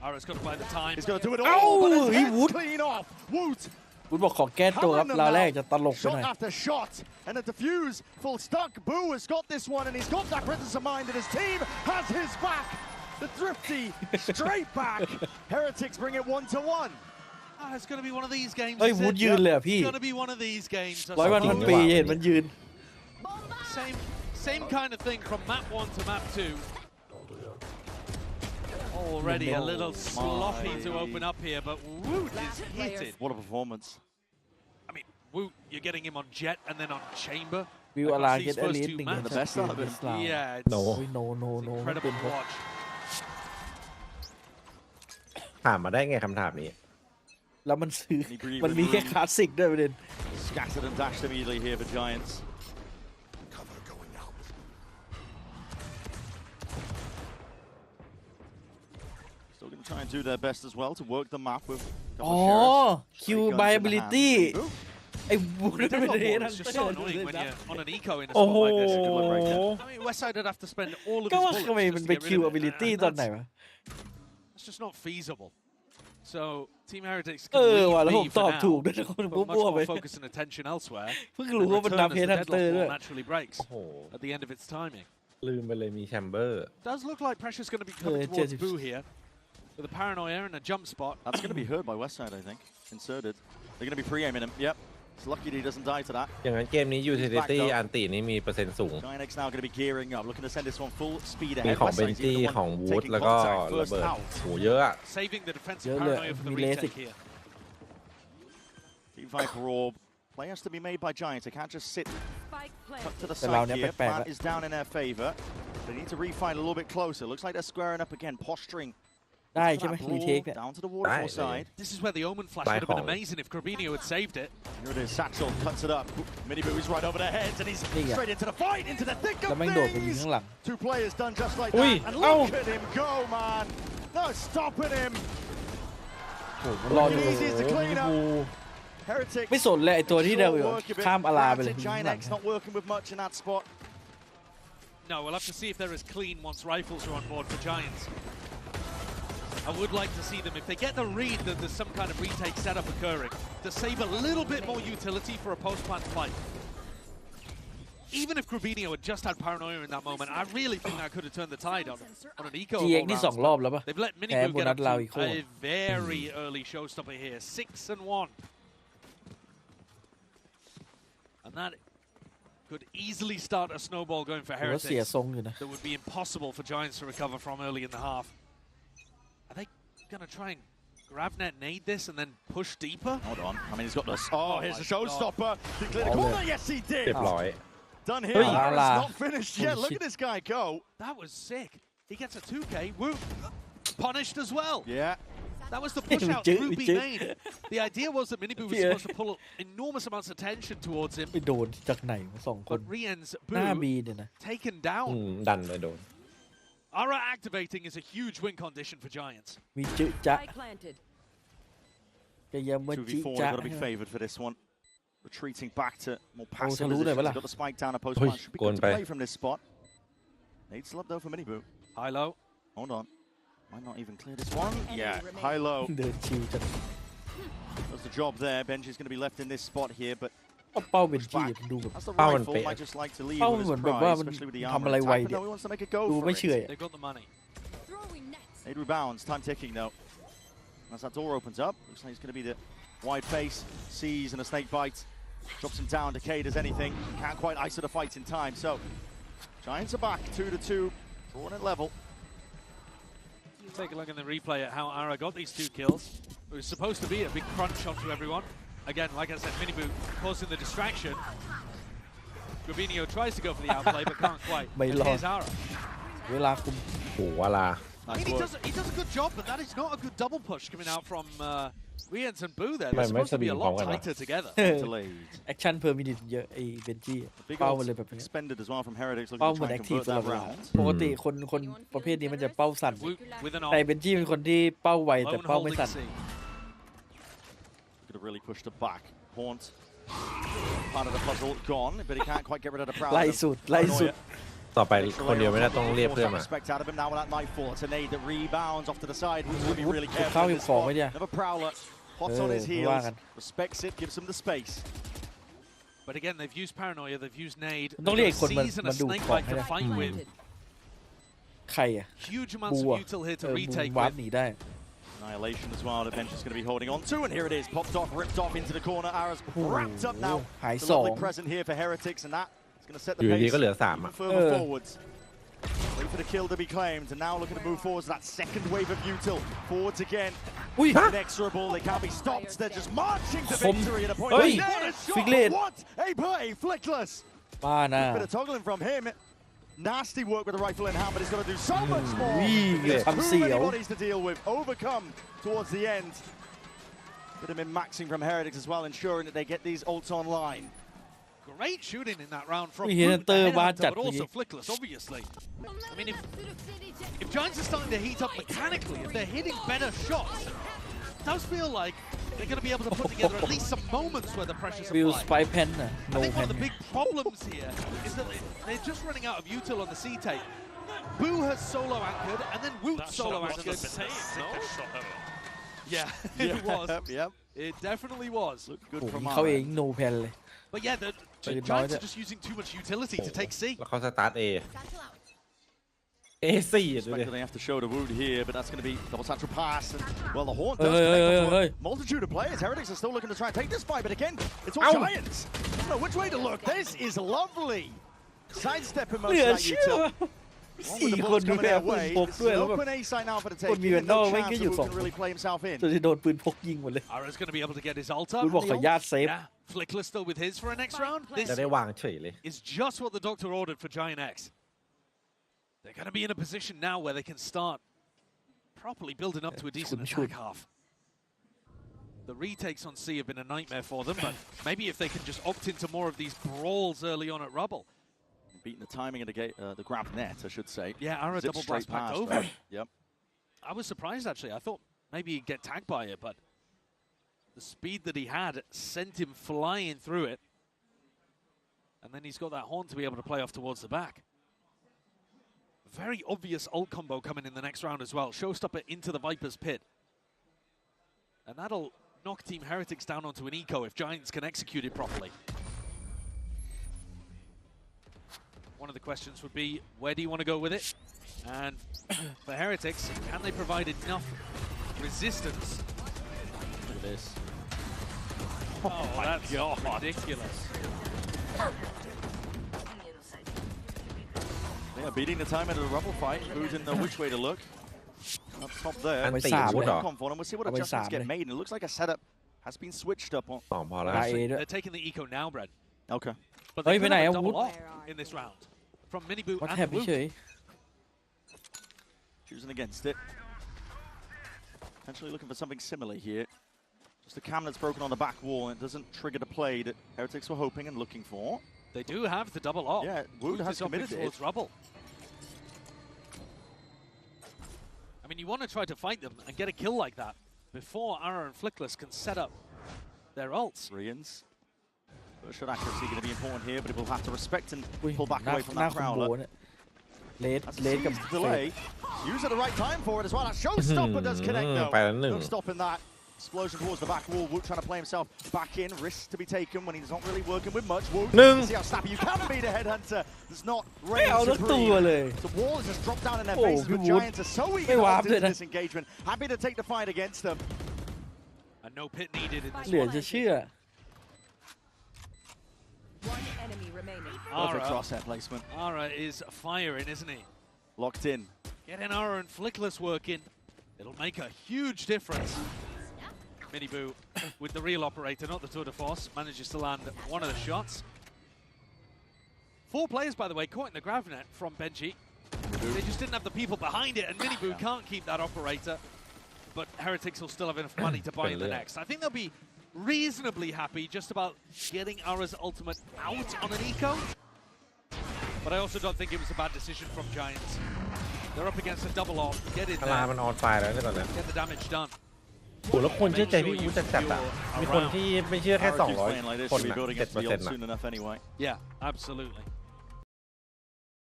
Ara's got to buy the time. He's going to do it Ow, all, but his he head's would. clean off. Woot! คุณบอกขอแก้ตัวครับ Hammering them ราวแรก now. จะตลกไปหน่อย Shot after shot, and the defuse full stuck. Boo has got this one, and he's got that presence of mind, and his team has his back. The thrifty straight back. Heretics bring it 1-1. Ah, it's going to be one of these games. เฮ้ย is วูด it? ยืนเลยอะพี่ It's going to be one of these games. ร้อยวันพันปีเห็นมันยืน Same kind of thing from map 1 to map 2. Already a little sloppy to open up here, but Woot is heated. What a performance. I mean, Woot, you're getting him on Jet and then on Chamber. วิวอลา Across เก็ต these เอ first ลิส two หนึ่ง maps. The best out of him. Yeah, it's, No. โนโน it's โน incredible to watch. ถามมาได้ไงคำถามนี้ แล้วมันซื้อ มันมีแค่คลาสสิกด้วยประเด็น Scattered and dashed immediately here for Giants. Still going to try and do their best as well to work the map with. อ๋อ คิวบายบิลิตี้ ไอ้บูดเป็นเรน It's just so annoying when you're on an eco in a โอ้ spot โห like this. I mean, Westside would have to spend all of ก็ his ว่า bullets ทำไม just มัน to ไป get คิว rid อ of บิลิ it. ตี้ And ตอนไหน that's- วะ It's just not feasible. So Team Heretics เอ can อ leave ว่ะแล้วผ B ม for ตอบถูก now, ด้วยนะคน put much มั่วๆไป more focus and attention elsewhere. เพิ่งรู้ว่ามัน Return นำ as เฮ the ดฮันเตอ deadlock ร์ด้วย wall naturally breaks โอ้โห at the end of its timing. ลืมไปเลยมีแชมเบอร์ Does look like pressure's going to be coming towards Boo here with a paranoia and a jump spot. That's going to be heard by Westside, I think. Inserted. They're going to be pre-aiming him. Yep. It's lucky that he doesn't die to that. อย่างนั้นเกมนี้ utility อันตินี่มีเปอร์เซ็นต์สูง Giant X now going to be gearing up, looking to send this one full speed มี ahead. ของเบน Westside's จี้ even the ของ one วูด taking แล้วก็ contact ระ first เบิด out. โหเยอะอะ Saving the defensive Yeah, paranoia for the Milesic. retake here. Team fight for orb. Play has to be made by Giants. They can't just sit cut to the แต่เรา side เนี่ย here. แปลกๆ Plan แล้ว is down in their favor. They need to refight a little bit closer. Looks like they're squaring up again, posturing. ได้ to ใช่ไหม that รี brawl เทคเนี่ย down to the waterfall Right. side. This is where the Omen flash By would have been Hong. amazing if Grabinho had saved it. Here it is. Satchel cuts it up. Miniboo is right over their heads, and he's Yeah. straight into the fight, into the thick แล้ว of แม่งโดดไปยิง things. ข้างหลัง Two players done just like Ui, that. And ow. look at him go, man. No stopping him. โอ้โหมันรอดู Easy to clean up. โอ้โห Heretics. ไม่สนเลยไอ้ตัวที่เดิน Sure อยู่ work a bit. ข้ามอาราไปเลย Granted, ยิงข้าง Giant หลัง X not working with much in that spot. No, we'll have to see if they're as clean once rifles are on board for Giants. I would like to see them, if they get the read that there's some kind of retake setup occurring, to save a little bit more utility for a post-plant fight. Even if Grabinho had just had paranoia in that moment, I really think that could have turned the tide on an eco of GX all นี่ rounds. 2 รอบแล้วปะ They've let แพ้ Miniboo โบ get นั up สลาวอีก to โค้ a very early showstopper here, 6-1. And that could easily start a snowball going for ถือว่าเสีย Heretics ทรงอยู่นะ that would be impossible for Giants to recover from early in the half. Are they going to try and GravNet nade this and then push deeper? Hold on. I mean, he's got this. Oh, here's my the showstopper. He cleared the Oh, corner. yeah. Yes, he เรีย did. บร้อย Done Hey, here. It's Ala. not finished yet. Holy Look shit. at this guy go. That was sick. He gets a 2K. Woo! Punished as well. Yeah. That was the push out Legit, Ruby legit. made. The idea was that Miniboo was Yeah. supposed to pull enormous amounts of tension towards him, ไปโดนจากไหนวะสองคน but Rien's หน้า Boo บีเนี่ยนะ taken อื down. มดันไปโดน Ara activating is a huge win condition for Giants. มีจิจะ planted. จะยามว่าจิ 2v4, จะ got to be favoured for this one. Retreating back to more Oh, passive salute positions.เลยปะล่ะ Got the spike down a post Ui, punch. Should be going good to back. play from this spot. Needs slub though for Miniboo. High low. Hold on. Might not even clear this one. Yeah, high low. เดินชิวจัด Does the job there. Benji's going to be left in this spot here, but เอาเป้าเป็นจี้มันดูแบบ that's the เป้ามัน rifle. เป๊ะ Might just like to leave เป้า with มัน his เหมือนแบบว่า prize, มัน especially with the ทำ armor อะไร attack. ไว But เดี๋ย no, ว he wants to make a go ดู for ไม่ it. เฉย They got the money. Throwing net. 8 rebounds. Time ticking though. As that door opens up, looks like it's going to be the Wide face, sees and a snake bite. Drops him down, Decay does anything. Can't quite iso the fight in time, so Giants are back 2-2, drawing at level. Take a look in the replay at how Ara got these 2 kills. It was supposed to be a big crunch onto everyone. Again, like I said, Minibu causing the distraction. Gravino tries to go for the outplay, but can't quite. And here's Ara. เวลาคุม โอ้วาลา I mean, he does a good job, but that is not a good double push coming out from Rians and Boo there. They're supposed to be a lot tighter together. แอคชั่นเพอร์มินิทเยอะไอ้เบนจี้เป้ามันเลยแบบนี้ Expended as well from Heretics, เป้า looking เหมื to อน try แอ and คทีฟ convert ตลอด that เวลา round. ปกติคนประเภทนี้มันจะเป้าสั่น With an แต่เบนจี้เป็นคนที่เป้าไวแต่ lone เป้าไม่ holding สั่น C. Could have really pushed it back. Haunt, part of the puzzle gone, but he can't quite get rid of the proud. ไล่สุดไล่สุด ต่อไปคนเดียวไม่ได้ต้องเรียกเพื่อนมา Respect out of him now with that nightfall. It's a nade that rebounds off to the side. Who's going to be really เข้า careful? อีกของไว้เนี่ย Another prowler, hot on his ว่า heels. กัน Respects it, gives him the space. But again, they've used Paranoia, they've used Nade. ต้องเรียกคนมา Season มา a ดู snake ของ bite ให้ to ได้ fight with. ใครอ่ะ Huge บู amounts of อ่ะ util here เอ to อบู retake วาร์ป with. หนีได้ Annihilation as well. The bench is going to be holding on to, and here it is. Popped off, ripped off into the corner. Ara's wrapped up now. หาย It's ส a อง lovely present here for Heretics, and that is going to set the อยู่ดี pace ก็เหลือ 3 even อ่ะ further forwards. Wait for the kill to be claimed, and now looking to move forwards. That second wave of util forwards again. อุ้ย Inexorable. They can't be stopped. They're just marching to คม victory at a point. เฮ้ย What a ฟิก shot! เลน What a play! Flickless. บ้านะ Bit of toggling from him. Nasty work with the rifle in hand, but he's got to do so much more. วิ่งเลย There's ทำ too เสีย many ว bodies to deal with. Overcome towards the end. Could have been maxing from Heretics as well, ensuring that they get these ults online. Great shooting in that round from We Boot, hit the the headhunter, bad but chat also here. Flickless, obviously. I mean, if Giants are starting to heat up mechanically, if they're hitting better shots, it does feel like they're going to be able to put together at least some moments where the pressure's วิล applied. สไปแพนน่ะ I no think แพ one น of the big problems here is that they're just running out of util on the C tape. Boo has solo anchored, and then Woot solo anchored. Yeah, it was. Yep. It definitely was. Looked โอ้ good โห from เขาเอง Ara. no แพนเลย But yeah, the Very Giants nice. are just using too much utility to take C. แล้วเขาสตาร์ท A4 ดูดิ Expect they have to show the wound here, but that's going to be double satchel pass. And, well, the Haunt Hey, does hey, connect hey, onto a hey. multitude of players. Heretics are still looking to try and take this fight, but again, it's all Ow. Giants. I don't know which way to look. This is lovely. Sidestepping เห most ลื of อ that เชื่อ util. สี่คนดูแลปืนพก This ด้วย is แล้ว an แบบ open A side now for the คน take. มี Give แว him นดอ no ลไม่ง chance ก็ that อยู่ Woot สอง can really play himself in. จนที่โดนปืนพกยิงหมดเลย Ara's going to be able to get his ult ปื up. นบอกขออนุญาตเซฟ Yeah, Flickless still with his for a next round. จะ This ได้วางเฉยเลย is just what the doctor ordered for Giant X. They're going to be in a position now where they can start properly building up to a decent attack half. The retakes on C have been a nightmare for them, but maybe if they can just opt into more of these brawls early on at Rubble. Beating the timing of the grab net, I should say. Yeah, Ara Zipped double straight blast packed past, over. right? Yep. I was surprised, actually. I thought maybe he'd get tagged by it, but the speed that he had sent him flying through it. And then he's got that Haunt to be able to play off towards the back. Very obvious ult combo coming in the next round as well. Showstopper into the Viper's pit. And that'll knock Team Heretics down onto an eco if Giants can execute it properly. One of the questions would be, where do you want to go with it? And for Heretics, can they provide enough resistance? Look at this. Oh, that's ridiculous. Yeah, beating the time into the Rubble fight. Who's in the which way to look? Up top there. เอาไปสามเลย And we'll see whatเอาไป adjustments สาม get เลย made. And it looks like a setup has been switched up on. สองพอแล้ว ได้เอด้วย They're taking the eco now, Brad. Okay. But Ôi, they bên could này have a ông double Wood. off in this round. From Minibu วัด and แทบ Woot. เฉย Choosing against it. Potentially looking for something similar here. Just a cam that's broken on the back wall and it doesn't trigger the play that Heretics were hoping and looking for. They do have the double off. Yeah, Woot has is opting committed it. towards Rubble. I mean, you want to try to fight them and get a kill like that before Ara and Flickless can set up their ults. Rians. First shot accuracy going to be important here, but it will have to respect and อุ้ย pull back หน้า away from หน้า that คอมโบ prowler. เนี่ยเลด That's เลด a กับ seized เฟด delay. Use at the right time for it as well. That showstopper does connect though. ไปแล้วหนึ่ง No stopping that. Explosion towards the back wall. Woot trying to play himself back in. Risks to be taken when he's not really working with much. Woot, see how snappy you can be. The headhunter does not ไม่ reign เอาทั้งตัว supreme. เลย The wall has just dropped down in their Oh, faces, but good Woot. Giants are so eager Hey, to what opt into happened? this engagement. Happy to take the fight against them. And And no pit needed in this เหลือ one. จะเชื่อ One enemy remaining. Perfect Ara. crosshair placement. Ara is firing, isn't he? Locked in. Getting Ara and Flickless working. It'll make a huge difference. Miniboo with the real operator, not the tour de force, manages to land one of the shots. 4 players, by the way, caught in the grav net from Benji. They just didn't have the people behind it, and Miniboo can't keep that operator. But Heretics will still have enough money to buy in the next. I think they'll be reasonably happy just about getting Ara's ultimate out on an eco. But I also don't think it was a bad decision from Giants. They're up against a double off. Get in คารามัน there. ออนไฟแล้วเนี่ยตอนนี้ Get the damage done. โหแล้วคนเชื่อใจพี่วูดจัดๆอ่ะมีคนที่ไม่เชื่อแค่ Ara keeps playing like 200 this. คน Should be อ่ะ building up to the 7% ult อ่ะ soon enough anyway. Yeah, absolutely.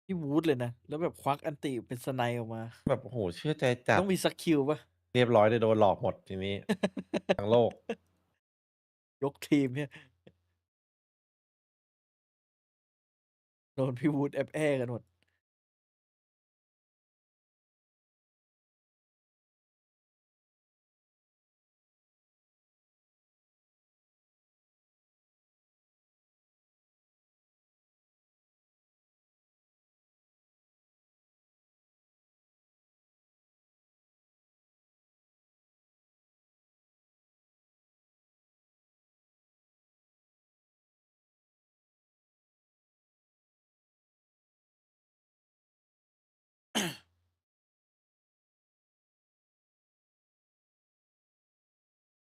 พี่วูดเลยนะ แล้วแบบควักอันติเป็นสไนออกมา แบบโอ้โหเชื่อใจจัด ต้องมีสักคิวป่ะ เรียบร้อยเลยโดนหลอกหมดทีนี้ ทั้งโลก ยกทีมเนี่ย โดนพี่วูดแอบแอกันหมด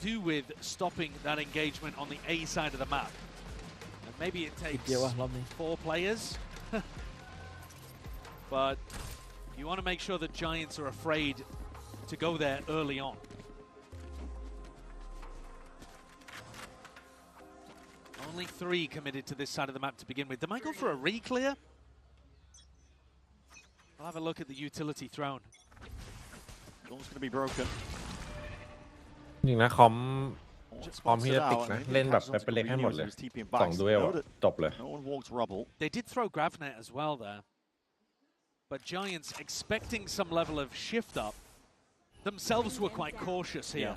Do with stopping that engagement on the A side of the map. And maybe it takes เดียวว่ะรอบนี้ 4 players. But you want to make sure that Giants are afraid to go there early on. Only 3 committed to this side of the map to begin with. They might go for a re-clear. I'll have a look at the utility thrown. Goal's going to be broken. จริงนะคอม Spots พี่ it จะติก out, นะ and เล่นแบบ passes แบบ onto เป็นเล็กให้หมดเลย Corvinus, who's TPing 2 back. ดูเอล Know that จบเลย no one walks rubble. They did throw Gravnet as well there. But Giants, expecting some level of shift up, themselves were quite cautious here.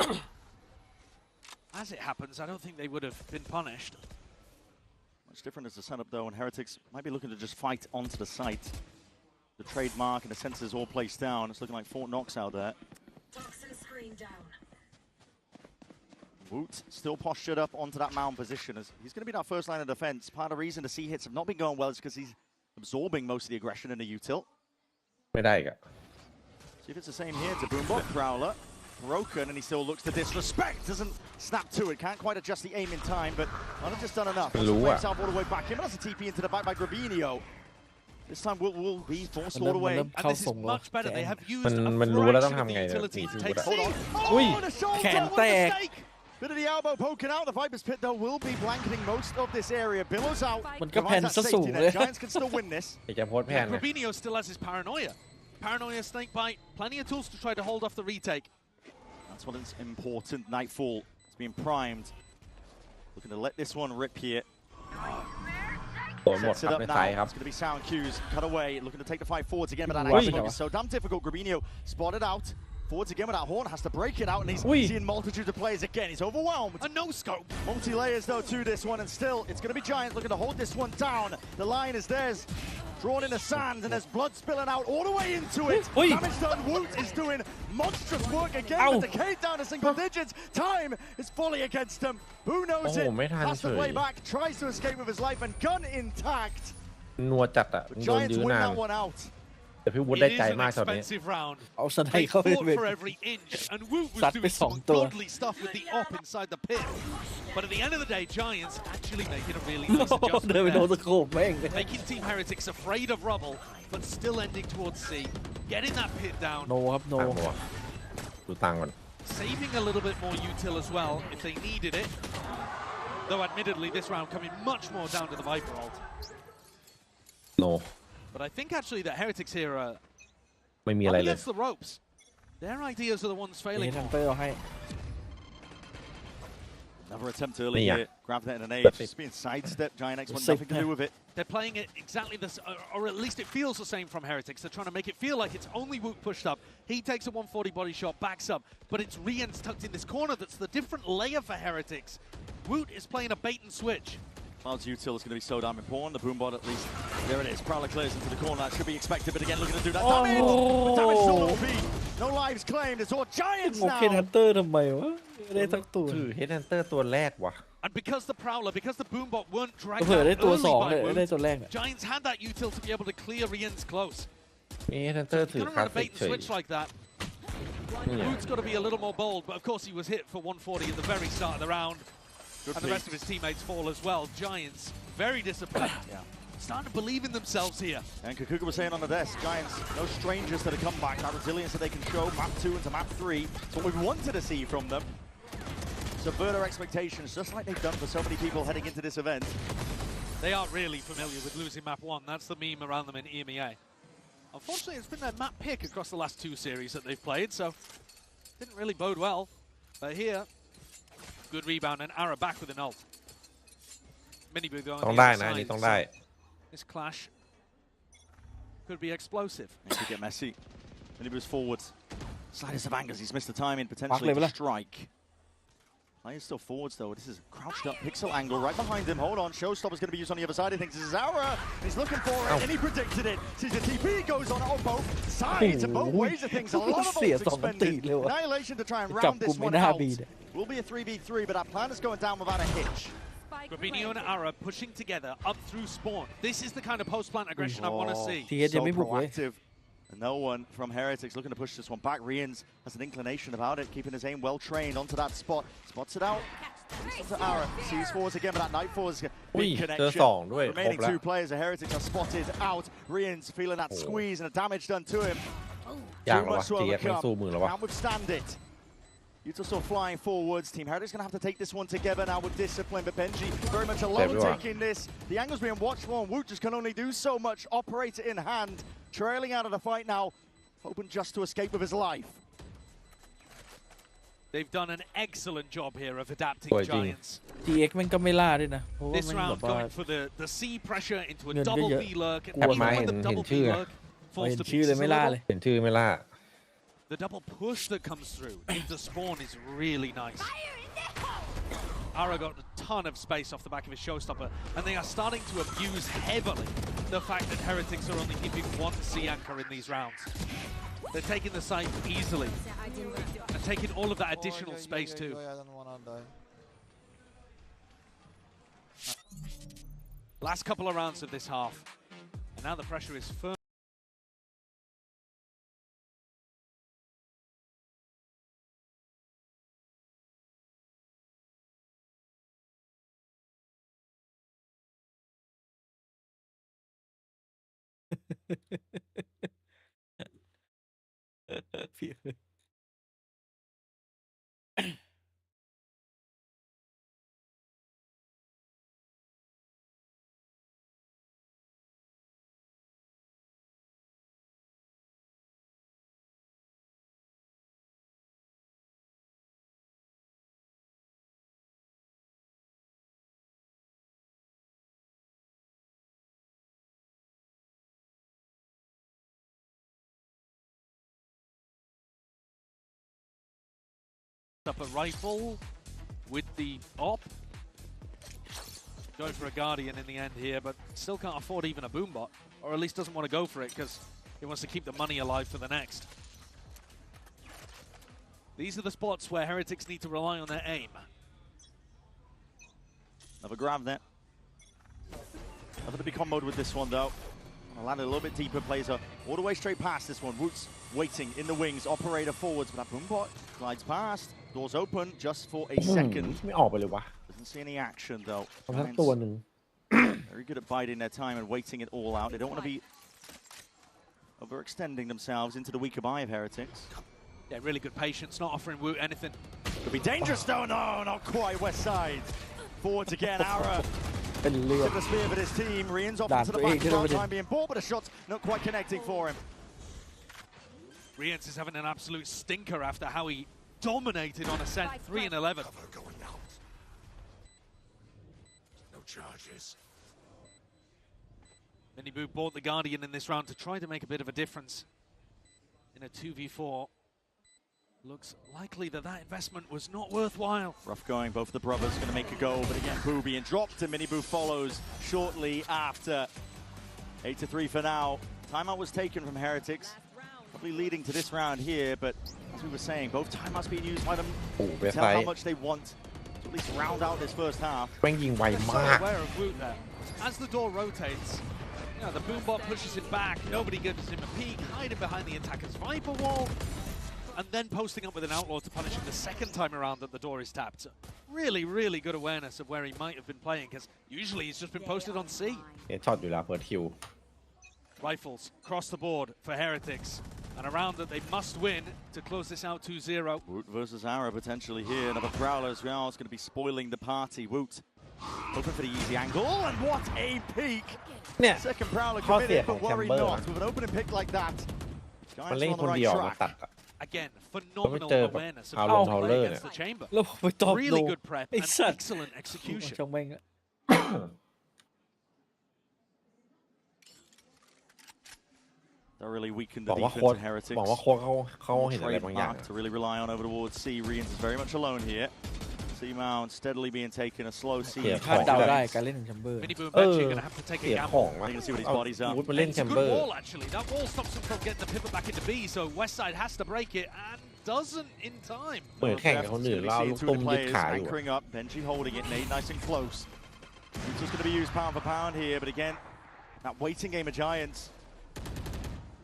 As it happens, I don't think they would have been punished. Much different as the setup though, and Heretics might be looking to just fight onto the site. The trademark and the sensors all placed down. It's looking like 4 knocks out there. Toxin screen down. Woot still postured up onto that mound position as he's going to be that first line of defense. Part of the reason the C hits have not been going well is because he's absorbing most of the aggression in the util. ไม่ได้อีกอะ See if it's the same here to Boombot. Prowler broken and he still looks to disrespect. Doesn't snap to it. Can't quite adjust the aim in time, but not have just done enough. Lua. Play himself all the way back in. But that's a TP into the back by Grabinho. This time will be forced all the way. And this is much better. They have used มัน a รู้แล้วต้อง fraction of ทำ the ไงเนี่ย utility to พี่ take วูดอะ Hold on. Ui. Oh, and a shoulder. Can't What a take. mistake. Bit of the elbow poking out. The Viper's Pit, though, will be blanketing most of this area. Billows out. มันก็แผ่น Provides ซะ that สูง safety เลย net. Giants can still win this. อยากจะโพสต์แผน Yeah, ไง Grabinho still has his paranoia. Paranoia, snake bite, plenty of tools to try to hold off the retake. That's what is important. Nightfall is being primed. Looking to let this one rip here. โดนหมด Sets ค it รับ up ในไซ now. ด์ครับ It's going to be sound cues. Cut away. Looking to take the fight forwards again, but that Ui. action focus is so damn difficult. Grabinho spotted out. Forwards again with that horn. Has to break it out, and he's Ui. seeing multitudes of players again. He's overwhelmed. A no-scope. Multi-layers, though, to this one, and still, it's going to be Giants looking to hold this one down. The line is theirs. Drawn in the sand, and there's blood spilling out all the way into it. Ui. Damage done. Woot is doing monstrous work again, Ow. but decayed down to single digits. Time is fully against him. Who knows Oh, it?ไม่ทัน Has to play เฉย back, tries to escape with his life, and gun intact. นัวจัดอ่ะ But โดน Giants ยื้อ win นาน that one out. แต่พี่วูด It ได้ is ใจ an มากตอนนี้ expensive round. เอาสไน They เข้าไป fought เป็น for every inch, and Woot was Sat doingไปสอง some ตัว godly stuff with the op inside the pit. But at the end of the day, Giants actually making a really nice เดินไป adjustment โดน there. สโคปแม่ง Making Team Heretics afraid of rubble, but still ending towards C. Getting that pit down, โนครับโน ตังค์วะดูตังค์ก่อน saving a little bit more util as well if they needed it. Though admittedly, this round coming much more down to the Viper ult. โน But I think actually that Heretics here are ไม่มี up อะไรเลย against the ropes. Their ideas are the ones เฮ failing ทัน more. เตอร์เอาให้ Another attempt early Yeah. here. Grab that in an age. Just being sidestepped. Giant X want Safe nothing to do with it. They're playing it exactly this, or at least it feels the same from Heretics. They're trying to make it feel like it's only Wook pushed up. He takes a 140 body shot, backs up, but it's Rian's tucked in this corner that's the different layer for Heretics. Woot is playing a bait and switch. Cloud's util is going to be so damn important. The boombot, at least, there it is. Prowler clears into the corner. That should be expected, but again, looking to do that damage. But damage still will be. No lives claimed. It's all Giants โอ now. เคฮันเตอร์ทำไมวะไม่ได้ทั้งตัว คือ Headhunter ตัวแรกว่ะ And because the Prowler, because the Boombot weren't dragged เผื่อ out ได้ตัว early สอง by เลยได้ Woot, ตัวแรกอะ Giants had that util to be able to clear Rian's close. มี Headhunter ถือ Gonna คลา run ส a สิก bait and เฉย switch like that. Yeah. Woot's got to be a little more bold, but of course he was hit for 140 at the very start of the round. And the rest of his teammates fall as well. Giants, very disciplined. Yeah. Starting to believe in themselves here. And Kukuka was saying on the desk, Giants, no strangers to the comeback. That resilience that they can show map 2 into map 3. It's what we wanted to see from them. Subvert our expectations, just like they've done for so many people heading into this event. They are really familiar with losing map 1. That's the meme around them in EMEA. Unfortunately, it's been their map pick across the last 2 series that they've played, so didn't really bode well. But here, good rebound, and Ara back with an ult. Miniboo going ต้อง on the ได้ other นะอัน side. นี้ต้องได้ This clash could be explosive. It could get messy. Then he moves forwards. Sliders of angers, he's missed the timing potentially to strike. Players still forwards though. This is a crouched up pixel angle right behind him. Hold on, Showstopper's going to be used on the other side. He thinks this is Aura. He's looking for it, and he predicted it. Sees the TP goes on both sides, and both ways of things. A lot of ults expended. Annihilation to try and round this one out. Will be a 3v3, but that plan is going down without a hitch. Rabinho and Ara pushing together up through spawn. This is the kind of post-plant aggression I want to see. So proactive. And no one from Heretics looking to push this one back. Rians has an inclination about it, keeping his aim well trained onto that spot. Spots it out. Onto Ara. Sees forwards again, but that Nightfall is a big connection. Remaining 2 players of Heretics are spotted out. Rians feeling that squeeze and the damage done to him. Too much to overcome. Can't withstand it. Utilsaw flying forwards. Team Heretics going to have to take this one together now with discipline, but Benji very much alone taking this. The angle's being watched for, and Woot just can only do so much. Operator in hand, trailing out of the fight now, hoping just to escape with his life. They've done an excellent job here of adapting Giants. DRX มันก็ไม่ล่าด้วยนะ This round going for the C pressure into a double V lurk, and even when the double V lurk falls to pieces a little, เห็นชื่อไม่ล่า the double push that comes through into spawn is really nice. Ara got a ton of space off the back of his showstopper, and they are starting to abuse heavily the fact that Heretics are only keeping 1 C anchor in these rounds. They're taking the site easily and taking all of that additional space too. Last couple of rounds of this half, and now the pressure is firm. Up a rifle with the op. Going for a Guardian in the end here, but still can't afford even a boombot, or at least doesn't want to go for it because he wants to keep the money alive for the next. These are the spots where Heretics need to rely on their aim. Another grab there. Nothing to be comboed with this one though. Landed a little bit deeper, plays all the way straight past this one. Woot's waiting in the wings, operator forwards, but that boombot glides past. Doors open just for a second. ไม่ออกไปเลยวะ Doesn't see any action though. ทั้งตัวหนึ่ง Very good at biding their time and waiting it all out. They don't want to be overextending themselves into the weaker buy of Heretics. Yeah, really good patience, not offering Woot anything. Could be dangerous though. No, not quite. West side. Forwards again, Ara. เป็นเรื่อง Took the spear for his team. Rian's off into the back as well, time being bought, but a shot's not quite connecting for him. Rians is having an absolute stinker after how he dominated on Ascent 3 and 11. Miniboo bought the Guardian in this round to try to make a bit of a difference in a 2v4. Looks likely that investment was not worthwhile. Rough going, both the brothers going to make a go, but again, Boo being dropped, and Miniboo follows shortly after. 8-3 for now. Timeout was taken from Heretics, probably leading to this round here, but as we were saying, both timeouts being used by them to tell how much they want to at least round out this first half. แม่งยิงไว So มาก aware of Woot there. As the door rotates, you know, the boombot pushes him back, nobody gives him a peek, hiding behind the attacker's Viper wall, and then posting up with an outlaw to punish him the second time around that the door is tapped. Really, really good awareness of where he might have been playing, because usually he's just been posted on C. เนี่ยช็อตอยู่แล้วเปิดคิว Rifles across the board for Heretics, and a round that they must win to close this out 2-0. Woot versus Ara potentially here. Another Prowler as well is going to be spoiling the party. Woot hoping for the easy angle, and what a peek! เนี่ย Second Prowler ข้อเสีย committed, ของ but แชม worry เบอร์ not. With an opening pick like that, มัน Giants เล่น on คน the เดียว right มา track. ตัดอะ Again, phenomenal Tôi awareness of áo how lông to thầu play lơ against này. the chamber. แล้วผมไปตอบ Really โด good prep ไอ้ and สัตว์ excellent execution. ช่างแม่งอะ That really weakened บ the อกว่า defense โค้ช of Heretics. บอกว่าโค้ชเขาเห็นอะไร Trade บางอย่าง mark to really rely on over towards C. Rians is very much alone here. C-Mount steadily being taken, a slow C. เสีย คาดเดา ของ ได้การเล่นของแชมเบอร์ Miniboo เออ eventually going to have to take เสี a ยข gamble. องวะ You can see what his เอา body's up. วุฒิมาเล่น It's แช a มเบอ good ร์ wall, actually. That wall stops him from getting the pivot back into B, so Westside has to break it, and doesn't in time. เหมือนแข่งกับคนอื่นแล้วเอาลูกตุ้มยึดขาอยู่อะ Anchoring up, Benji holding it, Nade nice and close. It's just going to be used pound for pound here, but again, that waiting game of Giants.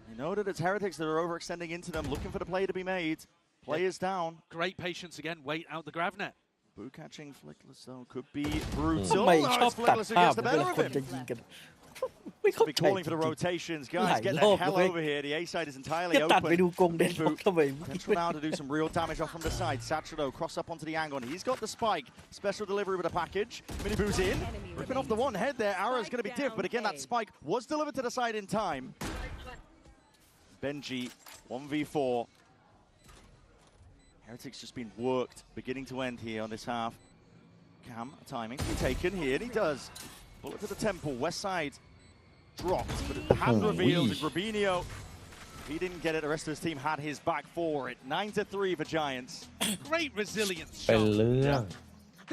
You know that it's Heretics that are overextending into them, looking for the play to be made. Players down. Great patience again. Wait out the grav net. Boo catching Flickless though could be brutal. ทำไม Oh, ชอบ it's ตัด Flickless who ภาพ gets the เว better ลา of คน him. จะยิงกัน ไม่เข้า Be ใจ calling for จ the ริง rotations. หลาย Guys, get ร the อบ hell เลย over here. The A side is ๆ entirely จะตัดไป open. ดูกรงเด่นบอกทำไม Potential now to do some real damage off from the side. Satchelo cross up onto the angle, and he's got the spike. Special delivery with a package. Miniboo's in. Ripping off the one head there. Arrow's going to be diff, but again, that spike was delivered to the side in time. Benji, 1v4. Heretics just been worked, beginning to end here on this half. Cam, timing to be taken here, and he does. Bullet to the temple, west side dropped, but the hand revealed, and Rubinho, he didn't get it, the rest of his team had his back for it. 9-3 for Giants. Great resilience เป็น shown. เรื่อง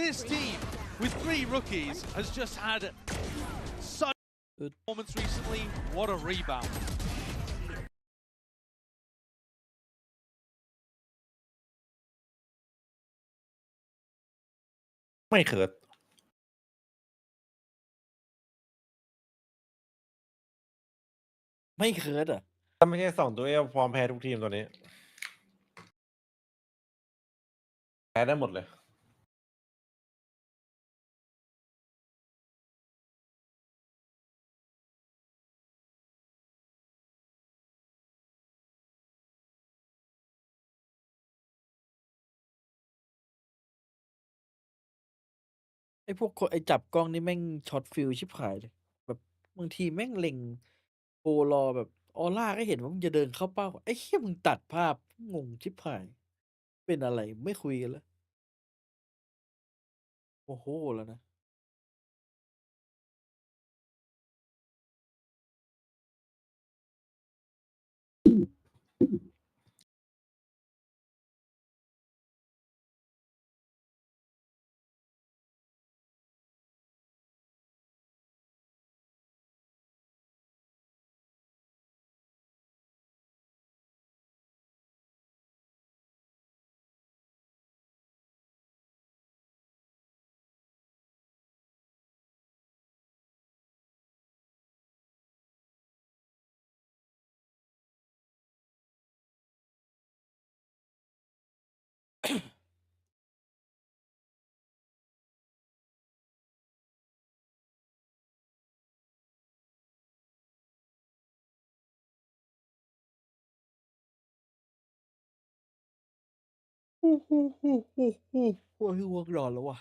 This team, with 3 rookies, has just had such performance recently. What a rebound. ไม่เขิด ไม่เคิร์ดอ่ะ ถ้าไม่ใช่2ตัวเอลพร้อมแพ้ทุกทีมตัวนี้ แพ้ได้หมดเลยไอ้พวกไอ้จับกล้องนี่แม่งช็อตฟิลชิบหายเลยแบบบางทีแม่งเล็งโปรรอแบบออร่าก็เห็นว่ามึงจะเดินเข้าเป้าไอ้เหี้ยมึงตัดภาพงงชิบหาย เป็นอะไรไม่คุยกันแล้วโอ้โหแล้วนะโอ้โหโอ้โหโอ้โหง่วงนอนแล้วว่ะ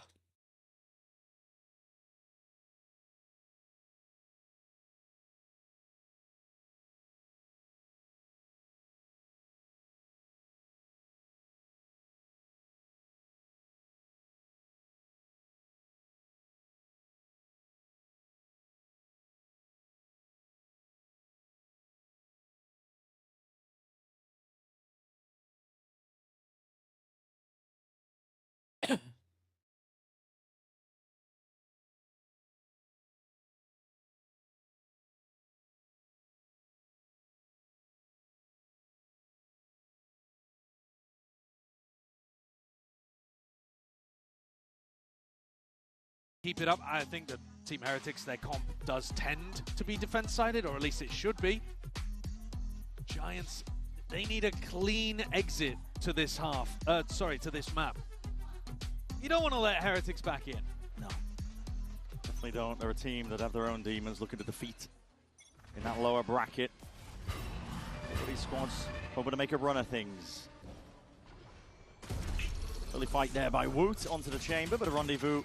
keep it up. I think that Team Heretics, their comp does tend to be defense-sided, or at least it should be. Giants, they need a clean exit to this to this map. You don't want to let Heretics back in. No. Definitely don't. They're a team that have their own demons looking to defeat in that lower bracket. These squads hoping to make a run of things. Early fight there by Woot onto the chamber, but a rendezvous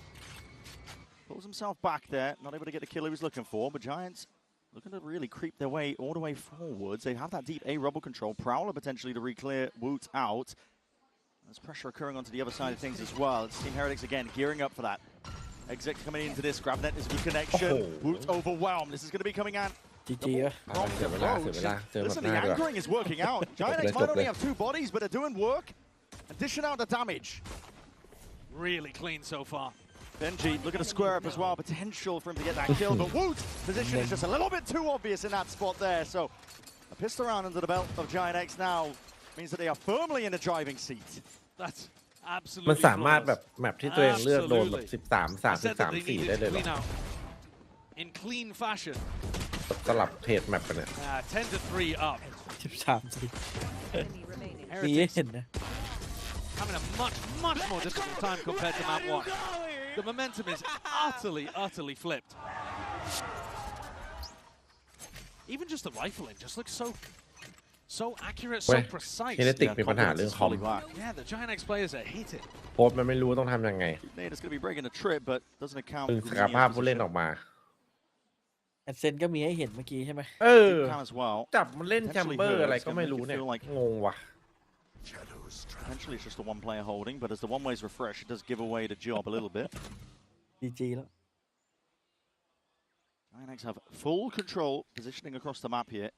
pulls himself back there. Not able to get the kill he was looking for, but Giants looking to really creep their way all the way forwards. They have that deep A rubble control. Prowler potentially to re-clear Woot out. There's pressure occurring onto the other side of things as well. It's Team Heretics again gearing up for that. Exec coming into this. Grabnet is a good connection. Woot overwhelmed. This is going to be coming out. GG. Listen, the anchoring is working out. Giants might only have 2 bodies, but they're doing work and dishing out the damage. Really clean so far. Benji looking to square up as well. Potential for him to get that kill, but Woot's position is just a little bit too obvious in that spot there. So a pistol round under the belt of Giant X now means that they are firmly in the driving seat. That's มัน absolutely สามารถแบบ flawless. แมปที่ตัวเองเลือกโดนแบบ I said that they 13 3 4 needed ได้ to เลยเหรอ clean out in clean fashion. สลับเทรดแมปกันเนี่ย 10 to 3 up. 13 4 มีให้ Heretics เห็นนะ having a much more difficult time compared to map 1. The momentum is utterly flipped. Even just the rifling just looks so accurate, so precise. เฮเนติกมีปัญหาเรื่องคอม Yeah, the Giant X players are hitting. โค้ชมันไม่รู้ต้องทำยังไง Nate is going to be breaking a trip, but doesn't account ดึง for ศักยภาพผู้เล่นออกมา แอดเซนก็มีให้เห็นเมื่อกี้ใช่ไหม as well. จับมันเล่นแชมเบอร์อะไรก็ไม่รู้เนี่ยงงว่ะ Potentially it's just a one-player holding, but as the one-ways refresh, it does give away the job a little bit. GG แล้ว Giant X have full control, positioning across the map here.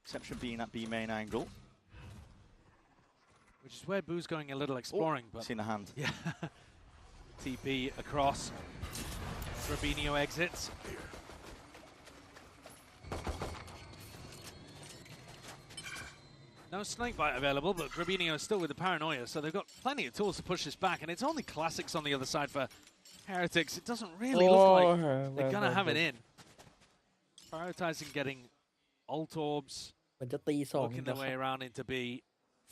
Exception being that B main angle. Which is where Boo's going a little exploring, but seen the hand. Yeah. TP across. Robinho exits. No snakebite available, but Grabinho is still with the paranoia, so they've got plenty of tools to push this back, and it's only classics on the other side for Heretics. It doesn't really look like they're gonna have it in. Prioritizing getting ult orbs, มันจะตีสอง working their way around into B.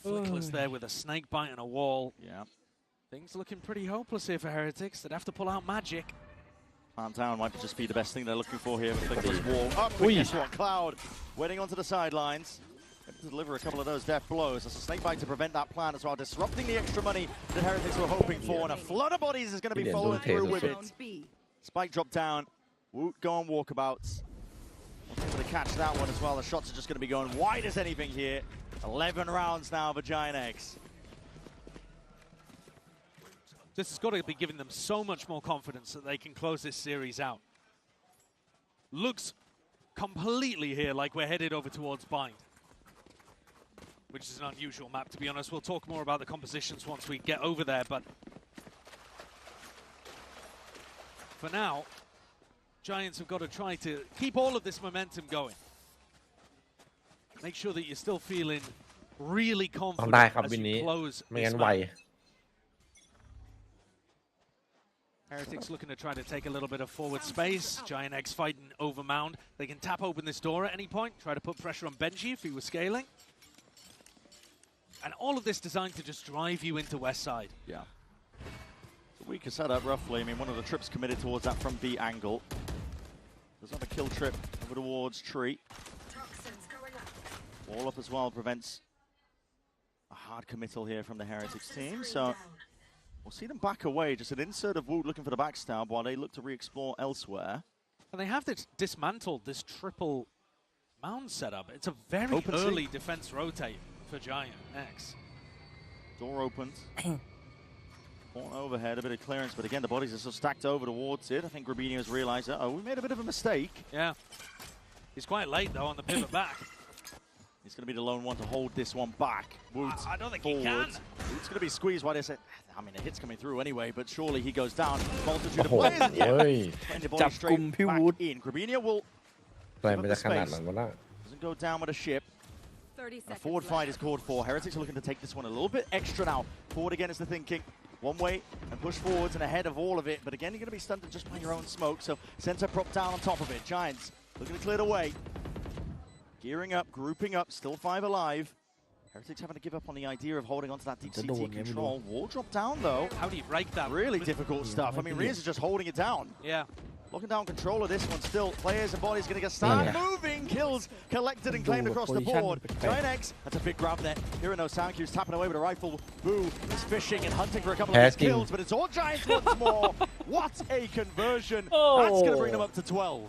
Flickless there with a snakebite and a wall. Yeah. Things looking pretty hopeless here for Heretics. They'd have to pull out magic. Plant down might just be the best thing they're looking for here. Flickless wall up with this one. Cloud waiting onto the sidelines. Able to deliver a couple of those death blows. That's a snakebite to prevent that plan as well, disrupting the extra money that Heretics were hoping for. And a flood of bodies is going to be following through with it. Spike drop down. Woot go on walkabouts. Able to catch that one as well. The shots are just going to be going wide as anything here. 11 rounds now for Giant X. This has got to be giving them so much more confidence that they can close this series out. Looks completely here like we're headed over towards Bind, which is an unusual map, to be honest. We'll talk more about the compositions once we get over there, but for now, Giants have got to try to keep all of this momentum going. Make sure that you're still feeling really confident as you close this map. Heretics looking to try to take a little bit of forward space. Giant X fighting over Mound. They can tap open this door at any point, try to put pressure on Benji if he was scaling. And all of this designed to just drive you into West Side. Yeah. It's a weaker setup, roughly. I mean, one of the trips committed towards that from B angle. There's another kill trip over towards Tree. Wall up as well prevents a hard committal here from the Heretics team. So we'll see them back away. Just an insert of Woot looking for the backstab while they look to re-explore elsewhere. And they have dismantled this triple mound setup. It's a very early defense rotate for Giant X. Door opens. Horn overhead, a bit of clearance, but again, the bodies are so stacked over towards it. I think Grabinho's realized, uh-oh, we made a bit of a mistake. Yeah. He's quite late, though, on the pivot back. He's going to be the lone one to hold this one back. Woot I don't think forward. he can. Woot's going to be squeezed while they say, I mean, the hit's coming through anyway, but surely he goes down. Multitude of players. And the body straight back in. Grabinho will give up the space. Doesn't go down with a ship. A forward fight is called for. Heretics are looking to take this one a little bit extra now. Forward again is the thinking. one way and push forwards and ahead of all of it. But again, you're going to be stunted just by your own smoke. So center prop down on top of it. Giants looking to clear the way. Gearing up, grouping up, still 5 alive. Heretics having to give up on the idea of holding onto that deep CT control. Wall drop down though. How do you break that? Really difficult stuff. I mean, Rias is just holding it down. Yeah. Locking down control of this one still. Players and bodies going to get start moving. Kills collected and claimed across the board. Giant X, that's a big grab there. Here in Sankey's tapping away with a rifle. Boo is fishing and hunting for a couple of these kills, but it's all Giants once more. What a conversion. That's going to bring them up to 12.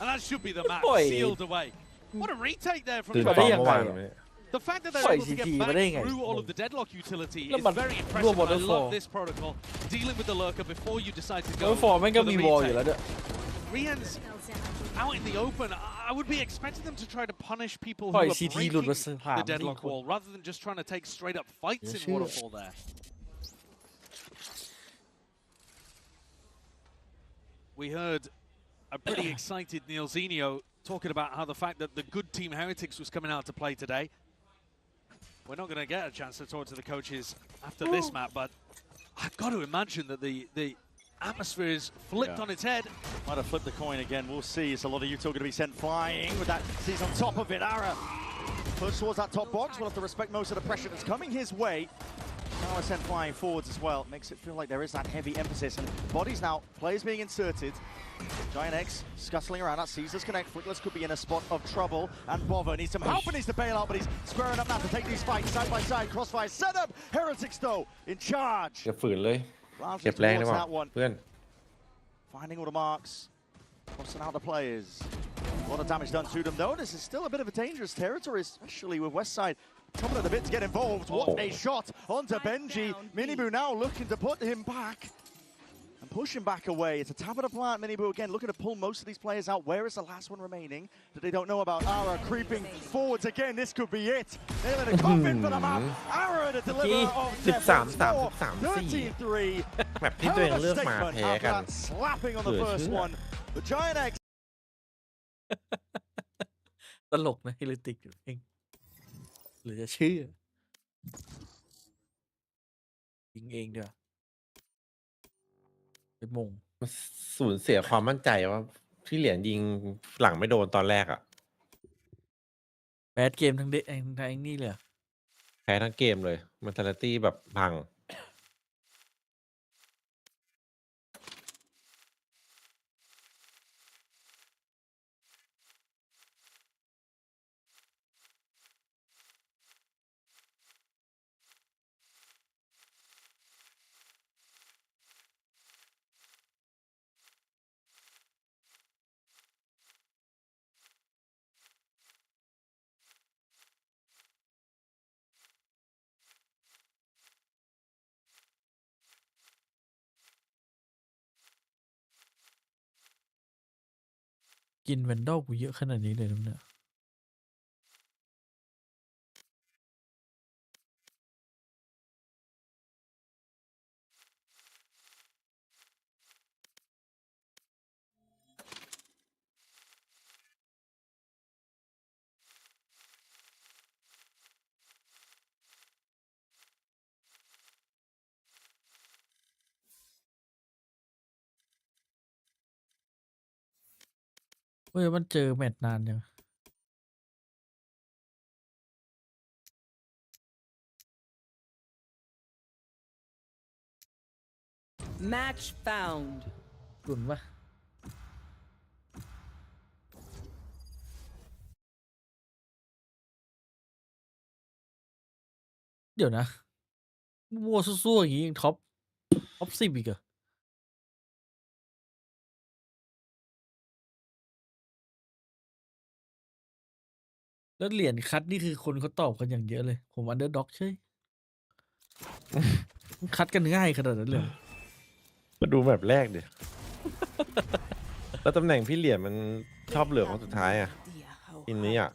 And that should be the map sealed away. What a retake there from Giants. The fact that they're able to get back through all of the deadlock utility is very impressive. I love this protocol. Dealing with the lurker before you decide to go for the retake. Rian's out in the open. I would be expecting them to try to punish people who are breaking the deadlock wall rather than just trying to take straight up fights in Waterfall there. We heard a pretty excited Neil Zenio talking about how the fact that the good team Heretics was coming out to play today. We're not going to get a chance to talk to the coaches after this map, but I've got to imagine that the atmosphere is flipped on its head. Might have flipped the coin again. We'll see. It's a lot of Utah going to be sent flying with that. He's on top of it. Ara push towards that top box. We'll have to respect most of the pressure that's coming his way. Now sent flying forwards as well. Makes it feel like there is that heavy emphasis. And bodies now, players being inserted. Giant X scuttling around. That Caesar's connect. Footless could be in a spot of trouble. And Bova needs some help and needs to bail out, but he's squaring up now to take these fights side by side. Crossfire set up. Heretics though in charge. จะฝืนเลย Rounds เก็บแรงได้ towards ป่ะ that one. เพื่อน Finding all the marks. Crossing out the players. A lot of damage done to them though. This is still a bit of a dangerous territory, especially with Westside coming at the bit to get involved. What a shot onto Benji. Miniboo now looking to put him back and push him back away. It's a tap of the plant. Miniboo again looking to pull most of these players out. Where is the last one remaining that they don't know about? Ara creeping forwards again. This could be it. They're going to come in for the map. Ara to deliver of death once more. 13-3. แบบที่ตัวเองเลือกมาแพ้กัน Slapping on the first one. The Giant X. ตลกนะเฮลิติกเองหรือจะเชื่อยิงเองเดี๋ยวเป็นมง สูญเสียความมั่นใจว่าที่เหรียญยิงหลังไม่โดนตอนแรกอ่ะ แบดเกมทั้งเดะทั้งนี่เลย แพ้ทั้งเกมเลยmentality แบบพัง กินแวนดอลกูเยอะขนาดนี้เลยนะเนี่ย เฮ้ยมันเจอแมตช์นานจัง Match found. หลุนปะเดี๋ยวนะมัวซั่วๆอย่างงี้ยังท็อป10อีกเหรอแล้วเหรียญคัดนี่คือคนเขาตอบกันอย่างเยอะเลยผมอันเดอร์ด็อกใช่ คัดกันง่ายขนาดนั้นเลย มาดูแบบแรกดิ แล้วตำแหน่งพี่เหรียญมันชอบเหลืองของสุดท้ายอ่ะอินนี้อ่ะ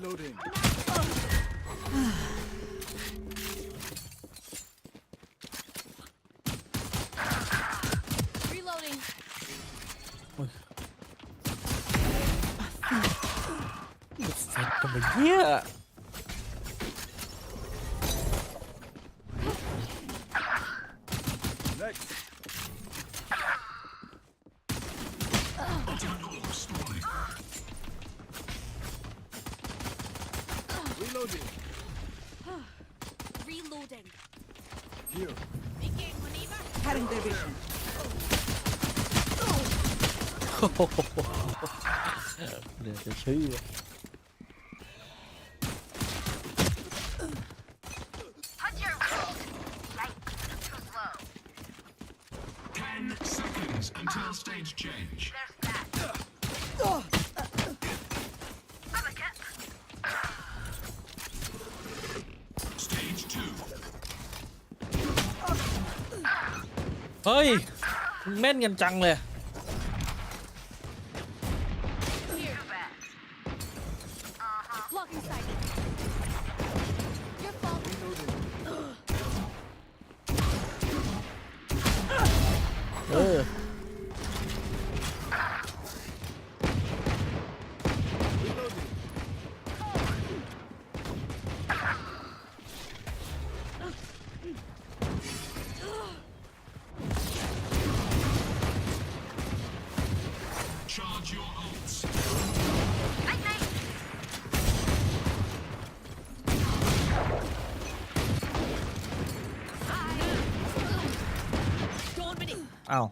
Reloading. Reloading. เสร็จกันไปเหี้ย Next. Reloading. Reloading. Here. Cutting their vision. เดี๋ยวจะชื่อ 10 seconds until stage change. Stage 2. เฮ้ยมึงแม่นกันจังเลย Blocking sight. Your fault. เออ Charge your ults. Don't mini. อ้าว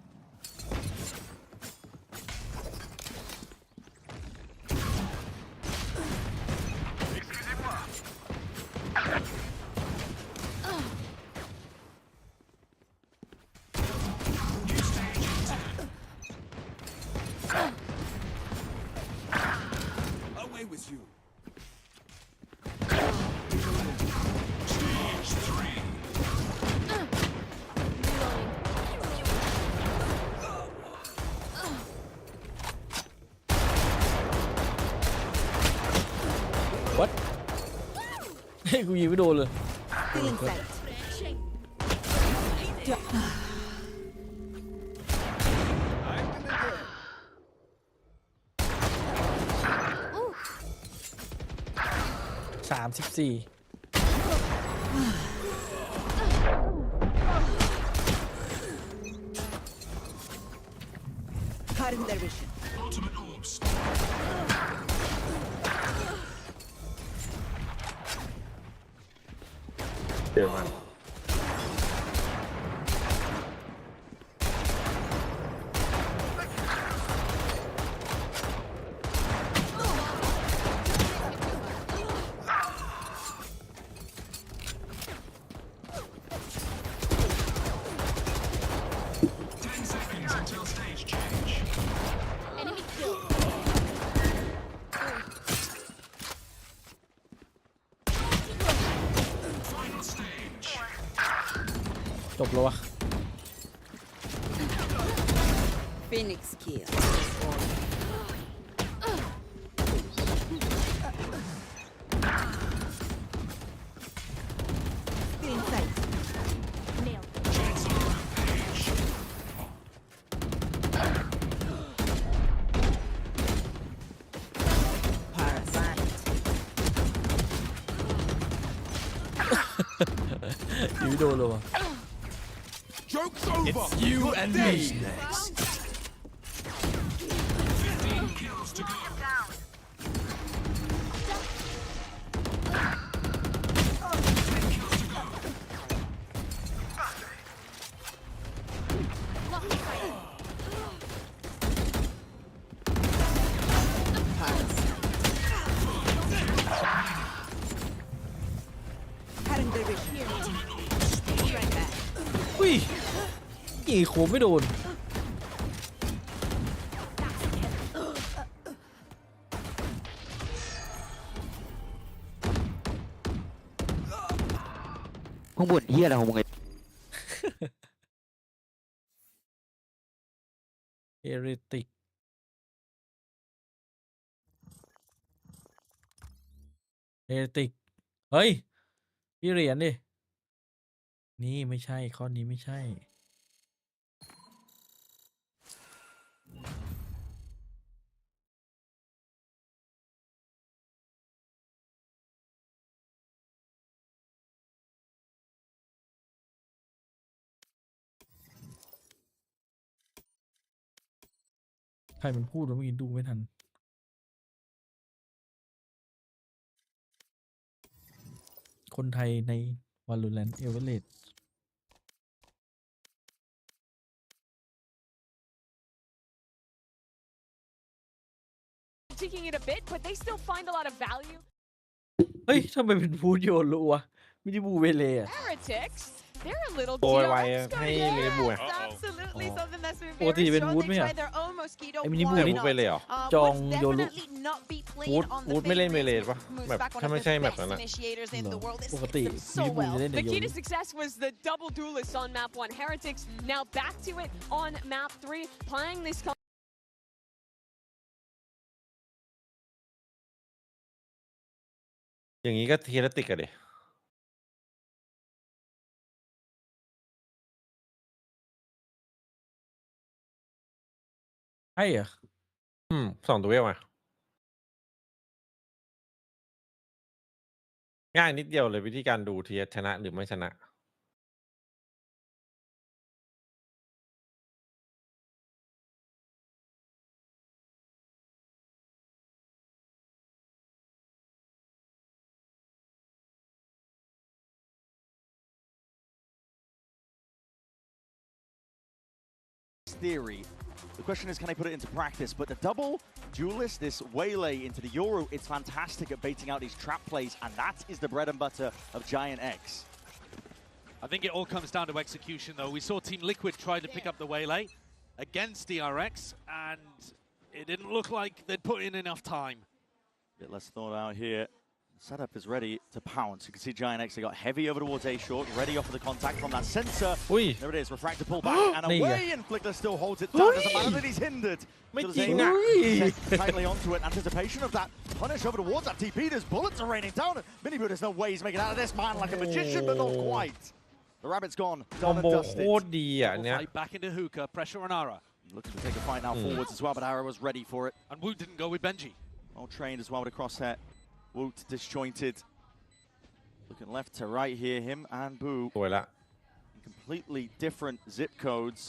Away with you. Stage 3. what เฮ้ยกูยิงไม่โดนเลย Feeling sight. I'm in the game. 34 Cutting their vision. Ultimate orbs. เจอมัน 10 seconds until stage change. Enemy kill. Final stage. จบแล้ววะ Phoenix kill. Feeling sight. Nailed. Jets on rampage. Parasite. ยิงไม่โดนเลยวะ Joke's over. You and me. 15 kills to go. Blocking sight. Cutting their vision. Be right back. อุ้ยยิงโคมไม่โดน ข้างบนเฮียอะไรของมึงไง เอริติก เอติกเฮ้ยพี่เหรียญดินี่ไม่ใช่ข้อนี้ไม่ใช่ใครมันพูดวะเมื่อกี้ดูไม่ทันคนไทยใน Valorant Average taking it a bit, but they still find a lot of value. เฮ้ยทำไมเป็นพูดโยนรู้วะไม่ได้บูเวเล่อะ Heretics, they're a little โอยไว DRX ให้ going เล in. บัว That's absolutely something that's been ปกติ very เป็น strong. วูด They ไหมอ่ะ tried their own mosquito. ไอ้มินิบู Why แต่ นี่ วูด not? ไปเลยเหรอ จอง Would โยรุ definitely not be playing วูด on the วูดไม่เล่นเมเล favorite ปะ moves แบบ back one ถ้า of ไม่ the ใช่แบบ best นั้นอะ initiators in the world. This ปก fits ติ them มิ so นิบู well. จะเล่นใน The โย key รุ to success was the double duelist on map 1. Heretics now back to it on map 3, playing this. อย่างนี้ก็เทียร์ติกอะเด ใช่เหรอ 2 ตัวเวลมาง่ายนิดเดียวเลยวิธีการดูเทียร์ชนะหรือไม่ชนะ Theory. The question is, can they put it into practice? But the double duelist, this waylay into the Euro, it's fantastic at baiting out these trap plays, and that is the bread and butter of Giant X. I think it all comes down to execution, though. We saw Team Liquid try to pick up the waylay against DRX, and it didn't look like they'd put in enough time. Bit less thought out here. Setup is ready to pounce. You can see Giant X, they got heavy over towards A short, ready off of the contact from that sensor. There it is, Refractor pull back and away, and Flickr still holds it down. Doesn't matter that he's hindered. Tightly onto it, anticipation of that punish over towards that TP. There's bullets are raining down. Minibu, there's no way he's making out of this man like a magician, but not quite. The rabbit's gone, คอม done โบ and โค dusted. ตรดีอ่ะเนี้ย Fight back into hookah, pressure on Ara. Looking to take a fight now forwards as well, but Ara was ready for it. And Wu didn't go with Benji. Well trained as well with a crosshair. Woot disjointed. Looking left to right here, him and Boo. สวยละ Completely different zip codes.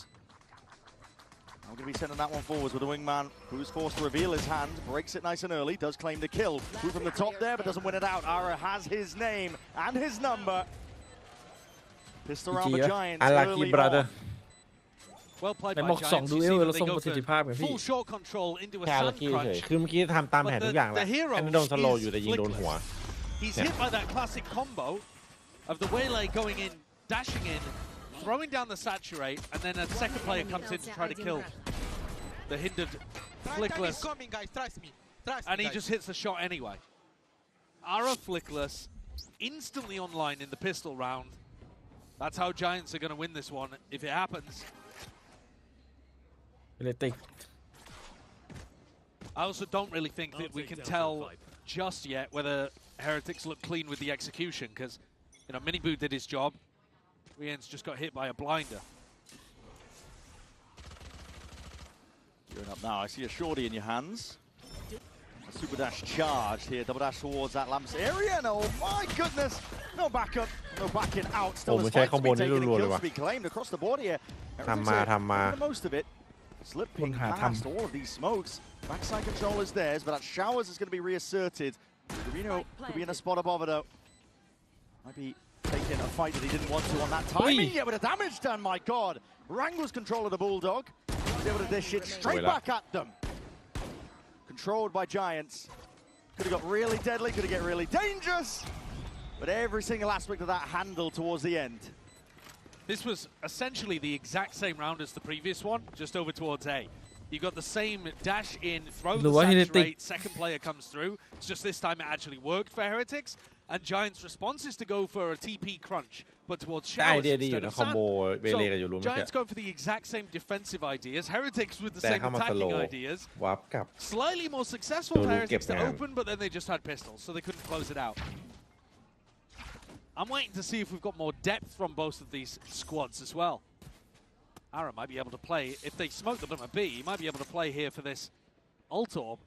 I'm going to be sending that one forwards with the wingman, who's forced to reveal his hand, breaks it nice and early, does claim the kill. Boo from the top there, but doesn't win it out. Ara has his name and his number. Pissed around the Giants early on. Well played ใน by บอก 2 Giants. ดู You เอ see ล that แล้ว they ทรง go ประสิทธิ for ภาพไงพี่ full short control into a แค่ลั sun กกี้เฉย crunch. คือเมื่อกี้ทำตามแผนทุกอย่างแหละ The hero แอนโดนสโลว์อยู่แต่ยิงโดนหัว He's hit by that classic combo of the waylay going in, dashing in, throwing down the saturate, and then a second player comes in to try to kill the hindered Flickless. And he just hits the shot anyway. Ara Flickless instantly online in the pistol round. That's how Giants are going to win this one if it happens. เอเลติก I also don't really think that we can tell just yet whether Heretics look clean with the execution, because Miniboo did his job. Rien's just got hit by a blinder. Gearing up now, I see a shorty in your hands. A super dash charged here, double dash towards that lamps area, and oh my goodness, no backup, no backing out. Still a spike to be taken and kills to be claimed across the board here. Heretics are making the most of it. Slipping past all of these smokes. Backside control is theirs, but that showers is going to be reasserted. Rubino could be in a spot above it though. Might be taking a fight that he didn't want to on that timing. Yeah, but the damage done, my God. Wrangler's control of the Bulldog. He's able to dish it straight back at them. Controlled by Giants. Could have got really deadly, could have get really dangerous. But every single aspect of that handle towards the end. This was essentially the exact same round as the previous one, just over towards A. You got the same dash in, throw the saturate, second player comes through. It's just this time it actually worked for Heretics. And Giants' response is to go for a TP crunch, but towards ได้ไอ showers เดียดีอยู่ instead นะ of คอมโบ sand. เวเลกันอยู่รู้ไหม Giants go for the exact same defensive ideas. Heretics with the แต่ same เข้ามาสโล attacking ว์ ideas. วาร์ปกลับ Slightly more successful for Don't Heretics get to down. open, but then they just had pistols, so they couldn't close it out. I'm waiting to see if we've got more depth from both of these squads as well. Ara might be able to play. If they smoke the bottom of B, he might be able to play here for this ult orb.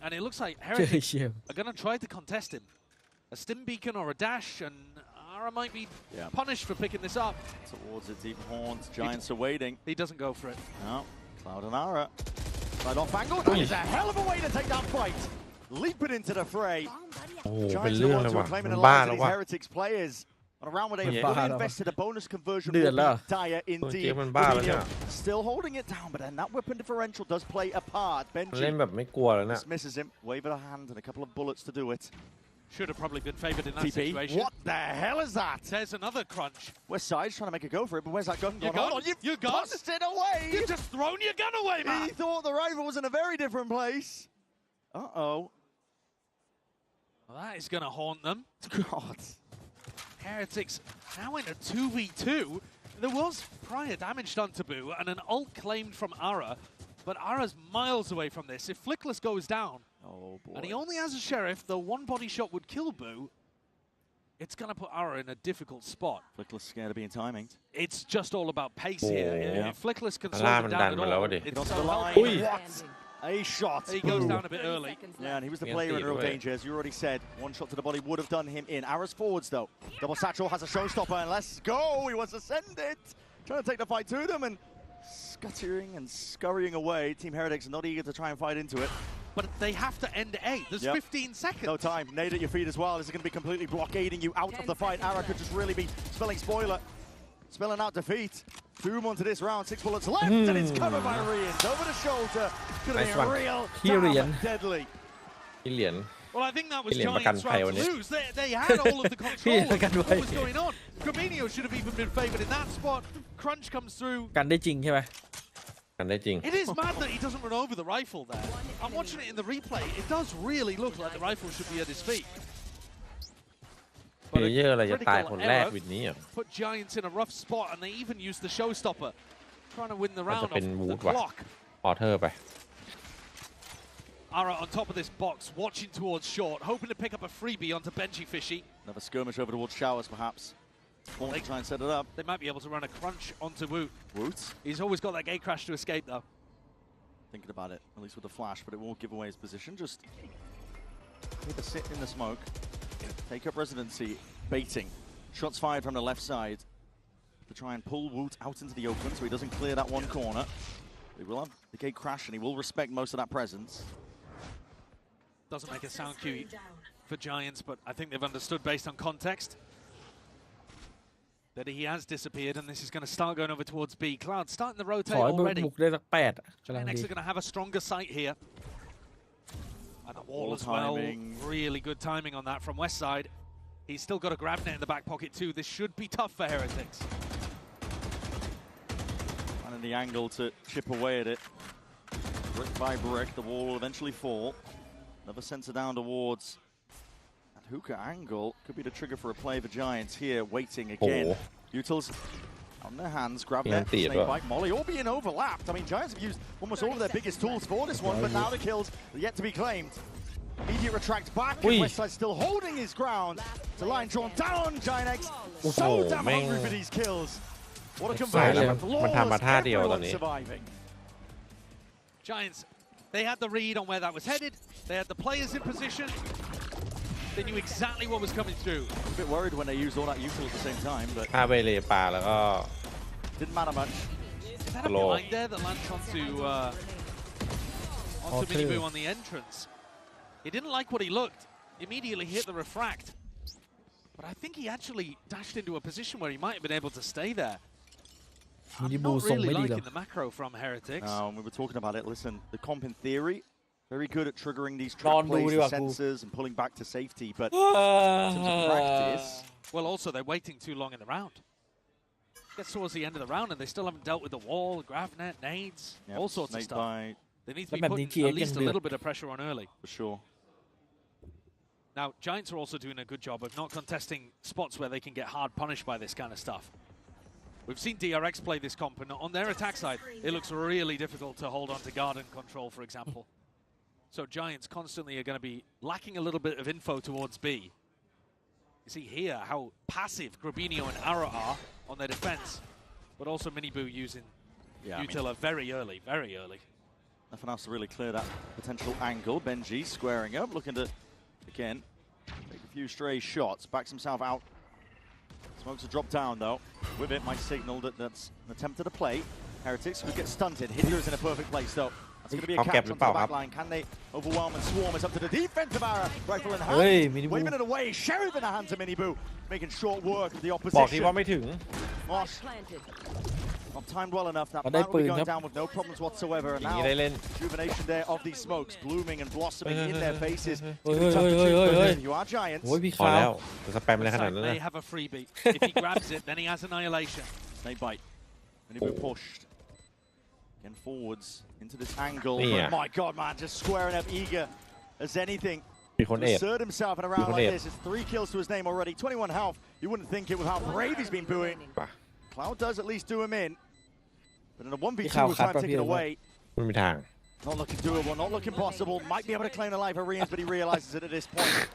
And it looks like Heretics are going to try to contest him. A stim beacon or a dash, and Ara might be punished for picking this up. Towards the deep horns, Giants are waiting. He doesn't go for it. No, Cloud and Ara. Right off angle, that is a hell of a way to take that fight. Leaping into the fray. โอ้โหเป็น Giants เรื่ are อง the เลย ones who ว่ะ are claiming มัน the บ้า lives แล้ of ว these ว่ะ Heretics players. On a round where they have บ้า fully แล้วว่ะ invested, a bonus conversion เดือ will ดแล้ว be dire เก indeed. มมันบ้าแล้วเนี่ย Fabinho still holding it down, but then that weapon differential does play a part. เล่น Benji แบบไม่กลัวแล้วเนี่ย dismisses him, wave of the hand and a couple of bullets to do it. Should have probably been favoured in that TP, situation. what the hell is that? There's another crunch. West Side's trying to make a go for it, but where's that gun Your gone? Hold gun? on, you've Your gun? tossed it away! You've just thrown your gun away, man! He thought the rifle was in a very different place. Uh-oh. Well, that is going to haunt them. God. Heretics now in a 2v2. There was prior damage done to Boo and an ult claimed from Ara, but Ara's miles away from this. If Flickless goes down, and he only has a Sheriff, though one body shot would kill Boo, it's going to put Ara in a difficult spot. Flickless scared of being timing. It's just all about pace here. Yeah. If Flickless can ล่า slow มั them นดัน down มา at แล้ว all, ดิ it's Onto so the line. helpful. What? A shot. He goes down a bit early. Yeah, and he was the Yeah, player in indeed, real right. danger, as you already said. One shot to the body would have done him in. Ara's forwards, though. Double Satchel has a showstopper, and let's go. He wants to send it. Trying to take the fight to them, and scuttering and scurrying away. Team Heretics not eager to try and fight into it. But they have to end A. There's 15 seconds. No time. Nade at your feet as well. This is going to be completely blockading you out of the fight. Ara could just really be spelling spoiler. Spelling out defeat. Boom onto this round. 6 bullets left, and it's covered by Rians. Over the shoulder. Going to Nice be a one. real Kyrian. deadly. ที่เหรียญ Well, I think that was Kylian Giants' Makan round to Pioneer. lose. They had all of the control of Makan what was Pioneer. going on. Fabinho should have even been favoured in that spot. Crunch comes through. กันได้จริงใช่ไหม กันได้จริง It is mad that he doesn't run over the rifle there. I'm watching it in the replay. It does really look like the rifle should be at his feet. เพลเยอร์อะไรจะตาย critical คนแรก error วิดนี้อ่ะ Put Giants in a rough spot, and they even used the showstopper, trying to win the มัน round จะเป็น off วู the ดว่ะ clock. ออเทอร์ไป Ara on top of this box, watching towards short, hoping to pick up a freebie onto Benji Fishy. Another skirmish over towards showers, perhaps. They try and set it up. They might be able to run a crunch onto Woot. Woot. He's always got that gate crash to escape, though. Thinking about it, at least with the flash, but it won't give away his position. Just need to sit in the smoke, take up residency, baiting. Shots fired from the left side to try and pull Woot out into the open so he doesn't clear that one corner. He will have the gate crash and he will respect most of that presence. Doesn't make a sound cue for Giants, but I think they've understood based on context that he has disappeared, and this is going to start going over towards B. Cloud starting to ข rotate อให้ already. บุกได้สัก8อะกำลัง Giants ดี are going to have a stronger sight here. And the wall Wall as well. timing. Really good timing on that from West Side. He's still got a grab net in the back pocket too. This should be tough for Heretics. Finding the angle to chip away at it. Brick by brick, the wall will eventually fall. Another sensor down towards that hookah angle. Could be the trigger for a play for Giants here, waiting again. Utils on their hands, grab net, snake bite, molly, all being overlapped. I mean, Giants have used almost all of their biggest tools for this one, but now the kills are yet to be claimed. Immediate retract back, and Westside still holding his ground. The line drawn down, Giants. So damn hungry for these kills. What a conversion. Flawless, everyone surviving. Giants, they had the read on where that was headed. They had the players in position. They knew exactly what was coming through. A bit worried when they used all that util at the same time, but ถ้าเวเลปาแล้วก็ didn't matter much. Is that a blind there that lands onto Minibu on the entrance? He didn't like what he looked. Immediately hit the refract. But I think he actually dashed into a position where he might have been able to stay there. I'm not really liking the macro from Heretics. We were talking about it. Listen, the comp in theory, very good at triggering these trap plays, the sensors, and pulling back to safety. But in terms of practice, well, also they're waiting too long in the round. Gets towards the end of the round, and they still haven't dealt with the wall, grab net, nades, all sorts of stuff. They need to be putting at least a little bit of pressure on early. For sure. Now, Giants are also doing a good job of not contesting spots where they can get hard punished by this kind of stuff. We've seen DRX play this comp, and on their attack side, it looks really difficult to hold on to guard and control, for example. So Giants constantly are going to be lacking a little bit of info towards B. You see here how passive Grabinho and Ara are on their defense, but also Miniboo using Utila very early. Nothing else to really clear that potential angle. Benji squaring up, looking to, again, take a few stray shots, backs himself out. Smokes a drop down though. With it, might signal that that's an attempt at a play. Heretics could get stunted. Hitler's in a perfect place though. That's going to be a catch onto the back line. Can they overwhelm and swarm? It's up to the defensive Ara. Rifle in hand. Waving it away. Sheriff in the hands of Miniboo. Making short work of the opposition. Mosh. Not timed well enough. That plan will be going down with no problems whatsoever. And now, rejuvenation there of these smokes, blooming and blossoming in their faces. You are Giants. They have a freebie. If he grabs it, then he has annihilation. Snake bite. Miniboo pushed. Again forwards into this angle. Oh my god, man, just squaring up, eager as anything. To assert himself in a round like this. It's 3 kills to his name already, 21 health. You wouldn't think it with how brave he's been booing. Cloud does at least do him in. But in a 1v2 with time taken away. Not looking doable, not looking possible. Might be able to claim the life of Rians, but he realizes it at this point.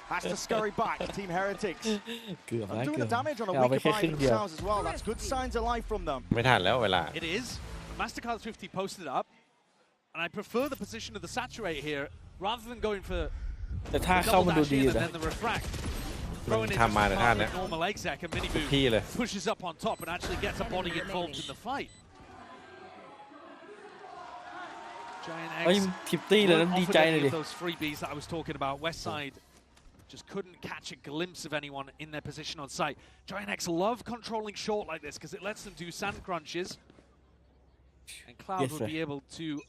Has to scurry back, Team Heretics. Doing the damage on a weaker fight themselves as well. That's good signs of life from them. It is. Mastercard 50 posted up. And I prefer the position of the saturate here rather than going for the double dash in and then the refract. Throwing in just normal exec and Miniboo pushes up on top and actually gets a body involved in the fight. Giant X of those freebies that I was talking about. Westside just couldn't catch a glimpse of anyone in their position on site. Giant X love controlling short like this because it lets them do sand crunches. And Cloud would be able to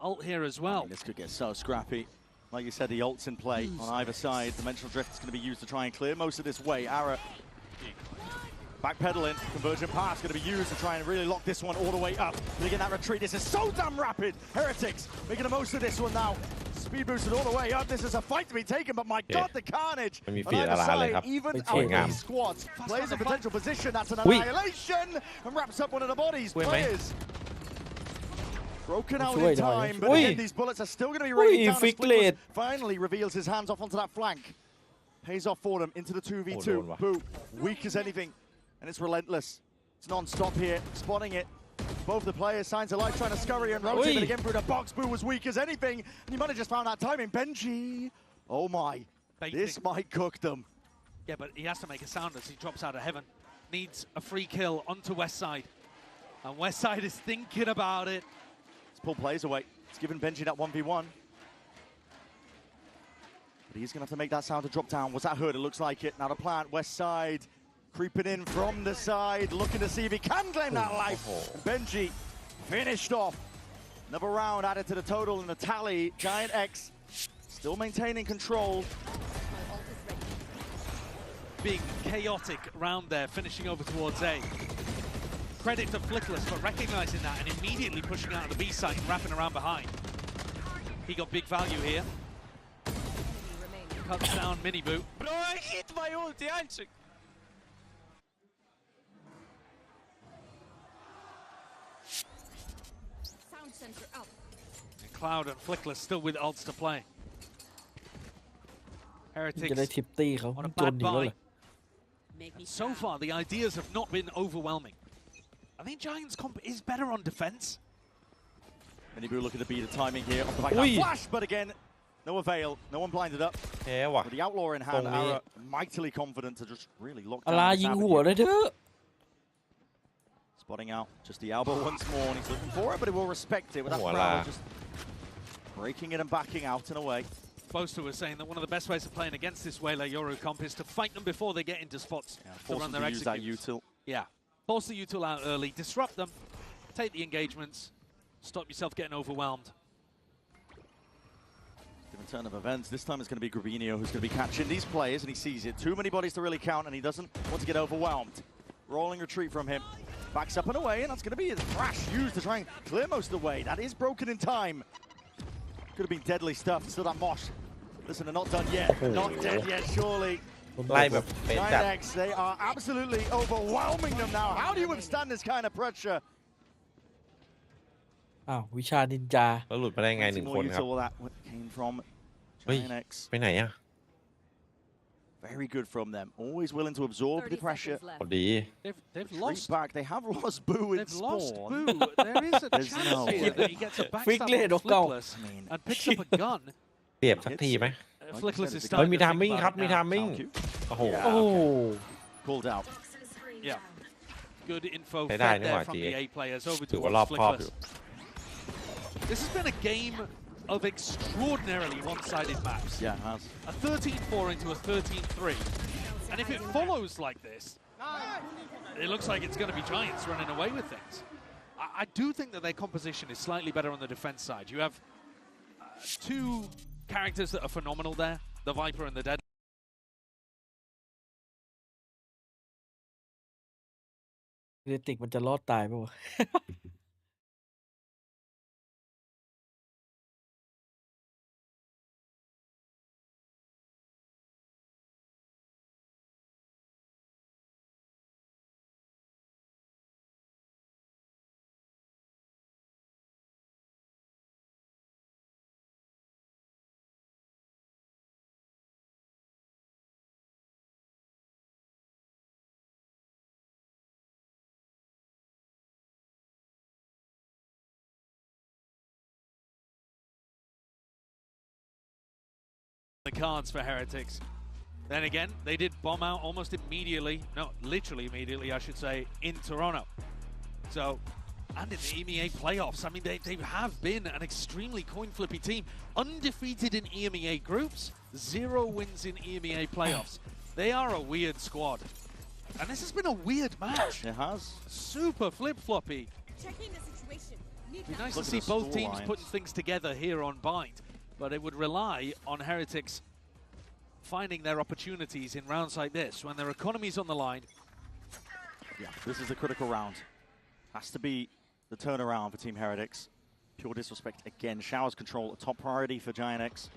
ult here as well. This could get so scrappy. Like you said, the ult's in play on either side. Dimensional Drift is going to be used to try and clear most of this way. Ara backpedaling. Convergent Pass going to be used to try and really lock this one all the way up. Making that retreat. This is so damn rapid. Heretics making the most of this one now. Speed boosted all the way up. This is a fight to be taken, but my god, the carnage on either side, even out these squads. Plays a potential position. That's an annihilation and wraps up one of the bodies. Players broken out in time, but again, these bullets are still going to be raining down. Split finally reveals his hands off onto that flank. Pays off for them into the 2v2. Boo, weak as anything, and it's relentless. It's non-stop here, spotting it. Both the players, signs of life, trying to scurry and rotate, but again, through the box, Boo was weak as anything, and he might have just found that timing. Benji, oh my, this might cook them. Yeah, but he has to make a sound as he drops out of heaven. Needs a free kill onto Westside, and Westside is thinking about it. Pull players away. It's giving Benji that 1v1. But he's going to have to make that sound to drop down. Was that hurt? It looks like it. Now the plant, west side, creeping in from the side, looking to see if he can claim that life. Benji finished off. Another round added to the total and the tally. Giant X still maintaining control. Big chaotic round there, finishing over towards A. Credit to Flickless for recognizing that and immediately pushing out of the B site and wrapping around behind. He got big value here. Cuts down Miniboo. Bro, I hit my ulti, Anchik. Sound sensor up. And Cloud and Flickless still with ults to play. Heretics on a bad buy. And so far, the ideas have not been overwhelming. I think Giants' comp is better on defense. Miniboo looking to beat the timing here off the back of that flash, but again, no avail. No one blinded up. With the Outlaw in hand, Ara mightily confident to just really lock down this Spotting out just the elbow once more, and he's looking for it, but he will respect it with that crowd just breaking it and backing out and away. Boaster was saying that one of the best ways of playing against this Whaler Yoru comp is to fight them before they get into spots to run their executes. Use that util. Yeah. Force the util out early, disrupt them, take the engagements, stop yourself getting overwhelmed. Different turn of events. This time it's going to be Grabinho who's going to be catching these players, and he sees it. Too many bodies to really count, and he doesn't want to get overwhelmed. Rolling retreat from him. Backs up and away, and that's going to be a thrash used to try and clear most of the way. That is broken in time. Could have been deadly stuff. Still that Mosh Listen, they're not done yet. Not dead yet, surely. ไล่แบบเป็นจัด DRX, they are absolutely overwhelming them now. How do you withstand this kind of pressure? อ้าววิชานินจา แล้วหลุดมาได้ไงหนึ่งคนครับ All that came from เฮ้ย DRX. ไปไหนอ่ะ Very good from them. Always willing to absorb the pressure. พอดี They've lost. Back. They have lost Boo in They've lost spawn. Boo. There is a There's chance no here way. that he gets a Freak backstab lid on of goal. Flickless and picks up a gun. เปรียบสักทีไหม Flickless is เฮ้ย starting มี to ทาม think มิ่ง about ครับ it มี now. ทามมิ่งโอ้โห โอ้ Pulled out. Yeah. Good info ใช้ fed ได้นี่ห there ว่า from จี the A players over ถือว่ารอบ towards ครอบอยู่ Flickless. This has been a game of extraordinarily one-sided maps. Yeah, it has. A 13-4 into a 13-3. And if it follows like this, it looks like it's going to be Giants running away with things. I do think that their composition is slightly better on the defense side. You have two characters that are phenomenal there, the Viper and the Dead. เรติกมันจะรอดตายป่าวะ The cards for Heretics. Then again, they did bomb out almost immediately, no, literally immediately, I should say, in Toronto. So, and in the EMEA playoffs, I mean, they have been an extremely coin-flippy team. Undefeated in EMEA groups, 0 wins in EMEA playoffs. They are a weird squad. And this has been a weird match. It has. Super flip-floppy. It'd be nice to see both teams putting things together here on Bind, but it would rely on Heretics finding their opportunities in rounds like this when their economy's on the line. Yeah, this is a critical round. Has to be the turnaround for Team Heretics. Pure disrespect again. Showers control a top priority for Giant X.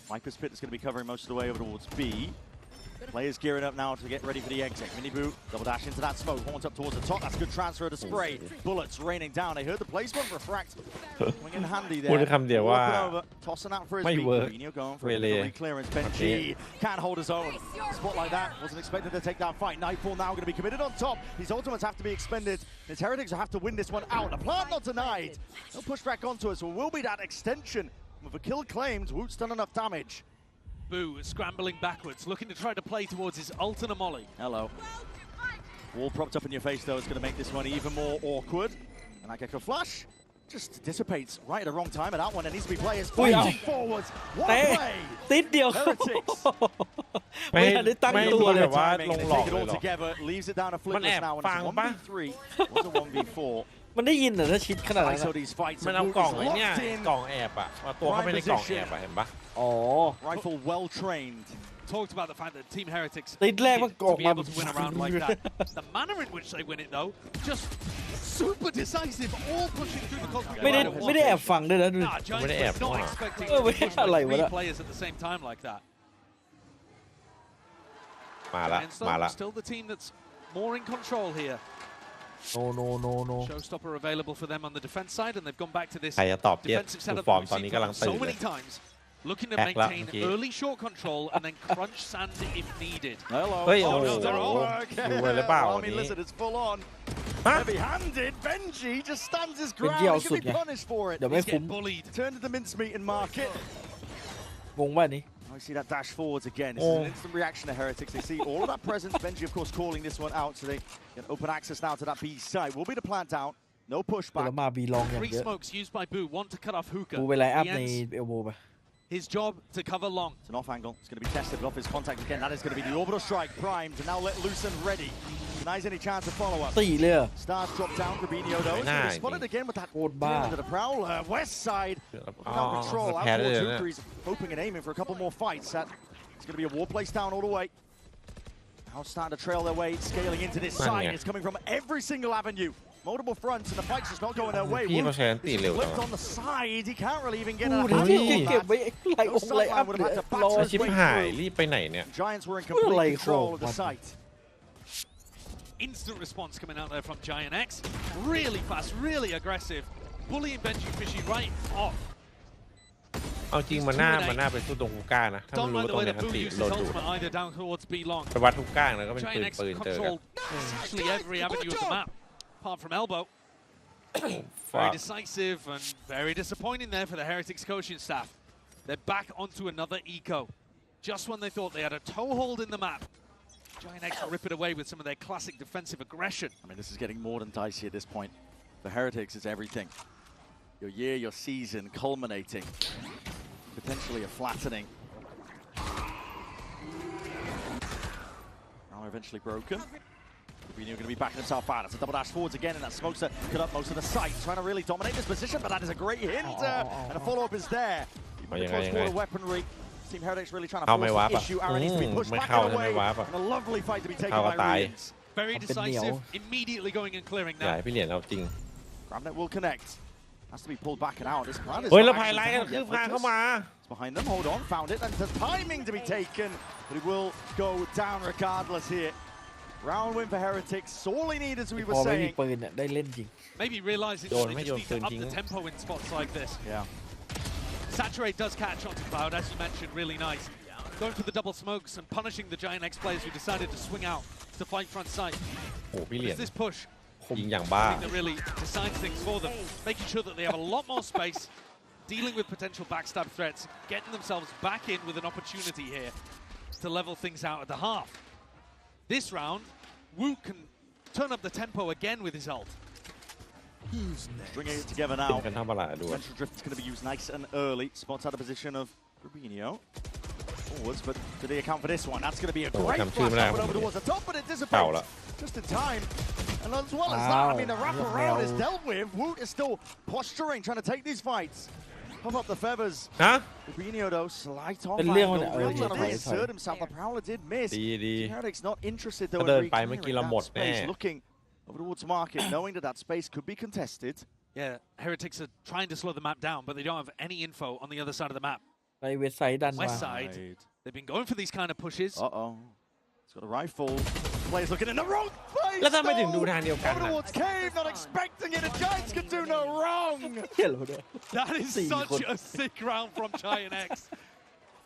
Viper's Pit is going to be covering most of the way over towards B. Players gearing up now to get ready for the exit. Mini boot, double dash into that smoke. Horns up towards the top. That's a good transfer to spray. Bullets raining down. They heard the placement. Refract. Swing in handy there. พูดคำเดียวว่า Tossing out for his ไม่ beat. เวิร์ก Vino going for เว a เล clearance. Benji can't hold his own. Spot like that. Wasn't expected to take that fight. Nightfall now going to be committed on top. His ultimates have to be expended. His Heretics have to win this one out. The plant not denied. They'll push back onto us. So will be that extension. With a kill claimed, Woot's done enough damage. Boo scrambling backwards, looking to try to play towards his ult and a molly. Hello. Wall propped up in your face, though, is going to make this one even more awkward. And that Gecko flash just dissipates right at the wrong time. And that one, there needs to be players fighting forwards. What a play! ติดเดียว Heretics. ไม่ ไม่ทันได้ตั้ง ไม่ ตัว ดู เล แบ ย บว่าลง They หลอก take it เลย all หรอ together, leaves it down to มันแอบ Flickless now. And ฟัง it's ปะ 1v3. Was a 1v4. มันได้ยินเหรอถ้าชิดขนาดนั้น ISO อะ these fights. มัน and เอา Woot กล่อง is ไอ้เนี่ย locked in. กล่องแอบอะเอาตัวเข้าไปในกล่องแอบอะเห็นปะ อ๋อ Rifle well trained. Talked about the fact that Team Heretics ติดแรกมันอ to อก be มา able to win a round like that. The manner in which they win it, though, just super decisive, all pushing through the cosmic ไม่ได้ divide at ไม่ได้แอบ once. ฟังด้วยนะดู Nah, Giants ไม่ได้แอบ were not ว่ะ expecting ไม่ to push อะไร by วะ 3 เนี่ย players at the same time like that. มาละ Giants, มา though, ละ still the team that's more in control here. no Showstopper available for them on the defense side, and they've gone back to this ใครจะตอบเทียบ defensive ดู setup ฟอร์ม that ตอน we've นี้ seen กำลัง so ตื่นเล many ย times. Looking to แอคละ maintain เมื่อกี้ early short control and then crunch sand if needed. Hello. เฮ้ย Oh, โอ้ no, โห they're all work. ดูเลยหรือเปล่า I วัน mean, นี้ listen, it's full on. ฮะ Heavy-handed. Benji just stands his เป็น ground. เกี่ยว He สุ should ด be ไง punished for it. เดี๋ยวไม่ He's คุ้ม getting bullied. Turn to the mincemeat and mark it. งงว่านี้ I see that dash forwards again. This is an instant reaction to Heretics. They see all of that presence. Benji, of course, calling this one out, so they get open access now to that B side. Will be the plant out. No แต่ pushback. ละมาบีลองอย่าง Three เยอะ smokes used by Boo, one to cut off Hookah. กูไปไลน์อัพ He ใน ends เอลโบไป his job to cover long. It's an off angle. It's going to be tested, but off his contact again. That is going to be the orbital strike primed. And now let loose and ready. Denies any chance of follow-up. ตีเลยเหรอ Stars drop down. Rubinho, though. It's going to be spotted again with that โคตรบ้า into the prowler. West side. อ๋อ Without control. ส Out แพ้ได้ towards เลยเนี่ย Hooker. He's hoping and aiming for a couple more fights. It's going to be a war place down all the way. Now starting to trail their way, scaling into this side. It's coming from every single avenue. multiple fronts, and the fight's just not going their way. พี่เขาใช้อันตีเร็วจัง Flipped on the side. He can't really even get พู a ด hand ที่ on เก็บ that. ไว้ไล่องไล่อัพเหลือรอ ชิบหายรีบไปไหนเนี่ย Giants were in complete control of the site. Instant response coming out there from Giant X. Really fast, really aggressive. Bullying Benji Fishy right off. เอาจริงมันน่าไปสู้ตรงฮูก้านะถ้ามัน Don't รู้ like ต the รง way เนี้ that ย Boo ตี used โด his นดูด ultimate either down towards B long. ไปวัดฮูก้าแล้วก็เป็น Giant X ปืนเจอกัน controlled actually every avenue of the map, apart from elbow. Very Fuck. decisive and very disappointing there for the Heretics coaching staff. They're back onto another eco. Just when they thought they had a toehold in the map, Giant X rip it away with some of their classic defensive aggression. I mean, this is getting more than dicey at this point. For Heretics, it's everything. Your year, your season culminating. Potentially a flattening. Now they're eventually broken. Rubinho going to be backing himself out. It's a double dash forwards again, and that smokes to cut up most of the site. Trying to really dominate this position, but that is a great hint. And a follow-up is there. Even the cross-border weaponry. Team Heretics really trying to force the issue. Aaron needs to be pushed back and away. And a lovely fight to be taken by Ruins. Very decisive, immediately going and clearing อย่า now. ให้พี่เหรียญเอาจริง Gramnet will connect. Has to be pulled back and out. This plan is เฮ้ย not แล้วภาย actually ไลท์ก็ down คื yet. บคลานเข้า Lotus มา is behind them. Hold on, found it, and the timing to be taken, but it will go down regardless here. Round win for Heretics. All he needed, as we พ were อไม่มี saying. ปืนเนี่ยได้เล่นจริง Maybe realizing that they just need to up the tempo in spots like this. Yeah. Saturate does catch onto Cloud, as you mentioned, really nice. Going for the double smokes and punishing the Giant X players who decided to swing out to fight front side. โอ้พี่เหรียญ It's this push ยิงอย่างบ้า that really decides things for them, making sure that they have a lot more space, dealing with potential backstab threats, getting themselves back in with an opportunity here to level things out at the half. This round, Wu can turn up the tempo again with his ult. Bringing it together กิน now. กันเท่าเวลาด้วย Central drift is going to be used nice and early. Spots out the position of Rubinho. Forwards, but do they account for this one? That's going to be a great flash over towards the top, but it dissipates just in time. And as well as that, I mean, the wraparound is dealt with. Woot is still posturing, trying to take these fights. Puff up the feathers. ฮะ Rubinho, though, slight off เป็นเรื่อง angle. เนี่ย Really ถ trying to อย reinsert himself. The Prowler did miss. ดี Heretics not interested, ถ้า though, เดิน in ไปเมื่อกี้เรา reclearing หมด that แน่ space, looking over towards market, knowing that that space could be contested. Yeah, Heretics are trying to slow the map down, but they don't have any info on the other side of the map. ไปเวสไซด์ดันมา West side, they've been going for these kind of pushes. Uh-oh. He's got a rifle. Players looking in the wrong place. แล้วทำไมถึงดูทางเดียวกัน Over น่ะ towards Cave, not expecting it. The Giants can do no wrong. เห็นแล้วเนี่ย That is such a sick round from Giant X.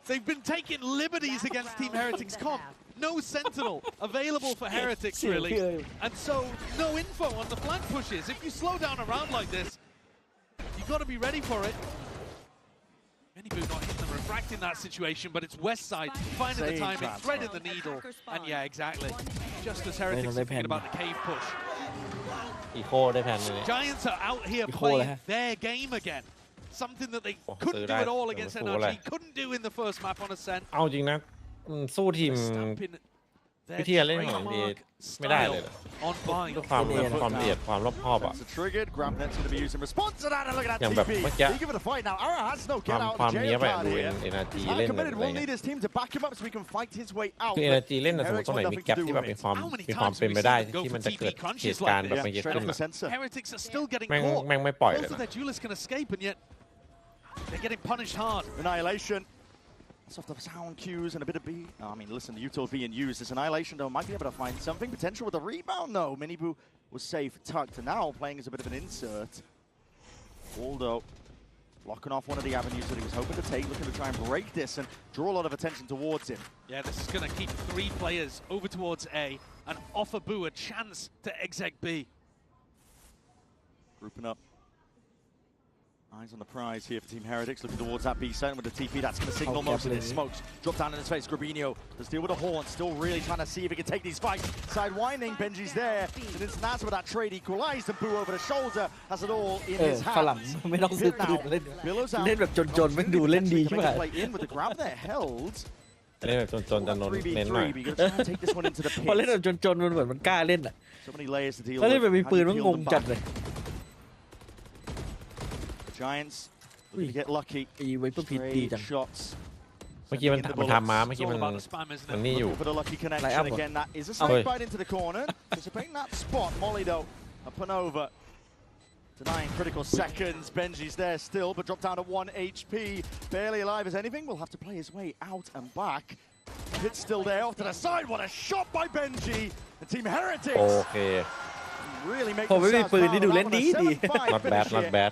They've been taking liberties against Team Heretics comp. No Sentinel available for Heretics, really. And so, no info on the flank pushes. If you slow down a round like this, you've got to be ready for it. Many not hitting them, refracting that situation, but it's West side finding the timing, threading the needle. And yeah, exactly. Just as Heretics are thinking about the cave push. อีโคได้แผ่นเลย Giants are out here playing their game again. Something that they couldn't do at all against NRG, couldn't do in the first map on Ascent. เอาจริงนะสู้ทีมวิธีเล่นของดีไม่ได้เลยด้วยความละเอียดความรอบคอบอ่ะ Triggered. Gramnet's going to be used in response to that. And look at that อย่างแบบ TP. เมื่อกี้ He give it a fight now. Ara has no get out ความ of the เนี้ย jail แบบ card ดู here. เอเนอร์จี He's เล่น not แบบ committed. อะไร We'll เงี้ need ย his team to back him up so he can fight his way out. คือเอเนอร์จีเล่นนะสมมติตรงไหนมีแกลที่แบบมีความเป็นไปได้ที่มันจะเกิดเหตุการณ์แบบไม่เกิดขึ้นอ่ะ Heretics are still getting แม่ง caught. แม่งไม่ปล่อยเลย Both of นะ their duelists can escape, and yet they're getting punished hard. Annihilation. Off the sound cues and a bit of beat. I mean, listen, the Util's being used. This Annihilation, though, might be able to find something potential with a rebound, though. Minibu was safe, tucked, and now playing as a bit of an insert. Waldo blocking off one of the avenues that he was hoping to take, looking to try and break this and draw a lot of attention towards him. Yeah, this is going to keep 3 players over towards A and offer Boo a chance to exec B. Grouping up. Eyes on the prize here for Team Heretics, looking towards that B side with the TP. That's going to signal most of his smokes. Drop down in his face. Grabinho does deal with a horn. Still really trying to see if he can take these fights. Sidewinding. Benji's there. And it's Naz with that trade equalized. And Boo over the shoulder has it all in his ฝรั่ง hands. ไม่ต้องซื้อปืนเล่น Billows out. เล่นแบบจนๆไม่ดูเล่นดีใช่ไหม Play in with the grab there held. เล่นแบบจนๆจะนนเน้นหน่อย 3v3. But you're going to try and take this one into the พอเล่น pit. แบบจนๆมันเหมือนมันกล้าเล่นอ่ะ So many layers to deal แล้วเล่นแบบ with. มี How ปื do น you มัน peel งง them จัด back? เลย The Giants looking to get lucky. ไอ้ไว้เพื่อผิดดีจัง Trade shots. เมื่อกี้มันทำมาเมื่อกี้มันนี่อยู่ For the lucky connection Like, again, that is a Oh. snake bite into the corner. Anticipating that spot, Molly though Up and over. Denying critical seconds. Benji's there still, but dropped down to 1 HP. Barely alive as anything. Will have to play his way out and back. Pit's still there off to the side. What a shot by Benji. The team Heretics. โอเค Really make ผมไม่มี themselves ปืน proud นี่ of ดู that เล่น one. ดี A ดี 7-5 not finish bad not here. bad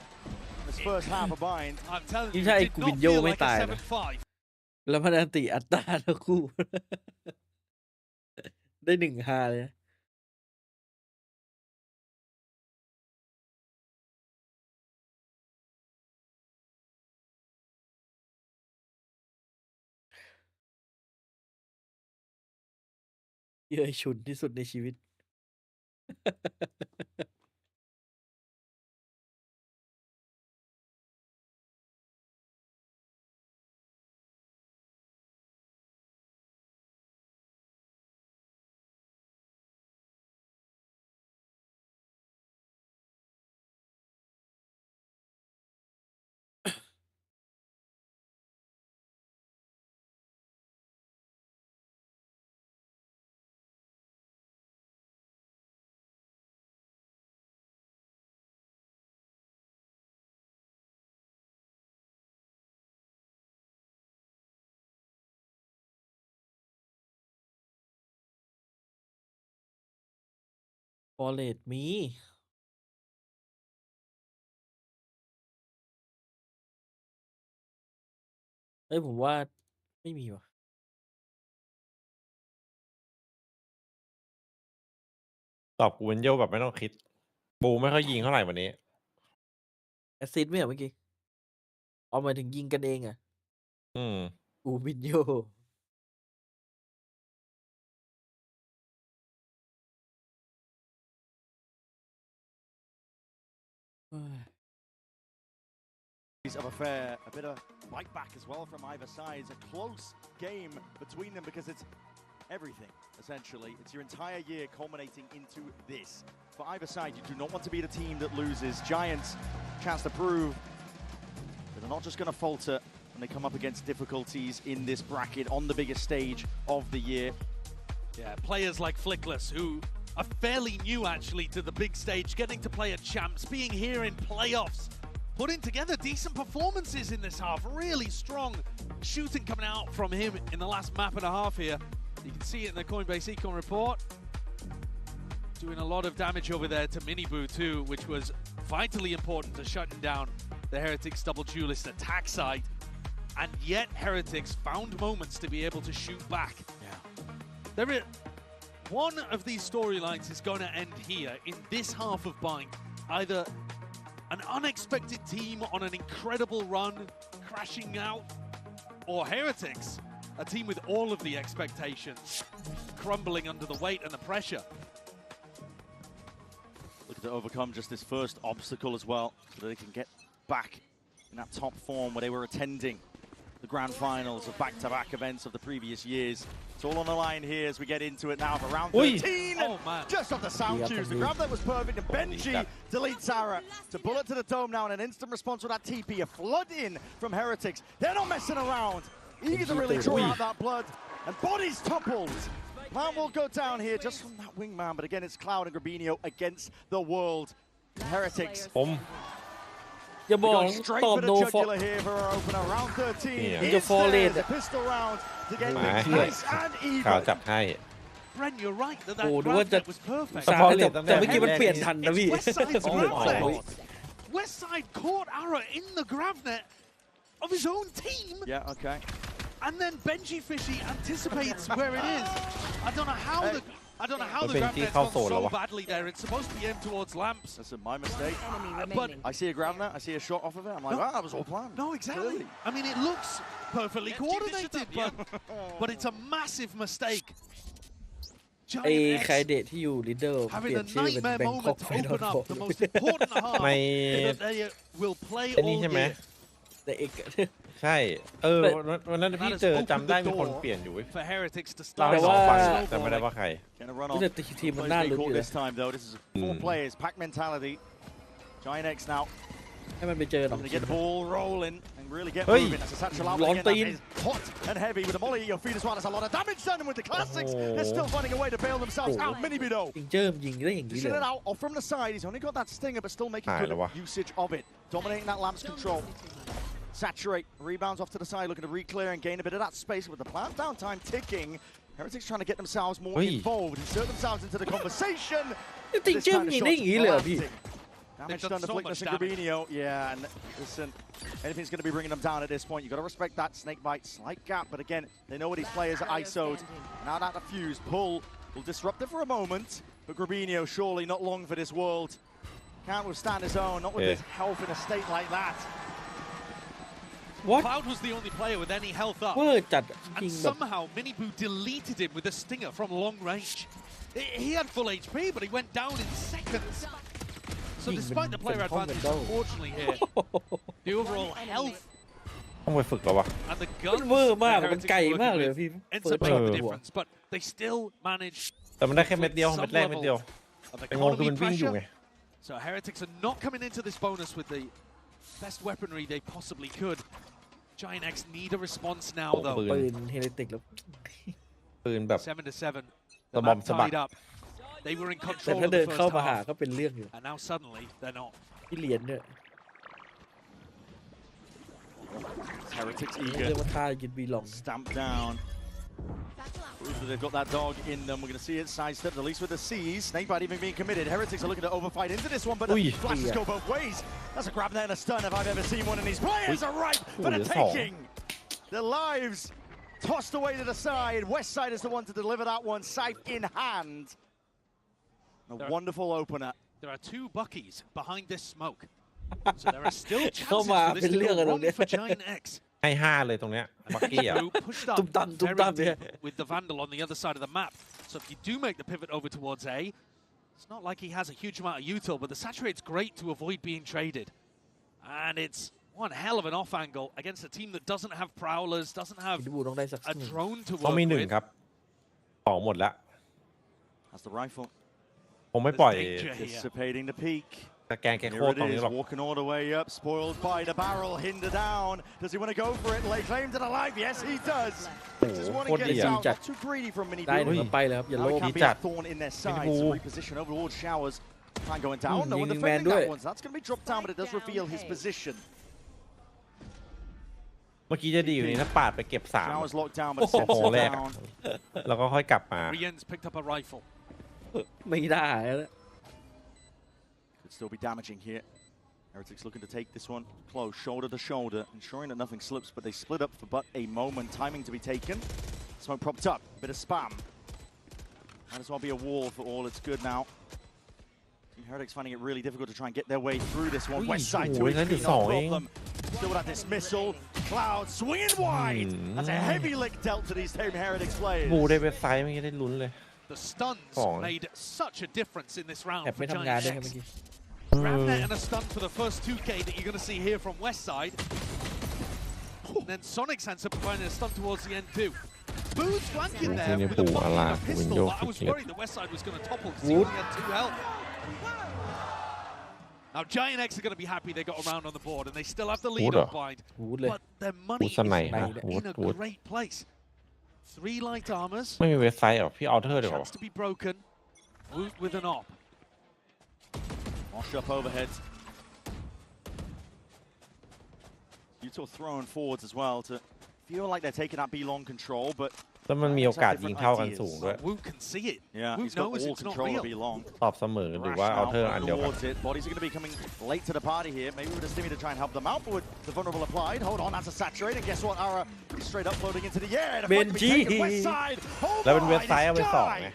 This first half of bind. I'm telling นี่ you, ใช่ it did กูบิ not นโย feel ไม่ like ตาย a นะ 7-5. แล้วมันอันติอัตตาทั้งคู่ ได้1-5เลยนะเย้ยฉุนที่สุดในชีวิต ฟอเรสมีเอ้ยผมว่าไม่มีว่ะ ตอบกูเป็นโยแบบไม่ต้องคิดบูไม่ค่อยยิงเท่าไหร่วันนี้ แอสซิสต์ไหมเหรอเมื่อกี้เอาหมายถึงยิงกันเองอ่ะ อืม กูบินโย Of a bit of bite back as well from either side. It's a close game between them because it's everything, essentially. It's your entire year culminating into this. For either side, you do not want to be the team that loses. Giants, chance to prove that they're not just going to falter when they come up against difficulties in this bracket on the biggest stage of the year. Yeah, players like Flickless, who are fairly new actually to the big stage, getting to play at Champs, being here in playoffs, putting together decent performances in this half, really strong shooting coming out from him in the last map and a half here. You can see it in the Coinbase Econ report. Doing a lot of damage over there to Miniboo too, which was vitally important to shutting down the Heretics double duelist attack side. And yet Heretics found moments to be able to shoot back. Yeah. One of these storylines is going to end here in this half of Bind. Either an unexpected team on an incredible run, crashing out, or Heretics, a team with all of the expectations, crumbling under the weight and the pressure. Looking to overcome just this first obstacle as well, so that they can get back in that top form where they were attending the grand finals of back-to-back events of the previous years. It's all on the line here as we get into it now for round 13. Oh, man. Just off the sound cues. The grab that was perfect, and Benji deletes Sarah to bullet to the dome now, and an instant response with that TP. A flood in from Heretics. They're not messing around. Eager to really draw out that blood, and bodies toppled. Plan will go down here just from that wingman, but again, it's Cloud and Grabinho against the world. Heretics. อย่าบอก Straight ตอบ for โน the ฟอ jugular here for our opener. Round 13 He's a is four there. lead. The pistol round to get มา things nice and ข่าว even. จับให้ Bren, you're right that โอ้ that นึกว่า grab จะ net was perfect. สามแต่เมื่อกี้มันเปลี่ยนทันนะพี่ It's Westside's โอ้ grab โห net. Westside caught Ara in the grab net of his own team. Yeah, okay. And then Benji Fishy anticipates where it is. I don't know how the grab net's gone so badly there. It's supposed to be aimed towards lamps. That's my mistake. But I see a grab net, I see a shot off of it. I'm like, wow, that was all planned. no, exactly. Clearly. I mean, it looks perfectly coordinated, but it's a massive mistake. ไอ้ Giant ใคร X เดทที่อยู่ลีดเดอร์เป having ลี่ย a นชื่อเป็น nightmare แบงคอก moment ไฟ to นอล open โฟ up the most important half ไม่ that they will play อันนี้ all ใช่ไหม year แต่เอก ใช่ วันนั้นพี่เจอจำได้มีคนเปลี่ยนอยู่เว้ย for Heretics to เรา start ให้สองฝั่ง snowballing. แต่ไม่ได้ว่าใคร Gonna run แต่ off. ทีมมัน Plays น่า very ลุ้น cool อยู่นะ this time though. This is 4 players, pack mentality. Giant X now ให้มันไปเจอหนอง Gonna get the ball rolling and really get Hey. moving. That's a satchel out Long again. That team. is hot and heavy with the molly at your feet as well. That's a lot of damage done, and with the classics, they're still finding a way to bail themselves out. Mini Bido. ยิงเจิมยิงได้อย่างนี้ Dishing เลย it out off from the side. He's only got that stinger, but still making good usage of it. Dominating that lamp's control. Saturate, rebounds off to the side, looking to re-clear and gain a bit of that space with the plant downtime ticking. Heretics trying to get themselves more involved, insert themselves into the conversation. ติงเจิมยิงได้อย่างนี้เลยพี่ Damage done to Flickness and Gabinho. Yeah, and listen, anything's going to be bringing them down at this point. You've got to respect that snake bite, slight gap, but again, they know what these players are ISO'd. Now that the fuse pull will disrupt it for a moment, but Gabinho surely not long for this world. Can't withstand his own, not with his health in a state like that. What? Cloud was the only player with any health up. เวอร์จัดจริ And งแบบ somehow Miniboo deleted him with a stinger from long range. He had full HP, but he went down in seconds. So despite the player advantage, unfortunately here, the overall health ต้องไปฝึกแล้ววะ and the มัน guns เวอร์มาก that มันไกล Heretics มาก were เลย working พี่ with ends up making the difference, but they still managed แต่มันได้แค่เม็ดเดียวเม็ดแรกเม็ดเดียว of ไอ้งงคือ economy มันวิ่งอยู่ pressure. ไง So Heretics are not coming into this bonus with the best weaponry they possibly could. Giant X need a response now, though. ปืนเฮเลติกแล้ว ปืนแบบ 7 to 7. สะบอมสะบัด Tied up. They were in แต่ control ถ้า of เดิ the นเข้า first มาหา half, ก็เป็นเรื่องอยู่ and now suddenly they're not. ที่เหรียญเนี่ย Heretics เรื่ eager. องว่าท่ากินบีลอง Stamped down. They've got that dog in them. We're going to see it sidestepped, at least with the C's. Snakebite even being committed. Heretics are looking to overfight into this one, but the flashes go both ways. That's a grab there and a stun if I've ever seen one. And these players are ripe for the taking. Their lives tossed away to the side. West side is the one to deliver that one, scythe in hand. A wonderful opener. There are 2 Buckies behind this smoke. So there are still เข้า chances มา for เป็น this to เรื่อง go อะไรตรง wrong เนี้ย for Giant X. ให้5เลยตรงเนี้ยบักกี้อ่ะ Who pushed up very deep with the Vandal on the other side of the map. So if you do make the pivot over towards A, it's not like he has a huge amount of util, but the Saturate's great to avoid being traded. And it's one hell of an off angle against a team that doesn't have prowlers, doesn't have ดูต้องได้สัก a drone to ต้อง work มี1 with. ครับของหมดแล้ว That's the rifle. ผมไม่ปล่อย Dissipating the peak. สแกนแกโค Here ตรตรง it นี้ is, หรอก walking all the way up, spoiled by the barrel, hinder down. Does he want to go for it, lay claim to the life? Yes, he does. Just want to get it out, not too greedy from Mini ได้หนึ่ง Bill. ไปเลยครับอย่าโล Now ภ it can't be a thorn in their side, so reposition overlord showers. Plan going down, no one defending that one, so that's going to be dropped down, but it does reveal his position. เมื่อกี้จะดีอยู่นี่ถ้าปาดไปเก็บ3 Showers locked down, but โอ้ sets โห it แรก down. แล้วก็ค่อยกลับมา Rien's picked up a rifle. ไม่ได้แล้ว Could still be damaging here. Heretics looking to take this one close, shoulder to shoulder, ensuring that nothing slips, but they split up for but a moment. Timing to be taken. Smoke propped up, bit of spam. Might as well be a wall for all it's good now. Team Heretics finding it really difficult to try and get their way through this one. West side to HP, no problem. Still with that dismissal. Cloud swinging wide. That's a heavy lick dealt to these Team Heretics players. บูได้เว็บไซต์เมื่อกี้ได้ลุ้นเลย The stuns made such a difference in this round แอบ for ไม่ทำงาน Giant ด้วยครับ X. เมื่อกี้ Grabnet and a stun for the first 2K that you're going to see here from West side. And then Sonic Sensor providing a stun towards the end too. Boots flanking there with a bucket and a pistol, but I was worried the West side was going to topple because he only had 2 health. Now Giant X are going to be happy they got around on the board and they still have the lead on bind. But their money is in a great place. 3 light armors. ไม่มีเว็บไซต์หรอพี่เอาเธอเดี๋ยว Chance to be broken. Woot with an op. Wash up overhead. Util thrown forwards as well to feel like they're taking that B-long control, but แล้วมันมีโอกาสยิงเท่ากันสูงด้วย Woot can see it. yeah, he's got all control of B-long. ตอบเสมอหรือว่าเอาเธออันเดียวกัน Towards it. Bodies are going to be coming late to the party here. Maybe with a Stimmy to try and help them out, but with the vulnerable applied, hold on, that's a saturate. And guess what? Ara is straight up floating into the air. Benji. West side. แล้วเป็นเว็บไซต์เอาไป2ไง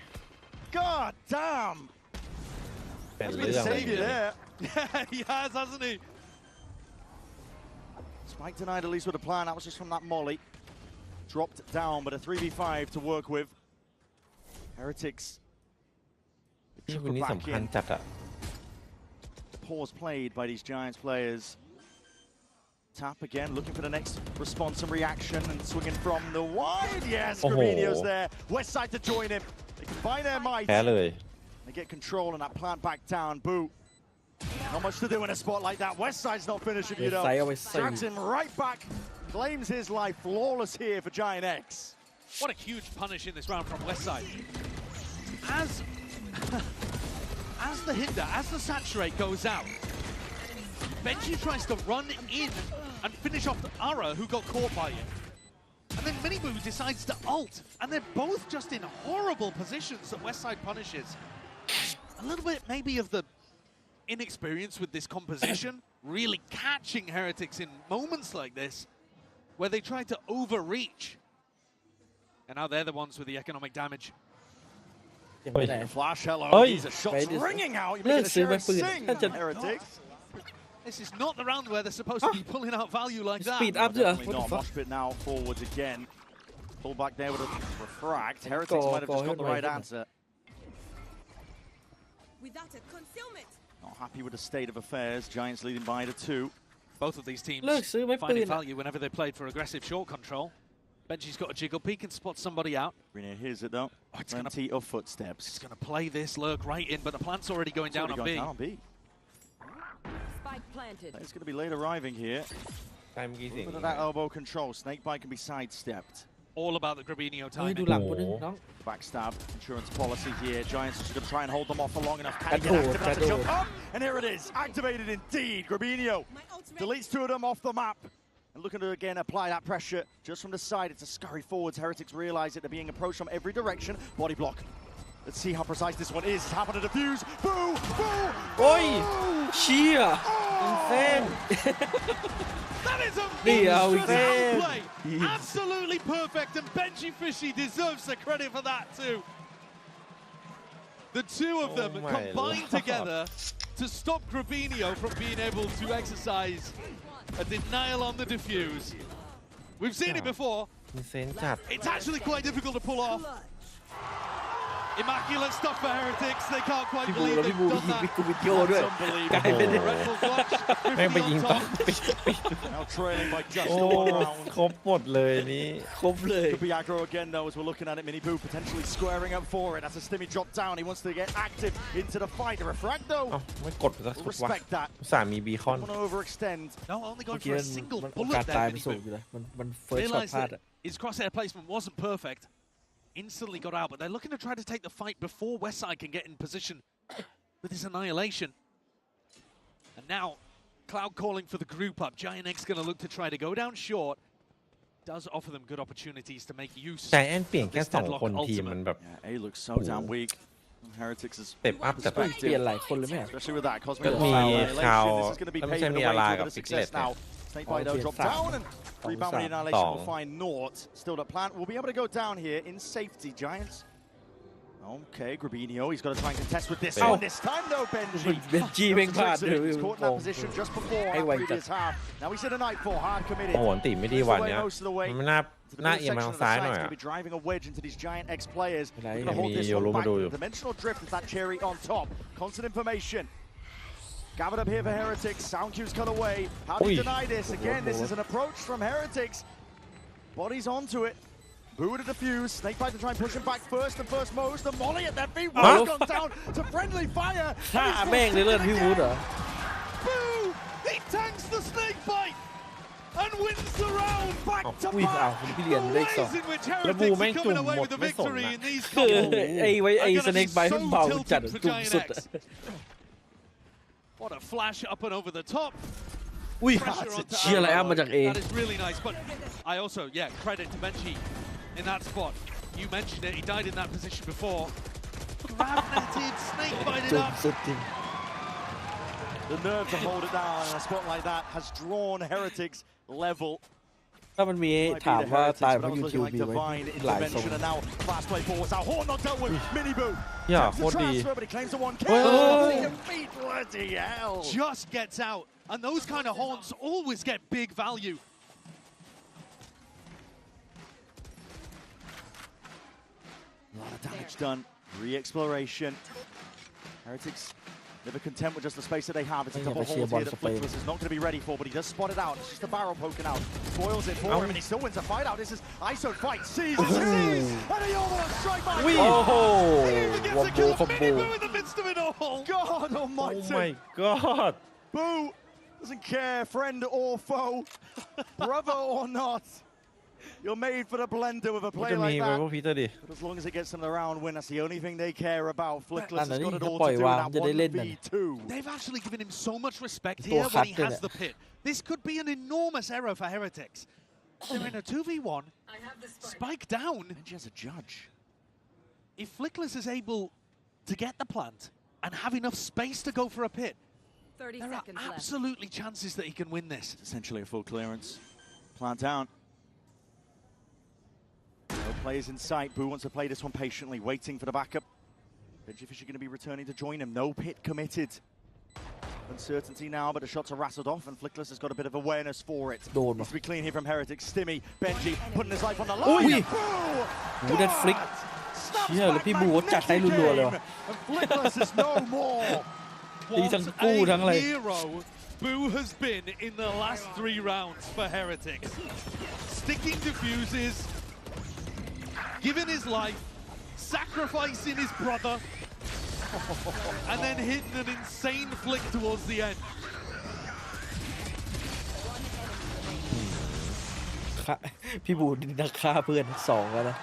God damn. เป็น He's เรื่อง been เลย saved there. Yeah, he has, hasn't he? Spike denied at least with a plan. That was just from that molly. Dropped down, but a 3v5 to work with. Heretics. นี่วันนี้สำคัญจัดอะ Pause played by these Giants players. Tap again, looking for the next response and reaction, and swinging from the wide. Yes, Gravino's there. West side to join him. They combine their might. แพ้เลย They get control and that plant back down. Boo. Not much to do in a spot like that. Westside's not finishing you though. Drags him right back. Claims his life. Flawless here for Giant X. What a huge punish in this round from Westside. As the hinder, as the saturate goes out, Benji tries to run in and finish off the Ara who got caught by it. And then Miniboo decides to ult, and they're both just in horrible positions that Westside punishes. A little bit maybe of the inexperience with this composition, really catching Heretics in moments like this, where they try to overreach. And now they're the ones with the economic damage. Flash, hello. These are shots ringing out. You're making a sheriff sing, Heretics. This is not the round where they're supposed to be pulling out value like that. Speed up, Definitely not. Mosh pit now forwards again. Pull back there with a refract. Heretics might have just got the right answer. Without a concealment. Not happy with the state of affairs. Giants leading by the 2. Both of these teams finding value whenever they played for aggressive short control. Benji's got a jiggle peek and spots somebody out. Green hears it though. Plenty of footsteps. It's going to play this lurk right in, but the plant's already going down on B. Spike planted. It's going to be late arriving here. A little bit of that elbow control. Snakebite can be sidestepped. All about the Grabinho timing. Backstab, insurance policy here. Giants are going to try and hold them off for long enough. Can he get active enough to jump up? And here it is. Activated indeed. Grabinho deletes 2 of them off the map. And looking to again apply that pressure just from the side. It's a scurry forwards. Heretics realize it. They're being approached from every direction. Body block. Let's see how precise this one is. It's happened to defuse. Boo! Boo! Oi! Cheer! Insane! That is a monstrous play! Absolutely perfect, and Benji Fishy deserves the credit for that too. The 2 of them combined together to stop Grabinho from being able to exercise a denial on the defuse. We've seen it before. It's actually quite difficult to pull off. Immaculate stuff for Heretics. They can't quite believe they've done that. That's unbelievable. Now trailing by just the 1 round. ครบหมดเลยนี่ครบเลย Could be aggro again though as we're looking at it. Miniboo potentially squaring up for it. As a Stimmy drop down, he wants to get active into the fight. The refract though. ไม่กดไปซะสุดวะ Respect that. อุตส่าห์มีบีคอน Don't want to overextend. No, only going for a single bullet there. Realized that his crosshair placement wasn't perfect. Instantly got out, but they're looking to try to take the fight before Westside can get in position with his annihilation. And now, Cloud calling for the group up. Giant X going to look to try to go down short. Does offer them good opportunities to make use. ใจแอนเปลี่ยนแค่2 คนทีมมันแบบ A looks so damn weak. Heretics is สเต็ปอัพแต่แบบ เปลี่ยนหลายคนเลยไหม especially with that ก็ cosmic มี annihilation. ชาว This is going to be แล้วไม่ paving ใช่ the มี way อารา to กับ the ฟิกเลต success now. Snakebite though dropped down and rebound with annihilation will find Nort. Still at plant. We'll be able to go down here in safety, Giants. Okay, Grabinho, he's got to try and contest with this one. This time though, Benji. He's caught in that position just before our previous half. Now he's in a nightfall, hard committed. โอ้โหตีไม่ดีวันเนี้ยมันน่าเอียงมาทางซ้ายหน่อย He's going to be driving a wedge into these Giant X players. He's going to hold this Yo, one back. Lomadoyo. Dimensional drift is that cherry on top. Constant information. Gathered up here for Heretics. Sound cues cut away. How do you deny this? Again, this is an approach from Heretics. Bodies onto it. Boo to defuse. Snakebite to try and push him back first and first most. The molly at their feet. One's gone down to friendly fire. ฆ่าแม่งเลยเลือดพี่วูดเหรอ Boo! He tanks the Snakebite and wins the round back to อุ้ย back. อ้าวพี่เรียนเลขสอง Ways in which แล้วบู Heretics แม่ง are จุ่ม coming ห away มด with the ไม่สน victory นะ in these คือ couple ไอ้สเน็กไบท์ are มัน gonna เบา be จัด so จุ่มสุด tilted for Giant X. What a flash up and over the top. อุ้ย Pressure onto เชียร์อะไรอัพมาจากเอ That is really nice, but I also, credit to Benji in that spot. You mentioned it, he died in that position before. Grab-netted, snake-bited จุ่ม up. สุดจริง The nerve to hold it down in a spot like that has drawn Heretics level. ถ้ามันมีถามว่าตายเพราะ YouTube มีไว้หลายทรง And now fast play forwards. Our horn not dealt with. Miniboo. อย่าโคตรดี But he claims the 1 kill. Defeat, bloody hell. Just gets out, and those kind of horns always get big value. A lot of damage done. Re-exploration. Heretics Never content with just the space that they have. It's a double hold here that Flickless is not going to be ready for, but he does spot it out. It's just a barrel poking out. Spoils it for him, and he still wins a fight out. This is ISO fight. Sees, and he almost strike by. Oh, he even gets a kill for Boo in the midst of it all. God almighty. Oh my god. Boo doesn't care, friend or foe, brother or not. You're made for the blender with a play like that. But as long as it gets them the round win, that's the only thing they care about. Flickless has got it all to do in that 1v2. They've actually given him so much respect here when he has the pit. This could be an enormous error for Heretics. They're in a 2v1, spike down. And she has a judge. If Flickless is able to get the plant and have enough space to go for a pit, there are absolutely chances that he can win this. It's essentially a full clearance. Plant down. No players in sight. Boo wants to play this one patiently, waiting for the backup. Benjifish are going to be returning to join him. No pit committed. Uncertainty now, but the shots are rattled off, and Flickless has got a bit of awareness for it. Needs to be clean here from Heretics. Stimmy, Benji putting his life on the line. Boo that flick. Yeah,แล้วพี่บูจัดให้รัวๆเลย And Flickless is no more. What a hero Boo has been in the last 3 rounds for Heretics. Sticking defuses, giving his life, sacrificing his brother, and then hitting an insane flick towards the end. พี่บูนี่นักฆ่าเพื่อน2แล้วนะ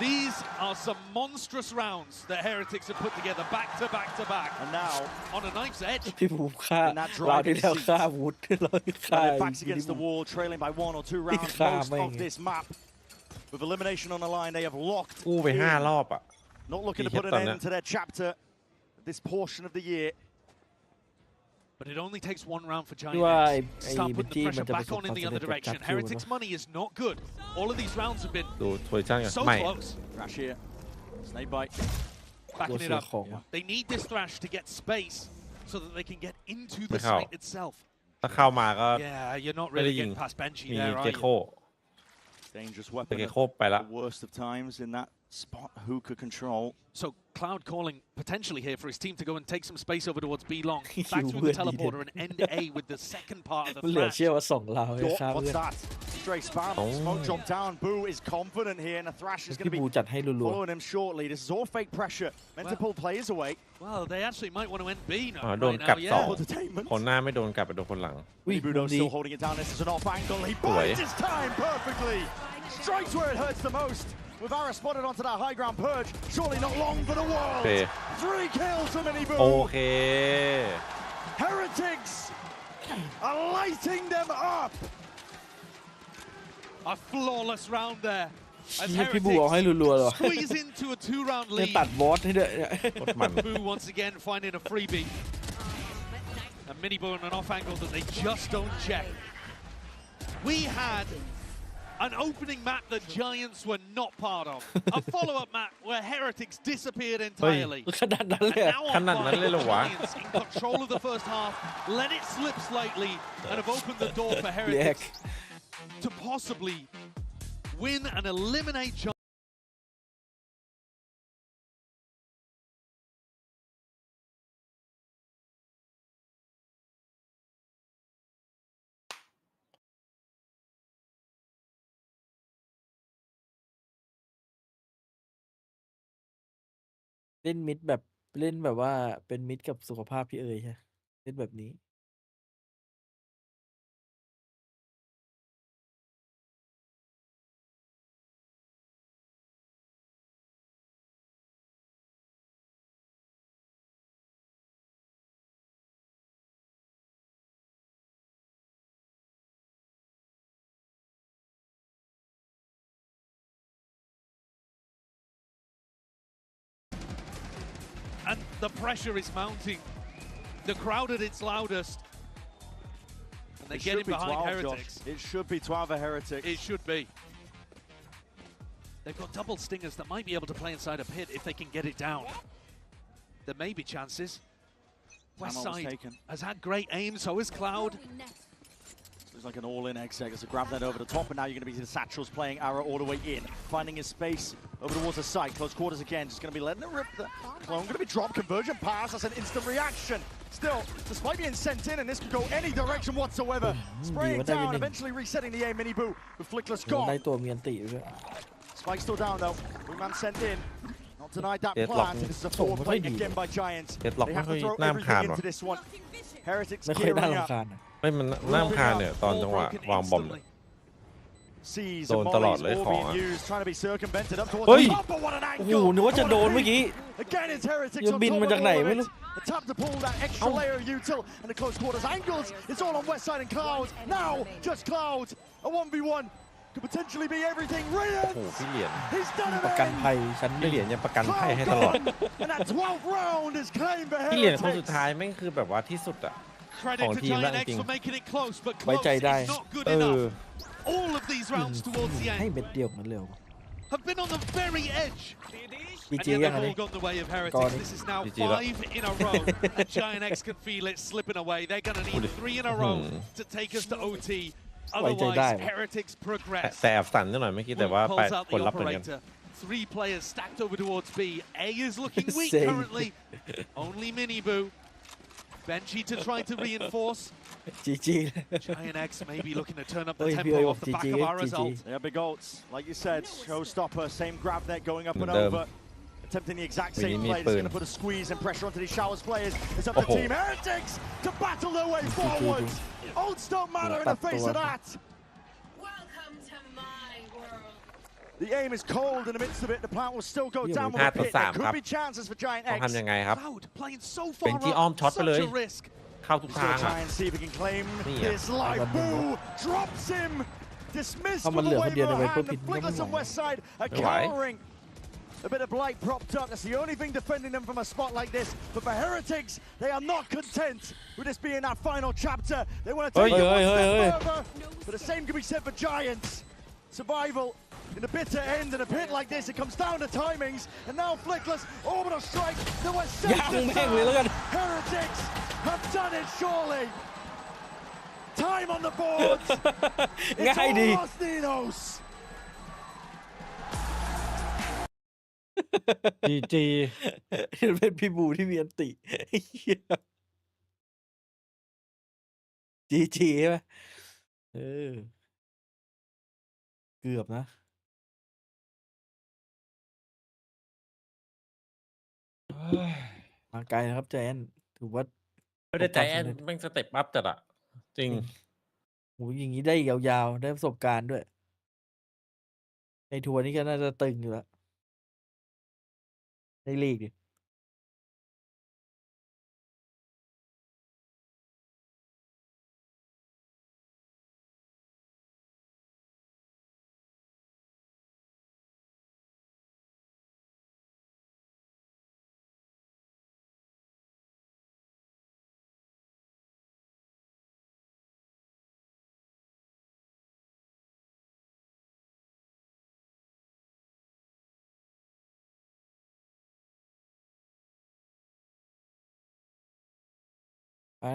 These are some monstrous rounds that Heretics have put together back to back to back. And now on a knife's edge. พี่บูฆ่าเราที่แล้วฆ่าวุฒเราฆ่า backs against the wall, trailing by 1 or 2 rounds most of this map. With elimination on the line, they have locked. กู้ไป5 รอบอ่ะ Not looking to put an end to their chapter this portion of the year. But it only takes 1 round for Giants. Start putting the pressure back on in the other direction. Heretics' money is not good. All of these rounds have been so close. Thrash here. Snake bite. Backing it up. They need this Thrash to get space so that they can get into the site itself. ถ้าเข้ามาก็ Yeah, you're not really getting past Benji there, are you? Dangerous weapon. The worst of times in that spot hookah control. So Cloud calling potentially here for his team to go and take some space over towards B long. Back through the teleporter and end A with the second part of the thrash. What's that? Stray spam. Smoke drop down. Boo is confident here, and the thrash is going to be following him shortly. This is all fake pressure. Meant to pull players away. Well, they actually might want to end B now. โดนกลับ2 คนหน้าไม่โดนกลับไปโดนคนหลัง Budo still holding it down. This is an off angle. He bites his time perfectly. Strikes where it hurts the most. With Ara spotted onto that high ground purge, surely not long for the world. 3 kills from Mini Boo. โอเค Heretics are lighting them up. A flawless round there. As พี่บูเอาให้รัวๆเลย squeeze into a 2-round lead. ตัดบอสให้ด้วย Boo once again finding a freebie. And Mini Boo on an off angle that they just don't check. We had an opening map that Giants were not part of. A follow-up map where Heretics disappeared entirely. And now Giants in control of the first half, let it slip slightly, and have opened the door for Heretics to possibly win and eliminate Giants.เล่นมิดแบบเล่นแบบว่าเป็นมิดกับสุขภาพพี่เอ๋ยใช่เล่นแบบนี้And the pressure is mounting. The crowd at its loudest. And they're getting behind Heretics. It should be 12 a Heretics. It should be. They've got double stingers that might be able to play inside a pit if they can get it down. There may be chances. West side has had great aim, so has Cloud. Looks like an all-in X-Egg as to grab that over the top, and now you're going to be the Satchels playing Arrow all the way in. Finding his space over towards the site. Close quarters again. Just going to be letting it rip. The clone going to be dropped. Conversion pass. That's an instant reaction. Still, despite being sent in, and this could go any direction whatsoever. Spraying down, eventually resetting the aim. Mini Boo with Flickless ได้ gone. ตัวมีอันติด้วย Spike still down though. Wingman sent in. Not denied that plant. This is a forward play again by Giants. They have to throw everything into this one. Heretics ไม่ค่อยน่า gearing up. รำคาญอะ ไม่มันน่ารำคาญเนี่ยตอนจังหวะวางบอมเนี่ย Sees โดน and ตลอด mollies เลย all ของ being อะ used, trying to be circumvented up towards เฮ้ย the top, but what an โอ้โห angle! นึกว่าจะโดนเมื่อกี้ Again, it's Heretics ยัง on บิน top มา of จากไหน all of ไม่ it. รู้ The tap to pull that extra layer of util and the close quarters angles. It's all on West Side and Cloud. Now, just Cloud. A 1v1 could potentially be everything. โอ้ Riot! โหพี่เหรียญ He's done it ประกัน again! ภัยชั้นห พี่ นึ่ง เหรียญยังประกันไพ่ให้ตลอด And that 12th round is claimed for พี่เหรียญคนสุด Heretics. ท้ายแม่งคือแบบว่าที่สุดอะ Credit Oh, to team Giant X ranking. for making it close, but ไว้ close ใจได้ is not good เออ enough. All of these rounds towards the ให้ end เม็ดเดียวมันเร็ว have been on the very edge. จี And จี yet ยัง they've ไง all gone the way of Gone. Heretics. This is now GG ละ 5 in a row. And Giant X can feel it slipping away. They're going to need 3 in a row to take us to OT. ไว้ใจได้ Otherwise, Heretics progress. แต่แอบสั่นนิดหน่อยเมื่อกี้แต่ว่า Pulls ไป out ผล the ลัพธ์เหมือนกัน operator. 3 players stacked over towards B. A is looking weak Same. currently. Only Mini Boo. Benchy to try to reinforce. จีจี Giant X may be looking to turn up the Oi, tempo BO off the back GG, of our GG. result. Yeah, big ults. Like you said, showstopper, same grab net going up and Madam. over. Attempting the exact We same need play. It's going to burn. put a squeeze and pressure onto these Showers players. It's up to Oh. Team Heretics to battle their way forwards. Ults don't matter in the face of that. Welcome to my world. The aim is cold in the midst of it. The plant will still go Yeah, down we with a had the pit. There Sam, couldครับ be chances for Giant ต้อง X. ทำยังไงครับ Cloud playing so เป็น far ที่อ้อม up. ช็อตไปเลย Such a risk. เข้าทุก He's ทา going ง to อะ try and see if he can claim Yeah. this life. Boo drops him. Dismissed How with much a left? wave Yeah, of a they hand. put And it- Flickless on West Side are Why? cowering. A bit of blight propped up. That's the only thing defending them from a spot like this. But for Heretics, they are not content with this being that final chapter. They want to take it one step further. But the same can be said for Giants. Survival in a bitter end, and a pit like this, it comes down to timings. And now Flickless, orbital strike. There was ยังแม่งเลยแล้วกัน Heretics have done it surely. Time on the boards. It's ง่ายดี all Los Ninos. จีจี เป็นพี่บูที่มีอันติจีจีใช่ไหมเกือบนะ มาไกลนะครับแจนถือว่า ไม่ได้ใจแอนแม่งสเต็ปอัพจัดอะจริง โหอย่างนี้ได้ยาวๆ ได้ประสบการณ์ด้วย ในทัวร์นี้ก็น่าจะตึงอยู่แล้ว ในลีกดิ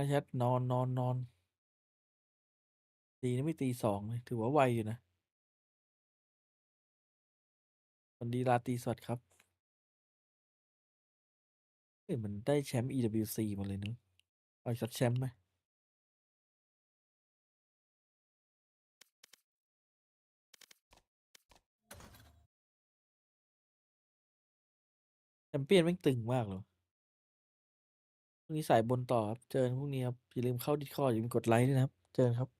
แชทนอนตีนี่ไม่ตี2เลยถือว่าไวอยู่นะวันดีราตรีสวัสดิ์ครับมันได้แชมป์ EWC มาเลยนะเอาช็อตแชมป์ไหมแชมเปี้ยนแม่งตึงมากเลยพรุ่งนี้สายบนต่อครับเจอกันพรุ่งนี้ครับอย่าลืมเข้าดิสคอร์ดอย่าลืมกดไลค์ด้วยนะครับเจอกันครับ